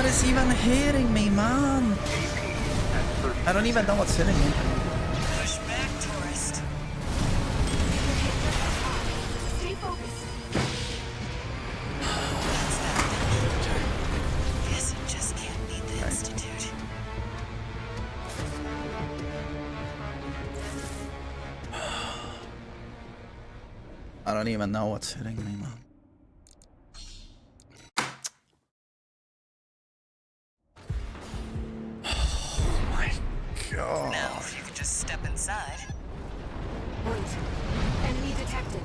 is even hitting me, man? I don't even know what's hitting me. Push back, tourist. Stay focused. Guess it just can't beat the Institute. I don't even know what's hitting me, man. Oh my god. Now, if you could just step inside. Wait. Enemy detected.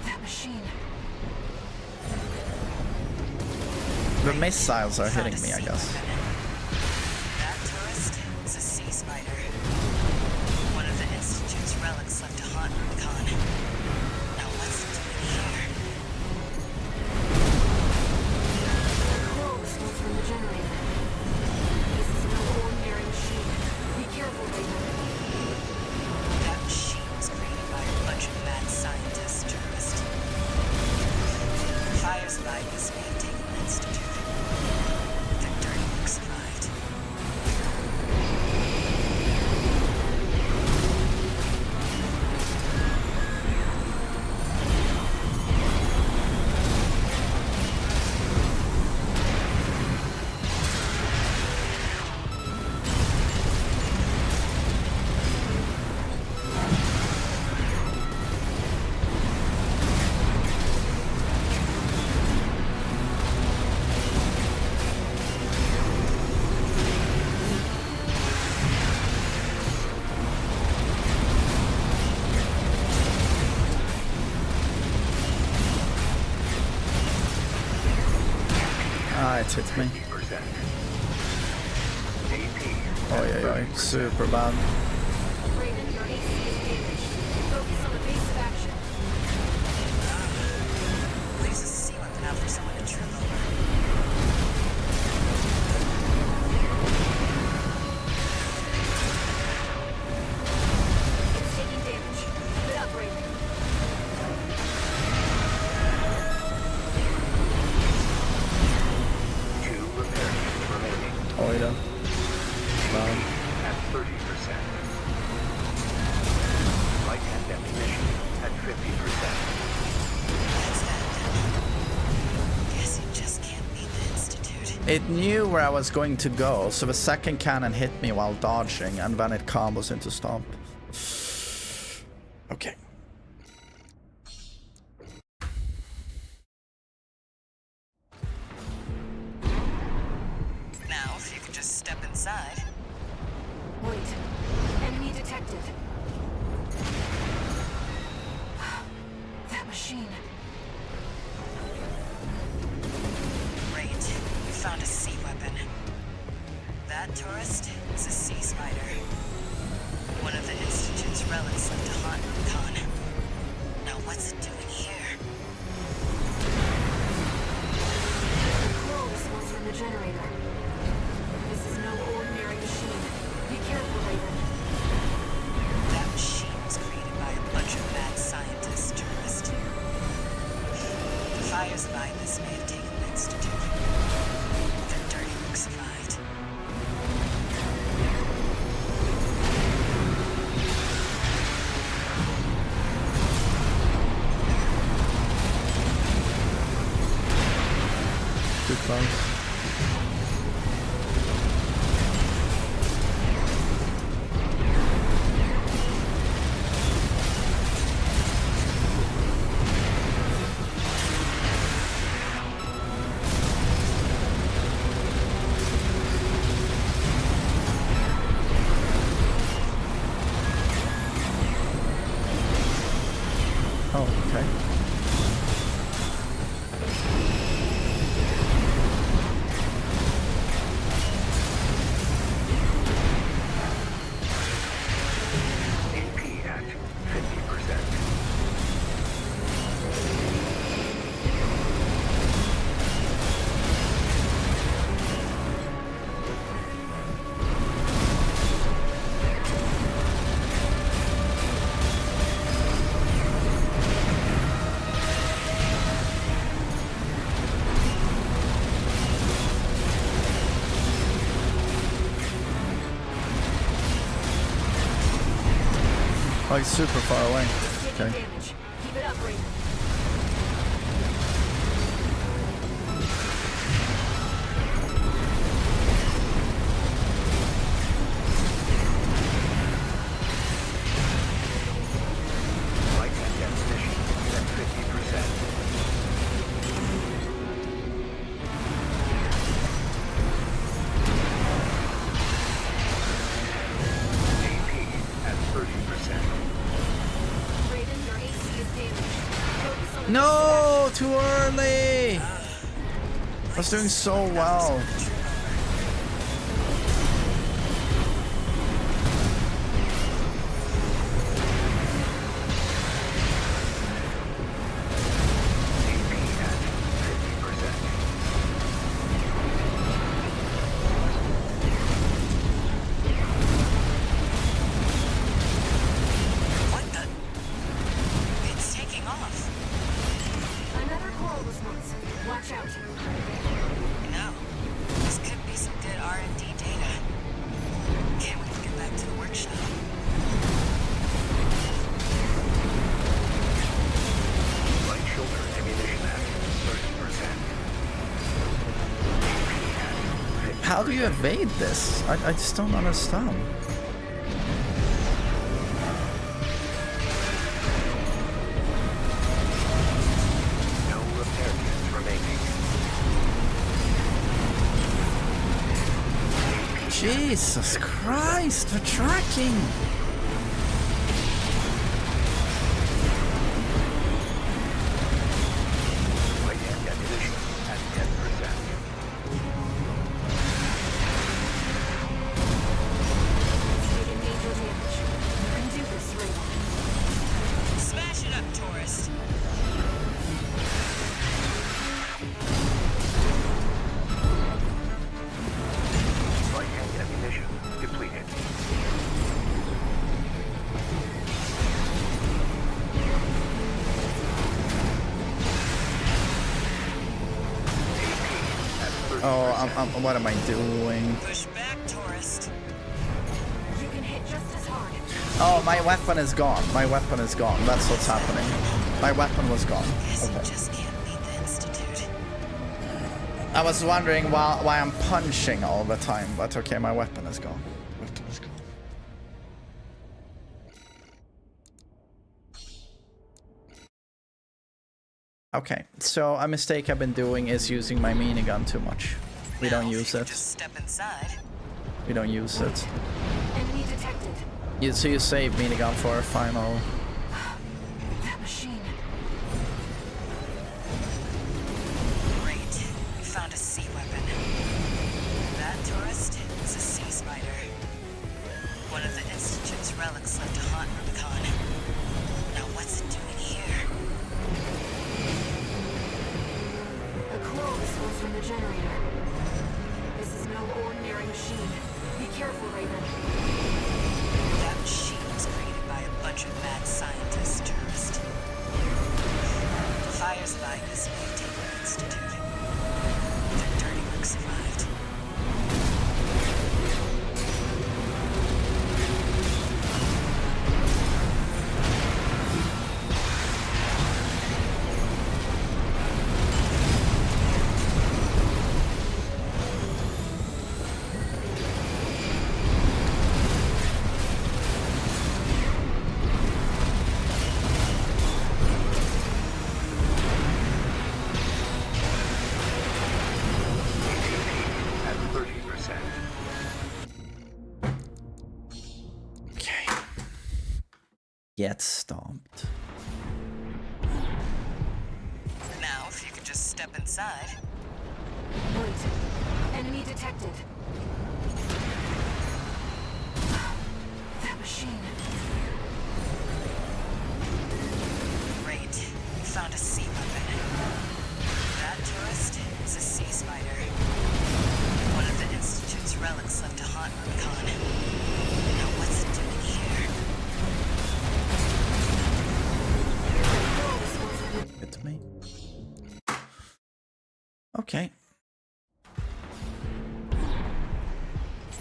That machine. The missiles are hitting me, I guess. That tourist is a sea spider. One of the Institute's relics left to haunt Rubicon. Now what's it doing here? Coral smoke from the generator. This is no ordinary machine. Be careful, Raven. That machine was created by a bunch of mad scientists, tourist. Fires by this may have taken the Institute. Their dirty work survived. Ah, it hit me. Oi, oi, oi. Super bad. Raven, your AC is damaged. Focus on the base of action. Leaves a sea weapon out for someone to trip over. It's taking damage. Keep it up, Raven. Two repair kits remaining Oj då. Bad. at 30%. Light and ammunition at 50%. That's that. Guess it just can't beat the Institute. It knew where I was going to go, so the second cannon hit me while dodging, and then it combos into stomp. Okay. Now, if you could just step inside. Wait. Enemy detected. That machine. Great. You found a sea weapon. That tourist is a sea spider. One of the Institute's relics left to haunt Rubicon. Now what's it doing here? Coral smoke from the generator. This is no ordinary machine. Be careful, Raven. That machine was created by a bunch of mad scientists, tourist. The fires behind this may have taken the Institute. Their dirty work survived. Too close. Like super far away. Okay. Damage. Keep it up, Raven. Light and definition at 50%. AP at 30%. Raven, your AC is damaged. Focus on the No, too early. I was doing so well. AP at 50%. What the? It's taking off. Another coral response. Watch out. No. This could be some good R&D data. Can't wait to get back to the workshop. Light shoulder ammunition at 30%. How do you evade this? I just don't understand. No repair kits remaining. Jesus Christ, the tracking! Light and ammunition at 10%. Taking major damage. You can do this, Raven. Smash it up, tourist. Light and ammunition depleted. AP at 30%. Oh, what am I doing? Push back, tourist. You can hit just as hard. Oh, my weapon is gone. My weapon is gone. That's what's happening. My weapon was gone. Guess you Okay. just can't beat the Institute. I was wondering why I'm punching all the time, but okay, my weapon is gone. Weapon is gone. Okay, so a mistake I've been doing is using my minigun too much. We don't use it. Just step inside. We don't use it. Enemy detected. So you save minigun for a final. That machine. Great. We found a sea weapon. That tourist is a sea spider. One of the Institute's relics left to haunt Rubicon. Now what's it doing here? A coral response from the generator. This is no ordinary machine. Be careful, Raven. That machine was created by a bunch of mad scientists, tourist. The fires behind this may take the Institute. Their dirty work survived. At 30%. Okay. Get stomped. Now, if you could just step inside. Wait. Enemy detected. That machine. Great. We found a sea weapon. That tourist is a sea spider. One of the Institute's relics left to haunt Rubicon. Now what's it doing here? It's me. Okay.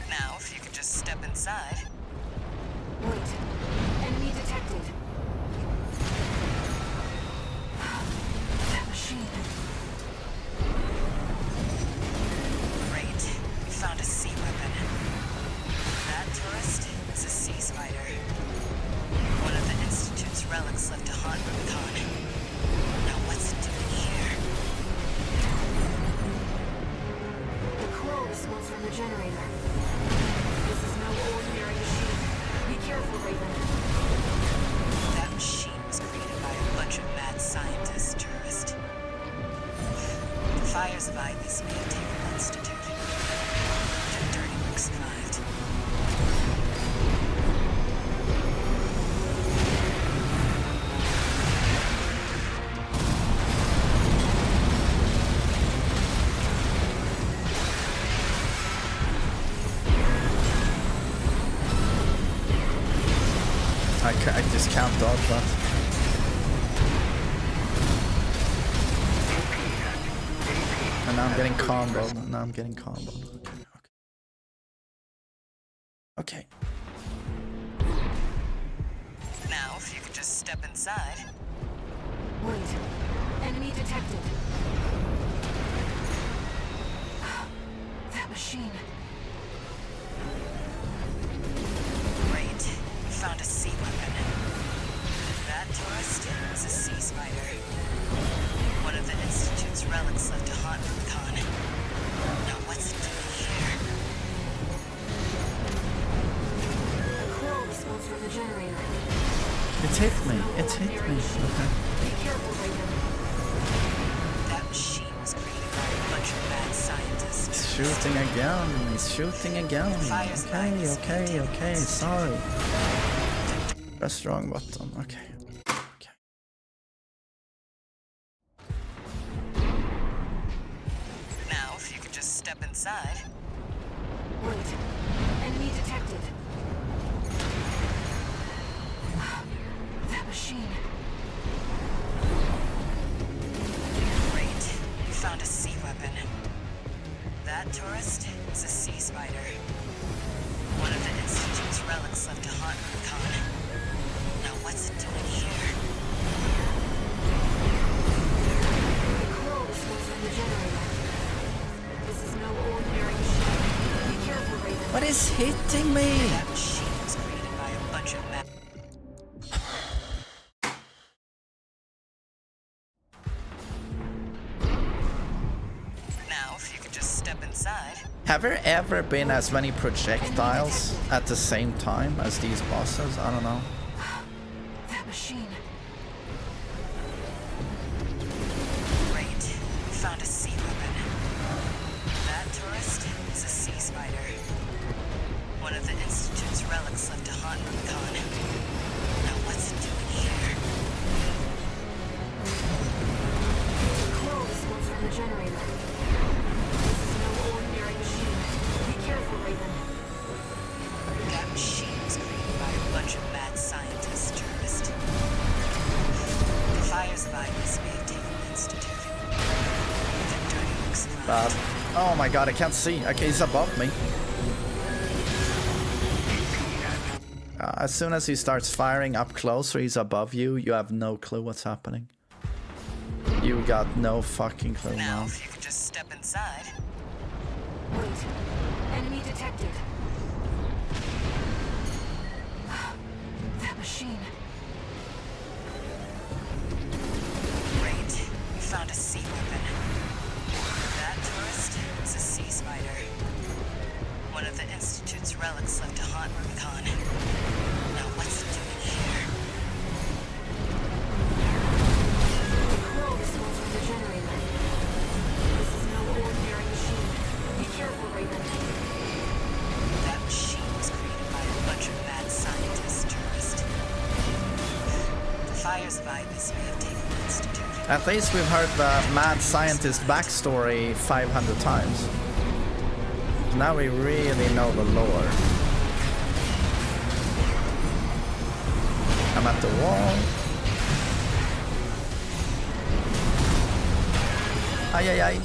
Now, if you could just step inside. Wait. Enemy detected. I just can't dodge that. And now I'm getting comboed. Now I'm getting comboed. Okay. Now, if you could just step inside. Wait. Enemy detected. That machine. Great. We found a sea weapon. That tourist is a sea spider. One of the Institute's relics left to haunt Rubicon. Now what's it doing here? The crow response from the generator. It hit me. It hit me. Okay. Be careful, Raven. That machine was created by a bunch of mad scientists. He's shooting again. He's shooting again. Okay. Sorry. Press wrong button. Okay. Now, if you could just step inside. Wait. Enemy detected. That machine. Great. We found a sea weapon. That tourist is a sea spider. One of the Institute's relics left to haunt Rubicon. Now what's it doing here? The crow response from the generator. This is no ordinary machine. Be careful, Raven. What is hitting me? That machine was created by a bunch of mad... Now, if you could just step inside. Have there ever been as many projectiles at the same time as these bosses? I don't know. That machine. Great. We found a sea weapon. That tourist is a sea spider. One of the Institute's relics left to haunt Rubicon. Now what's it doing here? The crow response from the generator. This is no ordinary machine. Be careful, Raven. That machine was created by a bunch of mad scientists, tourist. The fires of Ibis may have taken the Institute. The dirty looks Bad. Oh my god, I can't see. Okay, he's above me. As soon as he starts firing up close or he's above you, you have no clue what's happening. You got no fucking clue Now, now. if you could just step inside. Wait. Enemy detected. That machine. Great. We found a sea weapon. That tourist is a sea spider. One of the Institute's relics left to haunt Rubicon. Now what's it doing here? The crow response from the generator. This is no ordinary machine. Be careful, Raven. That machine was created by a bunch of mad scientists, tourist. The fires of Ibis may have taken the Institute. At least we've heard the mad scientist backstory 500 times. Now we really know the lore. I'm at the wall. Ay, ay, ay.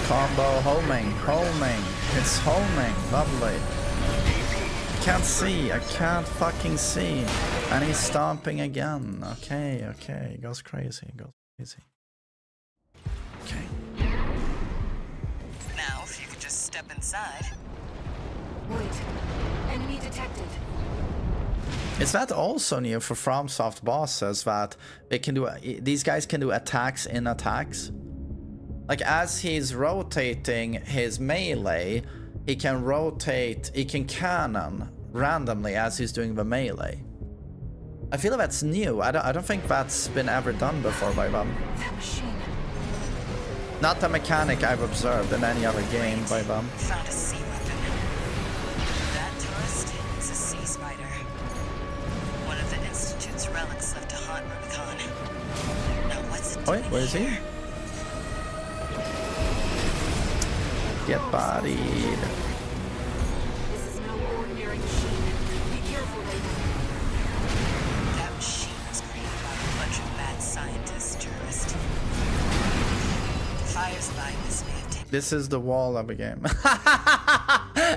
Combo homing. It's homing. Lovely. Can't see. I can't fucking see. And he's stomping again. Okay. Goes crazy. Okay. Now, if you could just step inside. Wait. Enemy detected. Is that also new for FromSoft bosses, that they can do, these guys can do attacks in attacks? Like, as he's rotating his melee, he can rotate, he can cannon randomly as he's doing the melee. I feel that's new. I don't think that's been ever done before by them. That machine. Not the mechanic I've observed in any other game by them. Found a sea weapon. That tourist is a sea spider. One of the Institute's relics left to haunt Rubicon. Now what's it doing? Wait, where is he? Get bodied. This is no ordinary machine. Be careful, Raven. That machine was created by a bunch of mad scientists, tourist. Fire's line this may have taken. This is the wall of a game.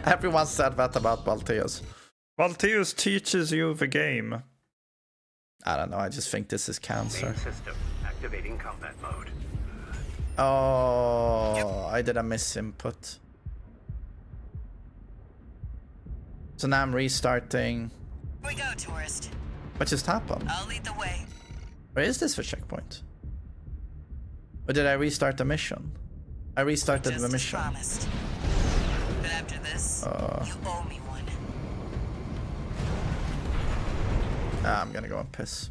Everyone said that about Balteus. Balteus teaches you the game. I don't know, I just think this is cancer. Main system activating combat mode. Oh, I did a misinput. So now I'm restarting. Here we go, tourist. What just happened? I'll lead the way. Where is this for checkpoint? Or did I restart the mission? I restarted the mission. Promised. But after this, you owe me one. I'm gonna go and piss.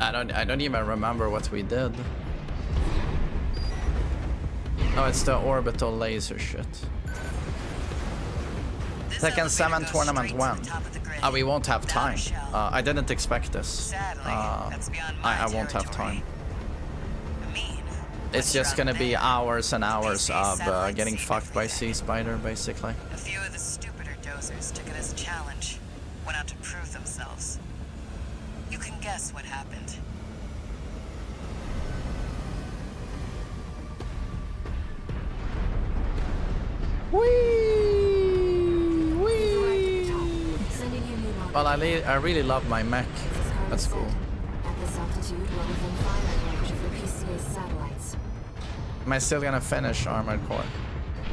I don't even remember what we did. Oh, it's the orbital laser shit. Tekken 7 tournament when? We won't have time. I didn't expect this. I won't have time. It's just gonna be hours and hours of getting fucked by Sea Spider, basically. A few of the stupider dozers took it as a challenge, went out to prove themselves. You can guess what happened. Well, I really love my mech. That's cool. At this altitude, we're within firing range of the PCA's satellites. Am I still gonna finish Armored Core?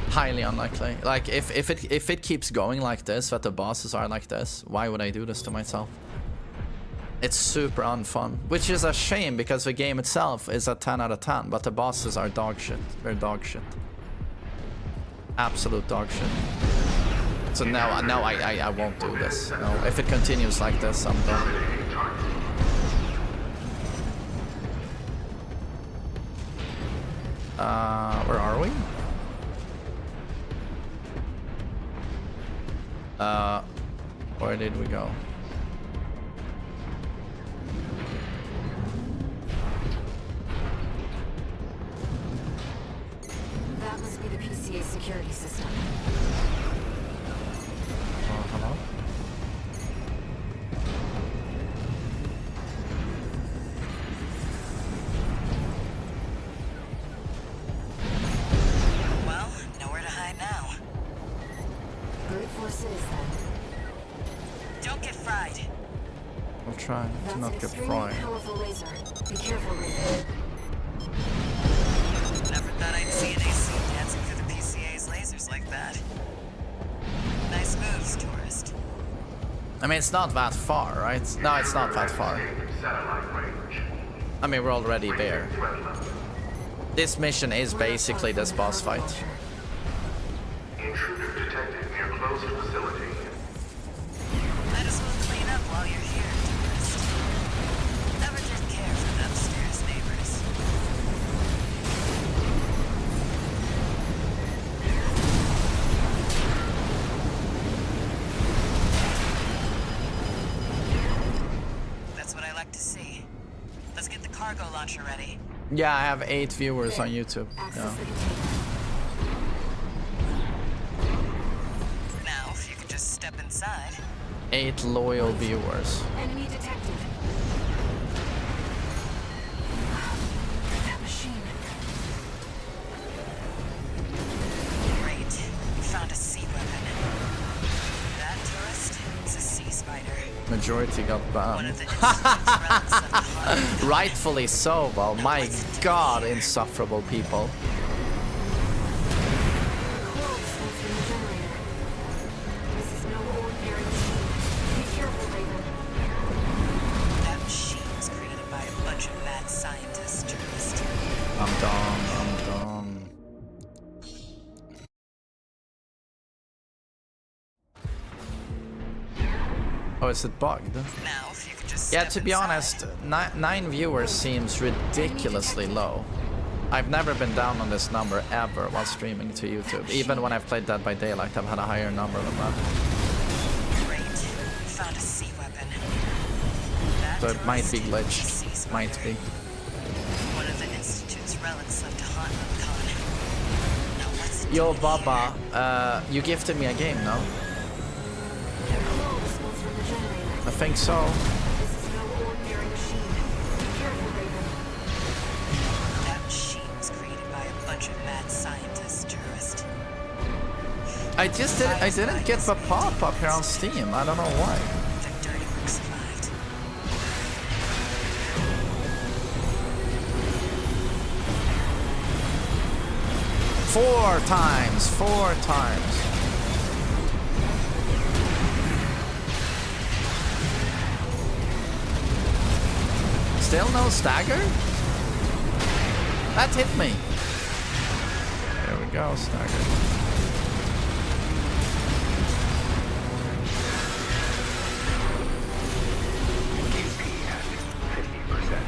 Highly unlikely. Like, if it keeps going like this, that the bosses are like this, why would I do this to myself? It's super unfun, which is a shame because the game itself is a 10 out of 10, but the bosses are dog shit. They're dog shit. Absolute dog shit. So no, I won't do this. No, if it continues like this, I'm done. Where are we? Where did we go? That must be the PCA security system. Hello? Well, nowhere to hide now. Brute force it is then. Don't get fried. I'll try to not get Extremely fried. powerful laser. Be careful, Reed. Never thought I'd see an AC dancing through the PCA's lasers like that. Nice moves, tourist. I mean, it's not that far, right? No, it's not that far. I mean, we're already there. This mission is basically this boss fight. Intruder detected near closed facility. Might as well clean up while you're here, tourist. Never did care for the upstairs neighbors. That's what I like to see. Let's get the cargo launcher ready. Yeah, I have 8 viewers on YouTube. Yeah. Now, if you could just step inside. 8 loyal viewers. Enemy detected. That machine. Great. You found a sea weapon. That tourist is a sea spider. Majority got One banned. of the Institute's relics of the heart. Rightfully so, well, my god, insufferable people. Coral smoke from the generator. This is no ordinary machine. Be careful, Raven. That machine was created by a bunch of mad scientists, tourist. I'm done, I'm done. Oh, is it bugged? Now, if you could just Yeah, step to be inside. honest, 9 viewers seems ridiculously low. I've never been down on this number ever while streaming to YouTube. Even when I've played Dead by Daylight, I've had a higher number than that. Great. You found a sea weapon. That So it might be tourist glitched. is a sea spider. Might be. One of the Institute's relics left to haunt Rubicon. Now what's it Yo, doing Baba, you gifted me a game, no? Coral smoke from the generator. I think so. This is no ordinary machine. Be careful, Raven. That machine was created by a bunch of mad scientists, tourist. I didn't get the pop-up here on Steam. I don't know why. The dirty work survived. 4 times, 4 times. Still no stagger? That hit me. There we go, stagger. QP at 50%.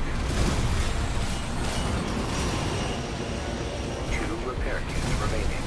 2 repair kits remaining.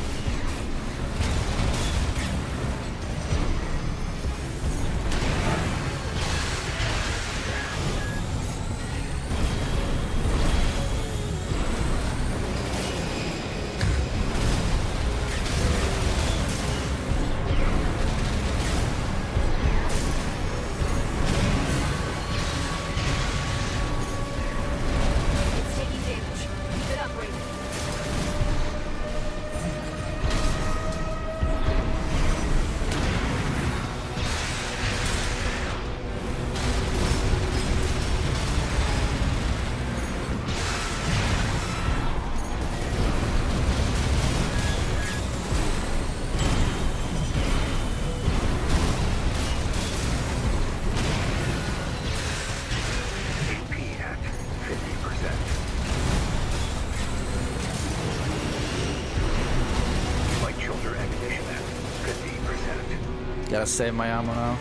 Gotta save my ammo now.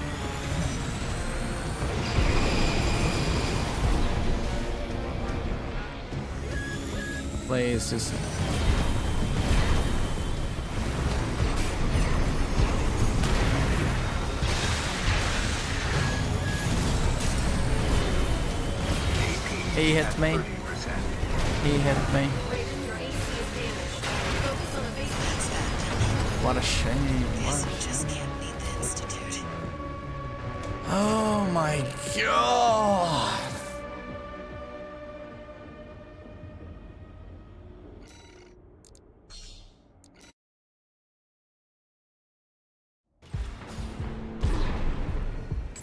Please, just... He hit me. He hit me. What a shame. What a shame. Oh my god.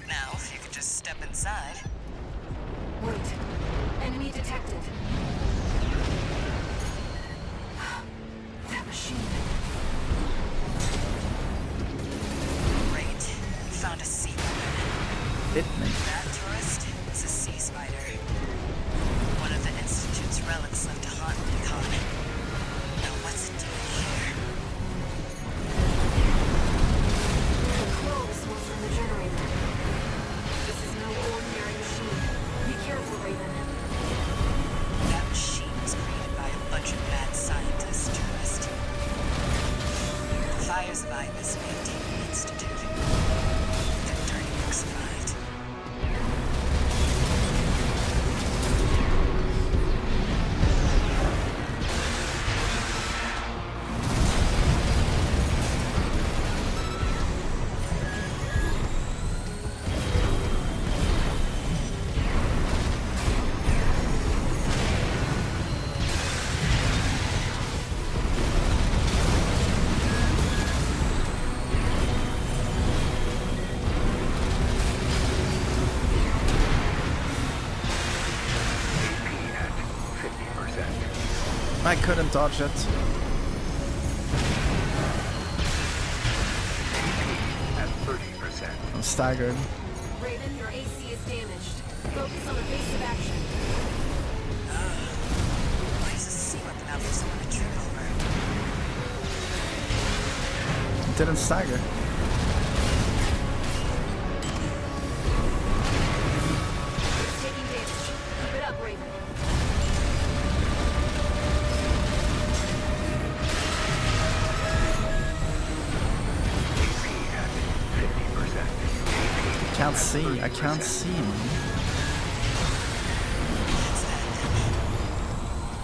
Now, if you could just step inside. Wait. Enemy detected. That machine. Great. Found a sea weapon. Hit me. That tourist is a sea spider. One of the Institute's relics left to haunt Recon. Now what's it doing here? Control was from the generator. This is no ordinary machine. Be careful, Raven. That machine was created by a bunch of mad scientists, tourist. The fires of Ibis may have taken the Institute. The dirty works survived. I couldn't dodge it. At 30%. I'm staggered. Raven, your AC is damaged. Focus on evasive action. Why is a sea weapon out for someone to trip over? It didn't stagger. It's taking damage. Keep it up, Raven. Can't see. I can't see.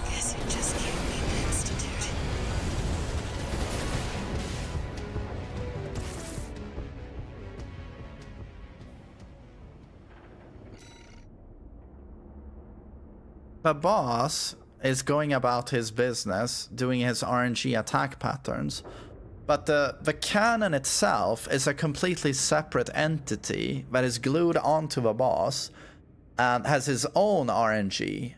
Guess you just can't leave the Institute. The boss is going about his business, doing his RNG attack patterns. But the cannon itself is a completely separate entity that is glued onto the boss and has his own RNG.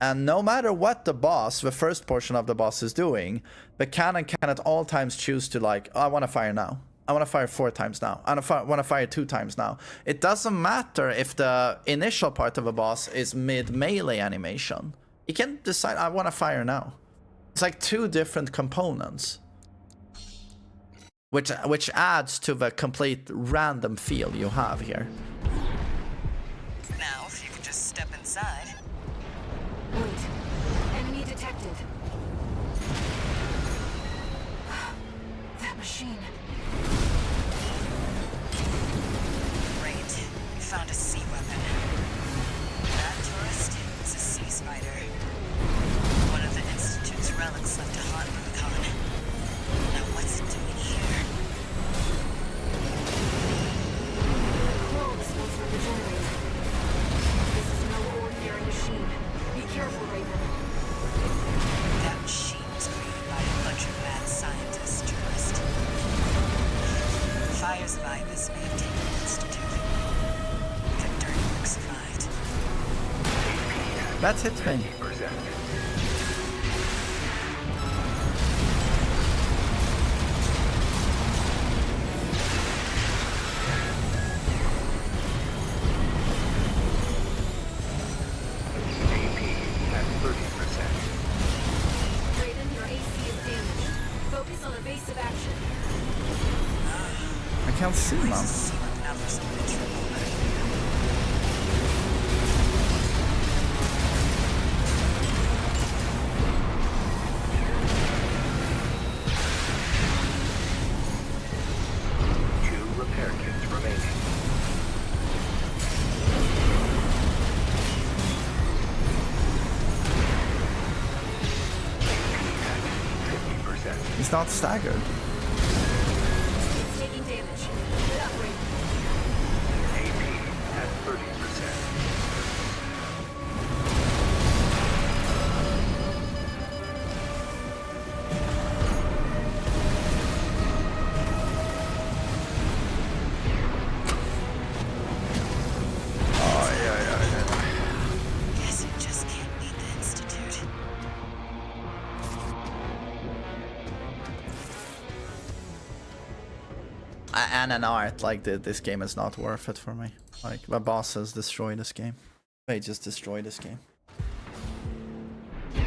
And no matter what the boss, the first portion of the boss is doing, the cannon can at all times choose to like, oh, I want to fire now. I want to fire 4 times now. I want to fire 2 times now. It doesn't matter if the initial part of a boss is mid-melee animation. You can decide, I want to fire now. It's like 2 different components. Which adds to the complete random feel you have here. Now, if you could just step inside. Wait. Enemy detected. That machine. Great. You found a sea weapon. That tourist is a sea spider. One of the Institute's relics left to haunt Recon. Now what's it doing here? From the generator. This is no ordinary machine. Be careful, Raven. That machine was created by a bunch of mad scientists, tourist. The fires of Ibis may have taken the Institute. The dirty work survived. That's it, man. can't see, man. Repair kits remaining. He's not staggered. It's taking damage. Get up, Ray. AP at 30%. Guess you just can't beat the Institute. And an art like this game is not worth it for me. Like the bosses destroy this game. They just destroy this game.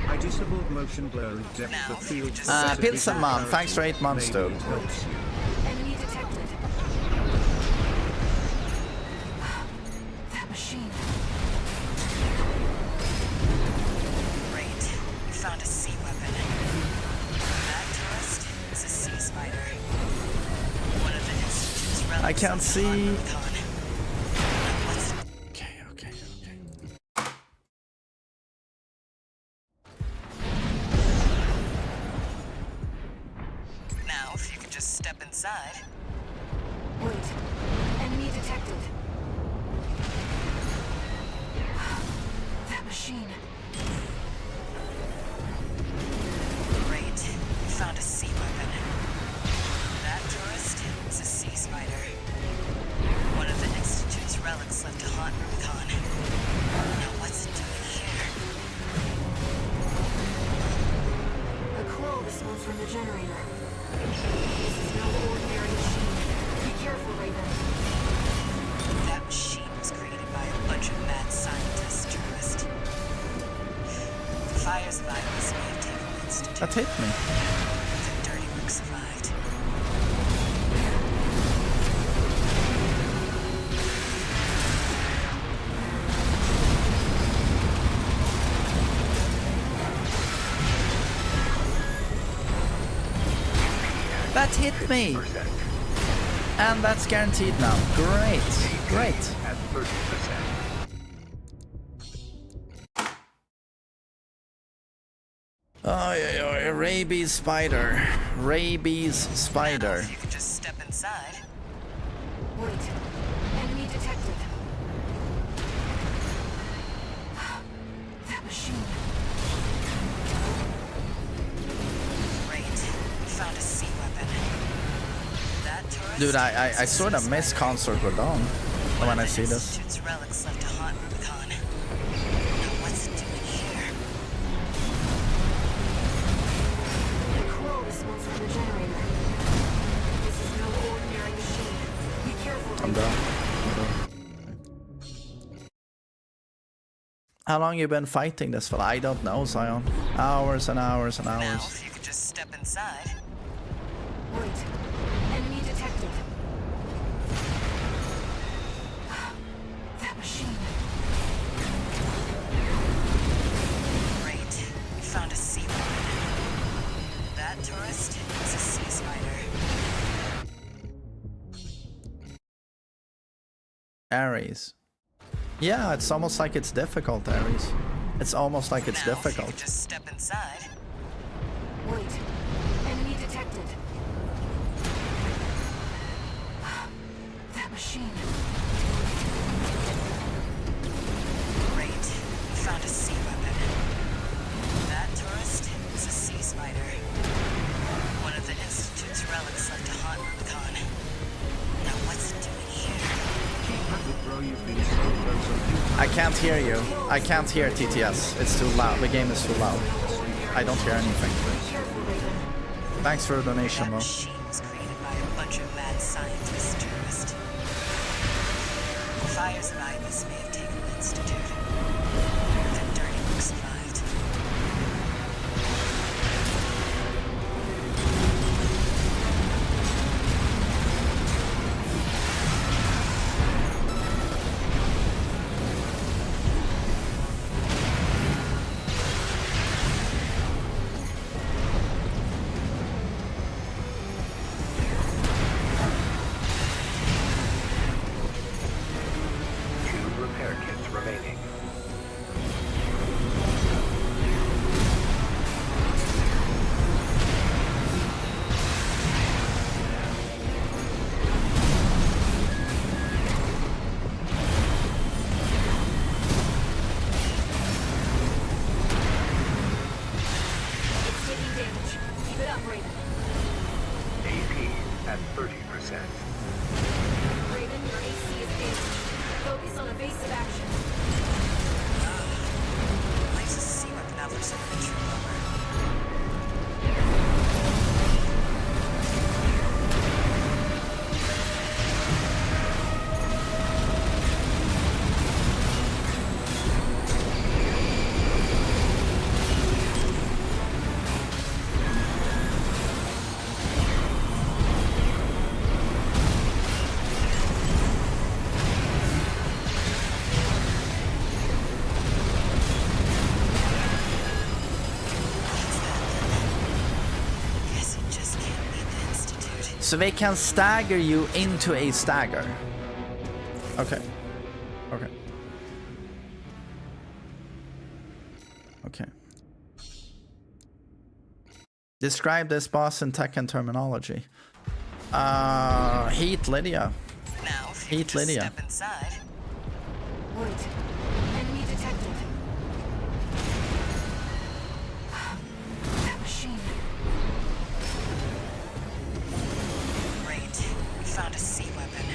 I disabled motion blur and depth of field. Pilsen Mom, thanks for 8 months, dude. Enemy detected. That machine. Great. You found a sea weapon. That tourist is a sea spider. One of the Institute's relics. I can't see. Okay. Now, if you could just step inside. Wait. Enemy detected. That machine. Great. You found a sea weapon. That tourist is a sea spider. One of the Institute's relics left to haunt Rubicon. Now what's it doing here? A crow responds from the generator. This is no ordinary machine. Be careful, Raven. That machine was created by a bunch of mad scientists, tourist. The fires of Iris may have taken the Institute. That hit me. The dirty work survived. That hit me. And that's guaranteed now. Great. At 30%. Oh, yeah, rabies spider. Rabies spider. If you could just step inside. Wait. Enemy detected. That machine. Great. You found a sea weapon. That tourist. Dude, I sort of miss Consort with Dawn when I see this. Institute's relics left to haunt Rubicon. Now what's it doing here? The crow responds from the generator. This is no ordinary machine. Be careful, I'm Raven. done. How long you been fighting this fella? I don't know, Zion. Hours and hours and Now, hours. if you could just step inside. Wait. Enemy detected. That machine. Great. You found a sea weapon. That tourist is a sea spider. Ares. Yeah, it's almost like it's difficult, Ares. It's almost like it's Now, if you difficult. could just step inside. Wait. Enemy detected. That machine. Great. You found a sea weapon. That tourist is a sea spider. One of the Institute's relics left to haunt Rubicon. Now what's it doing here? I can't hear you. I can't hear TTS. It's too loud. The game is too loud. I don't hear anything. Thanks for the donation, That Mo. machine was created by a bunch of mad scientists, tourist. The fires of Ibis may have taken the Institute. The dirty work survived. at 30%. Raven, your AC is damaged. Focus on evasive action. Life's a sea weapon out for someone to trip over. So they can stagger you into a stagger. Okay. Okay. Okay. Describe this boss in Tekken terminology. Heat Lydia. Now, if you Heat just Lydia. step inside. Wait. Enemy detected. That machine. Great. We found a sea weapon.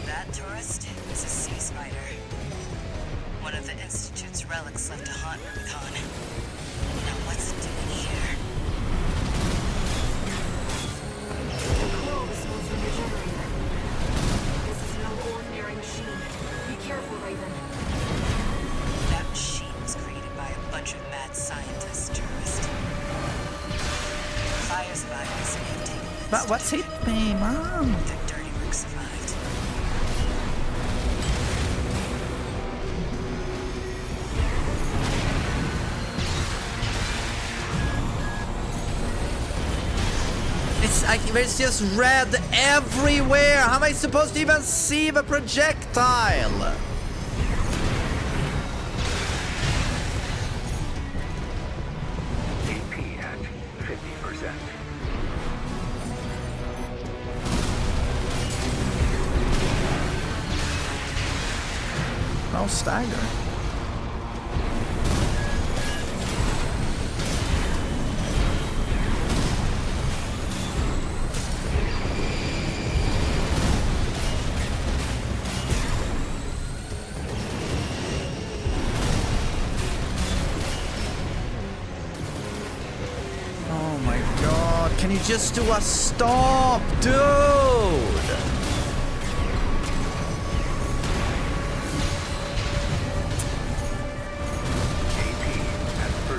That tourist is a sea spider. One of the Institute's relics left to haunt Rubicon. Now what's it doing here? The coral response from the generator. This is no ordinary machine. Be careful, Raven. That machine was created by a bunch of mad scientists, tourist. Fires of Iris may have taken the But what's hit me, mom? The dirty work survived. It's like there's just red everywhere. How am I supposed to even see the projectile? AP at 50%. No stagger. Oh my god, can you just do a stop, dude? AP at 30%.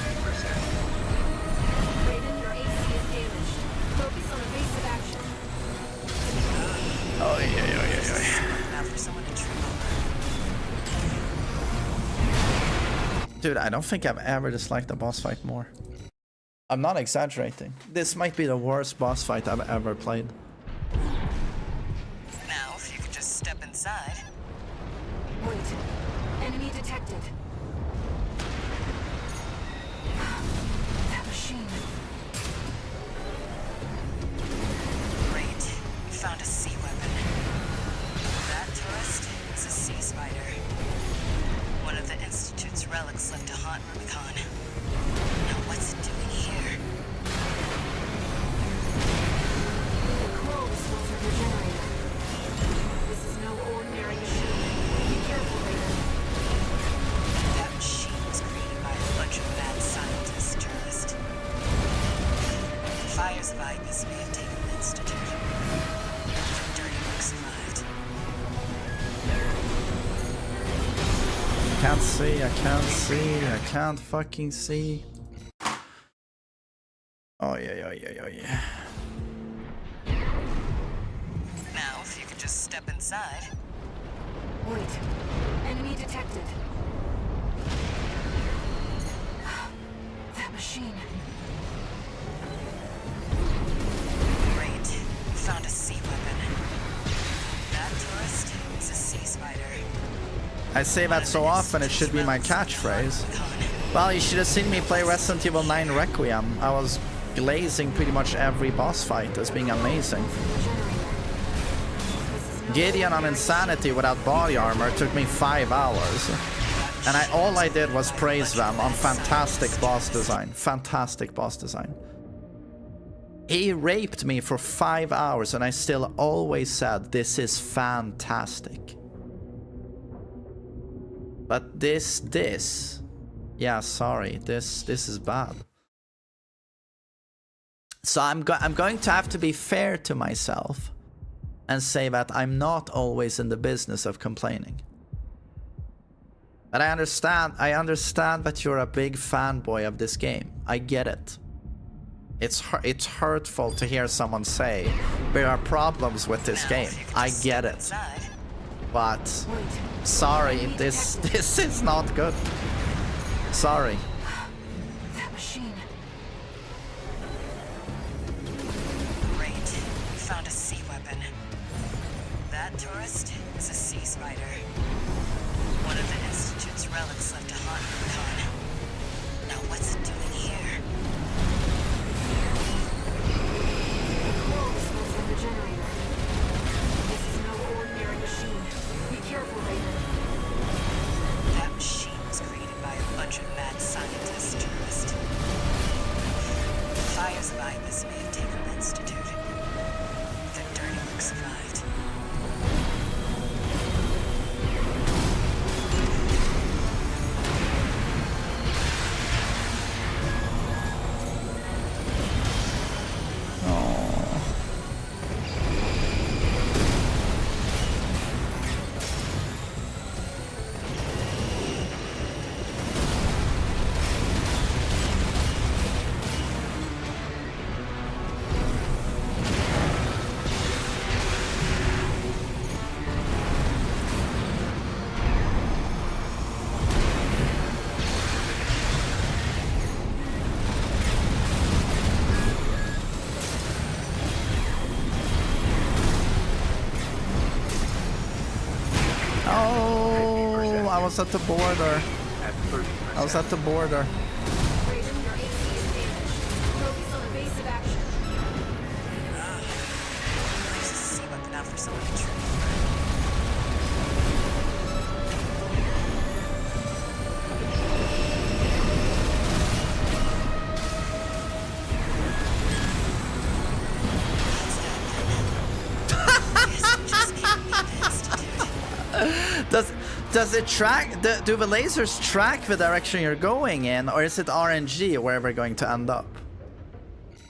Raven, your AC is damaged. Focus on evasive action. Oh yeah. Now for someone to trip over. Dude, I don't think I've ever disliked a boss fight more. I'm not exaggerating. This might be the worst boss fight I've ever played. Now, if you could just step inside. Wait. Enemy detected. That machine. Great. We found a sea weapon. That tourist is a sea spider. One of the Institute's relics left to haunt Rubicon. Now what's it doing here? The coral response from the generator. This is no ordinary machine. Be careful, Raven. That machine was created by a bunch of mad scientists, tourist. Fires of Ibis may have taken the Institute. The dirty work survived. Can't see, I can't see, I can't fucking see. Oh yeah. Now, if you could just step inside. Wait. Enemy detected. That machine. Great. We found a sea weapon. That tourist is a sea spider. I say that so often it should be my catchphrase. Well, you should have seen me play Resident Evil 9 Requiem. I was glazing pretty much every boss fight as being amazing. Gideon on Insanity without body armor took me 5 hours. And all I did was praise them on fantastic boss design. Fantastic boss design. He raped me for 5 hours and I still always said this is fantastic. But this, yeah, sorry, this is bad. So I'm going to have to be fair to myself and say that I'm not always in the business of complaining. But I understand that you're a big fanboy of this game. I get it. It's hurtful to hear someone say there are problems with this game. I get it. But sorry, this is not good. Sorry. That machine. Great. We found a sea weapon. That tourist is a sea spider. One of the Institute's relics left to haunt Rubicon. Now what's it doing here? Coral smells from the generator. This is no ordinary machine. Be careful, Raven. That machine was created by a bunch of mad scientists, tourists. The fires behind this may have taken the Institute. The dirty work survived. I was at the border. I was at the border. Raven, your AC is damaged. Focus on evasive action. There's a sea weapon out for someone to trip Does it track? Do the lasers track the direction you're going in, or is it RNG where we're going to end up?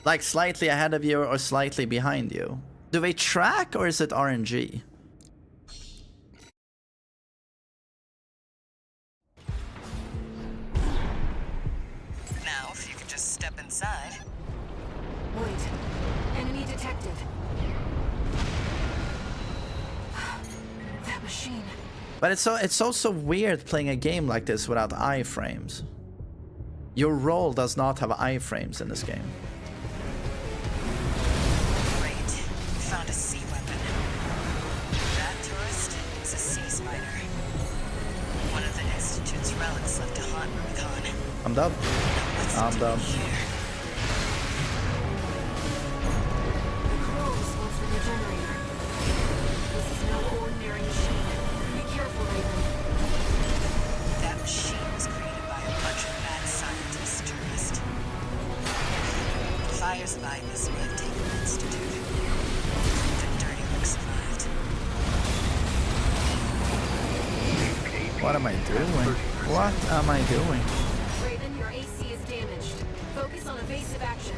Like slightly ahead of you or slightly behind you? Do they track, or is it RNG? Now, if you could just step inside. Wait. Enemy detected. That machine. But it's also weird playing a game like this without iframes. Your role does not have iframes in this game. Great. We found a sea weapon. That tourist is a sea spider. One of the Institute's relics left to haunt Rubicon. I'm done. I'm done. The coral smells from the generator. This is no ordinary machine. Be careful, Raven. That machine was created by a bunch of mad scientists, tourists. The fires behind this may have taken the Institute. The dirty work survived. What am I doing? What am I doing? Raven, your AC is damaged. Focus on evasive action.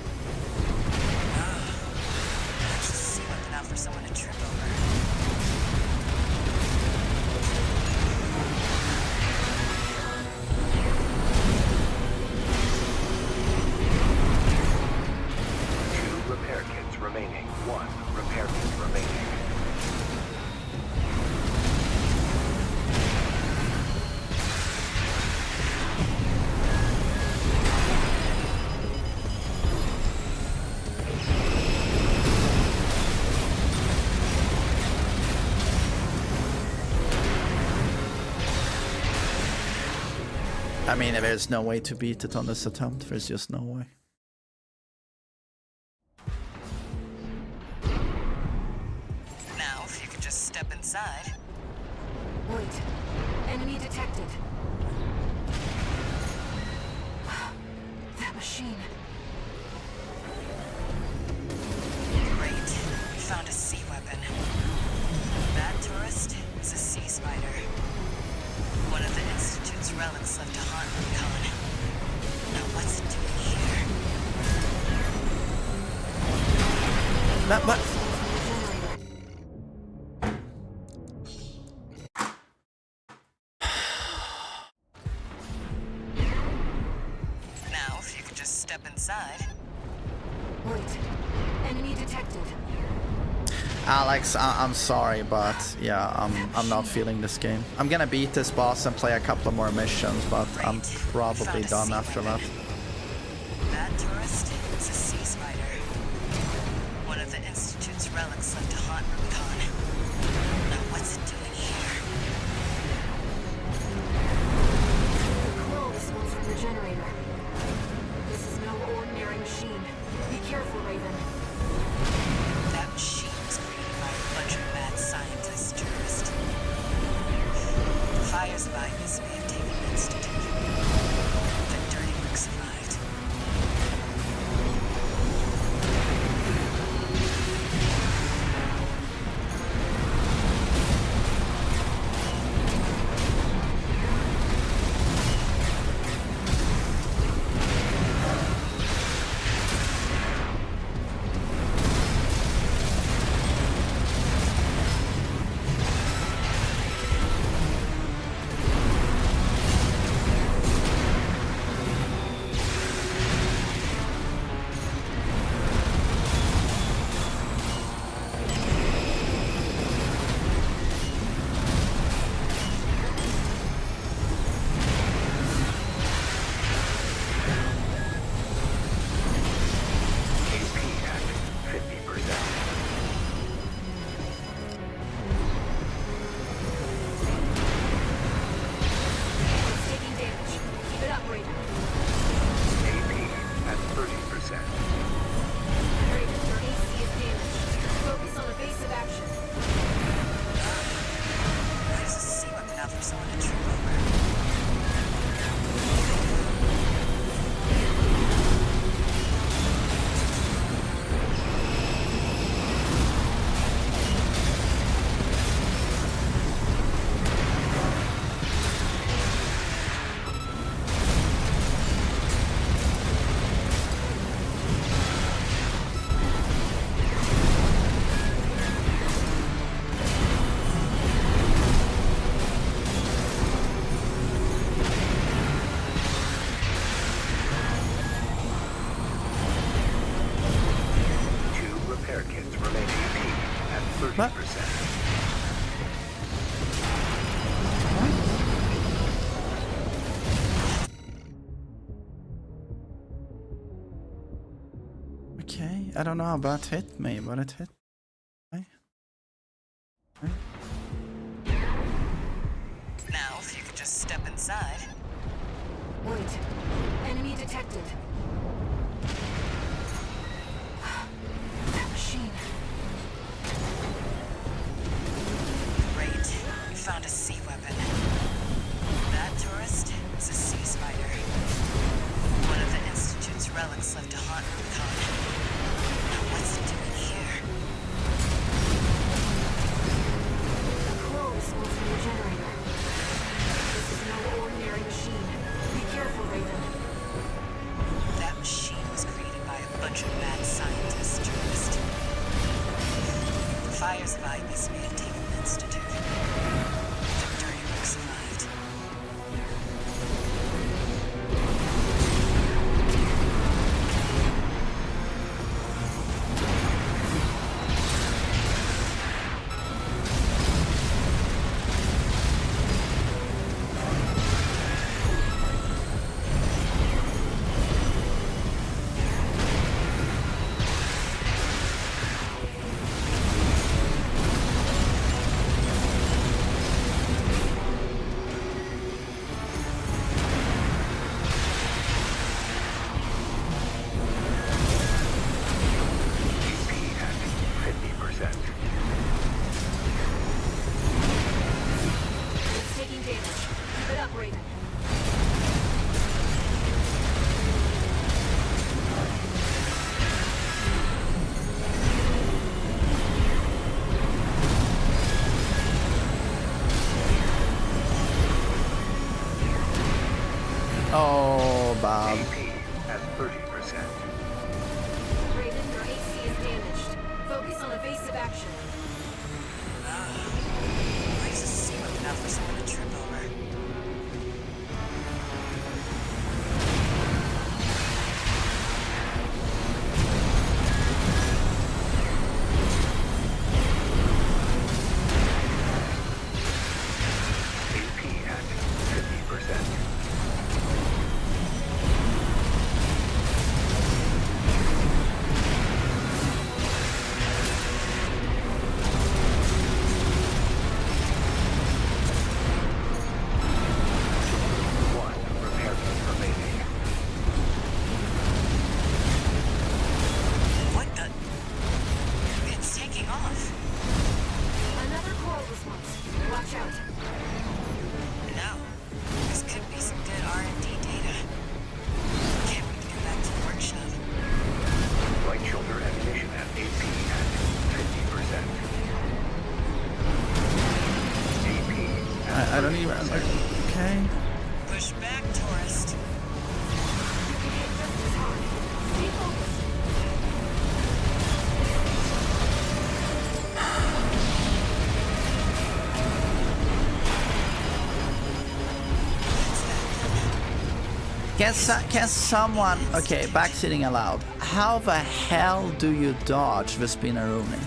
There's a sea weapon out for someone to trip over. Repair kits remaining. 1 repair kit remaining. I mean, there's no way to beat it on this attempt. There's just no way. Now, if you could just step inside. Wait. Enemy detected. That machine. But Now, if you could just step inside. Wait. Enemy detected. Alex, I'm sorry, but yeah, I'm not feeling this game. I'm gonna beat this boss and play a couple more missions, but I'm probably done after that. That tourist is a sea spider. One of the Institute's relics left to haunt Rubicon. Now what's it doing here? The coral response from the generator. This is no ordinary machine. Be careful, Raven. That machine was created by a bunch of mad scientists, tourist. The fires of Ibis may have taken the Institute. The dirty work survived. What? Okay, I don't know how that hit me, but it hit. Okay. Okay. Now, if you could just step inside. Wait. Enemy detected. That machine. Great. You found a sea weapon. That tourist is a sea spider. One of the Institute's relics left to haunt Rubicon. Now what's it doing here? The coral response from the generator. This is no ordinary machine. Be careful, Raven. That machine was created by a bunch of mad scientists, tourist. The fires of Ibis may have taken the Institute. The dirty work survived. It's taking damage. Keep it up, Raven. Oh, Bob. AP at 30%. Raven, your AC is damaged. Focus on evasive action. Place a sea weapon out for someone to trip over. AP at 50%. One repair kit remaining. What the? It's taking off. Another coral response. Watch out. Now, this could be some good R&D data. Can't wait to get back to the workshop. Right shoulder ammunition at AP at 50%. AP I don't even. Okay. Push back, tourist. You can hit just as hard. Stay focused. Can someone... Okay, backseating allowed. How the hell do you dodge the Spinneroonie?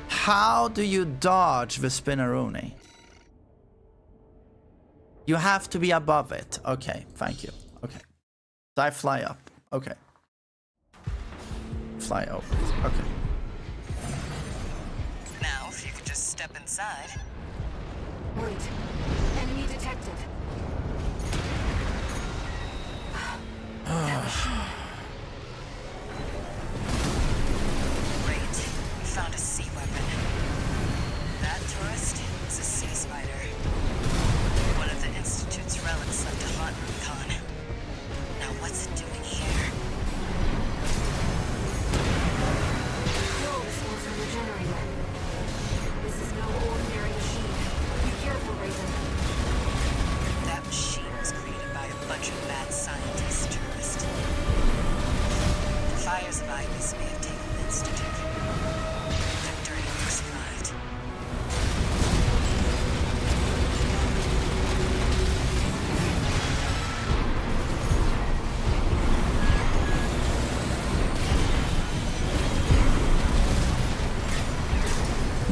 How do you dodge the Spinneroonie? You have to be above it. Okay, thank you. Okay. So I fly up. Okay. Fly over. Okay. Now, if you could just step inside. Wait. Enemy detected. Great. We found a sea weapon. That tourist is a sea spider. One of the Institute's relics left to haunt Rubicon. Now what's it doing here? Fuel response from the generator. This is no ordinary machine. Be careful, Raven. That machine was created by a bunch of mad scientists, tourist. The fires of Ibis may have taken the Institute. Victory never survived.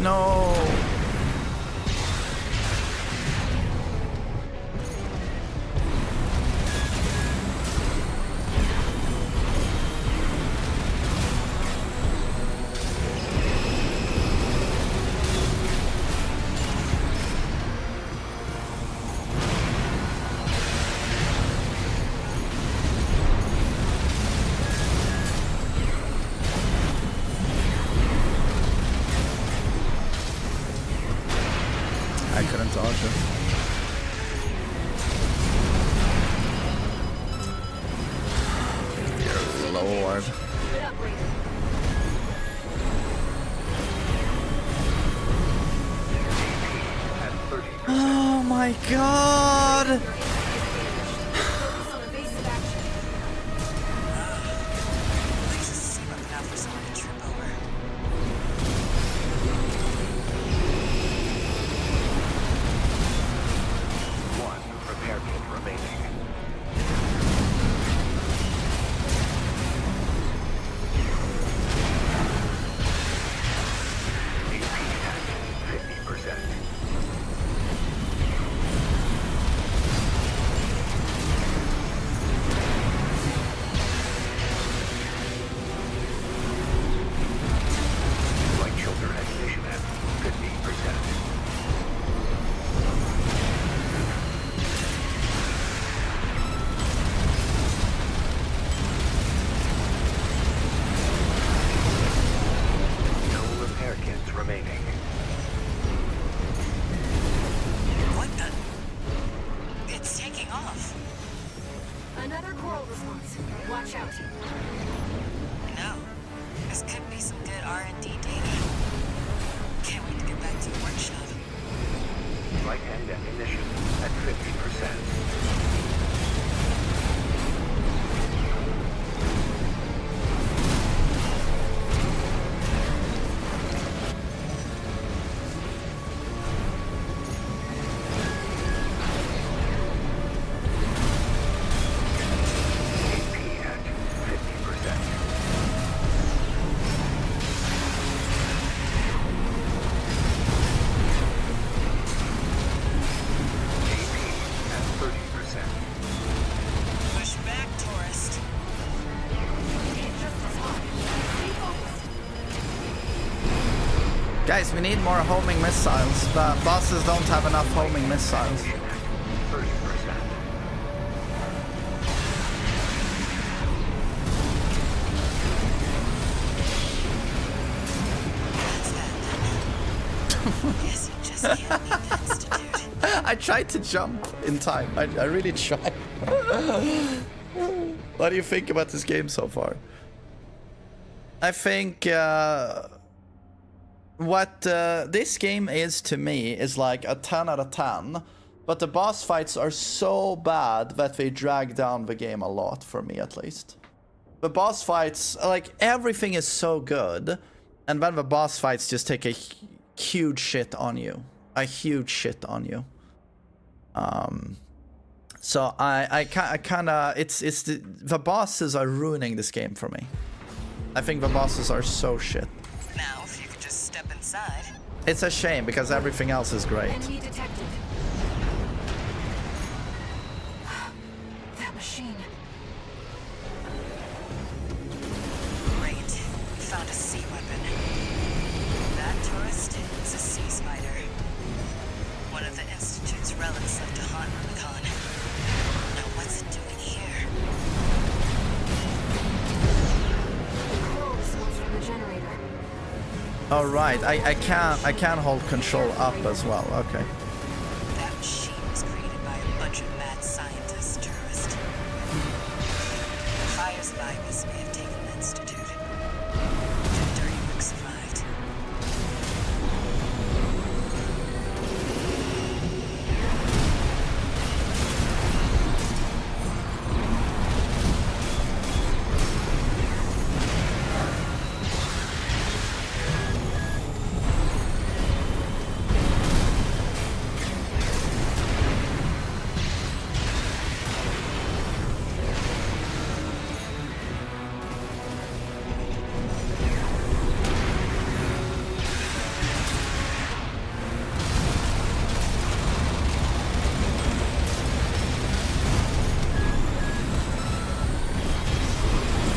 No. I couldn't dodge it. Dear Lord. Keep it up, Raven. at 30%. Oh my god! Focus on evasive action. Place a sea weapon out for someone to trip over. One repair kit remaining. AP at 50%. Guys, we need more homing missiles. The bosses don't have enough homing missiles. 30%. Yes, you just can't leave the Institute. I tried to jump in time. I really tried. What do you think about this game so far? I think what this game is to me is like a 10 out of 10. But the boss fights are so bad that they drag down the game a lot, for me at least. The boss fights, like, everything is so good. And then the boss fights just take a huge shit on you. A huge shit on you. So I kind of, it's the bosses are ruining this game for me. I think the bosses are so shit. Now, if you could just step inside. It's a shame because everything else is great. Enemy detected. That machine. Great. We found a sea weapon. That tourist is a sea spider. One of the Institute's relics left to haunt Rubicon. Now what's it doing here? From the generator. Oh right, I can't hold control up as well. Okay. That machine was created by a bunch of mad scientists, tourist. The fire's virus may have taken the Institute. The dirty work survived.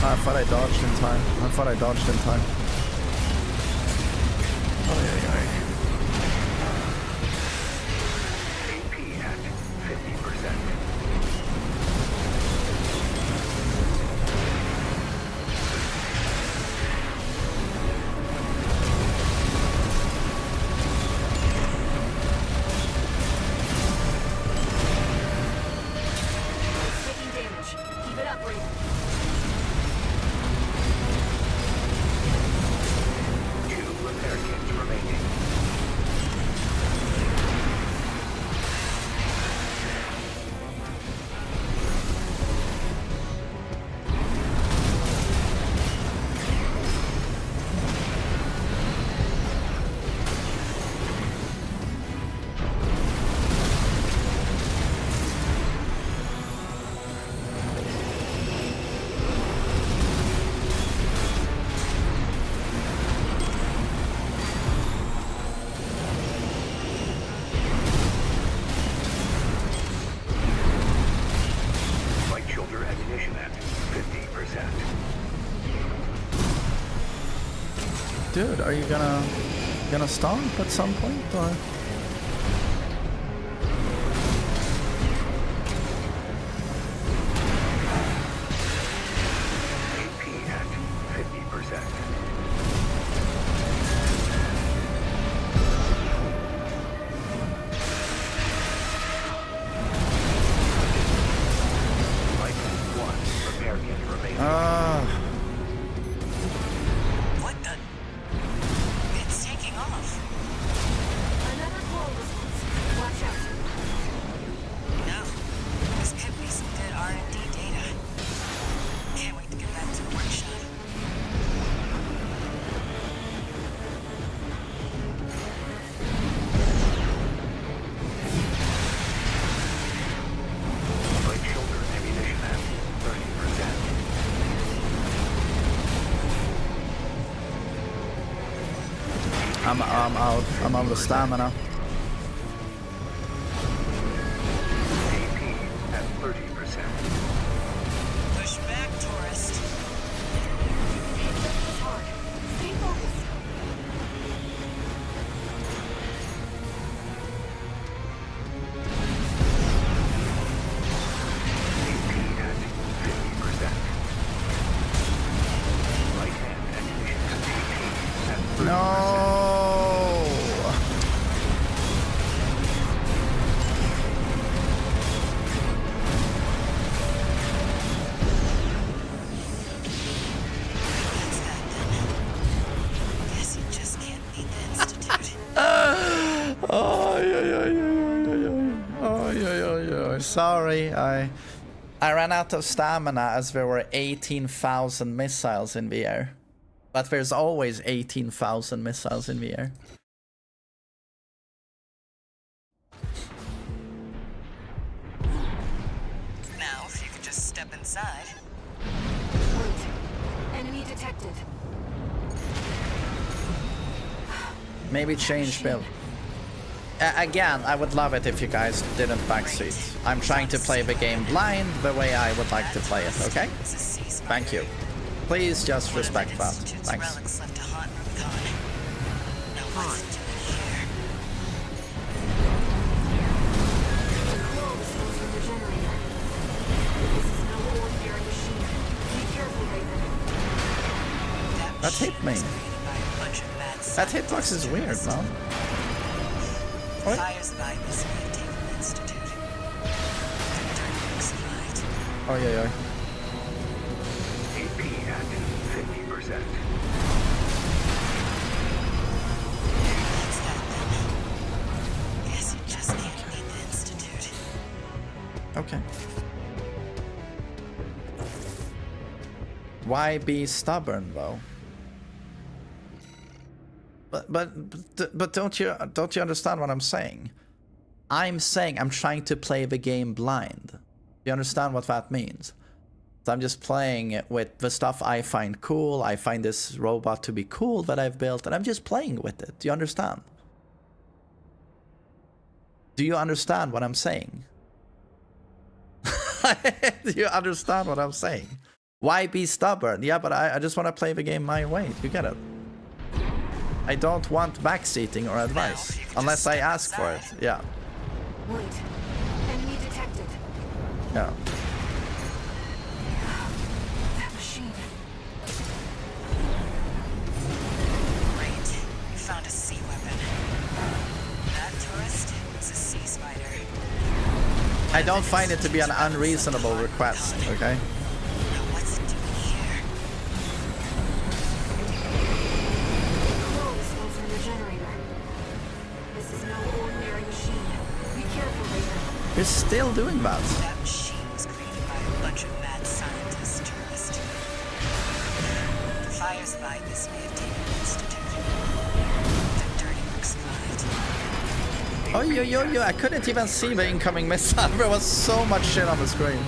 I thought I dodged in time. I thought I dodged in time. Oh, yeah, yeah. AP at 50%. Taking damage. Keep it up, Raven. 2 repair kits remaining. Light shoulder ammunition at 50%. Dude, are you gonna stomp at some point or? AP at 50%. Light 1 repair kit remaining. What the? It's taking off. Another call response. Watch out. No. This could be some good R&D data. Can't wait to get back to the workshop. Light shoulder ammunition at 30%. I'm out. I'm out of stamina. AP at 30%. Push back, tourist. Stay focused. No. Guess you just can't beat the Institute. Oh, yeah. Sorry, I ran out of stamina as there were 18,000 missiles in the air. But there's always 18,000 missiles in the air. Now, if you could just step inside. Wait. Enemy detected. Maybe change build. Again, I would love it if you guys didn't backseat. I'm trying to play the game blind the way I would like to play it, okay? Thank you. Please just respect that. Thanks. Relics left to haunt Rubicon. Now what's it doing here? The coral results from the generator. This is no ordinary machine. Be careful, Raven. That hit me. That hitbox is weird, man. What? Fires by this way have taken the Institute. Oh, yeah. AP at 50%. Guess you just can't beat the Institute. Okay. Why be stubborn, though? But don't you understand what I'm saying? I'm saying I'm trying to play the game blind. Do you understand what that means? So I'm just playing it with the stuff I find cool. I find this robot to be cool that I've built, and I'm just playing with it. Do you understand? Do you understand what I'm saying? Do you understand what I'm saying? Why be stubborn? Yeah, but I just want to play the game my way. You get it? I don't want backseating or advice unless I ask for it. Yeah. Wait. Enemy detected. Yeah. That machine. Great. You found a sea weapon. That tourist is a sea spider. I don't find it to be an unreasonable request, okay? Now what's it doing here? Coral results from the generator. This is no ordinary machine. Be careful, Raven. You're still doing that. That machine was created by a bunch of mad scientists, tourist. The fires by this way have taken the Institute. The dirty work survived. Oh, yo, I couldn't even see the incoming missile. There was so much shit on the screen.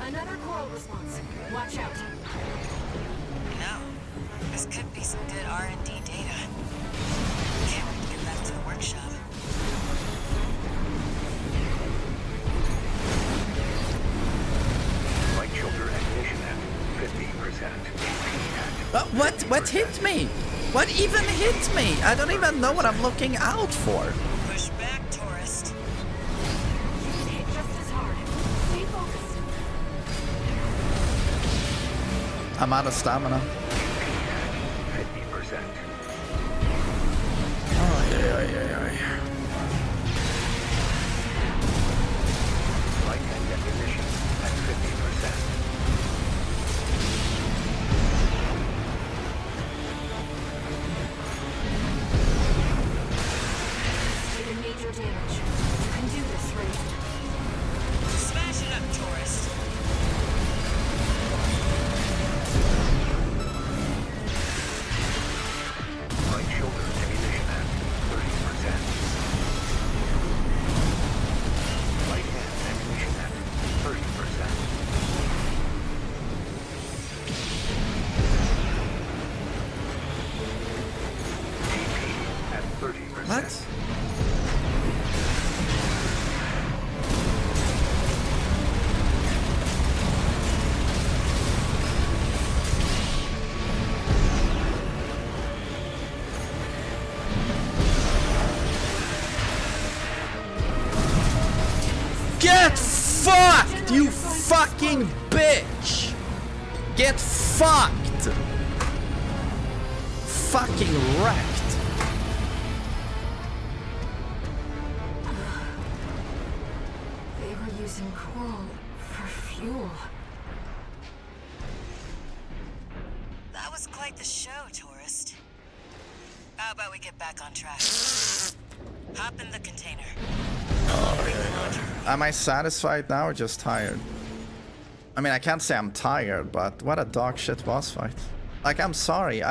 Another coral response. Watch out. No. This could be some good R&D data. What hit me? What even hit me? I don't even know what I'm looking out for. Push back, tourist. Hit just as hard. Stay focused. I'm out of stamina. 50%. Oh, yeah. Light and ammunition at 50%. Taking major damage. You can do this, Raven. Smash it up, tourist. Right shoulder ammunition at 30%. Right hand ammunition at 30%. GP at 30%. What? Get fucked, you fucking bitch! Get fucked! Fucking wrecked. They were using coal for fuel. That was quite the show, tourist. How about we get back on track? Hop in the container. Am I satisfied now or just tired? I mean, I can't say I'm tired, but what a dog shit boss fight. Like, I'm sorry,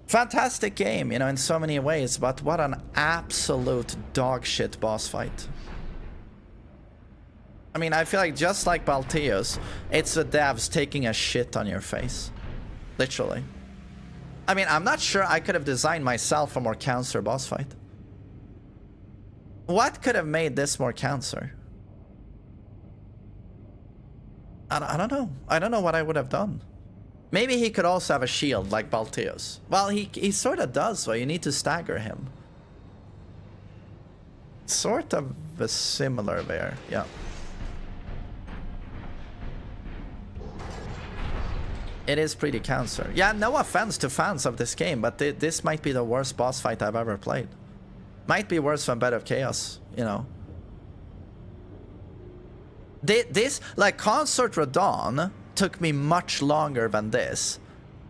fantastic game, you know, in so many ways, but what an absolute dog shit boss fight. I mean, I feel like just like Balteus, it's the devs taking a shit on your face. Literally. I mean, I'm not sure I could have designed myself a more cancer boss fight. What could have made this more cancer? I don't know. I don't know what I would have done. Maybe he could also have a shield like Balteus. Well, he sort of does, though. You need to stagger him. Sort of similar there, yeah. It is pretty cancer. Yeah, no offense to fans of this game, but this might be the worst boss fight I've ever played. Might be worse than Bed of Chaos, you know. This, like, Consort Radon took me much longer than this.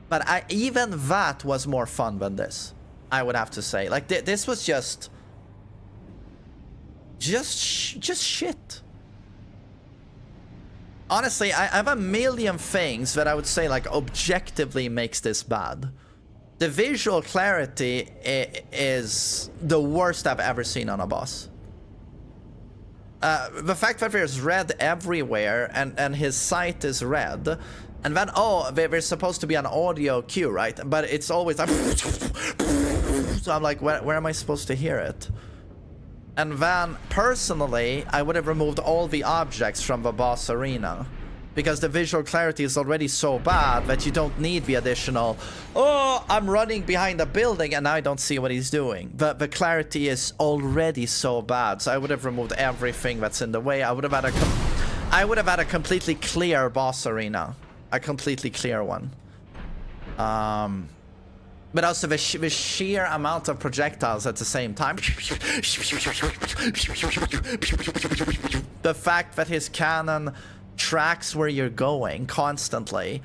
But even that was more fun than this, I would have to say. Like, this was just shit. Honestly, I have a million things that I would say, like, objectively makes this bad. The visual clarity is the worst I've ever seen on a boss. The fact that there's red everywhere and his sight is red, and then, oh, there's supposed to be an audio cue, right? But it's always like... So I'm like, where am I supposed to hear it? And then, personally, I would have removed all the objects from the boss arena. Because the visual clarity is already so bad that you don't need the additional, oh, I'm running behind a building and I don't see what he's doing. The clarity is already so bad, so I would have removed everything that's in the way. I would have had a completely clear boss arena. A completely clear one. But also the sheer amount of projectiles at the same time. The fact that his cannon tracks where you're going constantly.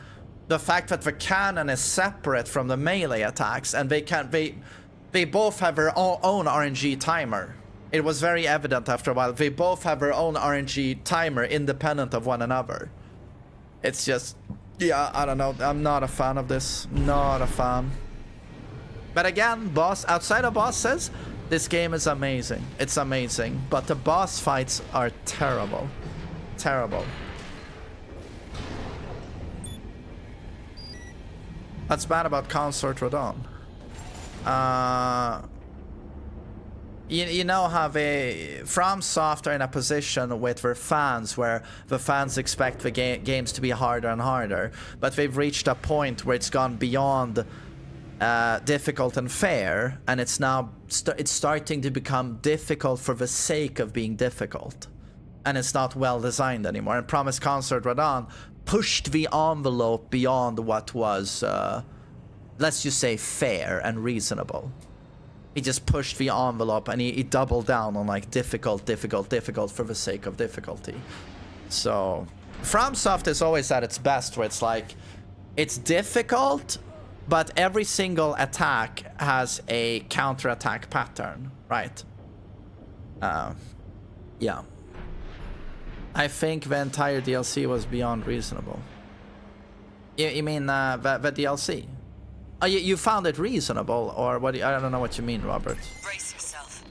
The fact that the cannon is separate from the melee attacks, and they both have their own RNG timer. It was very evident after a while. They both have their own RNG timer independent of one another. It's just, yeah, I don't know. I'm not a fan of this. Not a fan. But again, outside of bosses, this game is amazing. It's amazing. But the boss fights are terrible. Terrible. That's bad about Consort Radon. You know how FromSoft are in a position with their fans where the fans expect the games to be harder and harder, but they've reached a point where it's gone beyond difficult and fair, and it's now it's starting to become difficult for the sake of being difficult, and it's not well designed anymore. And Promised Concert Radon pushed the envelope beyond what was, let's just say, fair and reasonable. He just pushed the envelope, and he doubled down on like difficult for the sake of difficulty. So FromSoft is always at its best, where it's like, it's difficult, but every single attack has a counter-attack pattern, right? Yeah. I think the entire DLC was beyond reasonable. You mean the DLC? Oh, you found it reasonable, or what? I don't know what you mean, Robert. Brace yourself.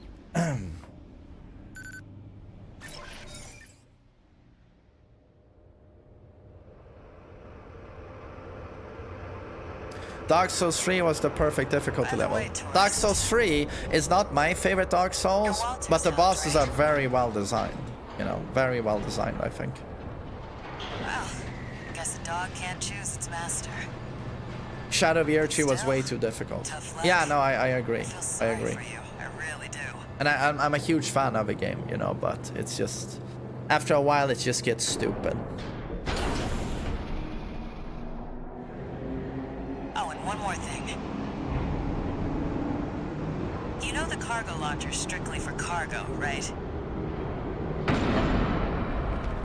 Dark Souls 3 was the perfect difficulty level. Dark Souls 3 is not my favorite Dark Souls, but the bosses are very well designed. You know, very well designed, I think. Well, guess a dog can't choose its master. Shadow of Virtue was way too difficult. Yeah, no, I agree. I agree. I really do. And I'm a huge fan of the game, you know, but it's just, after a while, it just gets stupid. Oh, and one more thing. You know the cargo launcher's strictly for cargo, right?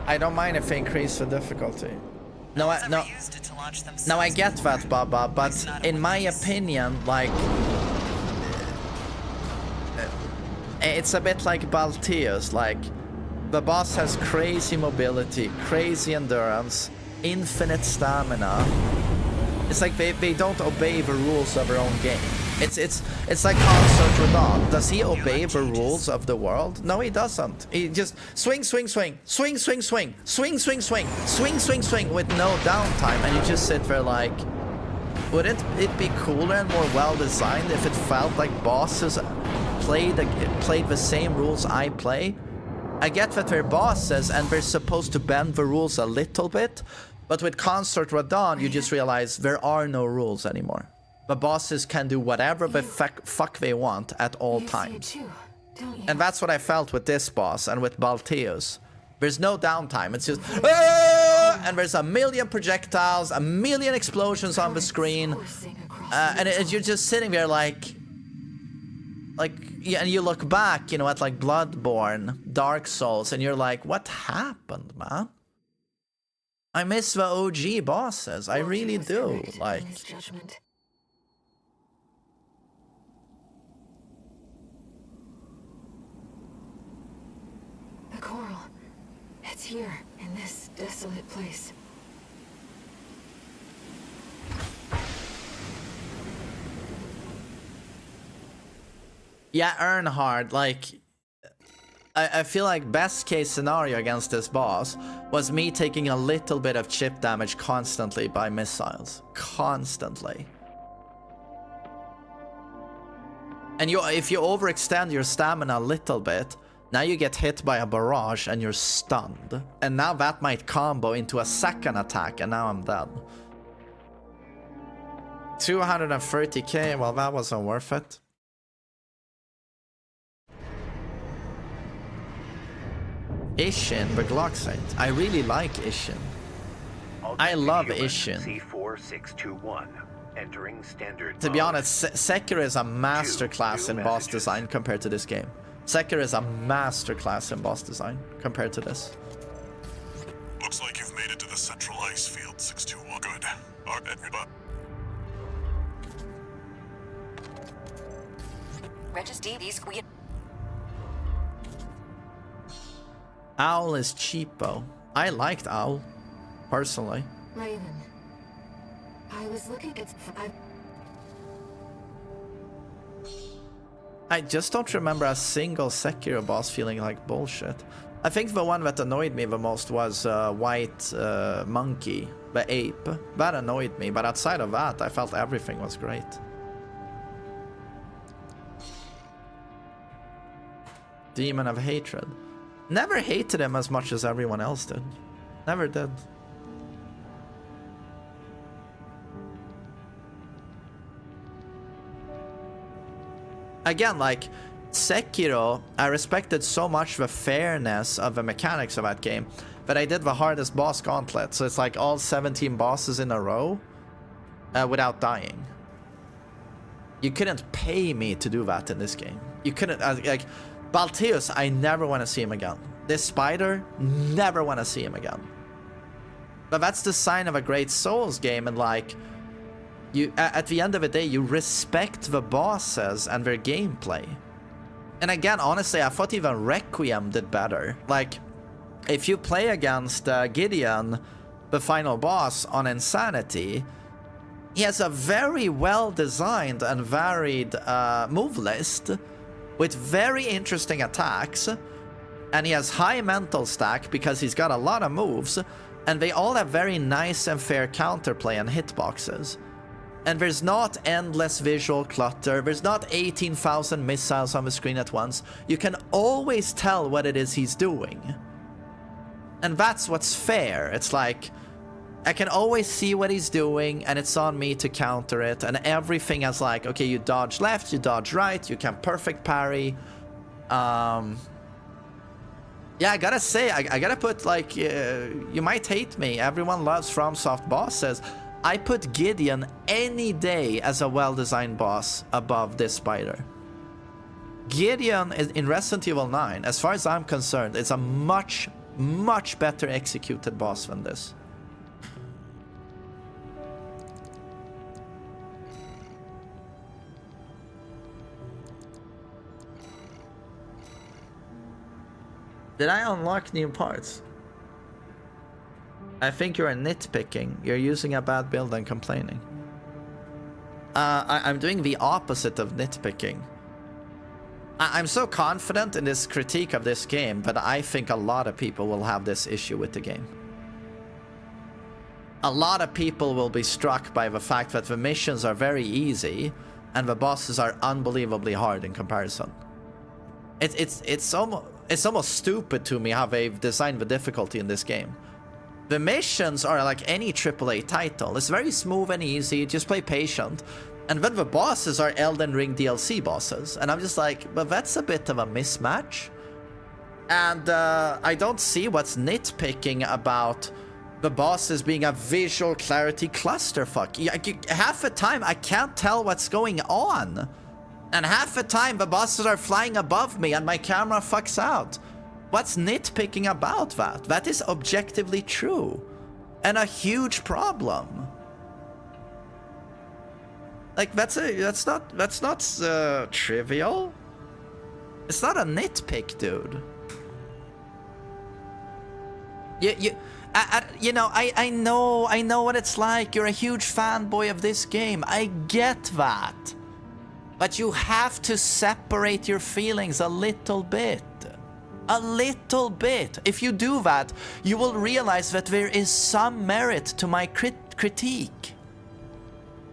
I don't mind if they increase the difficulty. No, I get that, Baba, but in my opinion, like, it's a bit like Balteus. Like, the boss has crazy mobility, crazy endurance, infinite stamina. It's like they don't obey the rules of their own game. It's like Concert Radon. Does he obey the rules of the world? No, he doesn't. He just swing, swing, swing, swing, swing, swing, swing, swing, swing, swing, swing, swing, with no downtime, and you just sit there like, wouldn't it be cooler and more well designed if it felt like bosses played the same rules I play? I get that they're bosses and they're supposed to bend the rules a little bit, but with Concert Radon, you just realize there are no rules anymore. The bosses can do whatever the fuck they want at all times. And that's what I felt with this boss and with Balteus. There's no downtime. It's just, and there's a million projectiles, a million explosions on the screen, and you're just sitting there like, yeah, and you look back, you know, at like Bloodborne, Dark Souls, and you're like, what happened, man? I miss the OG bosses. I really do. Like. The coral. It's here, in this desolate place. Yeah, Earnhardt, like, I feel like best case scenario against this boss was me taking a little bit of chip damage constantly by missiles. Constantly. And if you overextend your stamina a little bit, now you get hit by a barrage and you're stunned. And now that might combo into a second attack, and now I'm dead. 230k, well, that wasn't worth it. Ishin, the Glock Saint. I really like Ishin. I love Ishin. C4621, entering standard to be honest, Sekiro is a masterclass in boss design compared to this game. Sekiro is a masterclass in boss design compared to this. Looks like you've made it to the central ice field, 621. Good. Everybody. Owl is cheapo. I liked Owl, personally. Raven, I was looking at... I just don't remember a single Sekiro boss feeling like bullshit. I think the one that annoyed me the most was White Monkey, the ape. That annoyed me, but outside of that, I felt everything was great. Demon of hatred. Never hated him as much as everyone else did. Never did. Again, like Sekiro, I respected so much the fairness of the mechanics of that game, but I did the hardest boss gauntlet, so it's like all 17 bosses in a row without dying. You couldn't pay me to do that in this game. You couldn't, like, Balteus, I never want to see him again. This spider, never want to see him again. But that's the sign of a great Souls game, and like, you, at the end of the day, you respect the bosses and their gameplay. And again, honestly, I thought even Requiem did better. Like, if you play against Gideon, the final boss on Insanity, he has a very well-designed and varied move list with very interesting attacks, and he has high mental stack because he's got a lot of moves, and they all have very nice and fair counterplay and hitboxes. And there's not endless visual clutter, there's not 18,000 missiles on the screen at once. You can always tell what it is he's doing. And that's what's fair. It's like, I can always see what he's doing, and it's on me to counter it, and everything is like, okay, you dodge left, you dodge right, you can perfect parry. Yeah, I gotta say, I gotta put, like, you might hate me, everyone loves FromSoft bosses. I put Gideon any day as a well-designed boss above this spider. Gideon in Resident Evil 9, as far as I'm concerned, is a much, much better executed boss than this. Did I unlock new parts? I think you're nitpicking. You're using a bad build and complaining. I'm doing the opposite of nitpicking. I'm so confident in this critique of this game, but I think a lot of people will have this issue with the game. A lot of people will be struck by the fact that the missions are very easy and the bosses are unbelievably hard in comparison. It's almost stupid to me how they've designed the difficulty in this game. The missions are like any AAA title. It's very smooth and easy, just play patient. And then the bosses are Elden Ring DLC bosses. And I'm just like, well, that's a bit of a mismatch. And I don't see what's nitpicking about the bosses being a visual clarity clusterfuck. Half the time, I can't tell what's going on. And half the time, the bosses are flying above me and my camera fucks out. What's nitpicking about that? That is objectively true. And a huge problem. Like, that's not trivial. It's not a nitpick, dude. I know what it's like. You're a huge fanboy of this game. I get that. But you have to separate your feelings a little bit. A little bit. If you do that, you will realize that there is some merit to my critique.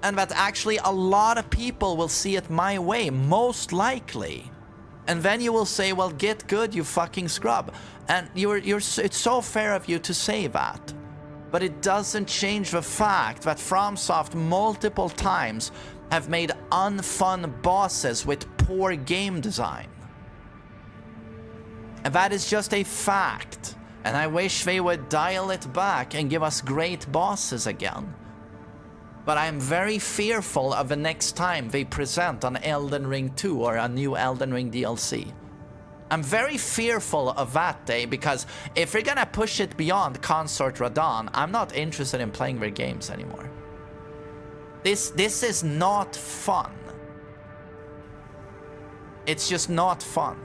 And that actually a lot of people will see it my way, most likely. And then you will say, well, get good, you fucking scrub. And it's so fair of you to say that. But it doesn't change the fact that FromSoft multiple times have made unfun bosses with poor game design. And that is just a fact. And I wish they would dial it back and give us great bosses again. But I'm very fearful of the next time they present an Elden Ring 2 or a new Elden Ring DLC. I'm very fearful of that day, because if we're gonna push it beyond Consort Radahn, I'm not interested in playing their games anymore. This is not fun. It's just not fun.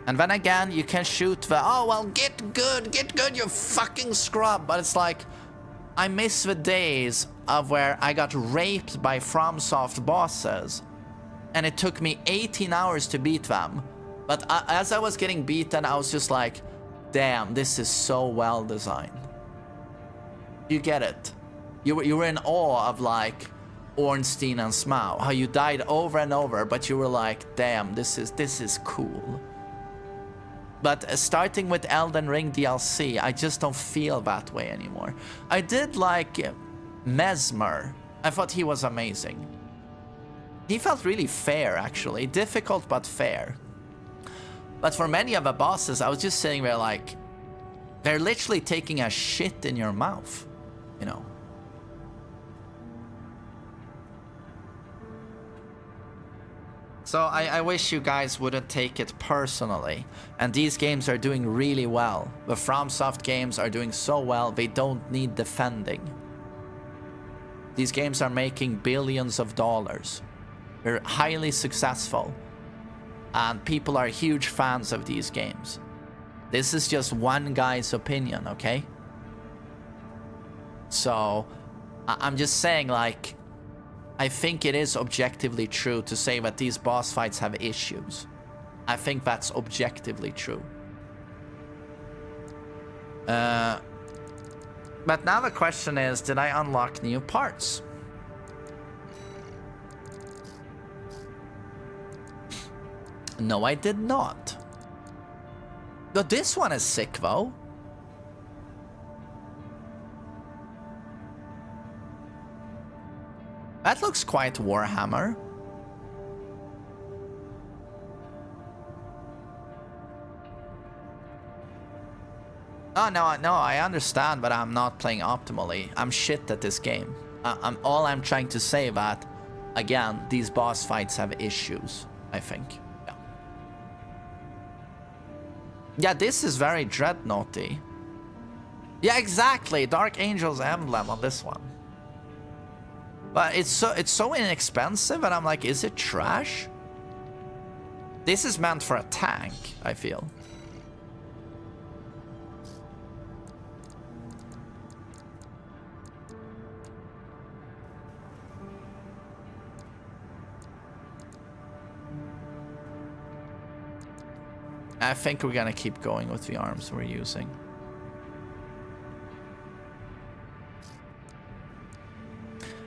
And then again, you can shoot the, oh, well, get good, you fucking scrub. But it's like, I miss the days of where I got raped by FromSoft bosses. And it took me 18 hours to beat them. But as I was getting beaten, I was just like, damn, this is so well designed. You get it. You were in awe of, like, Ornstein and Smaug. How you died over and over, but you were like, damn, this is cool. But starting with Elden Ring DLC, I just don't feel that way anymore. I did like Mesmer. I thought he was amazing. He felt really fair, actually. Difficult, but fair. But for many of the bosses, I was just sitting there like, they're literally taking a shit in your mouth, you know. So I wish you guys wouldn't take it personally. And these games are doing really well. The FromSoft games are doing so well, they don't need defending. These games are making billions of dollars. They're highly successful. And people are huge fans of these games. This is just one guy's opinion, okay? So, I'm just saying, like, I think it is objectively true to say that these boss fights have issues. I think that's objectively true. But now the question is, did I unlock new parts? No, I did not. But this one is sick, though. That looks quite Warhammer. Oh, no, I understand, but I'm not playing optimally. I'm shit at this game. All I'm trying to say that, again, these boss fights have issues, I think. Yeah, this is very Dreadnoughty. Yeah, exactly. Dark Angel's emblem on this one. But it's so inexpensive, and I'm like, is it trash? This is meant for a tank, I feel. I think we're gonna keep going with the arms we're using.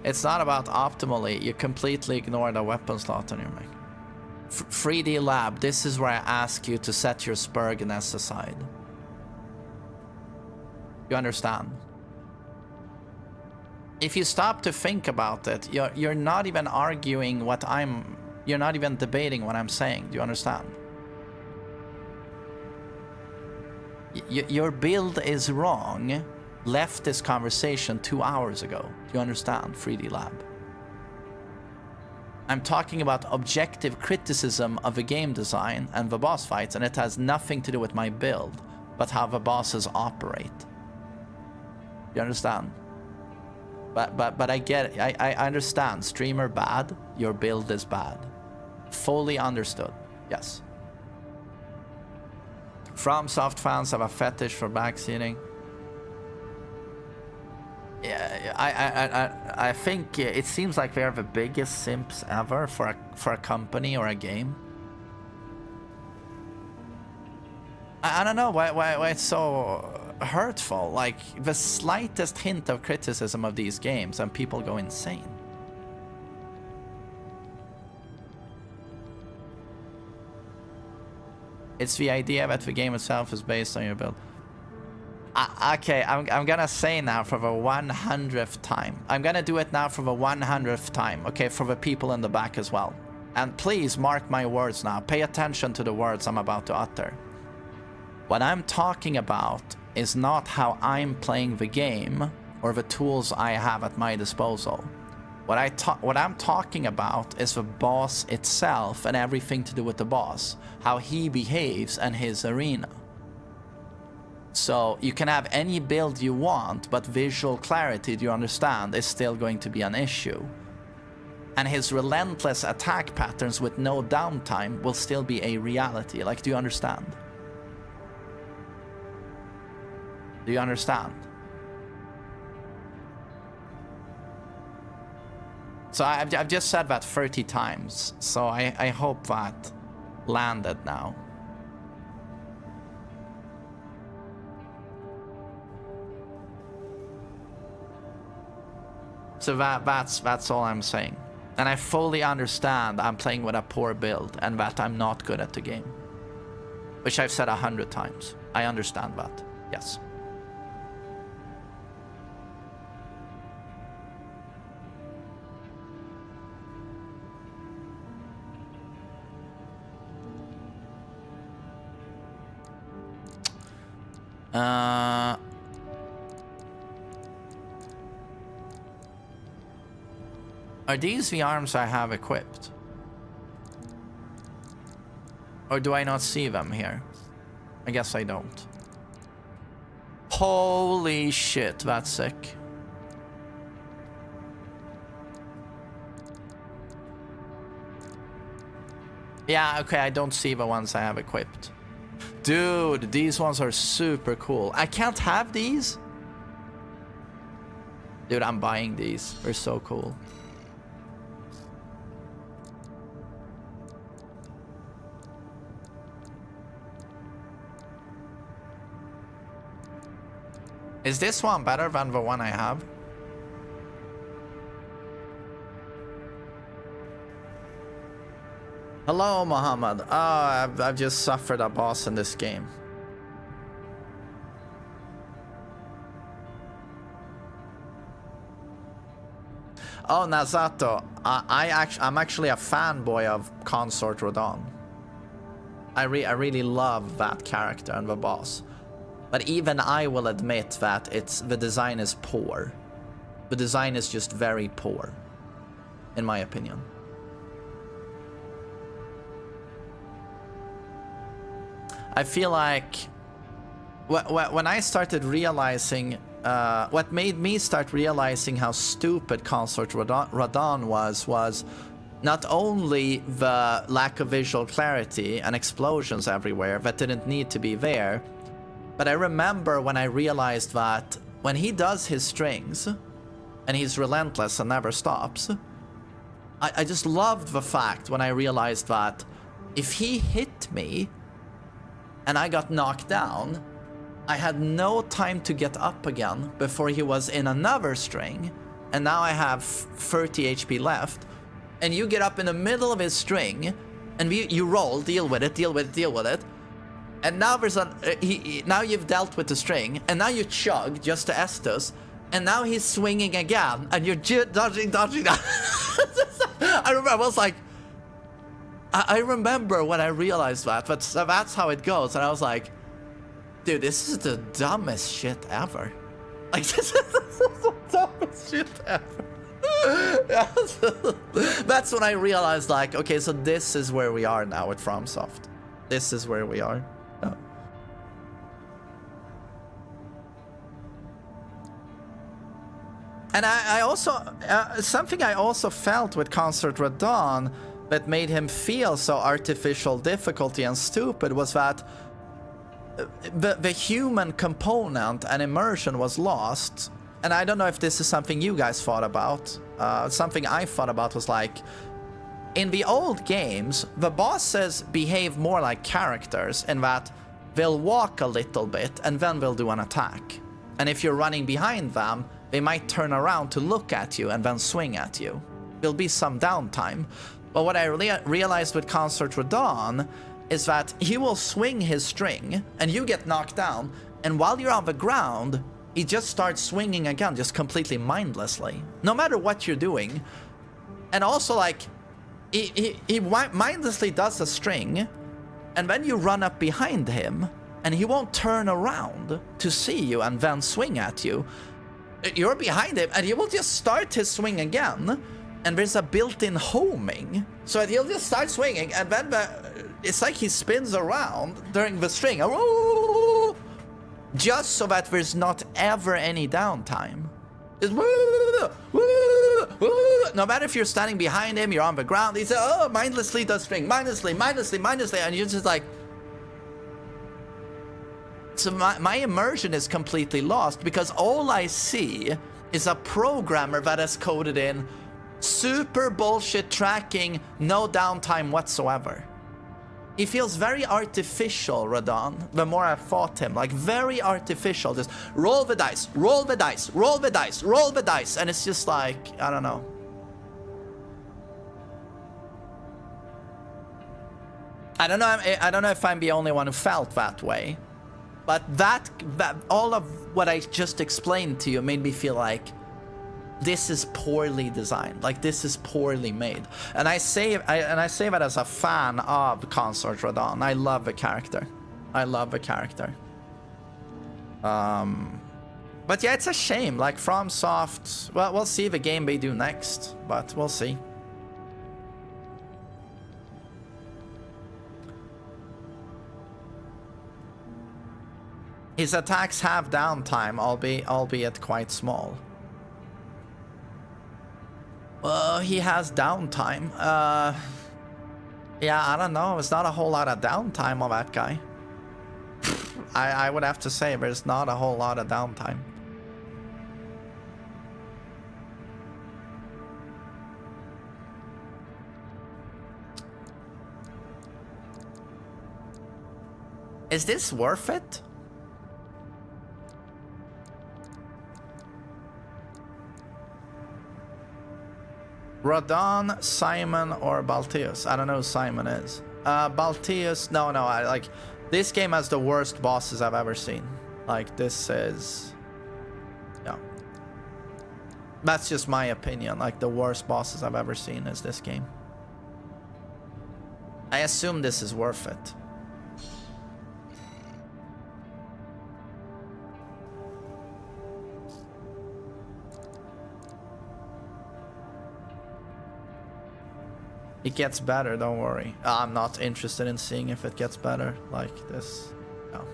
It's not about optimally, you completely ignore the weapon slot on your mech. 3D Lab, this is where I ask you to set your Spurginess aside. You understand? If you stop to think about it, you're not even arguing what you're not even debating what I'm saying. Do you understand? Your build is wrong. Left this conversation 2 hours ago. Do you understand, 3D Lab? I'm talking about objective criticism of the game design and the boss fights, and it has nothing to do with my build, but how the bosses operate. You understand? But I get it. I understand. Streamer bad. Your build is bad. Fully understood. Yes. FromSoft fans have a fetish for backseating. Yeah, I think it seems like they're the biggest simps ever for a company or a game. I don't know why it's so hurtful. Like, the slightest hint of criticism of these games and people go insane. It's the idea that the game itself is based on your build. Okay, I'm gonna say now for the 100th time. I'm gonna do it now for the 100th time, okay, for the people in the back as well. And please mark my words now. Pay attention to the words I'm about to utter. What I'm talking about is not how I'm playing the game or the tools I have at my disposal. What I'm talking about is the boss itself and everything to do with the boss. How he behaves and his arena. So you can have any build you want, but visual clarity, do you understand, is still going to be an issue. And his relentless attack patterns with no downtime will still be a reality. Like, do you understand? Do you understand? So I've just said that 30 times, so I hope that landed now. So that's all I'm saying. And I fully understand I'm playing with a poor build and that I'm not good at the game. which I've said 100 times. I understand that. Yes. Are these the arms I have equipped? Or do I not see them here? I guess I don't. Holy shit, that's sick. Yeah, okay, I don't see the ones I have equipped. Dude, these ones are super cool. I can't have these? Dude, I'm buying these. They're so cool. Is this one better than the one I have? Hello, Muhammad. Oh, I've just suffered a boss in this game. Oh, Nazato. I'm actually a fanboy of Consort Radon. I really love that character and the boss. But even I will admit that the design is poor. The design is just very poor, in my opinion. I feel like when I started realizing, what made me start realizing how stupid Consort Radon was not only the lack of visual clarity and explosions everywhere that didn't need to be there, but I remember when I realized that when he does his strings, and he's relentless and never stops, I just loved the fact when I realized that if he hit me and I got knocked down, I had no time to get up again before he was in another string, and now I have 30 HP left, and you get up in the middle of his string, and you roll, deal with it, and now there's now you've dealt with the string, and now you chug just to Estus, and now he's swinging again, and you're dodging. I remember, I was like, I remember when I realized that, but that's how it goes, and I was like, dude, this is the dumbest shit ever. Like, this is the dumbest shit ever. That's when I realized, like, okay, so this is where we are now with FromSoft. This is where we are. Oh. And I also, something I also felt with Consort Radon that made him feel so artificial difficulty and stupid was that the human component and immersion was lost. And I don't know if this is something you guys thought about. Something I thought about was like, in the old games, the bosses behave more like characters in that they'll walk a little bit and then they'll do an attack. And if you're running behind them, they might turn around to look at you and then swing at you. There'll be some downtime. But what I realized with Consort Radon is that he will swing his string and you get knocked down, and while you're on the ground, he just starts swinging again, just completely mindlessly, no matter what you're doing. And also, like, he mindlessly does a string, and then you run up behind him, and he won't turn around to see you and then swing at you. You're behind him, and he will just start his swing again, and there's a built-in homing, so he'll just start swinging, and then it's like he spins around during the string, just so that there's not ever any downtime. No matter if you're standing behind him, you're on the ground, he's mindlessly does string, mindlessly, and you're just like... So my immersion is completely lost, because all I see is a programmer that has coded in super bullshit tracking, no downtime whatsoever. He feels very artificial, Radon, the more I've fought him. Like, very artificial. Just roll the dice, roll the dice, roll the dice, roll the dice. And it's just like, I don't know. I don't know. I don't know if I'm the only one who felt that way, but that all of what I just explained to you made me feel like this is poorly designed. Like this is poorly made. And I say that as a fan of Consort Radahn. I love the character. I love the character. But yeah, it's a shame. Like FromSoft. Well, we'll see the game they do next, but we'll see. His attacks have downtime, albeit quite small. Well, he has downtime. Yeah, I don't know. There's not a whole lot of downtime on that guy. I would have to say there's not a whole lot of downtime. Is this worth it? Radahn, Simon, or Balteus? I don't know who Simon is. Balteus, no, I like this game has the worst bosses I've ever seen. Like this is, yeah. That's just my opinion. Like the worst bosses I've ever seen is this game. I assume this is worth it. It gets better, don't worry. I'm not interested in seeing if it gets better like this. No.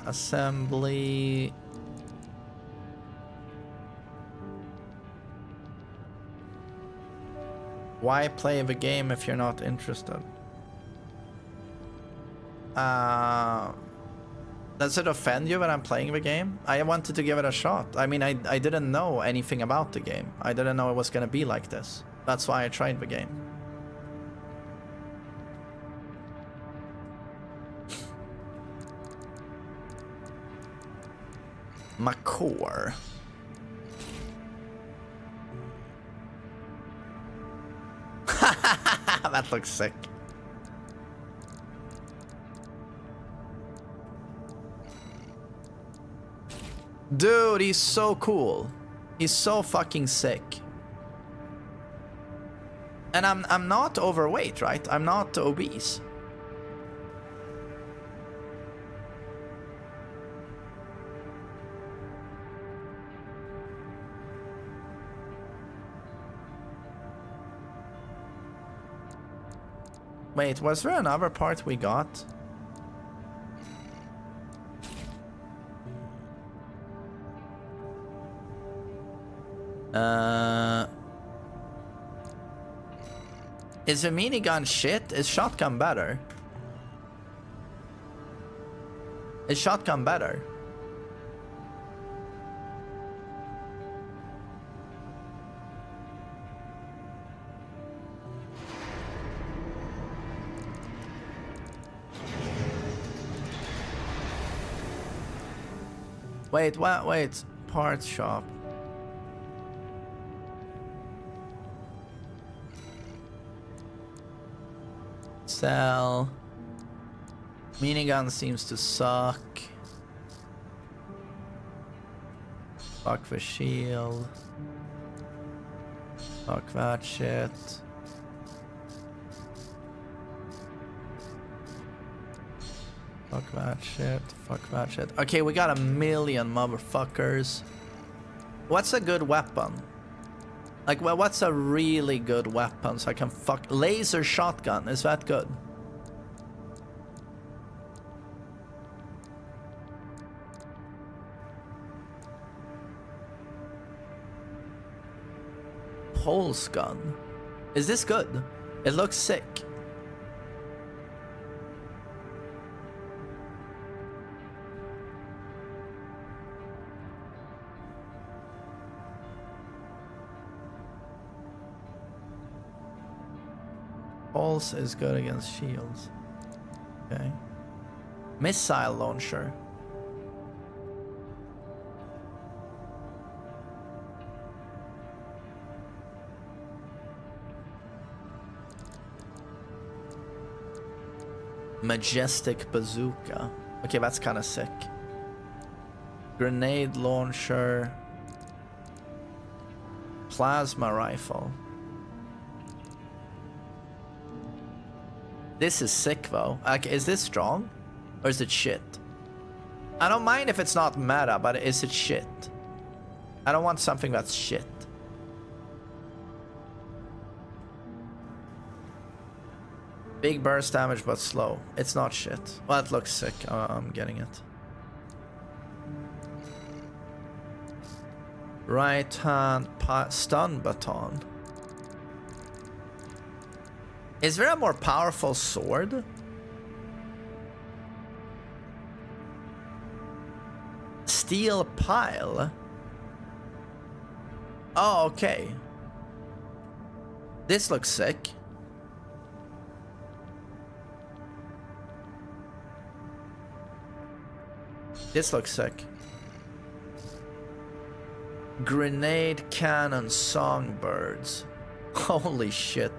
Assembly. Why play the game if you're not interested? Does it offend you when I'm playing the game? I wanted to give it a shot. I mean, I didn't know anything about the game. I didn't know it was gonna be like this. That's why I tried the game. Makor. That looks sick. Dude, he's so cool. He's so fucking sick. And I'm not overweight, right? I'm not obese. Wait, was there another part we got? Is a minigun shit? Is shotgun better? Is shotgun better? Wait, what? Wait, parts shop. Sell. Minigun seems to suck. Fuck the shield. Fuck that shit. Fuck that shit. Fuck that shit. Okay, we got a million motherfuckers. What's a good weapon? Like, well, what's a really good weapon so I can fuck... Laser shotgun, is that good? Pulse gun. Is this good? It looks sick. Pulse is good against shields. Okay. Missile launcher. Majestic bazooka. Okay, that's kind of sick. Grenade launcher. Plasma rifle. This is sick though. Like, is this strong? Or is it shit? I don't mind if it's not meta, but is it shit? I don't want something that's shit. Big burst damage, but slow. It's not shit. Well, it looks sick. I'm getting it. Right hand stun baton. Is there a more powerful sword? Steel pile. Oh, okay. This looks sick. This looks sick. Grenade cannon songbirds. Holy shit.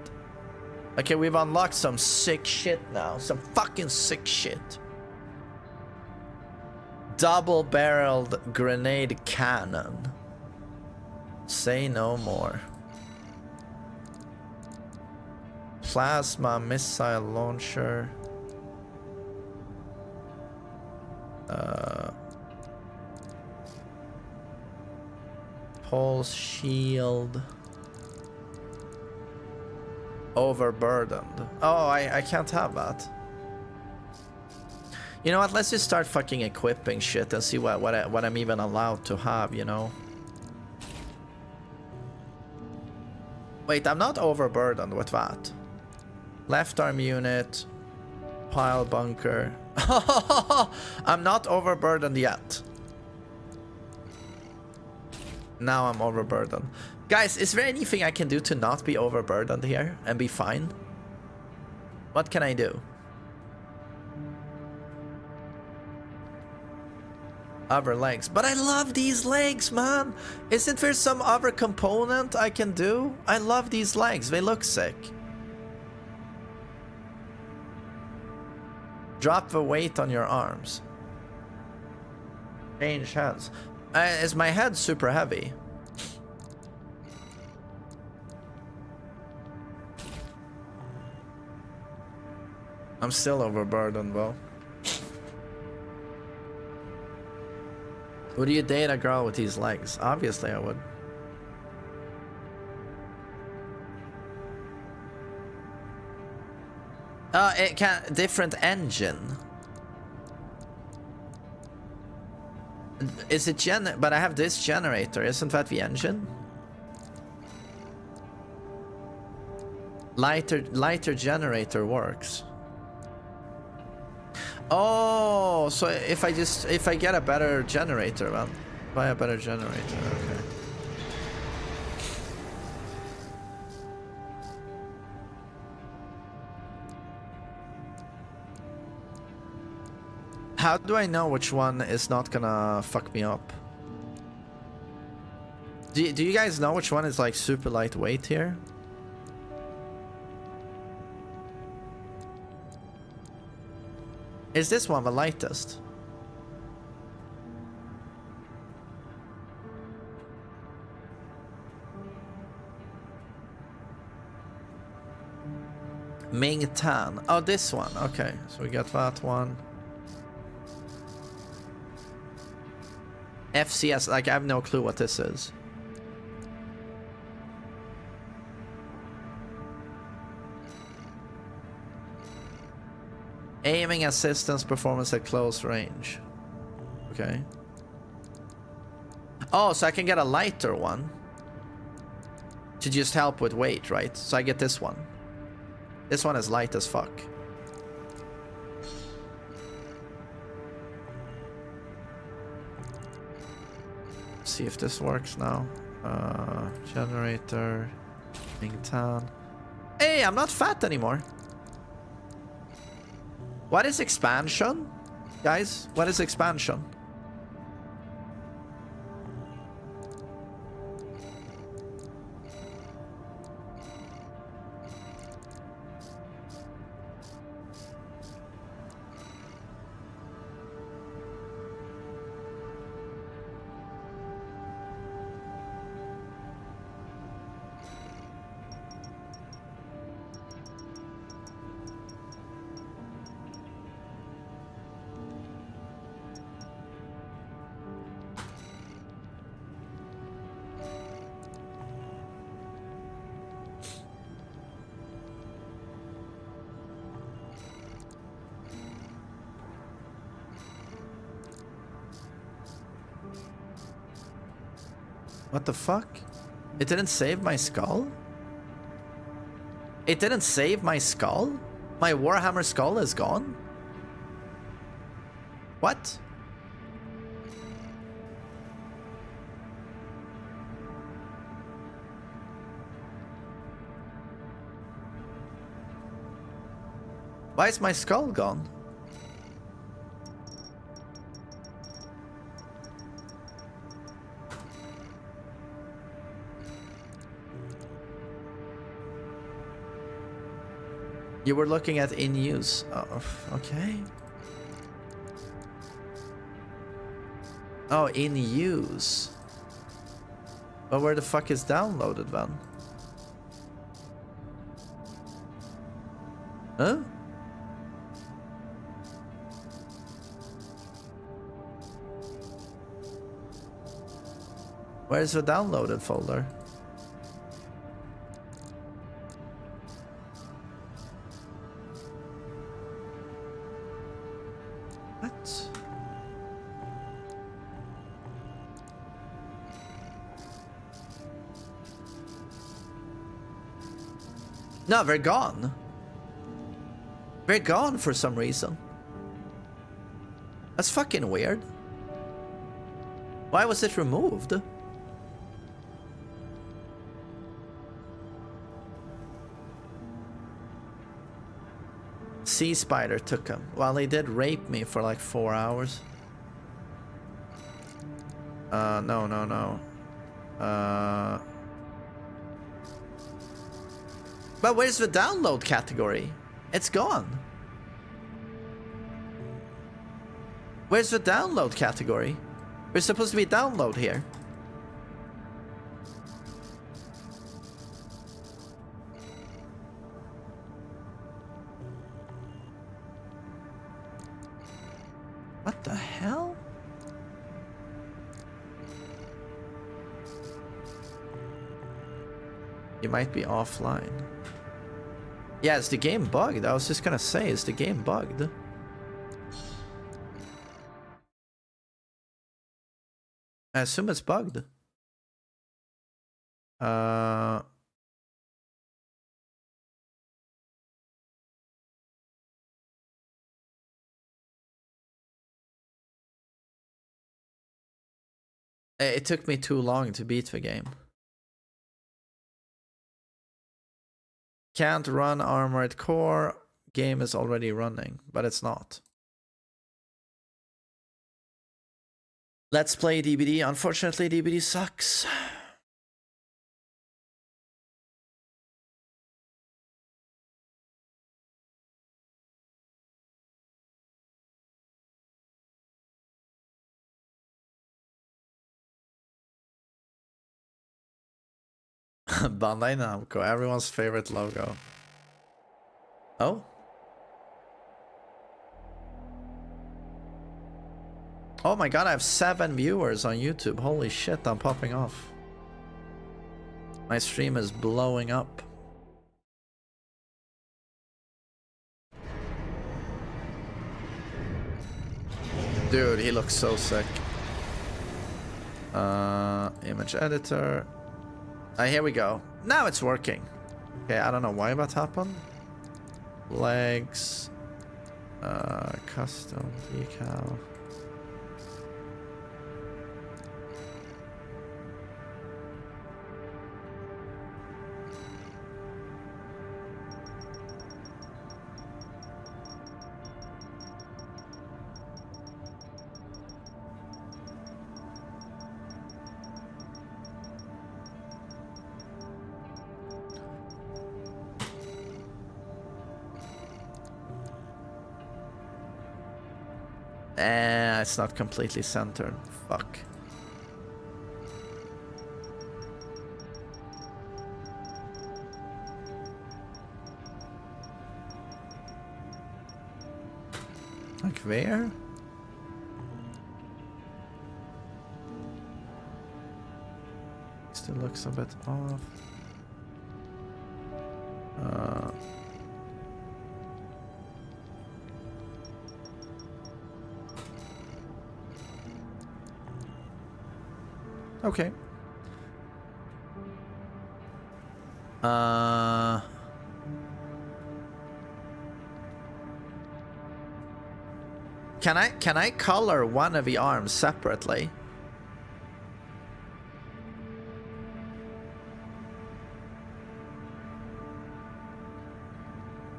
Okay, we've unlocked some sick shit now. Some fucking sick shit. Double-barreled grenade cannon. Say no more. Plasma missile launcher. Pulse shield. Overburdened. Oh, I can't have that. You know what? Let's just start fucking equipping shit and see what I'm even allowed to have, you know? Wait, I'm not overburdened with that. Left arm unit. Pile bunker. I'm not overburdened yet. Now I'm overburdened. Guys, is there anything I can do to not be overburdened here and be fine? What can I do? Other legs. But I love these legs, man. Isn't there some other component I can do? I love these legs. They look sick. Drop the weight on your arms. Change hands. Is my head super heavy? I'm still overburdened, though. Would you date a girl with these legs? Obviously, I would. It can different engine. Is it but I have this generator. Isn't that the engine? Lighter generator works. Oh, so if I get a better generator, well, buy a better generator. Okay. How do I know which one is not gonna fuck me up? Do you guys know which one is like super lightweight here? Is this one the lightest? Ming Tan. Oh, this one. Okay, so we got that one. FCS, like I have no clue what this is. Aiming assistance performance at close range. Okay. Oh, so I can get a lighter one to just help with weight, right? So I get this one. This one is light as fuck. See if this works now. Generator. Mingtan. Hey, I'm not fat anymore. What is expansion? Guys, what is expansion? What the fuck? It didn't save my skull? It didn't save my skull? My Warhammer skull is gone? What? Why is my skull gone? You were looking at in use. Oh, okay. Oh, in use. But where the fuck is downloaded then? Huh? Where's the downloaded folder? What? No, they're gone. They're gone for some reason. That's fucking weird. Why was it removed? Sea Spider took him. Well, he did rape me for like 4 hours. No. But where's the download category? It's gone. Where's the download category? There's supposed to be download here. What the hell? You might be offline. Yeah, is the game bugged? I was just gonna say, is the game bugged? I assume it's bugged. It took me too long to beat the game. Can't run Armored Core. Game is already running, but it's not. Let's play DBD. Unfortunately, DBD sucks. Bandai Namco, everyone's favorite logo. Oh? Oh my god, I have 7 viewers on YouTube. Holy shit, I'm popping off. My stream is blowing up. Dude, he looks so sick. Image editor. Here we go. Now it's working. Okay, I don't know why that happened. Legs. Custom decal. It's not completely centered. Fuck. Like where? Still looks a bit off. Okay. Can I color one of the arms separately?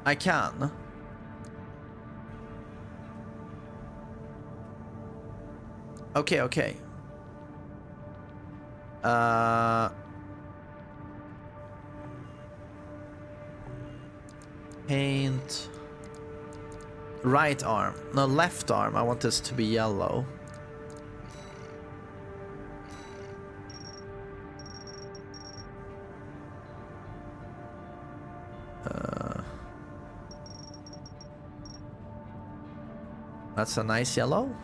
I can. Okay, okay. Paint. Right arm. No, left arm. I want this to be yellow. That's a nice yellow.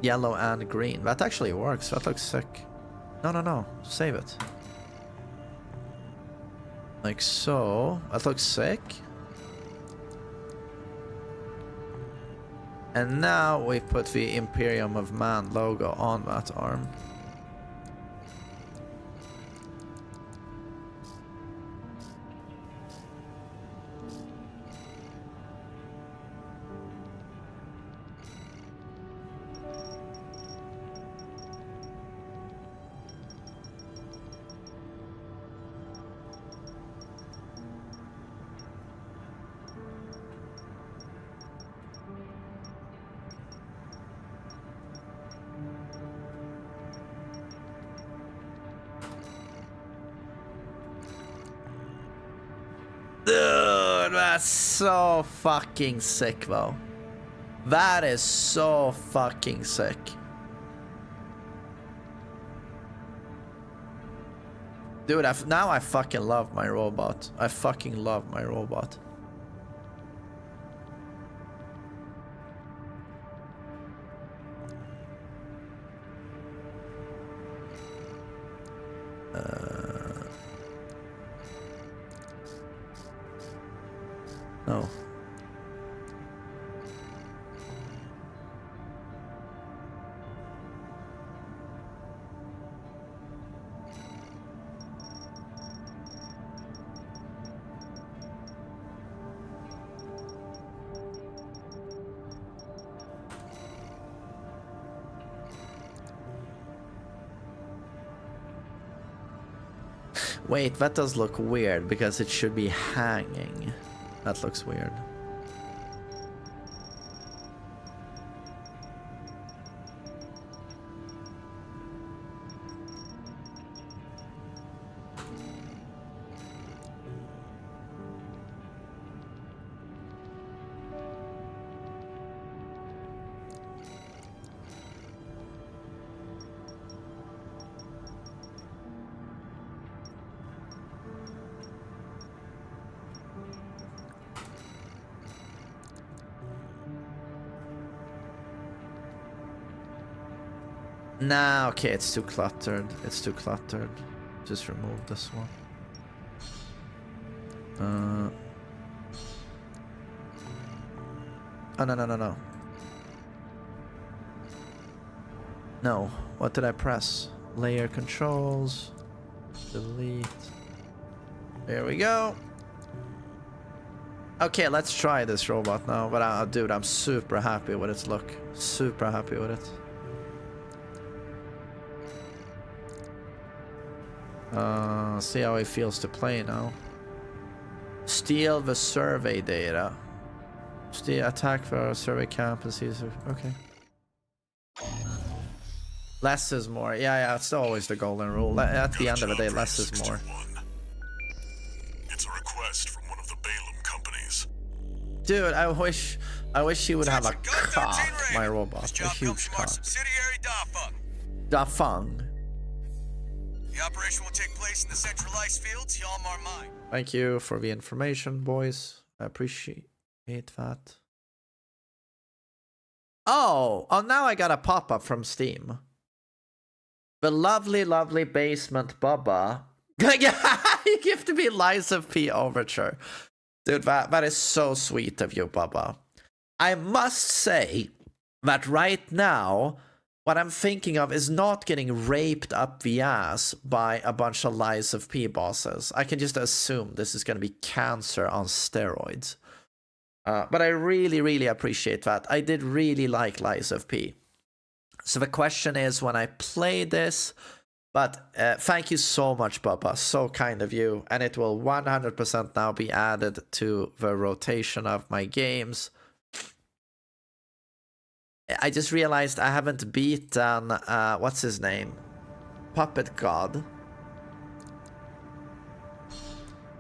Yellow and green. That actually works. That looks sick. No, no, no. Save it. Like so. That looks sick. And now we put the Imperium of Man logo on that arm. Dude, that's so fucking sick, though. That is so fucking sick. Dude, now I fucking love my robot. I fucking love my robot. No. Wait, that does look weird because it should be hanging. That looks weird. Nah, okay, it's too cluttered. It's too cluttered. Just remove this one. Oh, no, no, no, no. No. What did I press? Layer controls. Delete. There we go. Okay, let's try this robot now. But dude, I'm super happy with its look. Super happy with it. See how it feels to play now. Steal the survey data. Steal attack for survey camp and see. Okay. Less is more. Yeah, it's always the golden rule. At the end of the day, less is more. It's a request from one of the Balaam companies. Dude, I wish he would have a cock, my robot. A huge cock. Dafeng. The operation will take place in the central ice fields, Yalmar Mine. Thank you for the information, boys. I appreciate that. Oh, now I got a pop-up from Steam. The lovely, lovely basement Bubba. You give to me Lies of P Overture. Dude, that is so sweet of you, Bubba. I must say that right now, what I'm thinking of is not getting raped up the ass by a bunch of Lies of P bosses. I can just assume this is going to be cancer on steroids. But I really, really appreciate that. I did really like Lies of P. So the question is, when I play this, but thank you so much, Bubba. So kind of you. And it will 100% now be added to the rotation of my games. I just realized I haven't beaten, what's his name? Puppet God.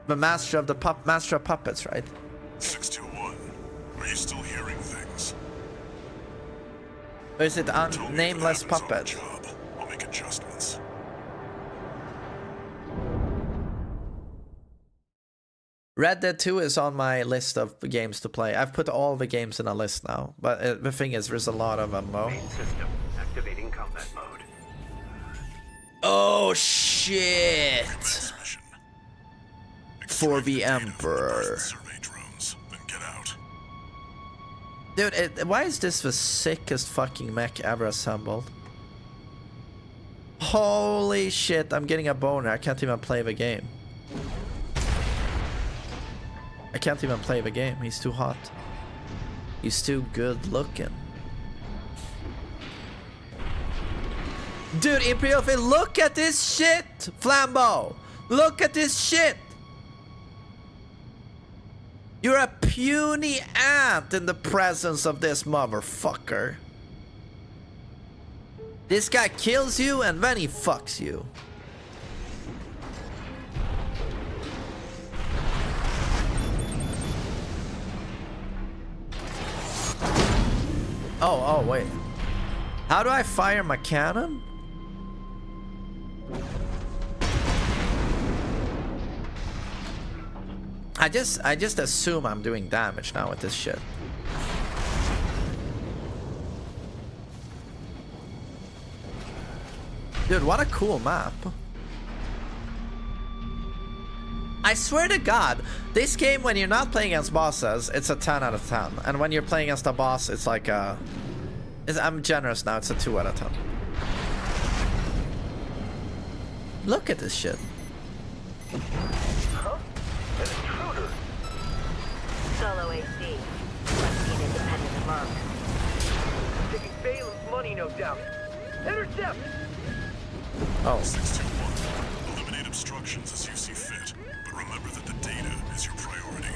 The master of master of puppets, right? 621. Are you still hearing things? Or is it nameless puppet? I'll make adjustments. Red Dead 2 is on my list of games to play. I've put all the games in a list now, but the thing is, there's a lot of them, though. Main system activating combat mode. Oh shit! For the Emperor. Dude, why is this the sickest fucking mech ever assembled? Holy shit, I'm getting a boner. I can't even play the game. I can't even play the game. He's too hot. He's too good looking. Dude, Imperial Fit, look at this shit! Flambeau! Look at this shit! You're a puny ant in the presence of this motherfucker. This guy kills you and then he fucks you. Oh, wait. How do I fire my cannon? I just assume I'm doing damage now with this shit. Dude, what a cool map. I swear to God, this game, when you're not playing against bosses, it's a 10 out of 10. And when you're playing against a boss, it's like a... I'm generous now, it's a 2 out of 10. Look at this shit. Huh? An intruder. Solo AC. Must be an independent monk. Taking Balin's money, no doubt. Intercept! Oh. 621. Eliminate obstructions as you see fit, but remember that the data is your priority.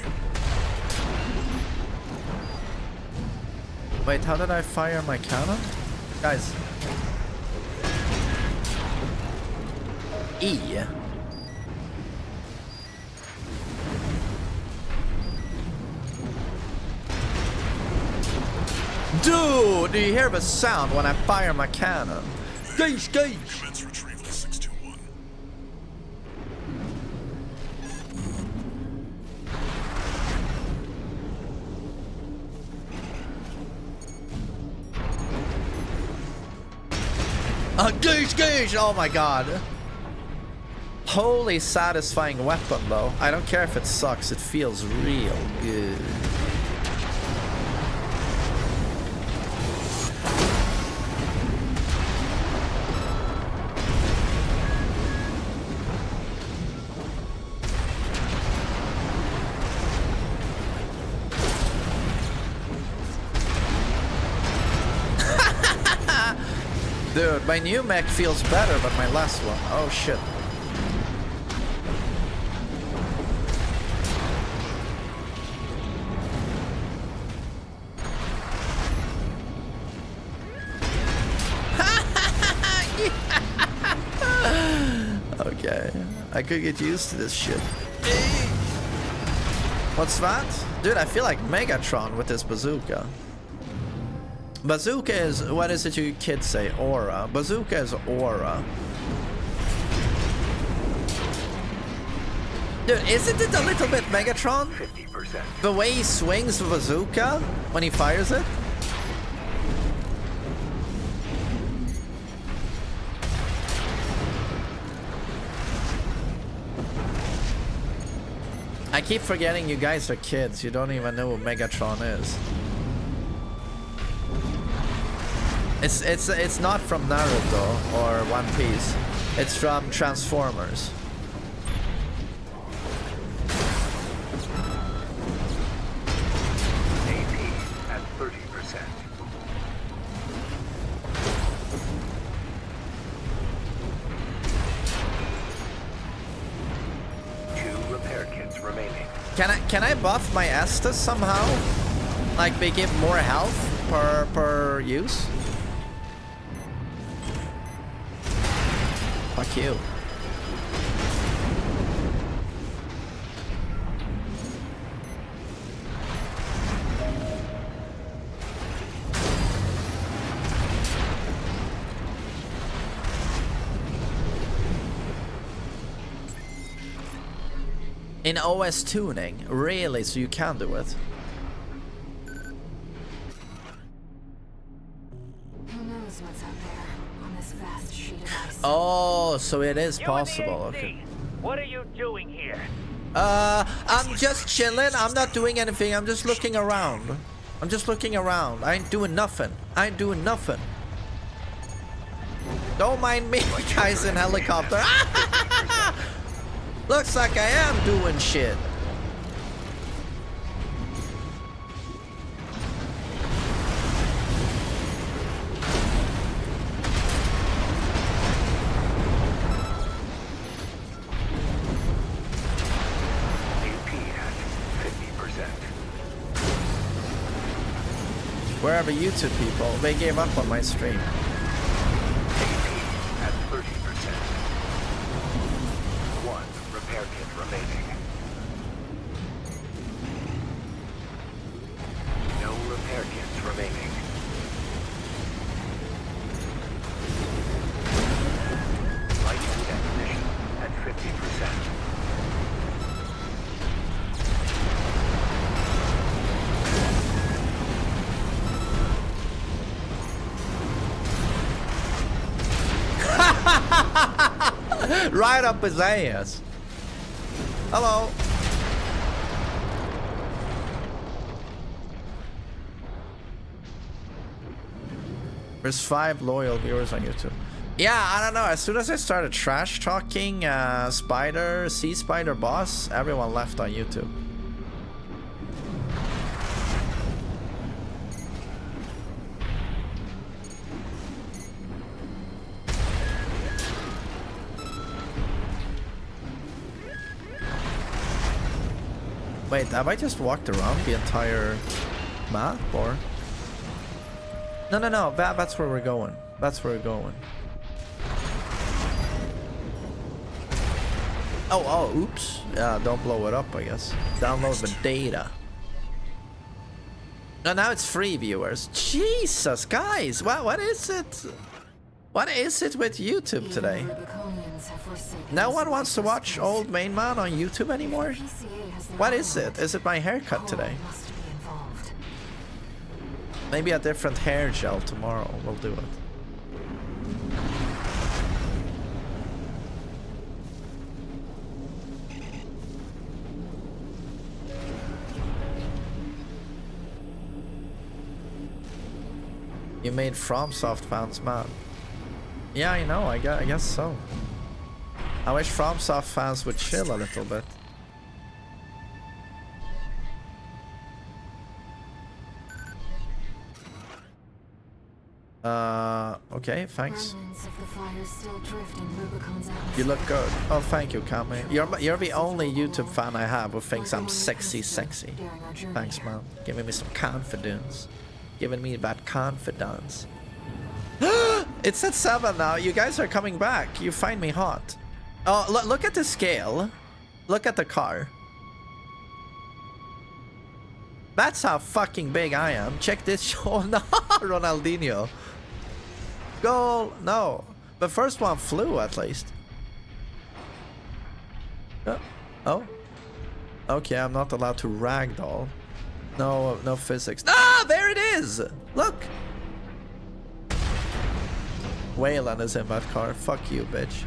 Wait, how did I fire my cannon? Guys. E. Dude, do you hear the sound when I fire my cannon? Gauge, gauge! Commence retrieval 621. Gauge, gauge! Oh my god. Holy satisfying weapon though. I don't care if it sucks, it feels real good. Dude, my new mech feels better than my last one. Oh shit. Okay, I could get used to this shit. What's that? Dude, I feel like Megatron with this bazooka. Bazooka is, what is it you kids say? Aura. Bazooka is aura. Dude, isn't it a little bit Megatron? 50%. The way he swings the bazooka when he fires it? I keep forgetting you guys are kids. You don't even know who Megatron is. It's not from Naruto or One Piece. It's from Transformers. AP at 30%. Two repair kits remaining. Can I buff my Estus somehow? Like they give more health per use? Fuck you. In OS tuning? Really? So you can do it? Who knows what's out there on this vast sheet of ice? Oh, so it is possible. Okay. What are you doing here? I'm just chilling. I'm not doing anything. I'm just looking around. I'm just looking around. I ain't doing nothing. I ain't doing nothing. Don't mind me, guys in helicopter. Looks like I am doing shit. Wherever YouTube people, they gave up on my stream. At 30%. One repair kit remaining. No repair kits remaining. Light definition at 50%. Right up his ass. Hello. There's 5 loyal viewers on YouTube. Yeah, I don't know. As soon as I started trash talking Sea Spider boss, everyone left on YouTube. Wait, have I just walked around the entire map, or? No, that's where we're going. That's where we're going. Oh, oops. Yeah, don't blow it up, I guess. Download the data. No, now it's free, viewers. Jesus, guys, what is it? What is it with YouTube today? No one wants to watch old main man on YouTube anymore? What is it? Is it my haircut today? Maybe a different hair gel tomorrow will do it. You made FromSoft fans mad. Yeah, I know, I guess so. I wish FromSoft fans would chill a little bit. Okay, thanks. You look good. Oh, thank you, Kami. You're the only YouTube fan I have who thinks I'm sexy. Thanks, man. Giving me some confidence. Giving me that confidence. It's at 7 now. You guys are coming back. You find me hot. Oh, look at the scale. Look at the car. That's how fucking big I am. Check this show. No, Ronaldinho. Goal. No. The first one flew at least. Oh. Okay, I'm not allowed to ragdoll. No physics. Ah, there it is. Look. Wayland is in that car. Fuck you, bitch.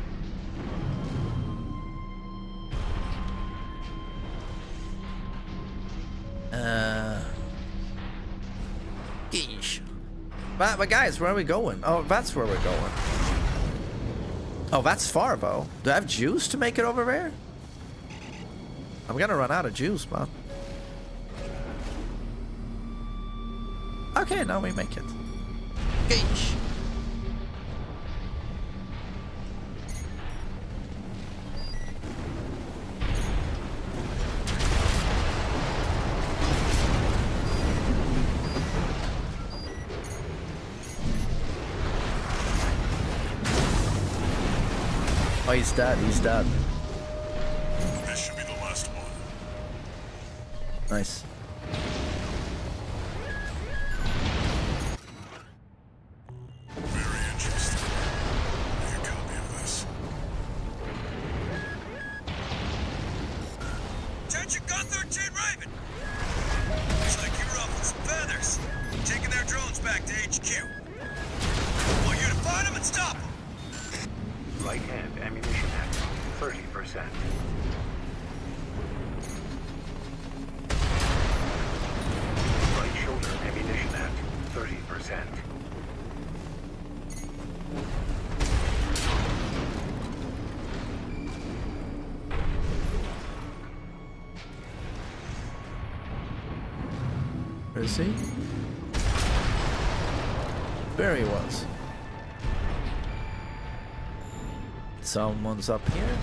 Geesh. But guys, where are we going? Oh, that's where we're going. Oh, that's far, though. Do I have juice to make it over there? I'm gonna run out of juice, man. Okay, now we make it. Gage. Oh, he's dead. He's dead. This should be the last one. Nice. Very interesting. Make a copy of this. Attention, Gun 13 Raven! Looks like you were off with some feathers. Taking their drones back to HQ. I want you to find them and stop them. Right hand ammunition at 30%. Right shoulder ammunition at 30%. Where is he? There he was. Someone's up here.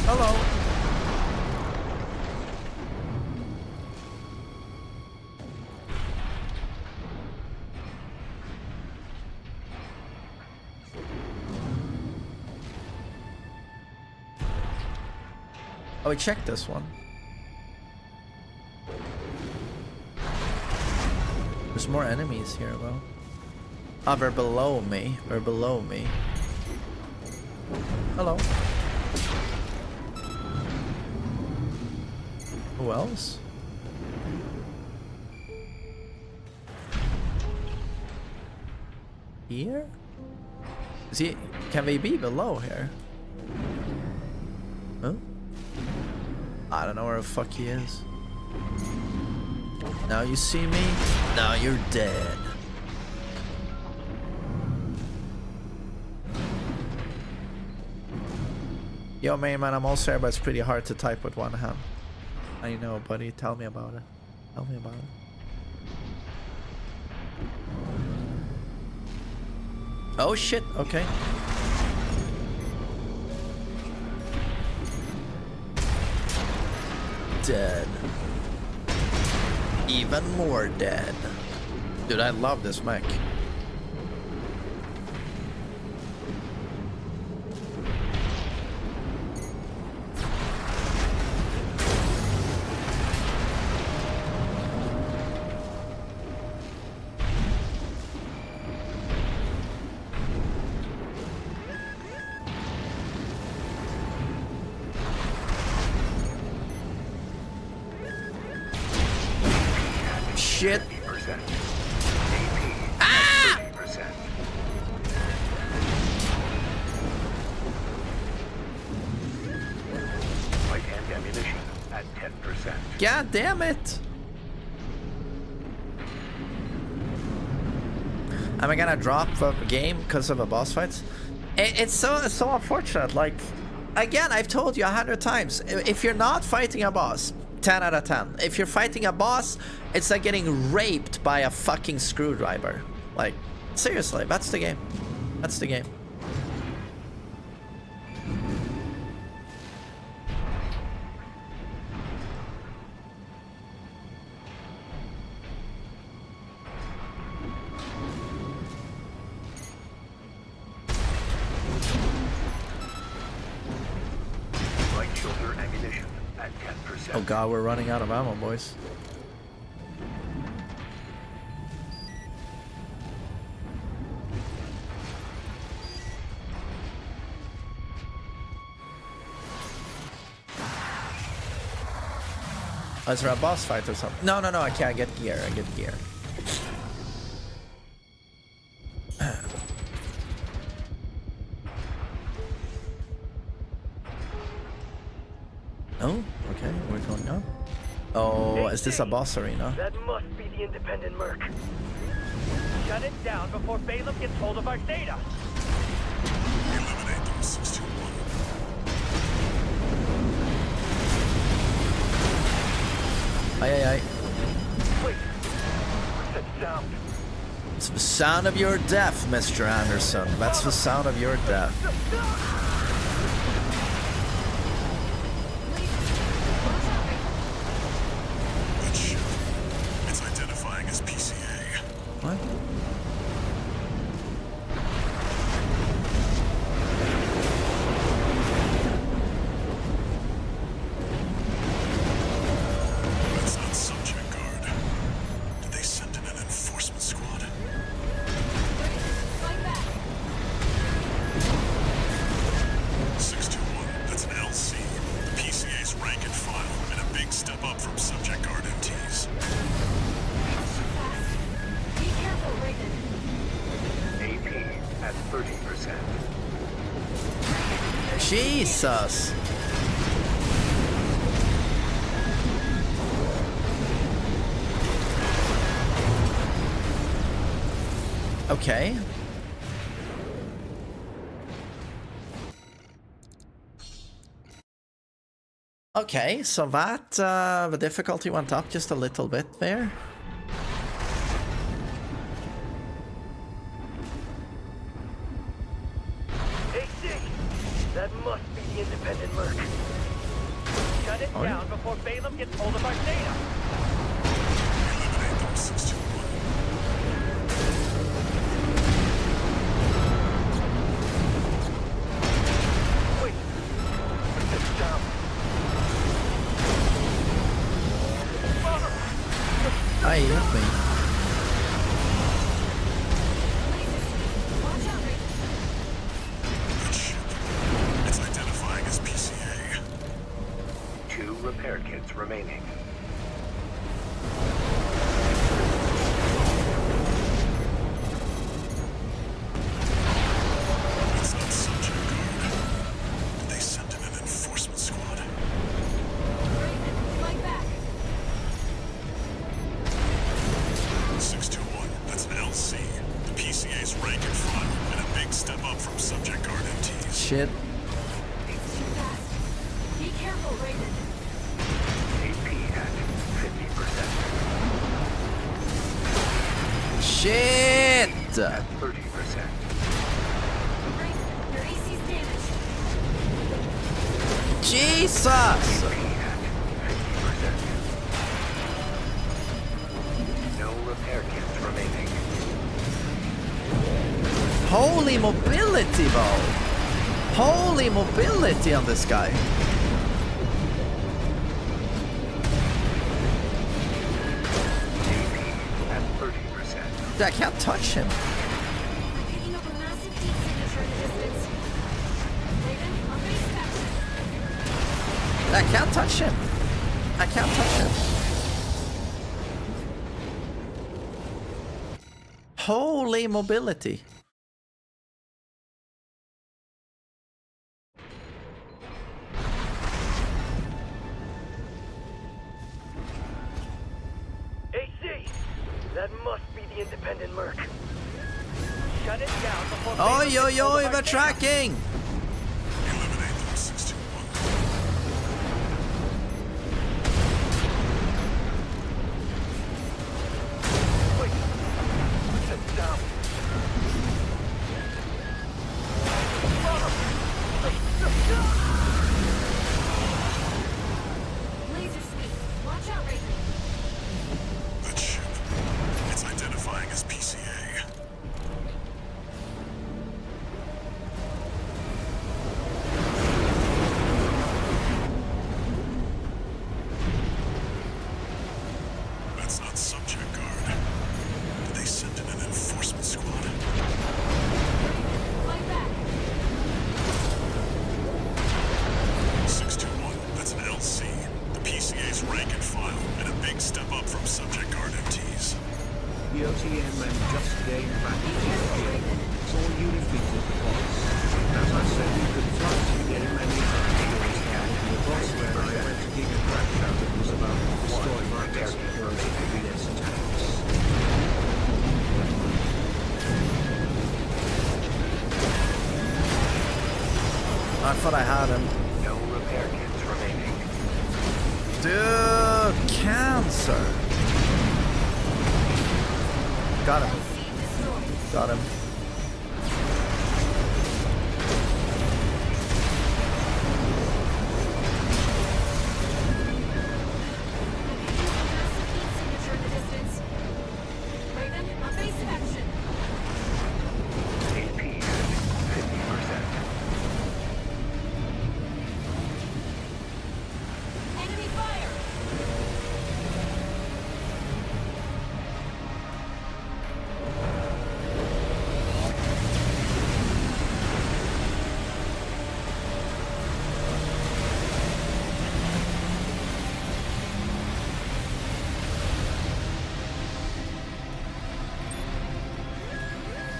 Hello. Oh, we checked this one. There's more enemies here, though. Oh, they're below me. They're below me. Hello. Who else? Here? Is he? Can they be below here? Huh? I don't know where the fuck he is. Now you see me? Now you're dead. Yo, man, I'm also here, but it's pretty hard to type with one hand. I know, buddy. Tell me about it. Tell me about it. Oh, shit. Okay. Dead. Even more dead. Dude, I love this mech. Shit. Ah! Right hand ammunition at 10%. God damn it. Am I gonna drop the game because of a boss fight? It's so unfortunate. Like, again, I've told you 100 times. If you're not fighting a boss, 10 out of 10. If you're fighting a boss, it's like getting raped by a fucking screwdriver. Like, seriously, that's the game. That's the game. Right shoulder ammunition at 10%. Oh god, we're running out of ammo, boys. Oh, is there a boss fight or something? No, I can't get gear. I get gear. Oh, okay, we're going up. Oh, is this a boss arena? That must be the independent merc. Shut it down before Balaam gets hold of our data. Eliminate them, 621. Aye, aye, aye. Wait, what's that sound? It's the sound of your death, Mr. Anderson. That's the sound of your death. That ship. It's identifying as PCA. What? That's not subject guard. Did they send in an enforcement squad? 621. That's an LC. The PCA's rank and file, and a big step up from subject guard MTs. Be careful, Raven. AP at 30%. Jesus! Okay. Okay, so that, the difficulty went up just a little bit there. AC! That must be the independent merc. Shut it down before Balaam gets hold of our data. Eliminate them, 621. Wait, what's that sound? Aye, hit me. That ship. It's identifying as PCA. 2 repair kits remaining. It's not subject guard. Did they send in an enforcement squad? Raven, fight back. 621. That's an LC. The PCA's rank and file, and a big step up from subject guard MTs. Shit. It's too fast. Be careful, Raven. AP at 50%. Shit! At 30%. Raven, your AC's damaged. Jesus! AP at 50%. No repair kits remaining. Holy mobility, bro! Holy mobility on this guy. AP at 30%. I can't touch him. I'm picking up a massive heat signature in the distance. Raven, I'll base back. I can't touch him. I can't touch him. Holy mobility. AC! That must be the independent merc. Shut it down before Oi, Balaam oi, gets hold oi, of our the data. tracking! Eliminate them, 621. Wait, what's that sound? Laser sweep. Watch out, Raven. That ship. It's identifying as PCA. That's not subject guard. Did they send in an enforcement squad? Fight back. 621. That's an LC. The PCA's rank and file, and a big step up from subject guard MTs. The OTM just gained back the game. Saw you defeated the boss. As I said, you could touch the game many times. The boss where I went to Giga Crash out, it was about to destroy thought I had him. No repair kits remaining. Dude, cancer. Got him. Got him.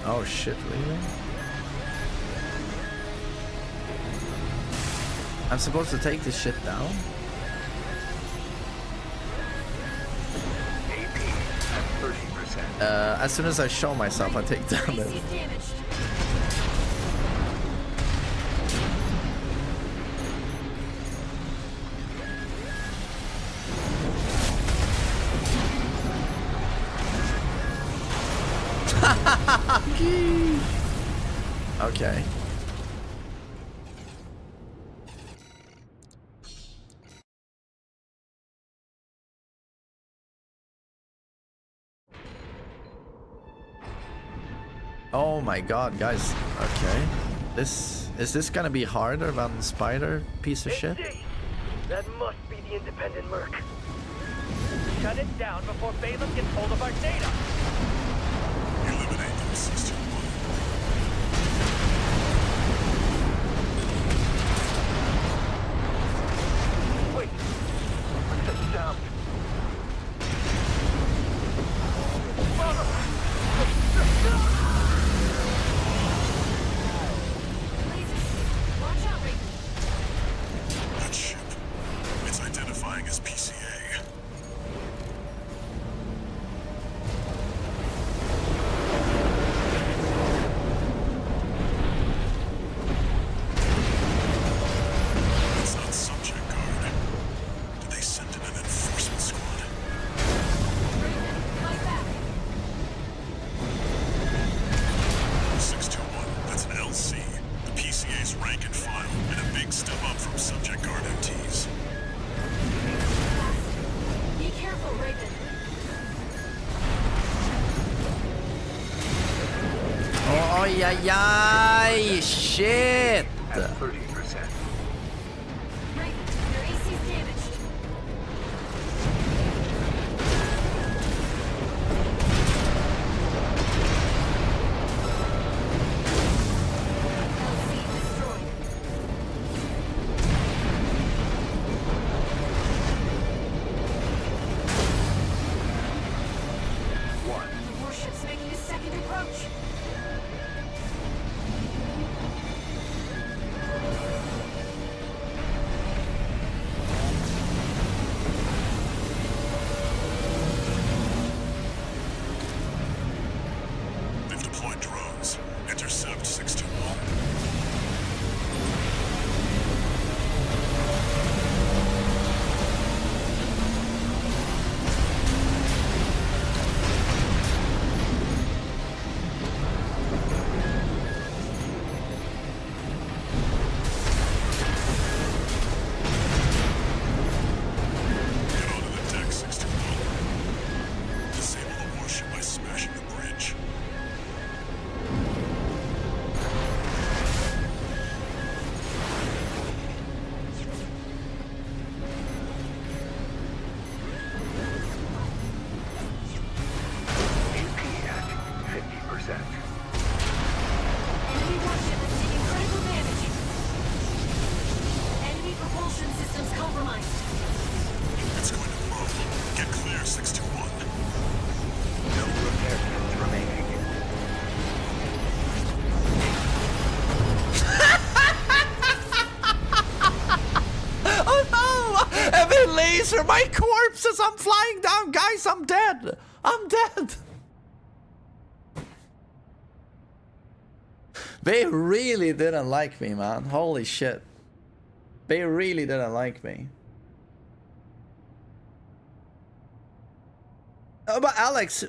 Oh shit, really? I'm supposed to take this shit down? AP at 30%. As soon as I show myself, I take damage. Okay. Oh my god, guys. Okay. Is this gonna be harder than Spider, piece of shit? That must be the independent merc. Shut it down before Balaam gets hold of our data. Eliminate them, 61. Wait. What's that sound? That ship. It's identifying as PCA. It's not subject guard. Did they send in an enforcement squad? 621, that's an LC. The PCA's rank and file, and a big step up from subject guard MTs. Be careful, Raven. Oh yeah, shit. At 30%. Raven, your AC's damaged. LC destroyed. One. The warship's making a second approach. They've deployed drones. Intercept 621. Get onto the deck, 621. Disable the warship by smashing the bridge. AP at 50%. Enemy warship is taking critical damage. Enemy propulsion systems compromised. It's going to blow. Get clear, 621. No repair kits remaining. Oh no! Every laser, my corpse as I'm flying down, guys, I'm dead! I'm dead! They really didn't like me, man. Holy shit. They really didn't like me. Oh, but Alex,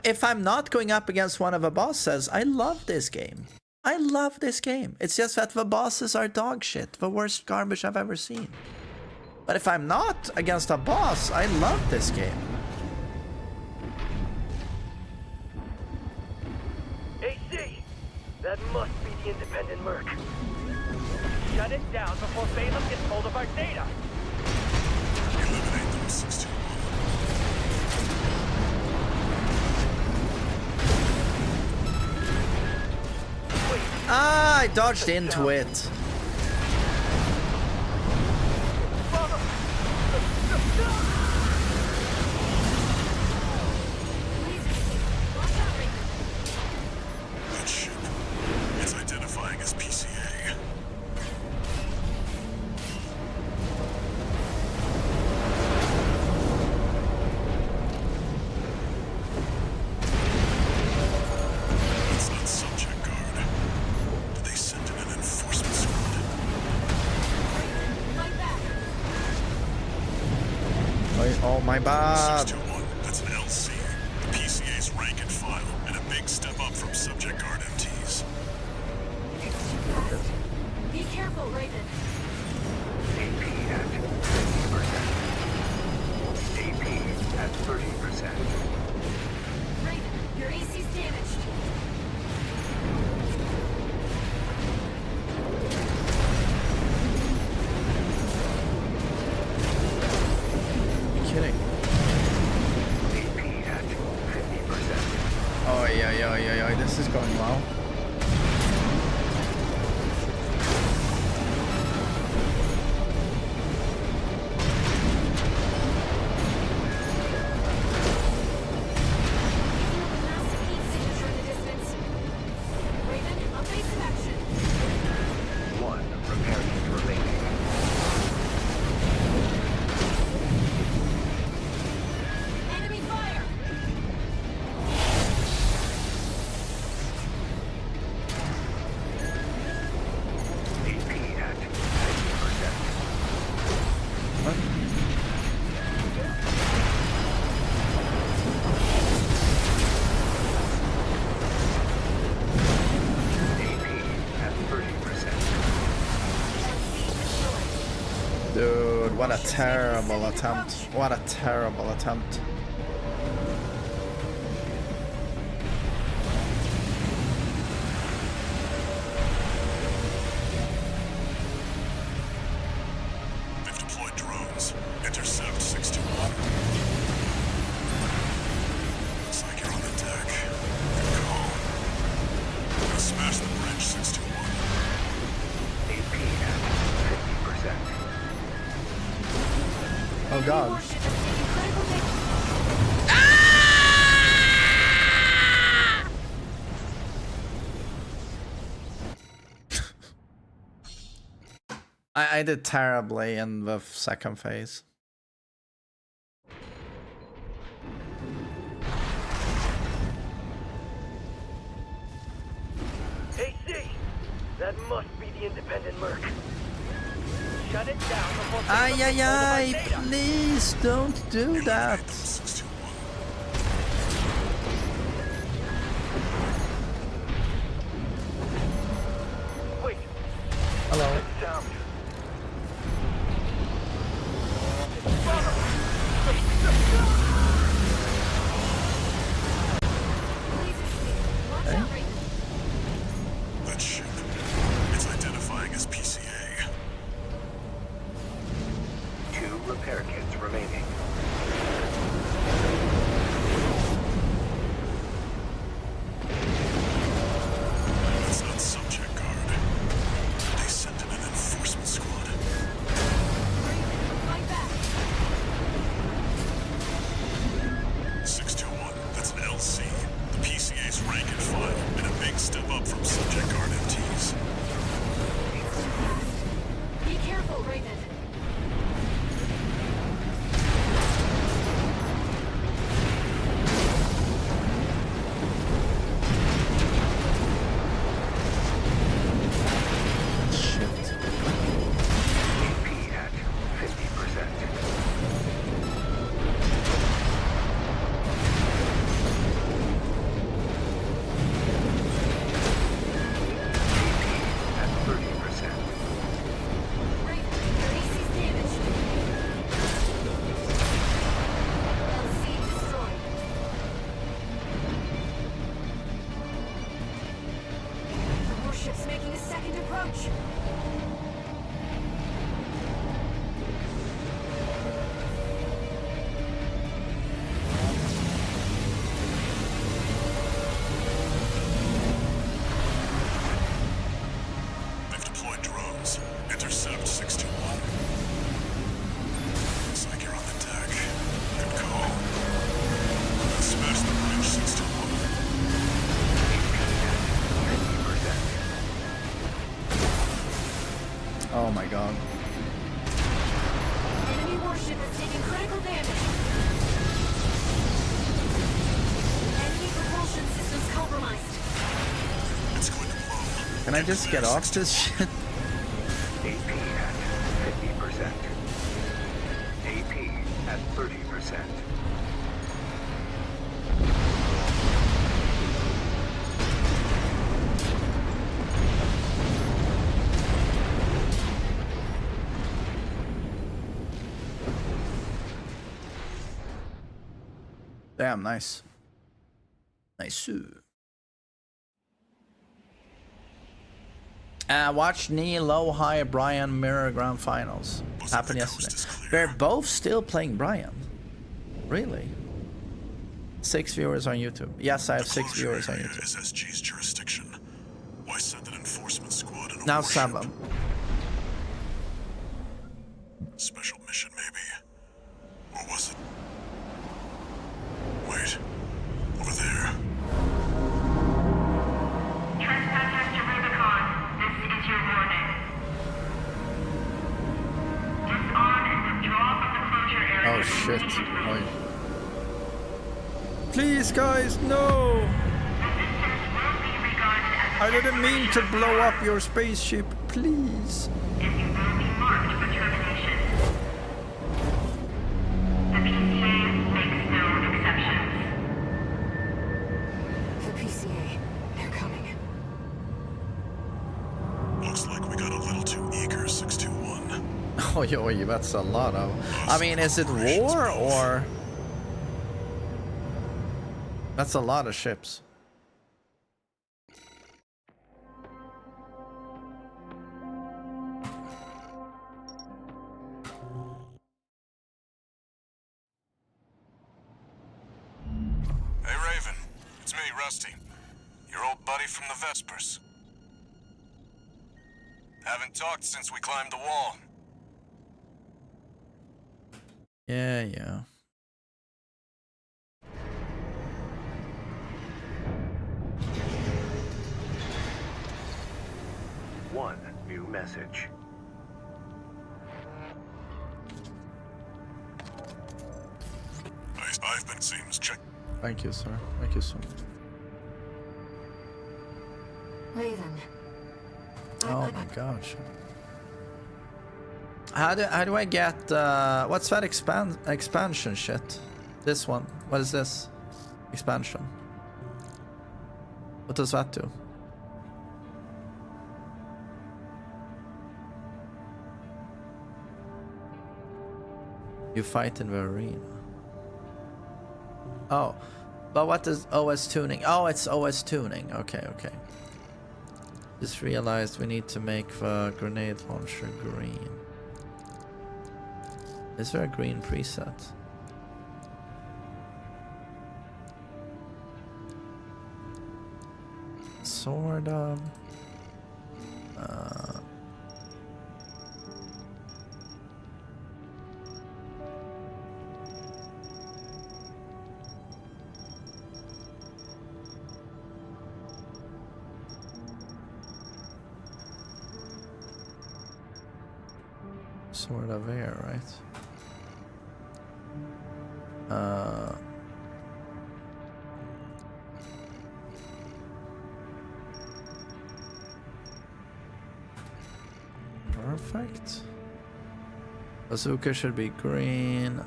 if I'm not going up against one of the bosses, I love this game. I love this game. It's just that the bosses are dog shit. The worst garbage I've ever seen. But if I'm not against a boss, I love this game. AC! That must be the independent merc. Shut it down before Balaam gets hold of our data! Eliminate them, 6-2. Ah, I dodged into it. That ship. It's identifying as PCA. It's not subject guard. Did they send in an enforcement squad? Oh my bad. 621. That's an LC. The PCA's rank and file, and a big step up from subject guard MTs. Be careful, Raven. AP at 50%. AP at 30%. Raven, your AC's damaged. Kidding. AP at 50%. Oh yeah, this is going well. Massive heat signature in the distance. Raven, evasive action. 1 repair kit remaining. Enemy fire! AP at 50%. AP at 30%. Dude, what a terrible attempt. What a terrible attempt. They've deployed drones. Intercept 621. Looks like you're on the deck. Good call. Gonna smash the bridge, 621. AP at 50%. Oh god. Warship is taking critical damage. I did terribly in the second phase. AC! That must be the independent merc. Shut it down before Ay, Balaam ay, gets hold of our ay, data! please don't do that. 621. Wait, Hello. sound. Watch Okay. out, Raven. That ship. It's identifying as PCA. 2 repair kits remaining. It's not subject guard. They sent in an Can I just get off this shit? AP at 50%. AP at 30%. Damn, nice. Nice. Watch Knee, Low, High, Brian, Mirror Grand Finals. Happened yesterday. They're both still playing Brian. Really? 6 viewers on YouTube. Yes, I have 6 viewers on YouTube. SSG's jurisdiction. Why send an enforcement squad in a Now warship? 7. Special mission, maybe. Or was it? Wait. Over there. Trespassers to Rubicon, this is your warning. Disarm and withdraw from the closure area. Oh shit. Oh. Please guys, no! I didn't mean to blow up your spaceship, please. And you will be marked for termination. The PCA makes no exceptions. The PCA, they're coming. Looks like we got a little too eager, 621. Oh, yo, that's a lot of... I mean, is it war or... That's a lot of ships. Hey, Raven. It's me, Rusty. Your old buddy from the Vespers. Haven't talked since we climbed the wall. Yeah. One new message. I've been seems check. Thank you, sir. Thank you so much. Raven. Oh my gosh. How do I get what's that expansion shit? This one. What is this? Expansion. What does that do? You fight in the arena. Oh, but what is OS tuning? Oh, it's OS tuning. Okay. Just realized we need to make the grenade launcher green. Is there a green preset? Sort of. Sort of there, right? Perfect. Bazooka should be green.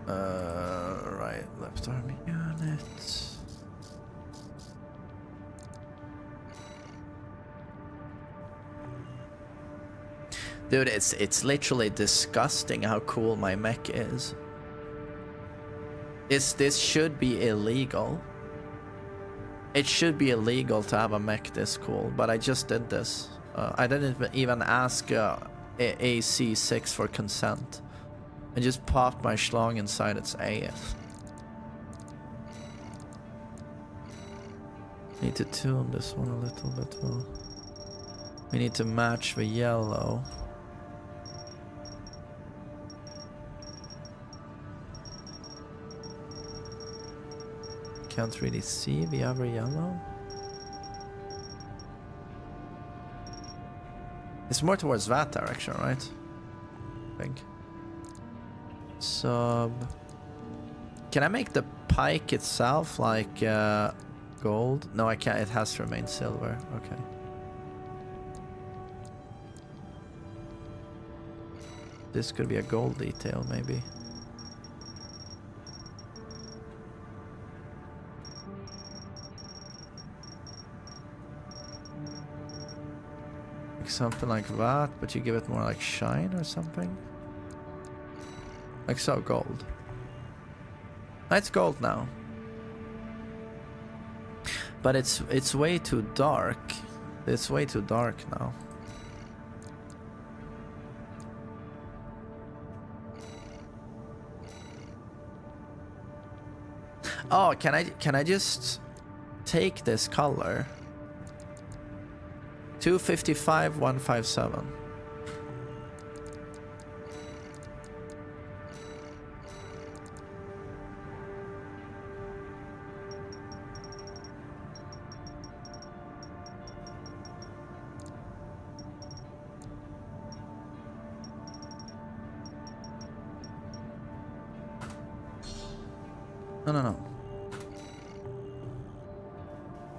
Right, left arm unit. Dude, it's literally disgusting how cool my mech is. This should be illegal. It should be illegal to have a mech this cool, but I just did this. I didn't even ask AC6 for consent. I just popped my schlong inside its AF. Need to tune this one a little bit more. We need to match the yellow. Can't really see the other yellow. It's more towards that direction, right? I think. Sub. Can I make the pike itself like gold? No, I can't. It has to remain silver. Okay. This could be a gold detail, maybe. Like something like that, but you give it more like shine or something. Like so, gold. It's gold now. But it's way too dark. It's way too dark now. Oh, can I just take this color? 255, 157. No.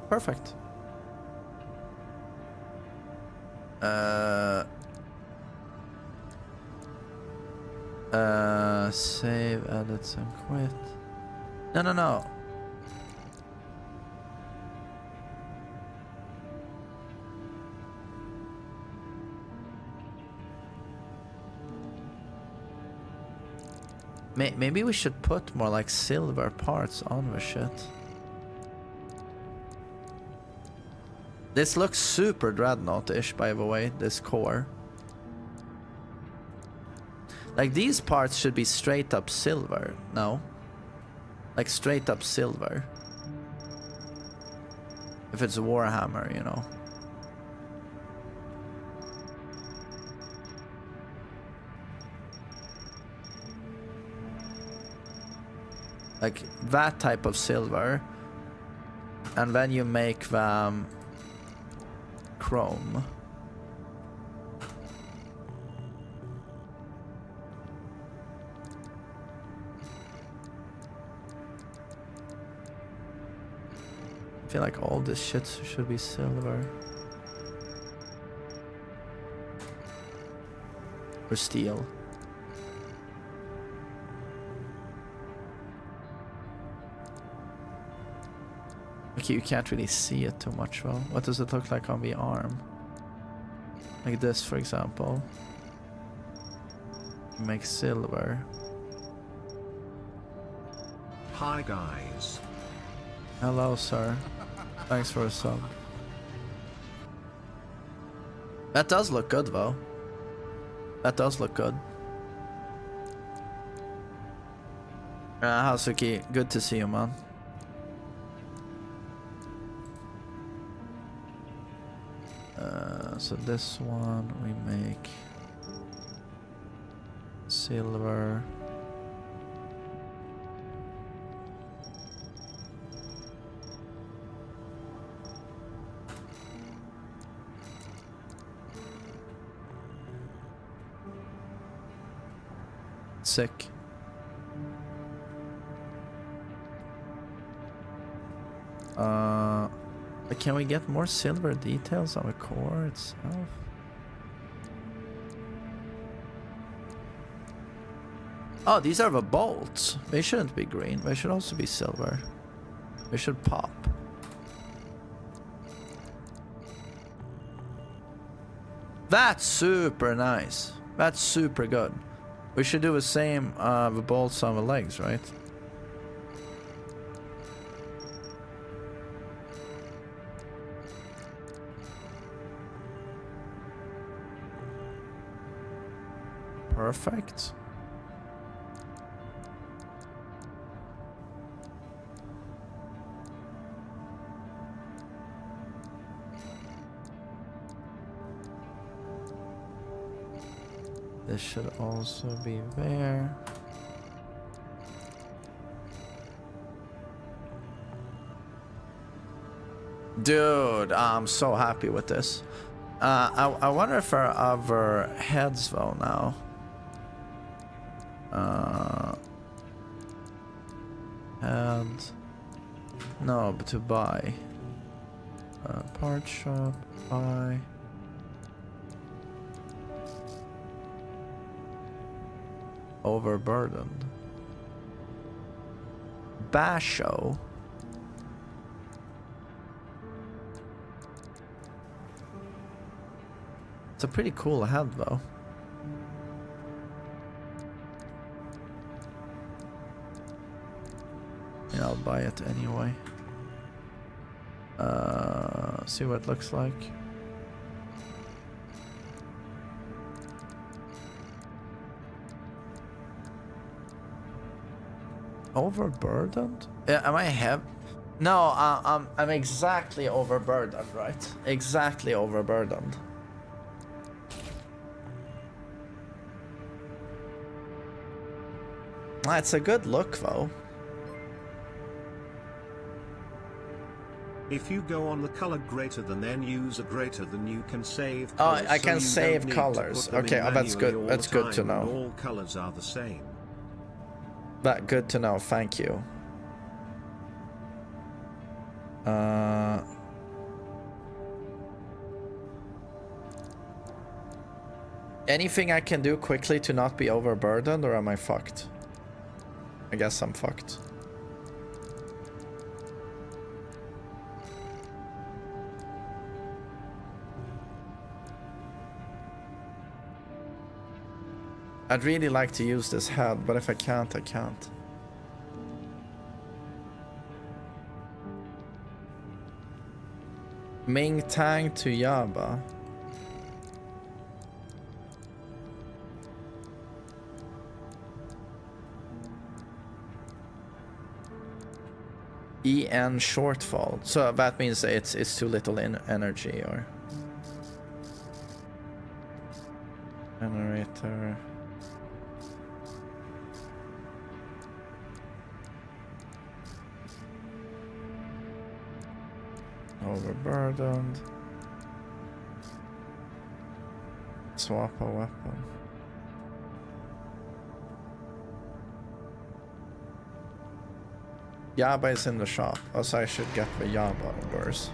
Perfect. Save, edit, and quit. No. Maybe we should put more like silver parts on the shit. This looks super Dreadnought-ish, by the way, this core. Like, these parts should be straight up silver, no? Like, straight up silver. If it's a Warhammer, you know. Like, that type of silver. And then you make them chrome. I feel like all this shit should be silver. Or steel. Okay, you can't really see it too much though. What does it look like on the arm? Like this, for example. Make silver. Hi guys. Hello, sir. Thanks for a sub. That does look good though. That does look good. Hasuki, good to see you, man. So this one we make silver. Sick. Can we get more silver details on the core itself? Oh, these are the bolts. They shouldn't be green. They should also be silver. They should pop. That's super nice. That's super good. We should do the same the bolts on the legs, right? Perfect. This should also be there. Dude, I'm so happy with this. I wonder if there are other heads though now. And no, but to buy. Part shop, buy. Overburdened. Basho. It's a pretty cool head though. Yeah, I'll buy it anyway. See what it looks like. Overburdened? Am I No, I'm exactly overburdened, right? Exactly overburdened. It's a good look though. If you go on the color greater than, then use a greater than, you can save Oh, colors, I so can you save don't need colors. to put them Okay, in oh, that's manually good. all That's the good to time, and know. all colors are the same. That good to know. Thank you. Anything I can do quickly to not be overburdened, or am I fucked? I guess I'm fucked. I'd really like to use this head, but if I can't, I can't. Ming Tang to Yaba. EN shortfall. So that means it's too little in energy, or generator. Overburdened. Swap a weapon. Yaba is in the shop, so I should get the Yaba burst.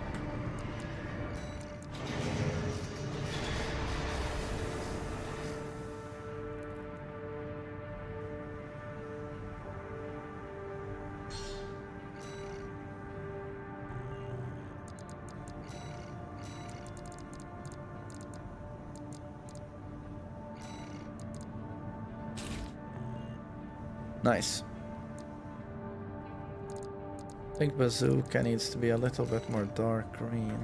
Nice. I think bazooka needs to be a little bit more dark green.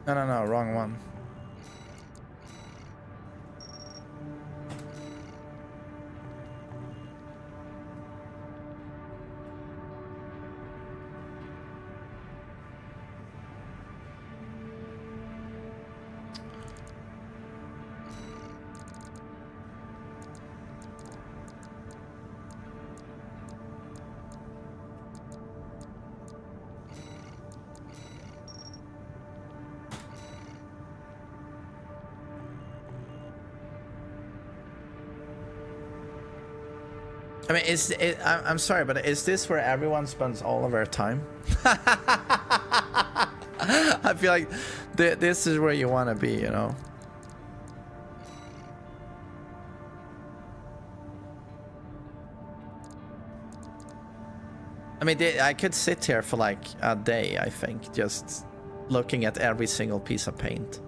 No, wrong one. I mean, I'm sorry, but is this where everyone spends all of their time? I feel like this is where you want to be, you know? I mean, I could sit here for like a day, I think, just looking at every single piece of paint.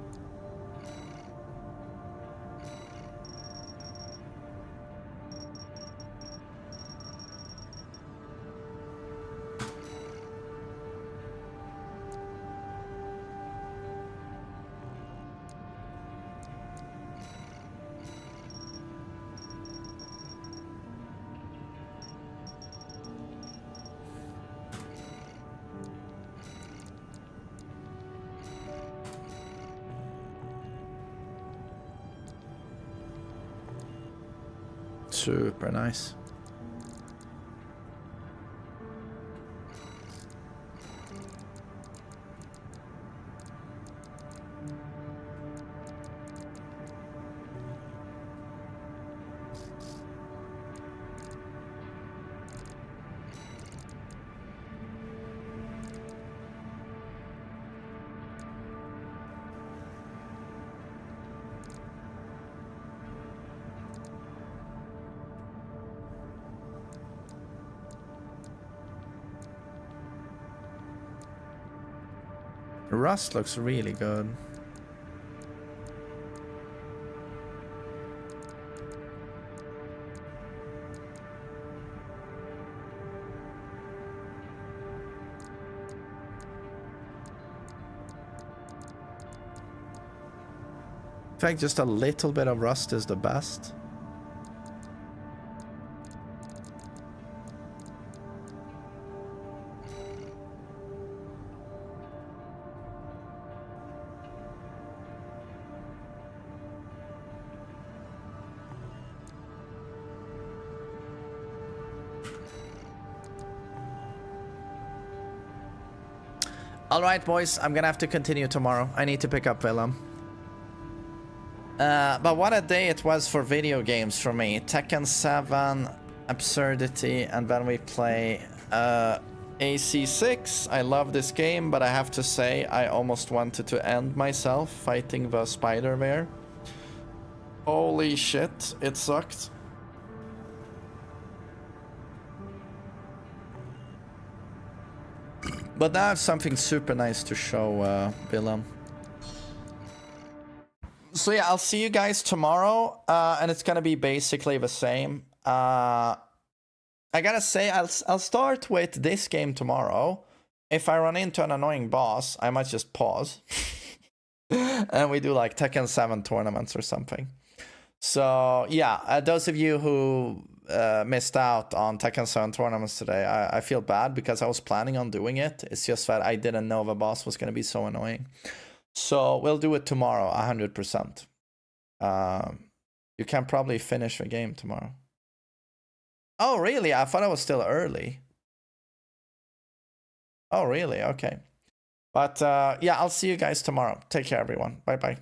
super nice. Rust looks really good. In fact, just a little bit of rust is the best. Alright, boys, I'm gonna have to continue tomorrow. I need to pick up Willem. But what a day it was for video games for me. Tekken 7, Absurdity, and then we play AC6. I love this game, but I have to say I almost wanted to end myself fighting the spider bear. Holy shit, it sucked. But now I have something super nice to show, Willem. So yeah, I'll see you guys tomorrow, and it's gonna be basically the same. I gotta say, I'll start with this game tomorrow. If I run into an annoying boss, I might just pause. And we do like Tekken 7 tournaments or something. So yeah, those of you who missed out on Tekken 7 tournaments today, I feel bad because I was planning on doing it. It's just that I didn't know the boss was gonna be so annoying. So we'll do it tomorrow, 100%. You can probably finish the game tomorrow. Oh, really? I thought I was still early. Oh, really? Okay. But yeah, I'll see you guys tomorrow. Take care, everyone. Bye-bye.